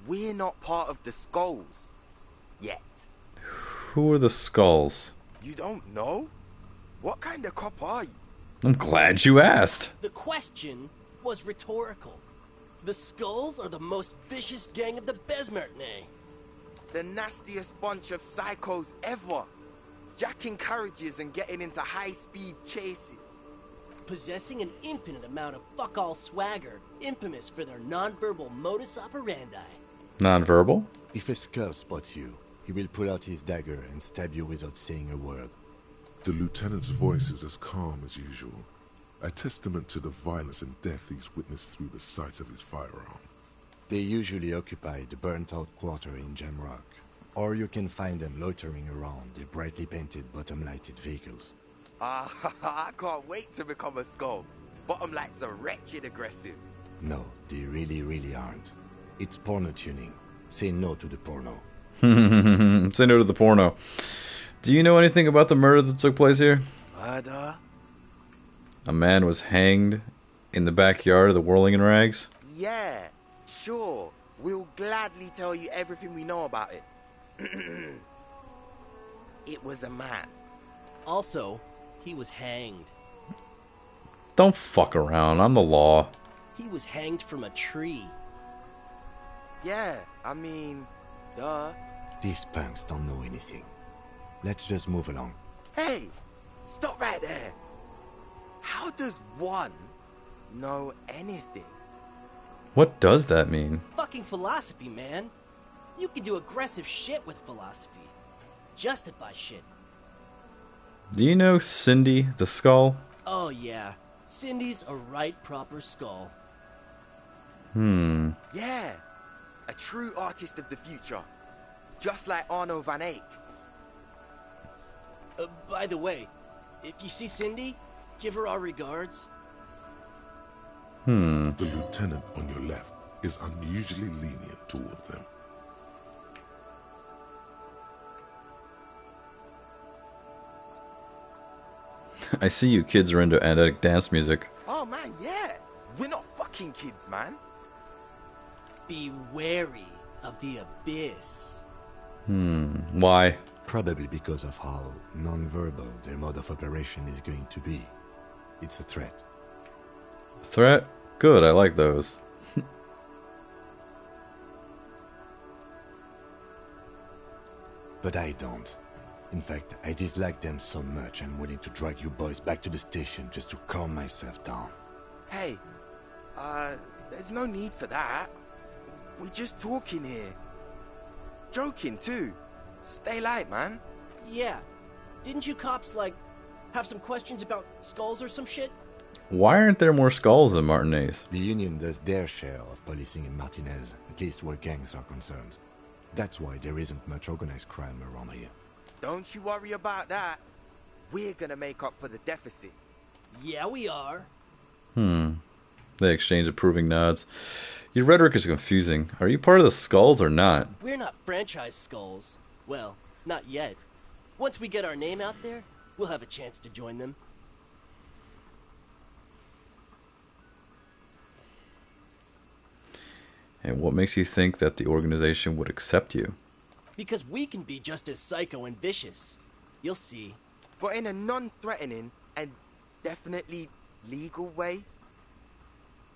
we're not part of the skulls. Yet. Who are the skulls? You don't know? What kind of cop are you? I'm glad you asked. The question was rhetorical. The skulls are the most vicious gang of the Besmertne. The nastiest bunch of psychos ever. Jacking carriages and getting into high-speed chases. Possessing an infinite amount of fuck-all swagger, infamous for their non-verbal modus operandi. Non-verbal? If a skull spots you, he will pull out his dagger and stab you without saying a word. The lieutenant's voice is as calm as usual, a testament to the violence and death he's witnessed through the sight of his firearm. They usually occupy the burnt-out quarter in Jamrock, or you can find them loitering around the brightly painted bottom-lighted vehicles. I can't wait to become a skull. Bottom lights are wretched aggressive. No, they really aren't. It's porno tuning. Say no to the porno. Say no to the porno. Do you know anything about the murder that took place here? Murder? A man was hanged in the backyard of the Whirling in Rags? Yeah, sure. We'll gladly tell you everything we know about it. It was a man. Also, he was hanged. Don't fuck around. I'm the law. He was hanged from a tree. Yeah, I mean, duh. These punks don't know anything. Let's just move along. Hey, stop right there. How does one know anything? What does that mean? Fucking philosophy, man. You can do aggressive shit with philosophy. Justify shit. Do you know Cindy the Skull? Oh yeah, Cindy's a right proper skull. Yeah, a true artist of the future. Just like Arno van Eyck. By the way, if you see Cindy, give her our regards. The lieutenant on your left is unusually lenient toward them. I see you kids are into anetic dance music. Oh man, yeah. We're not fucking kids, man. Be wary of the abyss. Why? Probably because of how non-verbal their mode of operation is going to be. It's a threat. Threat? Good, I like those. But I don't. In fact, I dislike them so much I'm willing to drag you boys back to the station just to calm myself down. Hey, there's no need for that. We're just talking here. Joking too. Stay light, man. Yeah. Didn't you cops, like, have some questions about skulls or some shit? Why aren't there more skulls in Martinez? The Union does their share of policing in Martinez, at least where gangs are concerned. That's why there isn't much organized crime around here. Don't you worry about that. We're gonna make up for the deficit. Yeah, we are. They exchange approving nods. Your rhetoric is confusing. Are you part of the Skulls or not? We're not franchise Skulls. Well, not yet. Once we get our name out there, we'll have a chance to join them. And what makes you think that the organization would accept you? Because we can be just as psycho and vicious. You'll see. But in a non-threatening and definitely legal way.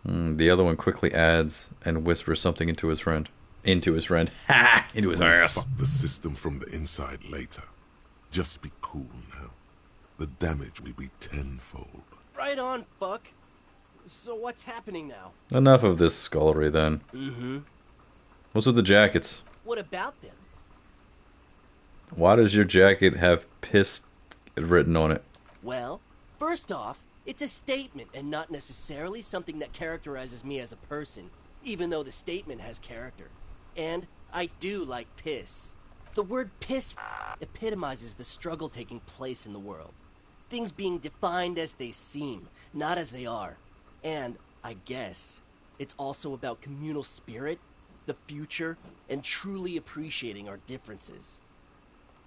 The other one quickly adds and whispers something into his friend. Into his ass. Fuck the system from the inside later. Just be cool now. The damage will be tenfold. Right on, fuck. So what's happening now? Enough of this skullery then. What's with the jackets? What about them? Why does your jacket have piss written on it? Well, first off, it's a statement and not necessarily something that characterizes me as a person, even though the statement has character. And I do like piss. The word piss epitomizes the struggle taking place in the world. Things being defined as they seem, not as they are. And, I guess, it's also about communal spirit, the future, and truly appreciating our differences.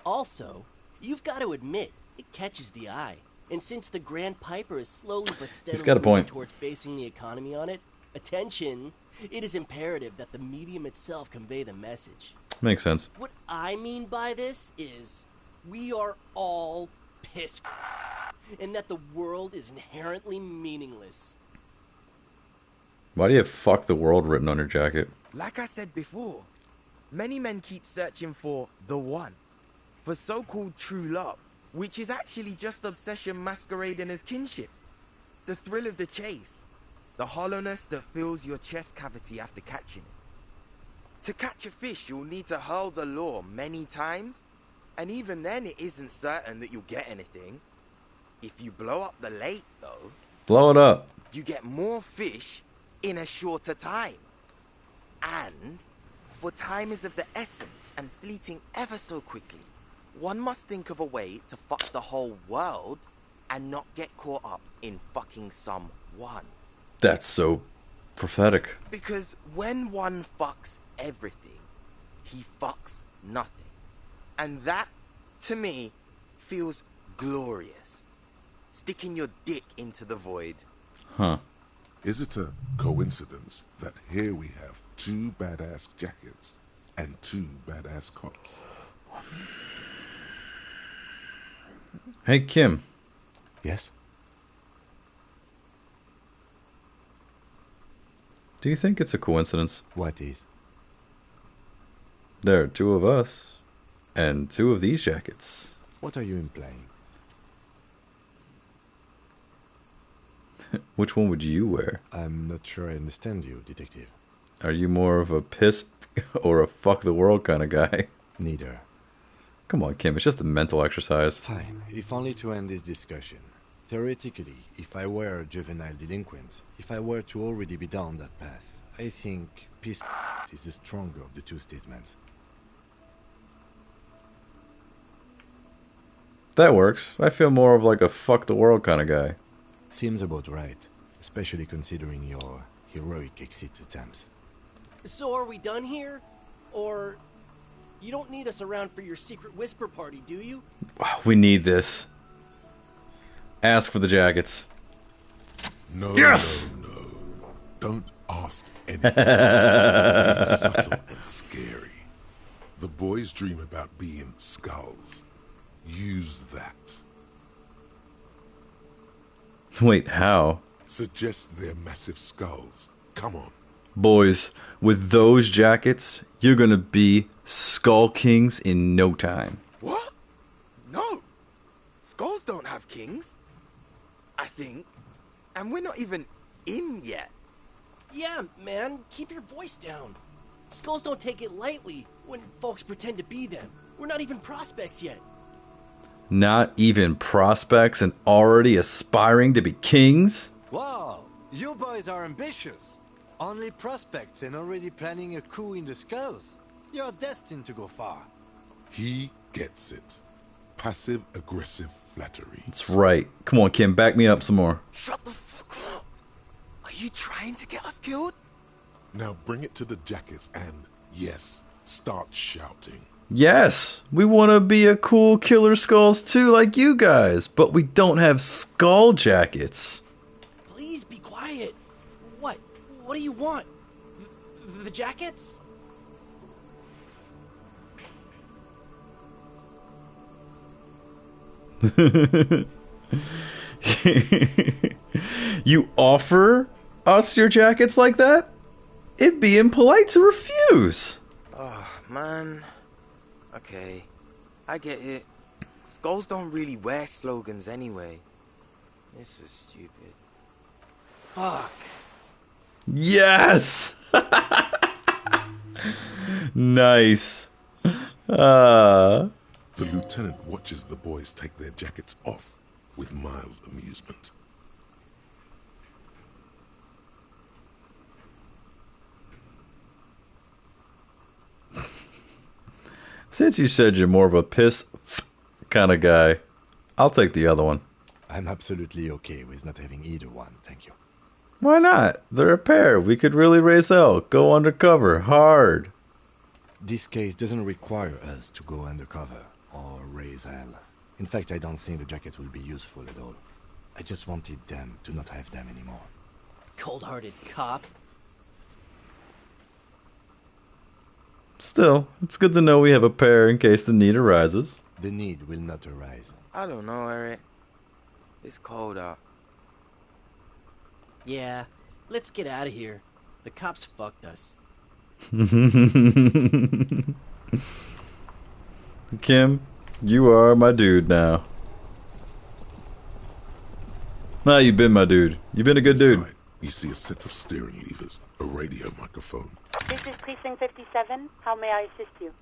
Also, you've got to admit, it catches the eye. And since the Grand Piper is slowly but steadily moving towards basing the economy on it, attention, it is imperative that the medium itself convey the message. Makes sense. What I mean by this is, we are all pissed, and that the world is inherently meaningless. Why do you have "fuck the world" written on your jacket? Like I said before, many men keep searching for the one, for so-called true love, which is actually just obsession masquerading as kinship. The thrill of the chase, the hollowness that fills your chest cavity after catching it. To catch a fish, you'll need to hurl the lure many times, and even then it isn't certain that you'll get anything. If you blow up the lake, though... Blow it up. You get more fish in a shorter time. And, for time is of the essence and fleeting ever so quickly, one must think of a way to fuck the whole world and not get caught up in fucking someone. That's so prophetic. Because when one fucks everything, he fucks nothing. And that, to me, feels glorious. Sticking your dick into the void. Huh. Is it a coincidence that here we have 2 badass jackets and 2 badass cops? Hey, Kim. Yes? Do you think it's a coincidence? What is? There are 2 of us, and 2 of these jackets. What are you implying? Which one would you wear? I'm not sure I understand you, detective. Are you more of a piss or a fuck the world kind of guy? Neither. Come on, Kim, it's just a mental exercise. Fine, if only to end this discussion. Theoretically, if I were a juvenile delinquent, if I were to already be down that path, I think piss is the stronger of the 2 statements. That works. I feel more of like a fuck the world kind of guy. Seems about right, especially considering your heroic exit attempts. So are we done here? Or... you don't need us around for your secret whisper party, do you? Wow, we need this. Ask for the jackets. No, yes! no. Don't ask anything. Be subtle and scary. The boys dream about being skulls. Use that. Wait, how? Suggest they're massive skulls. Come on. Boys, with those jackets, you're gonna be Skull Kings in no time. What? No. Skulls don't have kings. I think. And we're not even in yet. Yeah, man, keep your voice down. Skulls don't take it lightly when folks pretend to be them. We're not even prospects yet. Not even prospects and already aspiring to be kings? Wow, you boys are ambitious. Only prospects and already planning a coup in the Skulls. You're destined to go far. He gets it. Passive-aggressive flattery. That's right. Come on, Kim, back me up some more. Shut the fuck up. Are you trying to get us killed? Now bring it to the jackets and, yes, start shouting. Yes, we want to be a cool Killer Skulls too, like you guys, but we don't have skull jackets. Please be quiet. What? What do you want? The jackets? You offer us your jackets like that? It'd be impolite to refuse. Oh, man. Okay, I get it. Skulls don't really wear slogans anyway. This was stupid. Fuck. Yes! Nice. The lieutenant watches the boys take their jackets off with mild amusement. Since you said you're more of a piss kind of guy, I'll take the other one. I'm absolutely okay with not having either one, thank you. Why not? They're a pair. We could really raise hell. Go undercover. Hard. This case doesn't require us to go undercover or raise hell. In fact, I don't think the jackets will be useful at all. I just wanted them to not have them anymore. Cold-hearted cop. Still, it's good to know we have a pair in case the need arises. The need will not arise. I don't know, Eric. It's cold out. Yeah, let's get out of here. The cops fucked us. Kim, you are my dude now. Nah, you've been my dude. You've been a good dude. Inside, you see a set of steering levers, a radio microphone. This is Precinct 57. How may I assist you?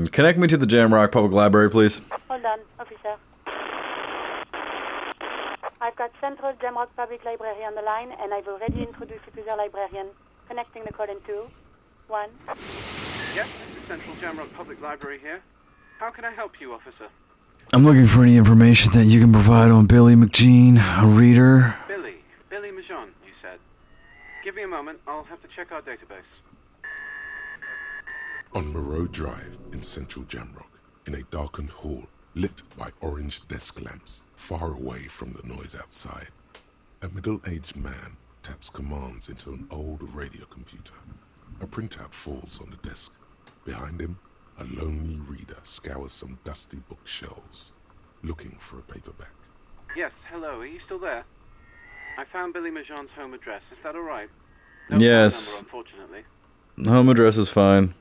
Connect me to the Jamrock Public Library, please. Hold on, officer. I've got Central Jamrock Public Library on the line, and I've already introduced you to their librarian. Connecting the call in 2, 1. Yes, this is Central Jamrock Public Library here. How can I help you, officer? I'm looking for any information that you can provide on Billy McGean, a reader. Billy Majon, you said. Give me a moment, I'll have to check our database. On Moreau Drive in central Jamrock, in a darkened hall lit by orange desk lamps far away from the noise outside, a middle-aged man taps commands into an old radio computer. A printout falls on the desk. Behind him, a lonely reader scours some dusty bookshelves, looking for a paperback. Yes, hello, are you still there? I found Billy Majon's home address, is that alright? Yes. Number, unfortunately. Home address is fine.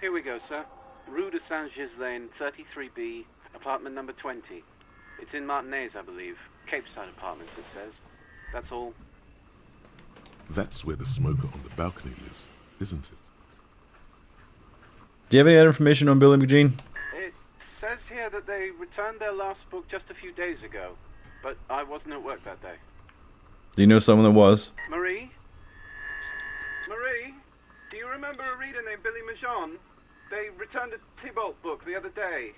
Here we go, sir. Rue de Saint-Ghislain, 33B, apartment number 20. It's in Martinez, I believe. Cape Side Apartments, it says. That's all. That's where the smoker on the balcony lives, isn't it? Do you have any other information on Billy McGean? It says here that they returned their last book just a few days ago, but I wasn't at work that day. Do you know someone that was? Marie? Marie? Do you remember a reader named Billy Majon? They returned a Tybalt book the other day.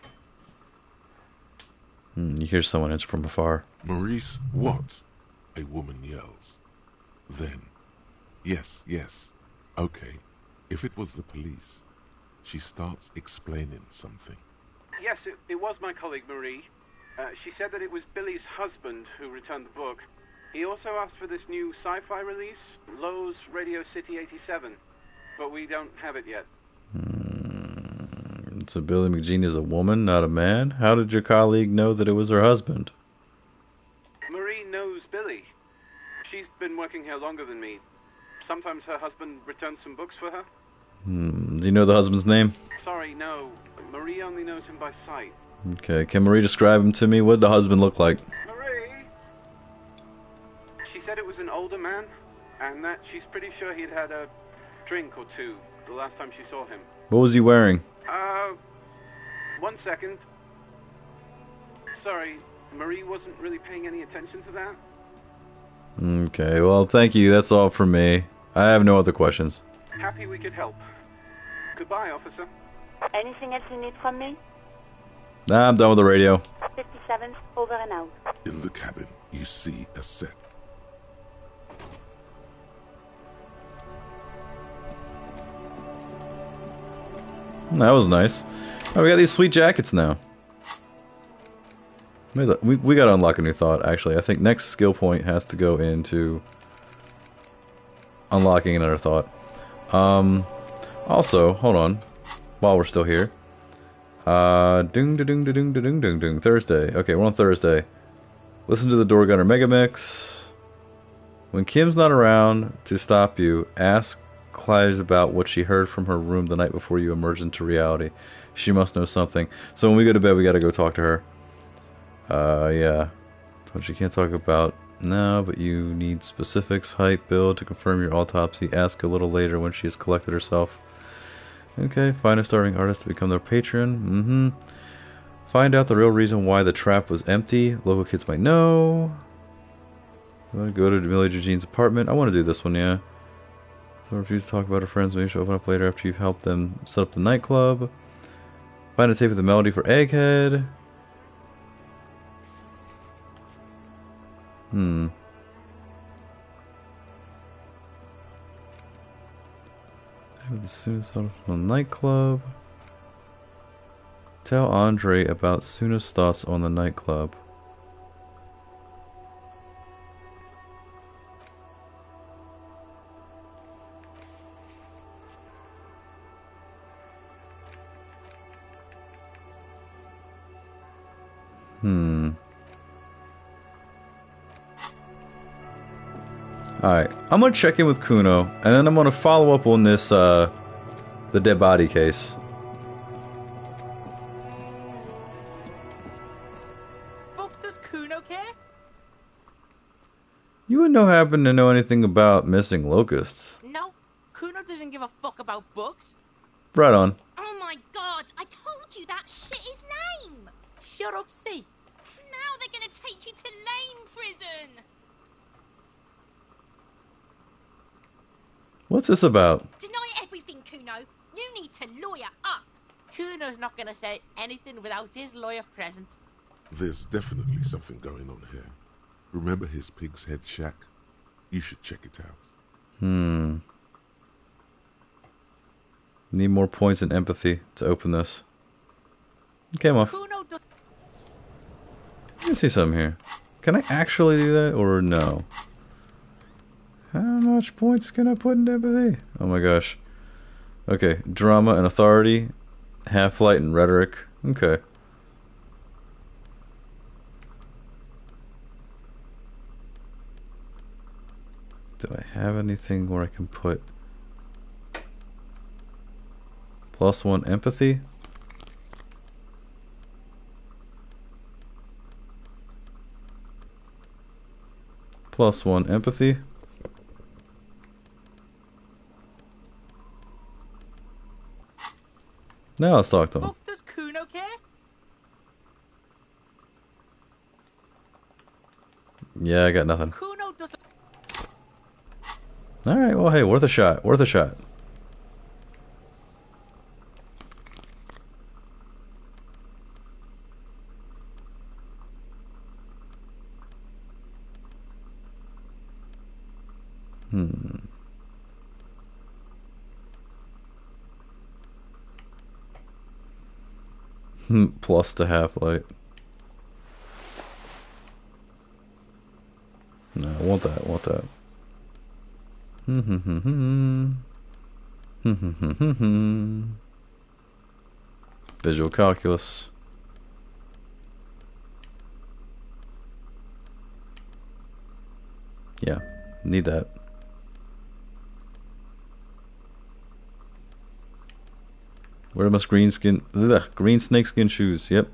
You hear someone answer from afar. Maurice, what? A woman yells. Then, yes, okay, if it was the police, she starts explaining something. Yes, it was my colleague Marie. She said that it was Billy's husband who returned the book. He also asked for this new sci-fi release, Lowe's Radio City 87, but we don't have it yet. So Billy McGean is a woman, not a man? How did your colleague know that it was her husband? Marie knows Billy. She's been working here longer than me. Sometimes her husband returns some books for her. Do you know the husband's name? Sorry, no. Marie only knows him by sight. Okay, can Marie describe him to me? What did the husband look like? Marie? She said it was an older man, and that she's pretty sure he'd had a drink or two the last time she saw him. What was he wearing? 1 second. Sorry, Marie wasn't really paying any attention to that. Okay, well, thank you. That's all from me. I have no other questions. Happy we could help. Goodbye, officer. Anything else you need from me? Nah, I'm done with the radio. 57, over and out. In the cabin, you see a set. That was nice. Oh, we got these sweet jackets now. We gotta unlock a new thought, actually. I think next skill point has to go into unlocking another thought. Also, hold on. While we're still here. Thursday. Okay, we're on Thursday. Listen to the Door Gunner Mega Mix. When Kim's not around to stop you, ask Clyde about what she heard from her room the night before you emerged into reality. She must know something. So when we go to bed, we gotta go talk to her. Yeah. What you can't talk about now, but you need specifics, height, build to confirm your autopsy. Ask a little later when she has collected herself. Okay, find a starving artist to become their patron. Find out the real reason why the trap was empty. Local kids might know. I want to go to Millie Jean's apartment. I want to do this one, yeah. So refuse to talk about her friends. Maybe she'll open up later after you've helped them set up the nightclub. Find a tape of the melody for Egghead. The Suna's thoughts on the nightclub. Tell Andre about Suna's thoughts on the nightclub. Alright, I'm gonna check in with Kuno, and then I'm gonna follow up on this, the dead body case. Fuck does Kuno care? You wouldn't happen to know anything about missing locusts. No, Kuno doesn't give a fuck about books. Right on. Oh my god, I told you that shit is lame! Shut up, see. Now they're gonna take you to lame prison! What's this about? Deny everything, Kuno. You need to lawyer up. Kuno's not gonna say anything without his lawyer present. There's definitely something going on here. Remember his pig's head shack? You should check it out. Need more points and empathy to open this. Okay, I'm off. Let me see something here. Can I actually do that or no? How much points can I put in empathy? Oh my gosh. Okay, drama and authority, half-light and rhetoric. Okay. Do I have anything where I can put +1 empathy? +1 empathy. Now let's talk to him. Does Kuno care? Yeah, I got nothing. Kuno doesn't. Alright, well, hey, worth a shot. Worth a shot. Plus to half-light. No, I want that, I want that. Visual calculus. Yeah, need that. Where must green snakeskin shoes? Yep.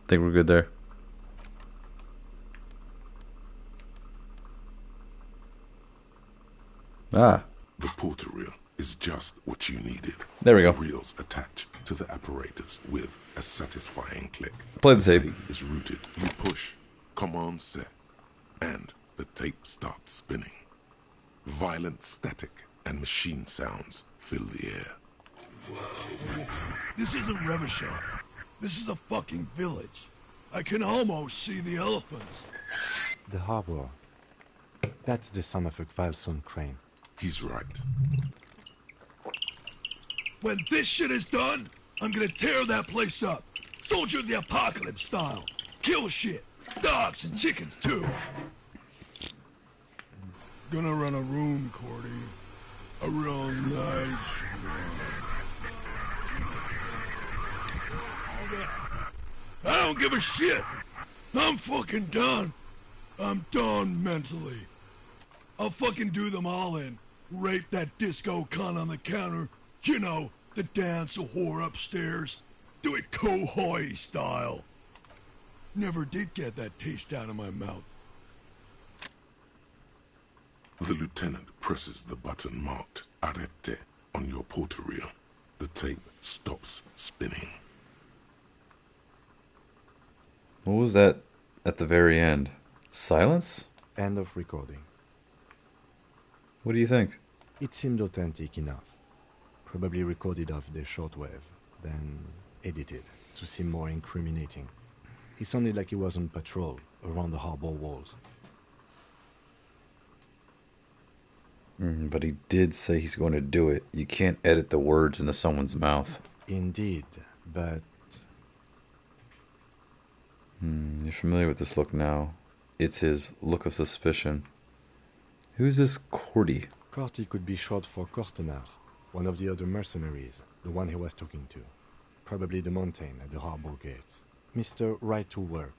Think we're good there. Ah. The porter reel is just what you needed. There we go. The reels attach to the apparatus with a satisfying click. Play the tape. Is routed. You push, command set, and the tape starts spinning. Violent static and machine sounds fill the air. This isn't Revachol. This is a fucking village. I can almost see the elephants. The harbor. That's the son of a Kvalson crane. He's right. When this shit is done, I'm gonna tear that place up. Soldier of the Apocalypse style. Kill shit. Dogs and chickens, too. Gonna run a room, Cordy. A real nice room. I don't give a shit. I'm fucking done. I'm done mentally. I'll fucking do them all in. Rape that disco cunt on the counter. You know, the dance whore upstairs. Do it Kohoi style. Never did get that taste out of my mouth. The lieutenant presses the button marked Arete on your portereel. The tape stops spinning. What was that at the very end? Silence? End of recording. What do you think? It seemed authentic enough. Probably recorded off the shortwave, then edited to seem more incriminating. He sounded like he was on patrol around the harbor walls. But he did say he's going to do it. You can't edit the words into someone's mouth. Indeed, but... You're familiar with this look now. It's his look of suspicion. Who's this Cordy? Corty could be short for Cortenard, one of the other mercenaries, the one he was talking to. Probably the mountain at the harbor gates. Mr. Right to Work.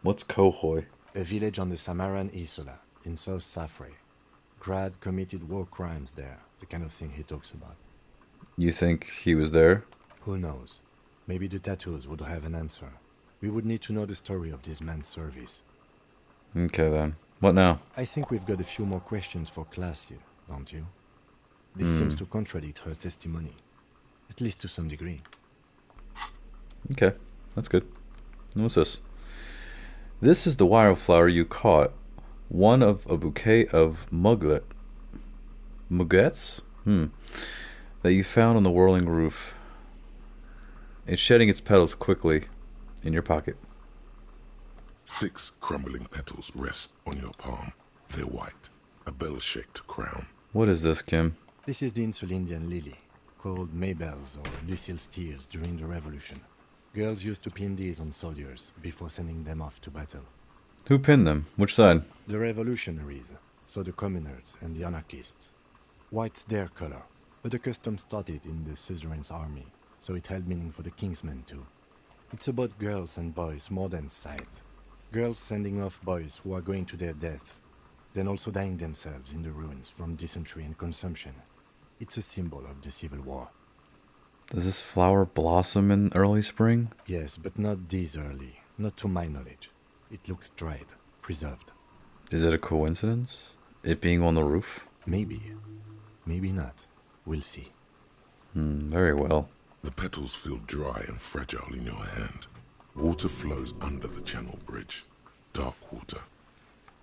What's Kohoi? A village on the Samaran Isola, in South Safre. Grad committed war crimes there, the kind of thing he talks about. You think he was there? Who knows? Maybe the tattoos would have an answer. We would need to know the story of this man's service. Okay then. What now? I think we've got a few more questions for class here, don't you? This seems to contradict her testimony. At least to some degree. Okay, that's good. And what's this? This is the wildflower you caught. One of a bouquet of muglets that you found on the whirling roof. It's shedding its petals quickly in your pocket. 6 crumbling petals rest on your palm. They're white, a bell-shaped crown. What is this, Kim? This is the Insulindian lily, called Maybelle's or Lucille's tears during the Revolution. Girls used to pin these on soldiers before sending them off to battle. Who pinned them? Which side? The revolutionaries, so the communards and the anarchists. White's their color, but the custom started in the suzerain's army, so it held meaning for the kingsmen too. It's about girls and boys more than sight. Girls sending off boys who are going to their deaths, then also dying themselves in the ruins from dysentery and consumption. It's a symbol of the Civil War. Does this flower blossom in early spring? Yes, but not this early. Not to my knowledge. It looks dried, preserved. Is it a coincidence? It being on the roof? Maybe. Maybe not. We'll see. Very well. The petals feel dry and fragile in your hand. Water flows under the channel bridge. Dark water.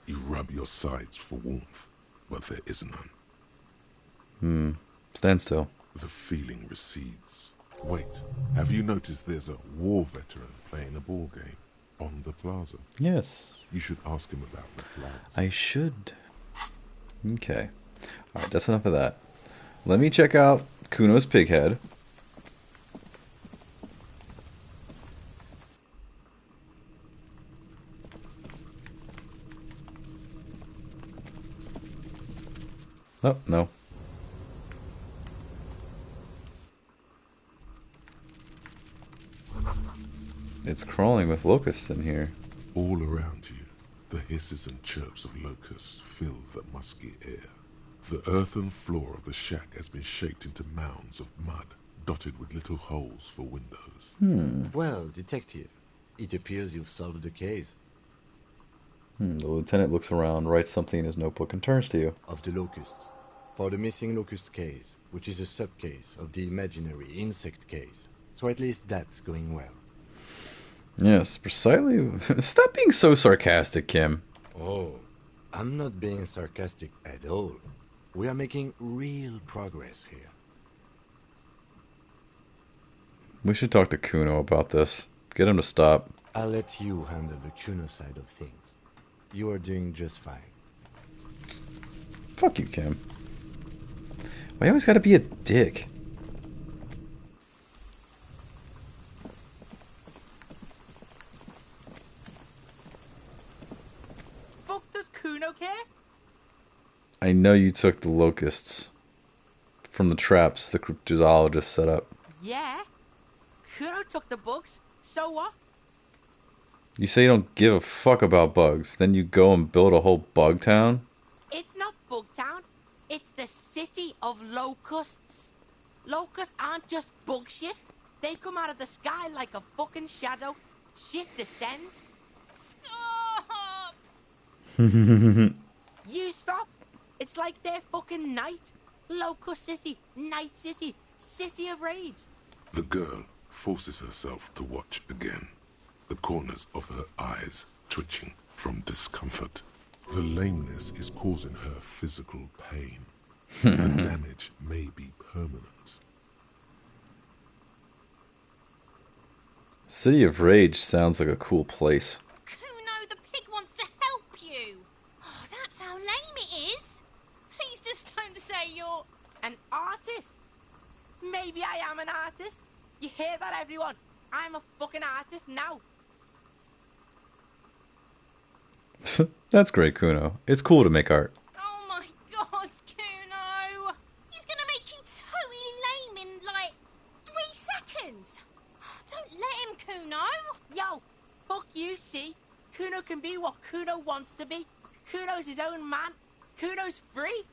You rub your sides for warmth, but there is none. Stand still. The feeling recedes. Wait, have you noticed there's a war veteran playing a ball game on the plaza? Yes. You should ask him about the flags. I should. Okay. Alright, that's enough of that. Let me check out Kuno's pig head. Oh, no. It's crawling with locusts in here. All around you, the hisses and chirps of locusts fill the musky air. The earthen floor of the shack has been shaped into mounds of mud, dotted with little holes for windows. Well, detective, it appears you've solved the case. The lieutenant looks around, writes something in his notebook, and turns to you. Of the locusts. For the missing locust case, which is a sub-case of the imaginary insect case. So at least that's going well. Yes, precisely. Stop being so sarcastic, Kim. Oh, I'm not being sarcastic at all. We are making real progress here. We should talk to Kuno about this. Get him to stop. I'll let you handle the Kuno side of things. You are doing just fine. Fuck you, Kim. Why you always gotta be a dick? Fuck does Kuno care? I know you took the locusts from the traps the cryptozoologist set up. Yeah. Kuno took the bugs. So what? You say you don't give a fuck about bugs, then you go and build a whole bug town? It's not Bugtown. It's the city of locusts. Locusts aren't just bug shit. They come out of the sky like a fucking shadow. Shit descends. Stop! You stop. It's like their fucking night. Locust City, Night City, City of Rage. The girl forces herself to watch again, the corners of her eyes twitching from discomfort. The lameness is causing her physical pain. The damage may be permanent. City of Rage sounds like a cool place. Kuno, the pig wants to help you. Oh, that's how lame it is. Please just don't say you're... An artist? Maybe I am an artist. You hear that, everyone? I'm a fucking artist now. That's great, Kuno. It's cool to make art. Oh my god, Kuno! He's gonna make you totally lame in, like, 3 seconds. Don't let him, Kuno. Yo, fuck you, see? Kuno can be what Kuno wants to be. Kuno's his own man. Kuno's free.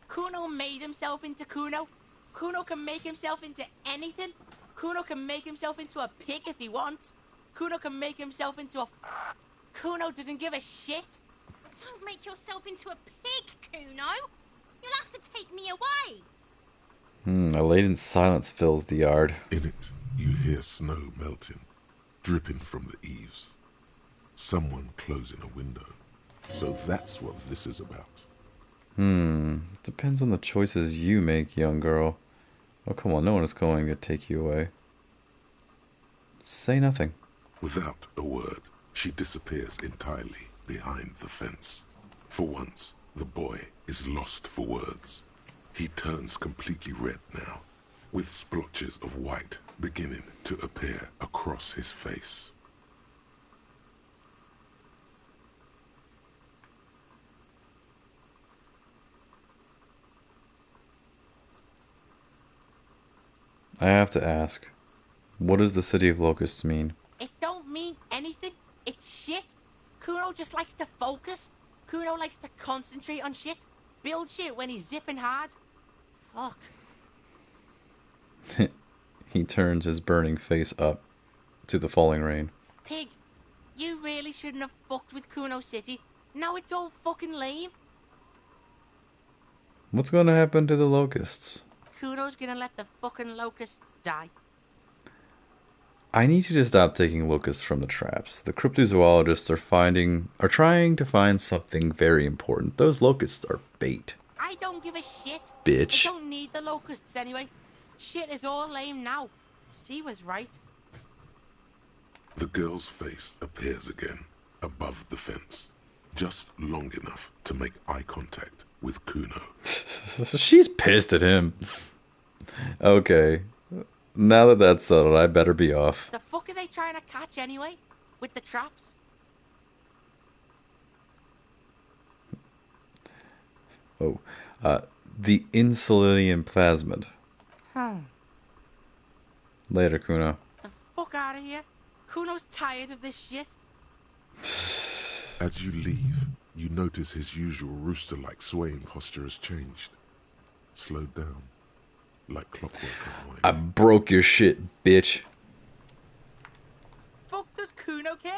Kuno made himself into Kuno. Kuno can make himself into anything. Kuno can make himself into a pig if he wants. Kuno can make himself into a... Kuno doesn't give a shit. Don't make yourself into a pig, Kuno. You'll have to take me away. A laden silence fills the yard. In it, you hear snow melting, dripping from the eaves. Someone closing a window. So that's what this is about. Depends on the choices you make, young girl. Oh, come on, no one is going to take you away. Say nothing. Without a word, she disappears entirely behind the fence. For once, the boy is lost for words. He turns completely red now, with splotches of white beginning to appear across his face. I have to ask, what does the City of Locusts mean? It don't mean anything. It's shit. Kuno just likes to focus. Kuno likes to concentrate on shit. Build shit when he's zipping hard. Fuck. He turns his burning face up to the falling rain. Pig, you really shouldn't have fucked with Kuno City. Now it's all fucking lame. What's going to happen to the locusts? Kuno's gonna let the fucking locusts die. I need you to stop taking locusts from the traps. The cryptozoologists are trying to find something very important. Those locusts are bait. I don't give a shit. Bitch. I don't need the locusts anyway. Shit is all lame now. She was right. The girl's face appears again, above the fence, just long enough to make eye contact with Kuno. She's pissed at him. Okay. Now that that's settled, I better be off. The fuck are they trying to catch anyway? With the traps? Oh. The Elysium plasmid. Later, Kuno. The fuck out of here. Kuno's tired of this shit. As you leave, you notice his usual rooster-like swaying posture has changed. Slowed down. Like clockwork unwinding. I broke your shit, bitch. Fuck does Kuno care?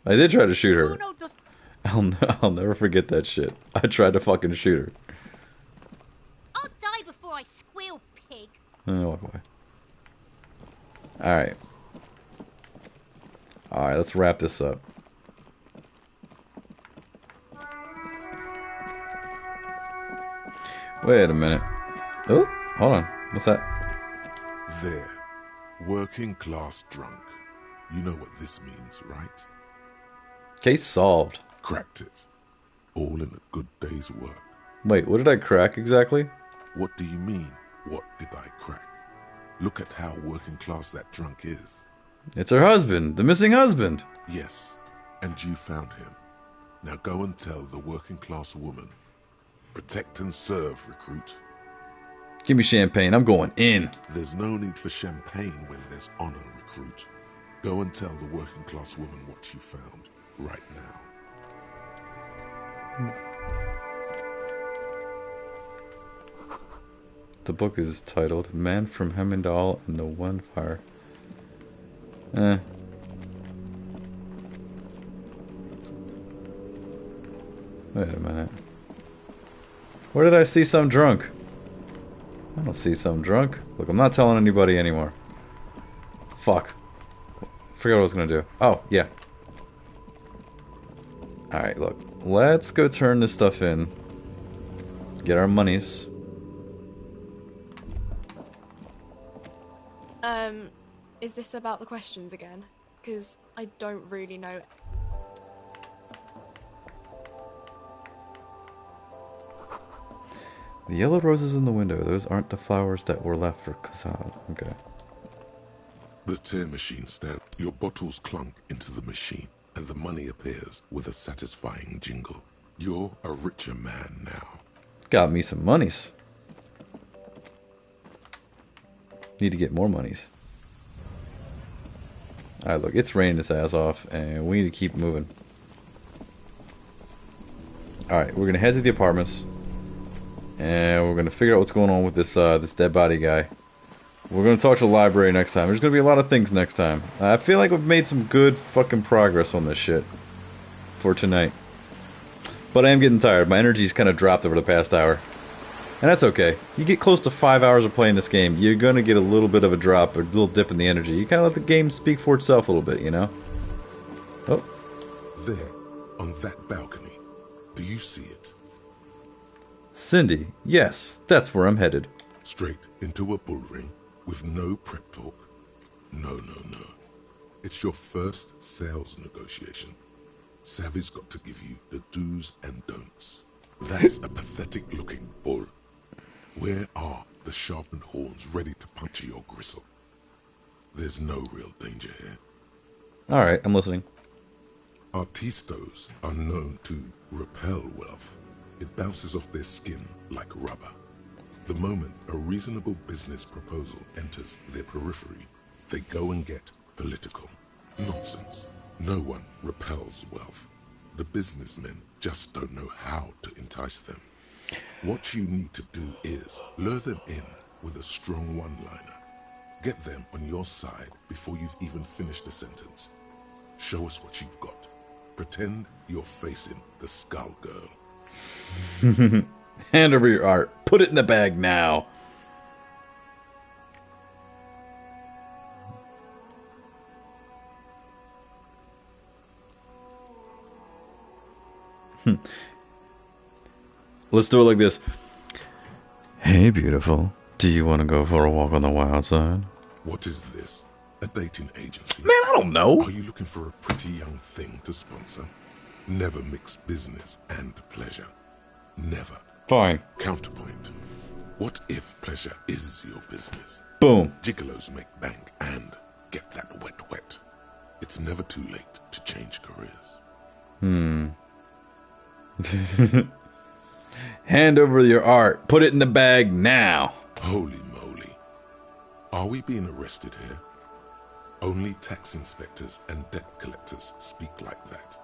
I did try to shoot her. Kuno does... I'll never forget that shit. I tried to fucking shoot her. I'll die before I squeal, pig. Walk away. Alright. Alright, let's wrap this up. Wait a minute. Oh, hold on. What's that? There. Working class drunk. You know what this means, right? Case solved. Cracked it. All in a good day's work. Wait, what did I crack exactly? What do you mean, what did I crack? Look at how working class that drunk is. It's her husband, the missing husband. Yes, and you found him. Now go and tell the working class woman. Protect and serve, recruit. Give me champagne, I'm going in. There's no need for champagne when there's honor, recruit. Go and tell the working class woman what you found right now. The book is titled Man from Hemendal and the One Fire. Wait a minute. Where did I see some drunk? I don't see some drunk. Look, I'm not telling anybody anymore. Fuck. Forgot what I was gonna do. Oh, yeah. Alright, look. Let's go turn this stuff in. Get our monies. Is this about the questions again? Because I don't really know. The yellow roses in the window, those aren't the flowers that were left for Kazan. Okay. The tear machine stands. Your bottles clunk into the machine, and the money appears with a satisfying jingle. You're a richer man now. Got me some monies. Need to get more monies. Alright, look, it's raining its ass off, and we need to keep moving. Alright, we're gonna head to the apartments, and we're gonna figure out what's going on with this this dead body guy. We're gonna talk to the library next time. There's gonna be a lot of things next time. I feel like we've made some good fucking progress on this shit for tonight. But I am getting tired. My energy's kind of dropped over the past hour. And that's okay. You get close to 5 hours of playing this game, you're going to get a little bit of a drop, a little dip in the energy. You kind of let the game speak for itself a little bit, you know? Oh. There, on that balcony. Do you see it? Cindy, yes, that's where I'm headed. Straight into a bull ring with no prep talk. No. It's your first sales negotiation. Savvy's got to give you the do's and don'ts. That's a pathetic-looking bull. Where are the sharpened horns ready to puncture your gristle? There's no real danger here. Alright, I'm listening. Artistos are known to repel wealth. It bounces off their skin like rubber. The moment a reasonable business proposal enters their periphery, they go and get political. Nonsense. No one repels wealth. The businessmen just don't know how to entice them. What you need to do is lure them in with a strong one-liner. Get them on your side before you've even finished the sentence. Show us what you've got. Pretend you're facing the Skull Girl. Hand over your art. Put it in the bag now. Let's do it like this. Hey, beautiful. Do you want to go for a walk on the wild side? What is this? A dating agency? Man, I don't know. Are you looking for a pretty young thing to sponsor? Never mix business and pleasure. Never. Fine. Counterpoint. What if pleasure is your business? Boom. Gigolos make bank and get that wet. It's never too late to change careers. Hand over your art. Put it in the bag now. Holy moly. Are we being arrested here? Only tax inspectors and debt collectors speak like that.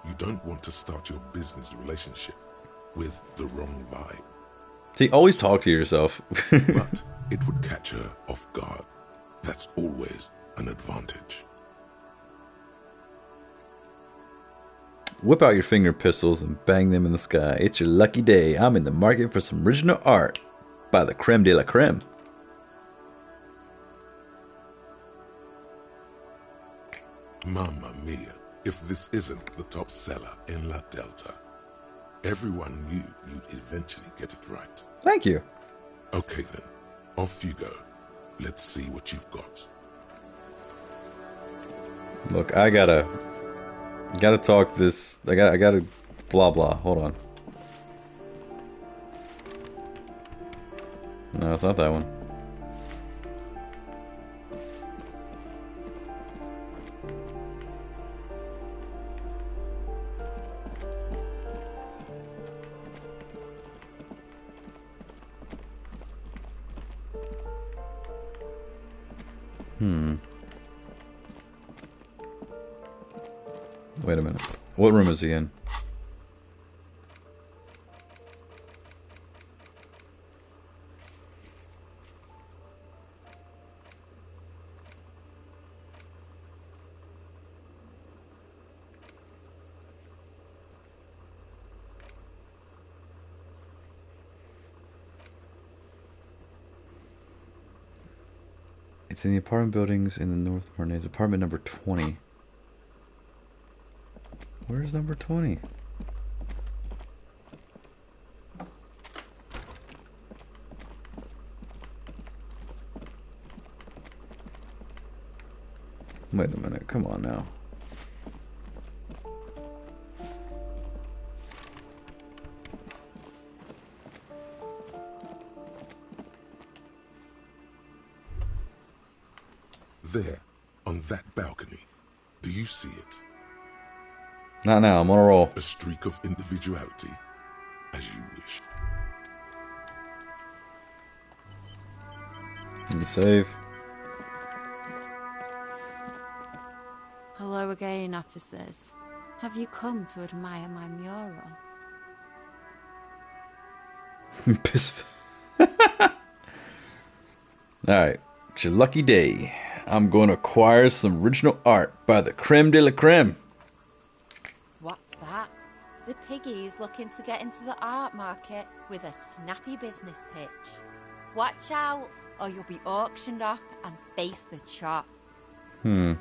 You don't want to start your business relationship with the wrong vibe. See, always talk to yourself. But it would catch her off guard. That's always an advantage. Whip out your finger pistols and bang them in the sky. It's your lucky day. I'm in the market for some original art by the creme de la creme. Mamma mia, if this isn't the top seller in La Delta. Everyone knew you'd eventually get it right. Thank you. Okay then, off you go. Let's see what you've got. Look, I gotta talk this. I gotta blah blah. Hold on. No, it's not that one. Wait a minute. What room is he in? It's in the apartment buildings in the North Marnez. Apartment number 20. Where's number 20? Wait a minute, come on now. There, on that balcony. Do you see it? Not now, I'm on a roll. A streak of individuality, as you wish. Need to save. Hello again, officers. Have you come to admire my mural? Piss. Alright, it's your lucky day. I'm going to acquire some original art by the creme de la creme. What's that? The piggy's looking to get into the art market with a snappy business pitch. Watch out, or you'll be auctioned off and face the chop. The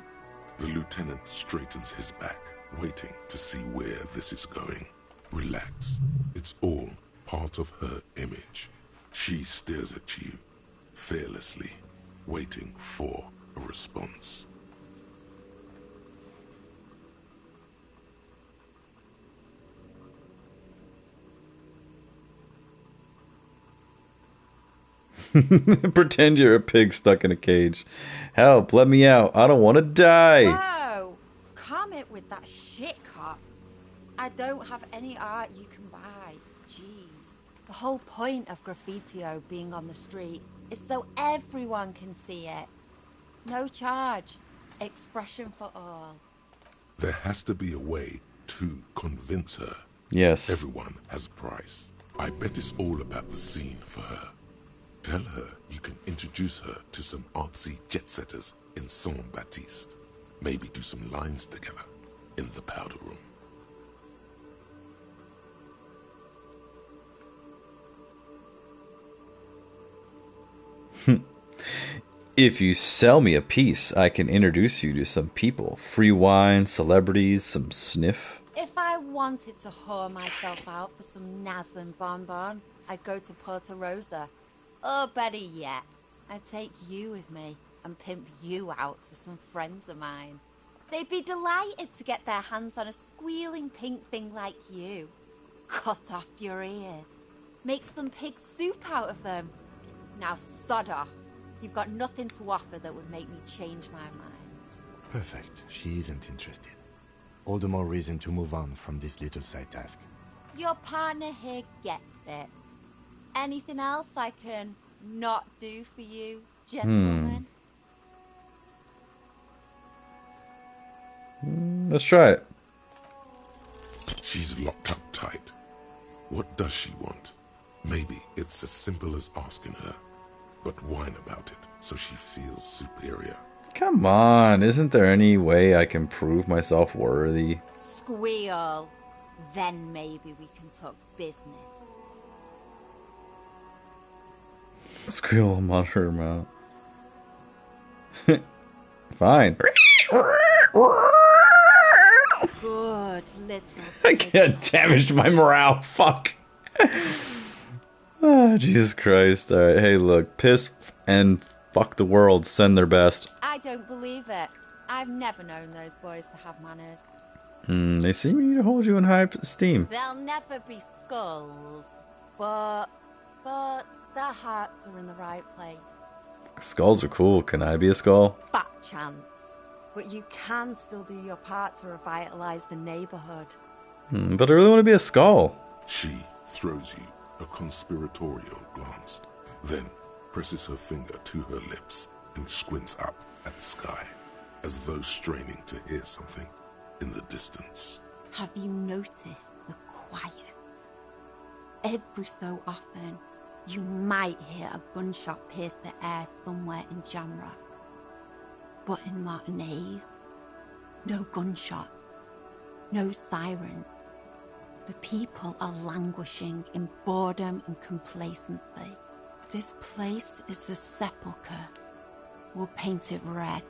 lieutenant straightens his back, waiting to see where this is going. Relax. It's all part of her image. She stares at you, fearlessly, waiting for a response. Pretend you're a pig stuck in a cage. Help, let me out. I don't want to die. Whoa! Calm it with that shit, cop. I don't have any art you can buy. Jeez. The whole point of graffitio being on the street is so everyone can see it. No charge. Expression for all. There has to be a way to convince her. Yes. Everyone has a price. I bet it's all about the scene for her. Tell her you can introduce her to some artsy jet-setters in Saint-Baptiste. Maybe do some lines together in the powder room. If you sell me a piece, I can introduce you to some people. Free wine, celebrities, some sniff. If I wanted to whore myself out for some Naz and bonbon, I'd go to Porto Rosa. Or better yet, I'd take you with me and pimp you out to some friends of mine. They'd be delighted to get their hands on a squealing pink thing like you. Cut off your ears. Make some pig soup out of them. Now sod off. You've got nothing to offer that would make me change my mind. Perfect. She isn't interested. All the more reason to move on from this little side task. Your partner here gets it. Anything else I can not do for you, gentlemen? Let's try it. She's locked up tight. What does she want? Maybe it's as simple as asking her, but whine about it so she feels superior. Come on, isn't there any way I can prove myself worthy? Squeal. Then maybe we can talk business. Squeal will monitor her mouth. Fine. Good little. I can't damage my morale. Fuck. Oh, Jesus Christ. Alright, hey, look. Piss and fuck the world. Send their best. I don't believe it. I've never known those boys to have manners. They seem to hold you in high esteem. They'll never be skulls, but their hearts are in the right place. Skulls are cool. Can I be a skull? Fat chance. But you can still do your part to revitalize the neighborhood. But I really want to be a skull. She throws you a conspiratorial glance, then presses her finger to her lips and squints up at the sky, as though straining to hear something in the distance. Have you noticed the quiet? Every so often, you might hear a gunshot pierce the air somewhere in Jamrock. But in Martinez, no gunshots, no sirens. The people are languishing in boredom and complacency. This place is a sepulchre. We'll paint it red.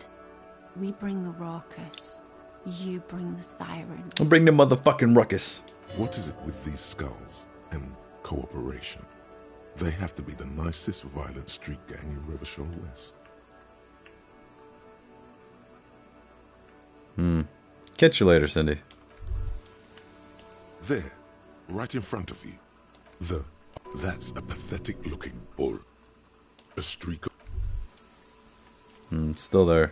We bring the raucous. You bring the sirens. I'll bring the motherfucking ruckus. What is it with these skulls and cooperation? They have to be the nicest violent street gang in Rivershore West. Catch you later, Cindy. There, right in front of you. That's a pathetic looking bull. A streak of... Still there.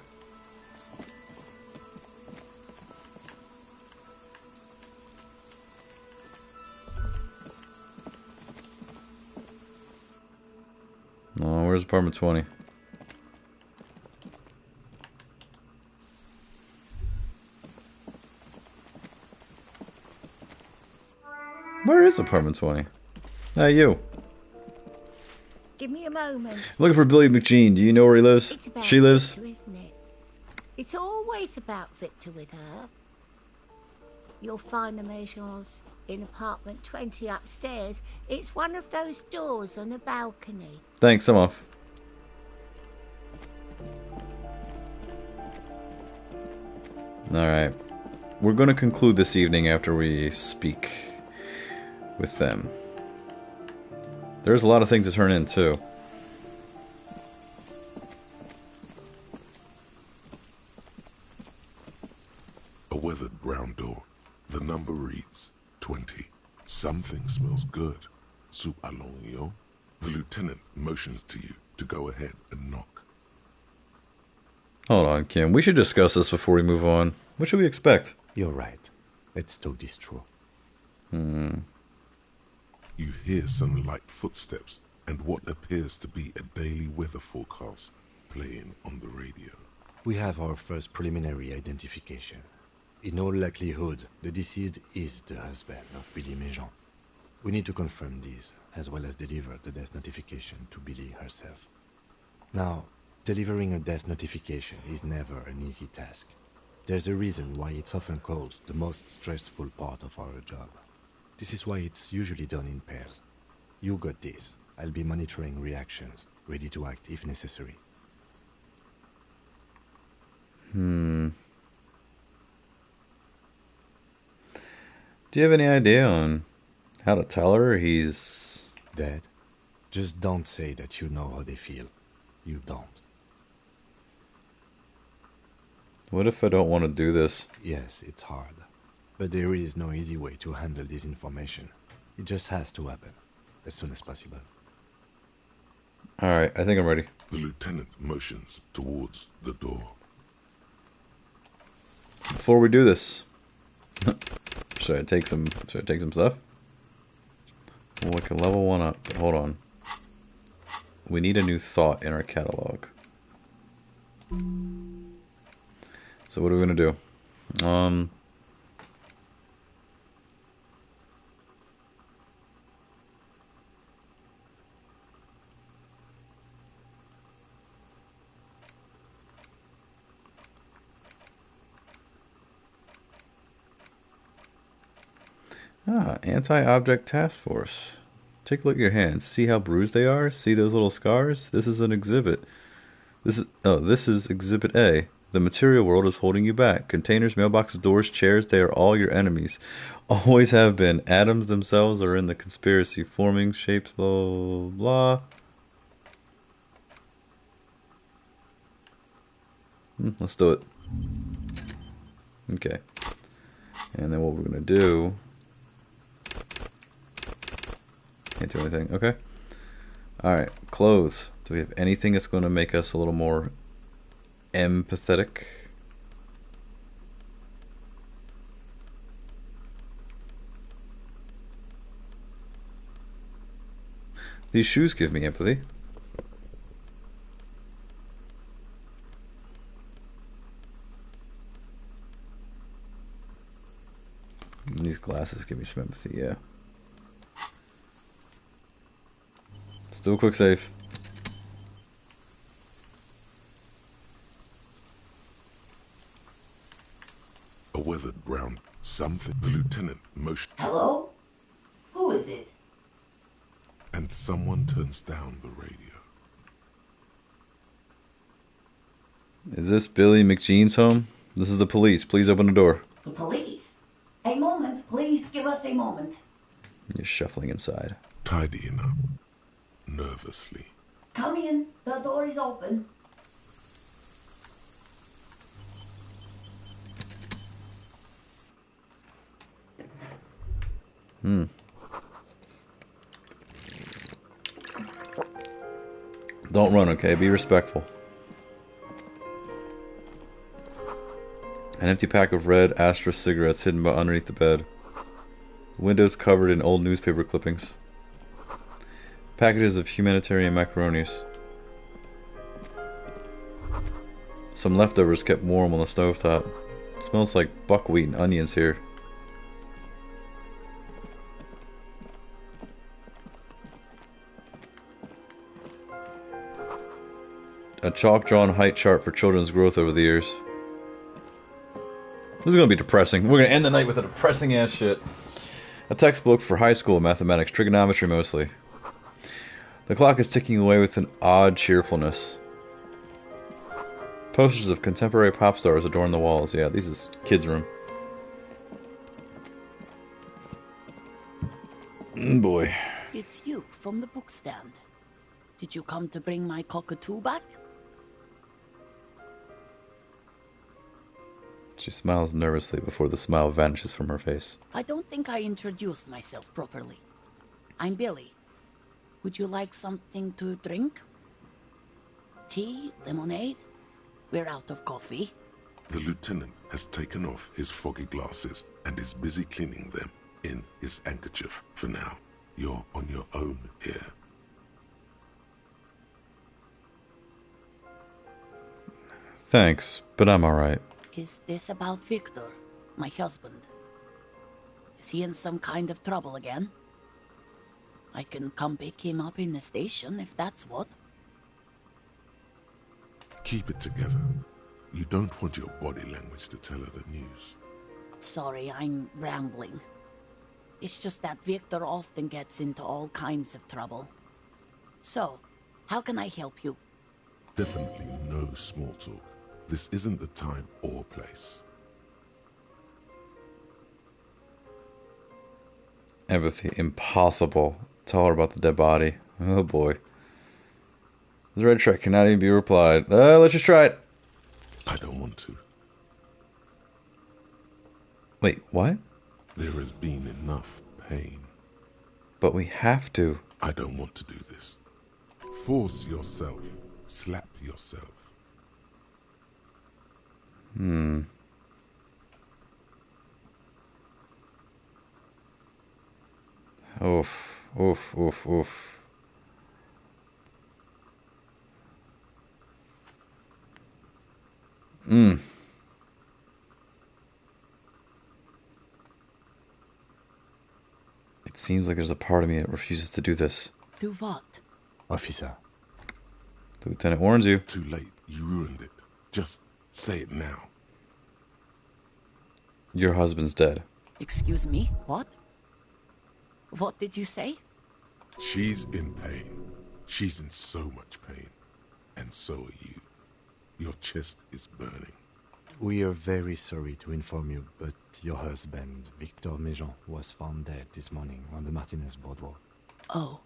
Oh, where's apartment 20? Where is apartment 20? Hey, you. Give me a moment. Looking for Billy McGean. Do you know where he lives? It's about She lives? Victor, isn't it? It's always about Victor with her. You'll find the Maisons in apartment 20 upstairs. It's one of those doors on the balcony. Thanks, I'm off. Alright. We're going to conclude this evening after we speak with them. There's a lot of things to turn in, too. A weathered brown door. The number reads 20. Something smells good. Soup allongio. The lieutenant motions to you to go ahead and knock. Hold on, Kim. We should discuss this before we move on. What should we expect? You're right. Let's talk this through. You hear some light footsteps and what appears to be a daily weather forecast playing on the radio. We have our first preliminary identification. In all likelihood, the deceased is the husband of Billy Maison. We need to confirm this, as well as deliver the death notification to Billy herself. Now, delivering a death notification is never an easy task. There's a reason why it's often called the most stressful part of our job. This is why it's usually done in pairs. You got this. I'll be monitoring reactions, ready to act if necessary. Do you have any idea on how to tell her he's... dead? Just don't say that you know how they feel. You don't. What if I don't want to do this? Yes, it's hard. But there is no easy way to handle this information. It just has to happen, as soon as possible. Alright, I think I'm ready. The lieutenant motions towards the door. Before we do this, should I take some stuff? Well, we can level one up, but hold on. We need a new thought in our catalog. So what are we gonna do? Anti-object task force. Take a look at your hands. See how bruised they are? See those little scars? This is an exhibit. This is exhibit A. The material world is holding you back. Containers, mailboxes, doors, chairs, they are all your enemies. Always have been. Atoms themselves are in the conspiracy. Forming shapes, blah, blah, blah. Let's do it. Okay. And then what we're going to do... Can't do anything. Okay. Alright. Clothes. Do we have anything that's going to make us a little more empathetic? These shoes give me empathy. And these glasses give me some empathy, yeah. Let's do a quick save. A weathered brown something. The lieutenant motion. Hello? Who is it? And someone turns down the radio. Is this Billy McGene's home? This is the police. Please open the door. The police? A moment, please give us a moment. You're shuffling inside. Tidying up. Nervously. Come in, the door is open. Don't run, okay? Be respectful. An empty pack of red Astra cigarettes hidden underneath the bed. The windows covered in old newspaper clippings. Packages of humanitarian macaronis. Some leftovers kept warm on the stovetop. It smells like buckwheat and onions here. A chalk-drawn height chart for children's growth over the years. This is going to be depressing. We're going to end the night with a depressing ass shit. A textbook for high school mathematics, trigonometry mostly. The clock is ticking away with an odd cheerfulness. Posters of contemporary pop stars adorn the walls. Yeah, this is kids' room. Boy. It's you from the book stand. Did you come to bring my cockatoo back? She smiles nervously before the smile vanishes from her face. I don't think I introduced myself properly. I'm Billy. Would you like something to drink? Tea? Lemonade? We're out of coffee. The lieutenant has taken off his foggy glasses and is busy cleaning them in his handkerchief for now. You're on your own here. Thanks, but I'm alright. Is this about Victor, my husband? Is he in some kind of trouble again? I can come pick him up in the station if that's what. Keep it together. You don't want your body language to tell her the news. Sorry, I'm rambling. It's just that Victor often gets into all kinds of trouble. So, how can I help you? Definitely no small talk. This isn't the time or place. Empathy. Impossible. Tell her about the dead body. Oh boy. The red trick cannot even be replied. Let's just try it. I don't want to. Wait, what? There has been enough pain. But we have to. I don't want to do this. Force yourself. Slap yourself. Oof. Oof, oof, oof. It seems like there's a part of me that refuses to do this. Do what? Officer. The lieutenant warns you. Too late. You ruined it. Just say it now. Your husband's dead. Excuse me? What? What did you say? She's in pain. She's in so much pain. And so are you. Your chest is burning. We are very sorry to inform you, but your husband, Victor Méjean, was found dead this morning on the Martinez boardwalk. Oh.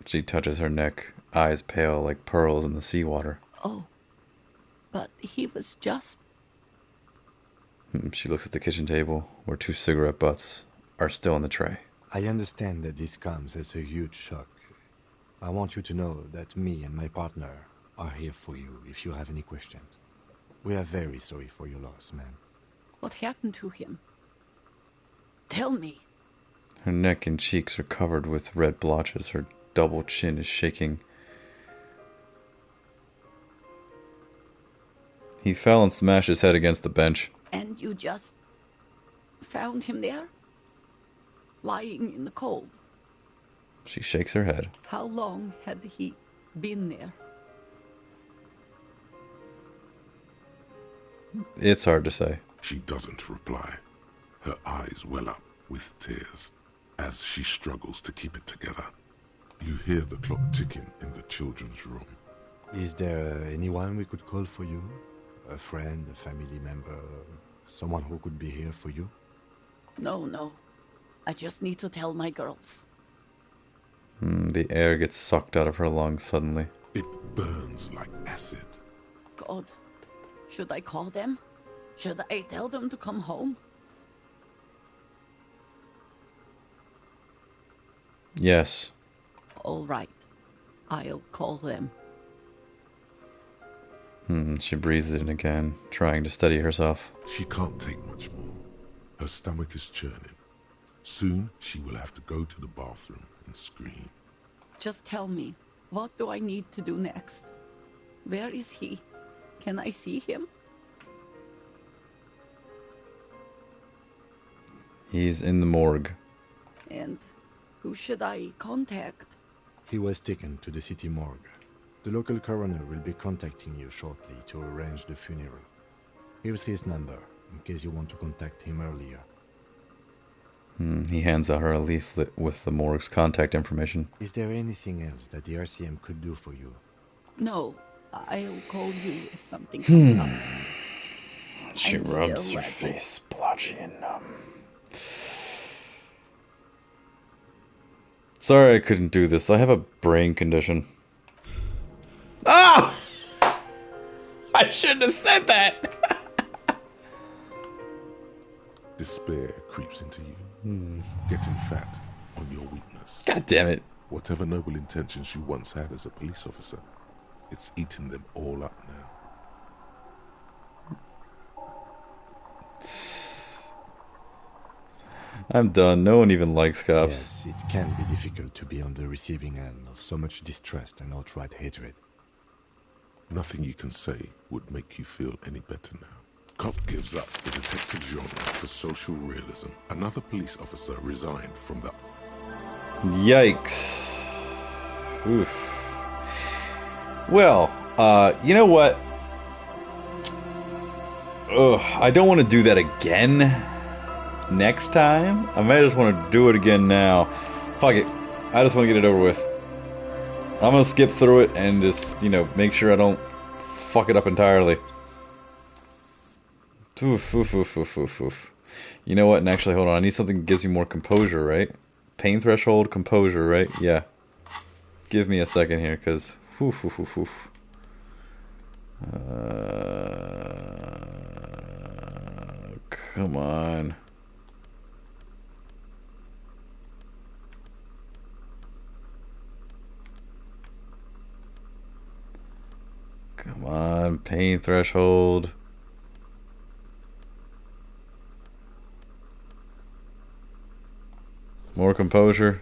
She touches her neck, eyes pale like pearls in the seawater. Oh. But he was just... She looks at the kitchen table, where 2 cigarette butts are still in the tray. I understand that this comes as a huge shock. I want you to know that me and my partner are here for you if you have any questions. We are very sorry for your loss, ma'am. What happened to him? Tell me. Her neck and cheeks are covered with red blotches. Her double chin is shaking. He fell and smashed his head against the bench. And you just found him there? Lying in the cold? She shakes her head. How long had he been there? It's hard to say. She doesn't reply. Her eyes well up with tears as she struggles to keep it together. You hear the clock ticking in the children's room. Is there anyone we could call for you? A friend, a family member, someone who could be here for you? No. I just need to tell my girls. The air gets sucked out of her lungs suddenly. It burns like acid. God, should I call them? Should I tell them to come home? Yes. All right. I'll call them. She breathes in again, trying to steady herself. She can't take much more. Her stomach is churning. Soon she will have to go to the bathroom and scream. Just tell me, what do I need to do next? Where is he? Can I see him? He's in the morgue. And who should I contact? He was taken to the city morgue. The local coroner will be contacting you shortly to arrange the funeral. Here's his number, in case you want to contact him earlier. He hands out her a leaflet with the morgue's contact information. Is there anything else that the RCM could do for you? No, I'll call you if something comes up. She I'm rubs still her ready. face blotchy and numb. Sorry I couldn't do this. I have a brain condition. Ah! I shouldn't have said that! Despair creeps into you, getting fat on your weakness. God damn it. Whatever noble intentions you once had as a police officer, it's eating them all up now. I'm done. No one even likes cops. Yes, it can be difficult to be on the receiving end of so much distrust and outright hatred. Nothing you can say would make you feel any better now. Cop gives up the detective genre for social realism. Another police officer resigned from the... Yikes. Oof. Well, you know what? Ugh, I don't want to do that again next time. I might just want to do it again now. Fuck it. I just want to get it over with. I'm going to skip through it and just, make sure I don't fuck it up entirely. Oof, oof, oof, oof, oof, oof. You know what? And actually, hold on. I need something that gives me more composure, right? Pain threshold, composure, right? Yeah. Give me a second here, because... come on. Come on, pain threshold. More composure.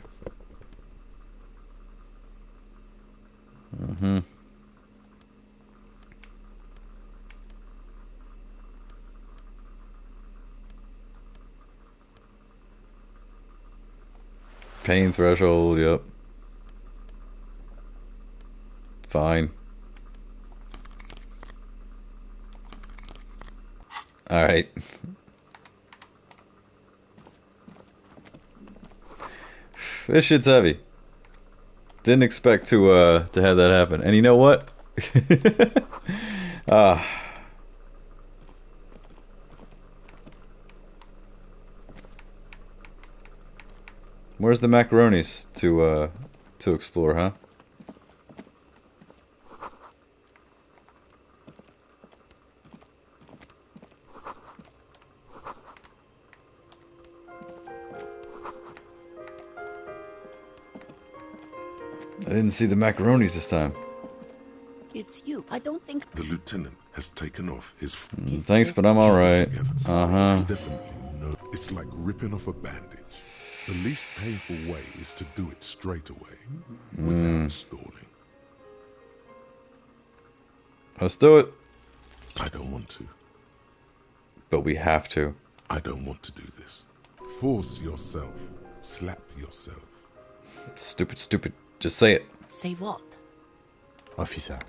Pain threshold, yep. Fine. Alright. This shit's heavy. Didn't expect to have that happen. And you know what? Where's the macaronis to explore, huh? I didn't see the macaronis this time. It's you. I don't think... The lieutenant has taken off his... Thanks, but I'm alright. Uh-huh. Definitely no. It's like ripping off a bandage. The least painful way is to do it straight away, without stalling. Let's do it. I don't want to. But we have to. I don't want to do this. Force yourself. Slap yourself. Stupid, stupid. Just say it. Say what? Officer.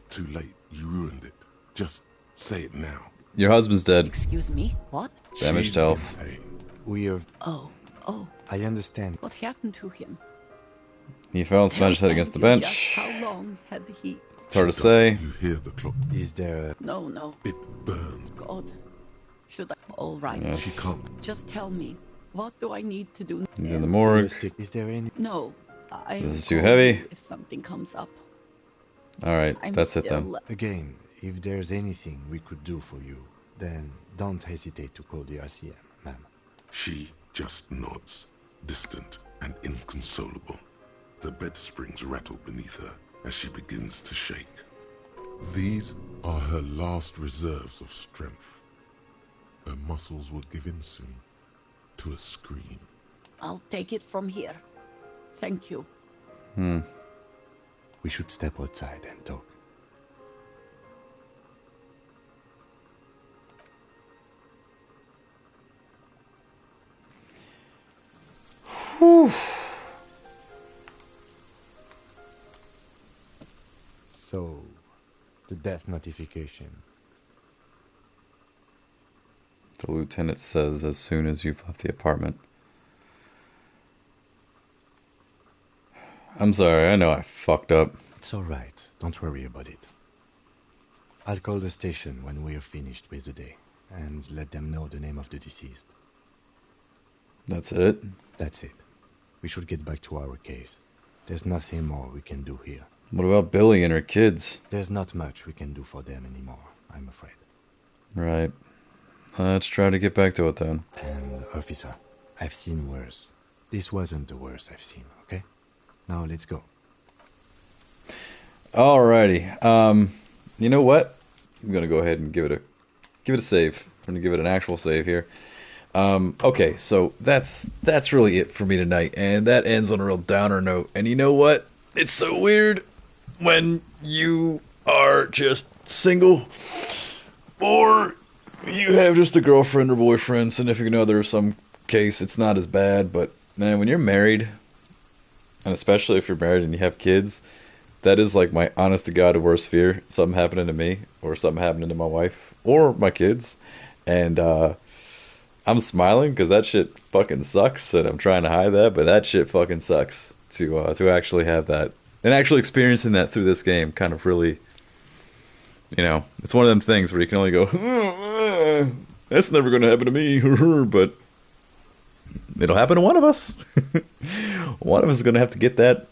Too late. You ruined it. Just say it now. Your husband's dead. Excuse me? What? Damaged health. We are... Oh. I understand. What happened to him? He fell and smashed his head against the bench. Just how long had he... It's hard to say. You hear the clock. Is there a... No. It burns. God. Should I... All right. Yes. She can't. Just tell me. What do I need to do? He's in the morgue. Is there any... No. This is too heavy. If something comes up. Alright, that's it then. Again, if there's anything we could do for you, then don't hesitate to call the RCM, ma'am. She just nods, distant and inconsolable. The bed springs rattle beneath her as she begins to shake. These are her last reserves of strength. Her muscles will give in soon to a scream. I'll take it from here. Thank you. We should step outside and talk. Whew. So, the death notification. The lieutenant says as soon as you've left the apartment. I'm sorry, I know I fucked up. It's alright, don't worry about it. I'll call the station when we're finished with the day, and let them know the name of the deceased. That's it? That's it. We should get back to our case. There's nothing more we can do here. What about Billy and her kids? There's not much we can do for them anymore, I'm afraid. Right. Let's try to get back to it then. And, officer, I've seen worse. This wasn't the worst I've seen, okay? Now let's go. Alrighty. You know what? I'm gonna go ahead and give it a save. I'm gonna give it an actual save here. Okay, so that's really it for me tonight, and that ends on a real downer note. And you know what? It's so weird when you are just single, or you have just a girlfriend or boyfriend, significant other of some case. It's not as bad, but man, when you're married, and especially if you're married and you have kids, that is like my honest to God worst fear. Something happening to me, or something happening to my wife, or my kids. And I'm smiling because that shit fucking sucks, and I'm trying to hide that, but that shit fucking sucks to actually have that. And actually experiencing that through this game kind of really, you know, it's one of them things where you can only go, that's never going to happen to me, but it'll happen to one of us. One of us is going to have to get that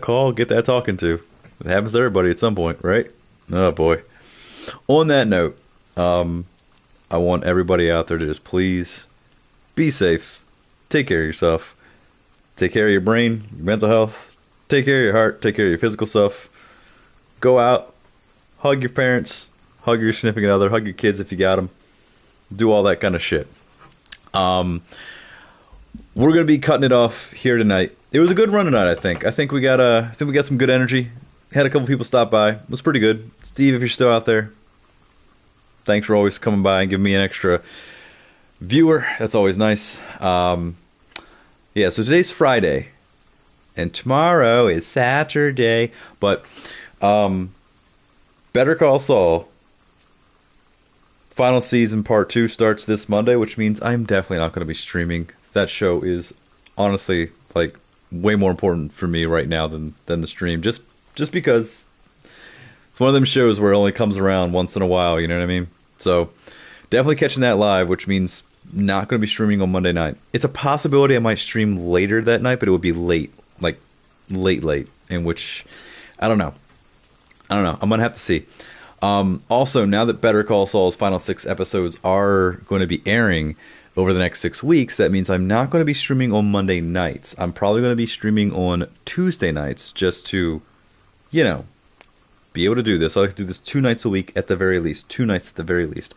call, get that talking to. It happens to everybody at some point, right? Oh boy. On that note, I want everybody out there to just please be safe. Take care of yourself. Take care of your brain, your mental health. Take care of your heart. Take care of your physical stuff. Go out. Hug your parents. Hug your significant other. Hug your kids if you got them. Do all that kind of shit. We're gonna be cutting it off here tonight. It was a good run tonight, I think. I think we got some good energy. Had a couple people stop by. It was pretty good. Steve, if you're still out there, thanks for always coming by and giving me an extra viewer. That's always nice. Yeah, so today's Friday, and tomorrow is Saturday. But Better Call Saul final season part 2 starts this Monday, which means I'm definitely not going to be streaming. That show is honestly like way more important for me right now than the stream. Just because it's one of them shows where it only comes around once in a while, you know what I mean? So definitely catching that live, which means not going to be streaming on Monday night. It's a possibility I might stream later that night, but it would be late, like late, in which I don't know. I'm going to have to see. Also, now that Better Call Saul's final 6 episodes are going to be airing over the next 6 weeks, that means I'm not going to be streaming on Monday nights. I'm probably going to be streaming on Tuesday nights just to, you know, be able to do this. I like to do this 2 nights a week at the very least. 2 nights at the very least.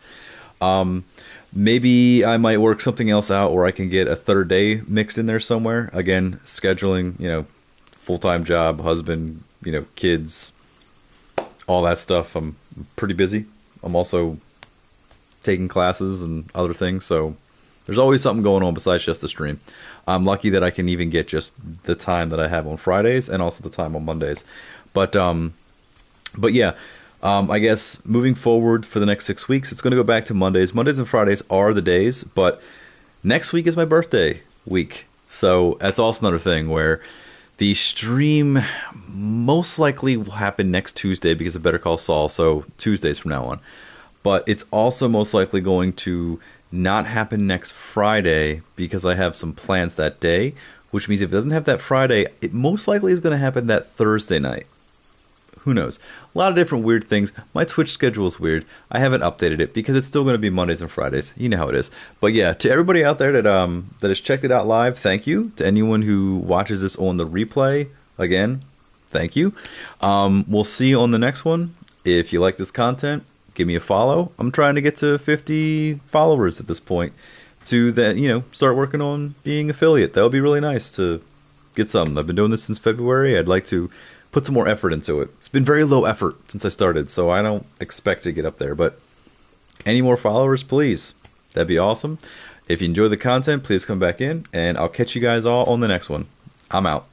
Maybe I might work something else out where I can get a third day mixed in there somewhere. Again, scheduling, you know, full-time job, husband, you know, kids, all that stuff. I'm pretty busy. I'm also taking classes and other things, so there's always something going on besides just the stream. I'm lucky that I can even get just the time that I have on Fridays and also the time on Mondays. But yeah, I guess moving forward for the next 6 weeks, it's going to go back to Mondays. Mondays and Fridays are the days, but next week is my birthday week. So that's also another thing where the stream most likely will happen next Tuesday because of Better Call Saul, so Tuesdays from now on. But it's also most likely going to not happen next Friday because I have some plans that day, which means if it doesn't have that Friday, it most likely is going to happen that Thursday night. Who knows? A lot of different weird things. My Twitch schedule is weird. I haven't updated it because it's still going to be Mondays and Fridays. You know how it is. But yeah, to everybody out there that has checked it out live, thank you. To anyone who watches this on the replay, again, thank you. We'll see you on the next one. If you like this content, give me a follow. I'm trying to get to 50 followers at this point to that, you know, start working on being affiliate. That would be really nice to get some. I've been doing this since February. I'd like to put some more effort into it. It's been very low effort since I started, so I don't expect to get up there. But any more followers, please. That'd be awesome. If you enjoy the content, please come back in, and I'll catch you guys all on the next one. I'm out.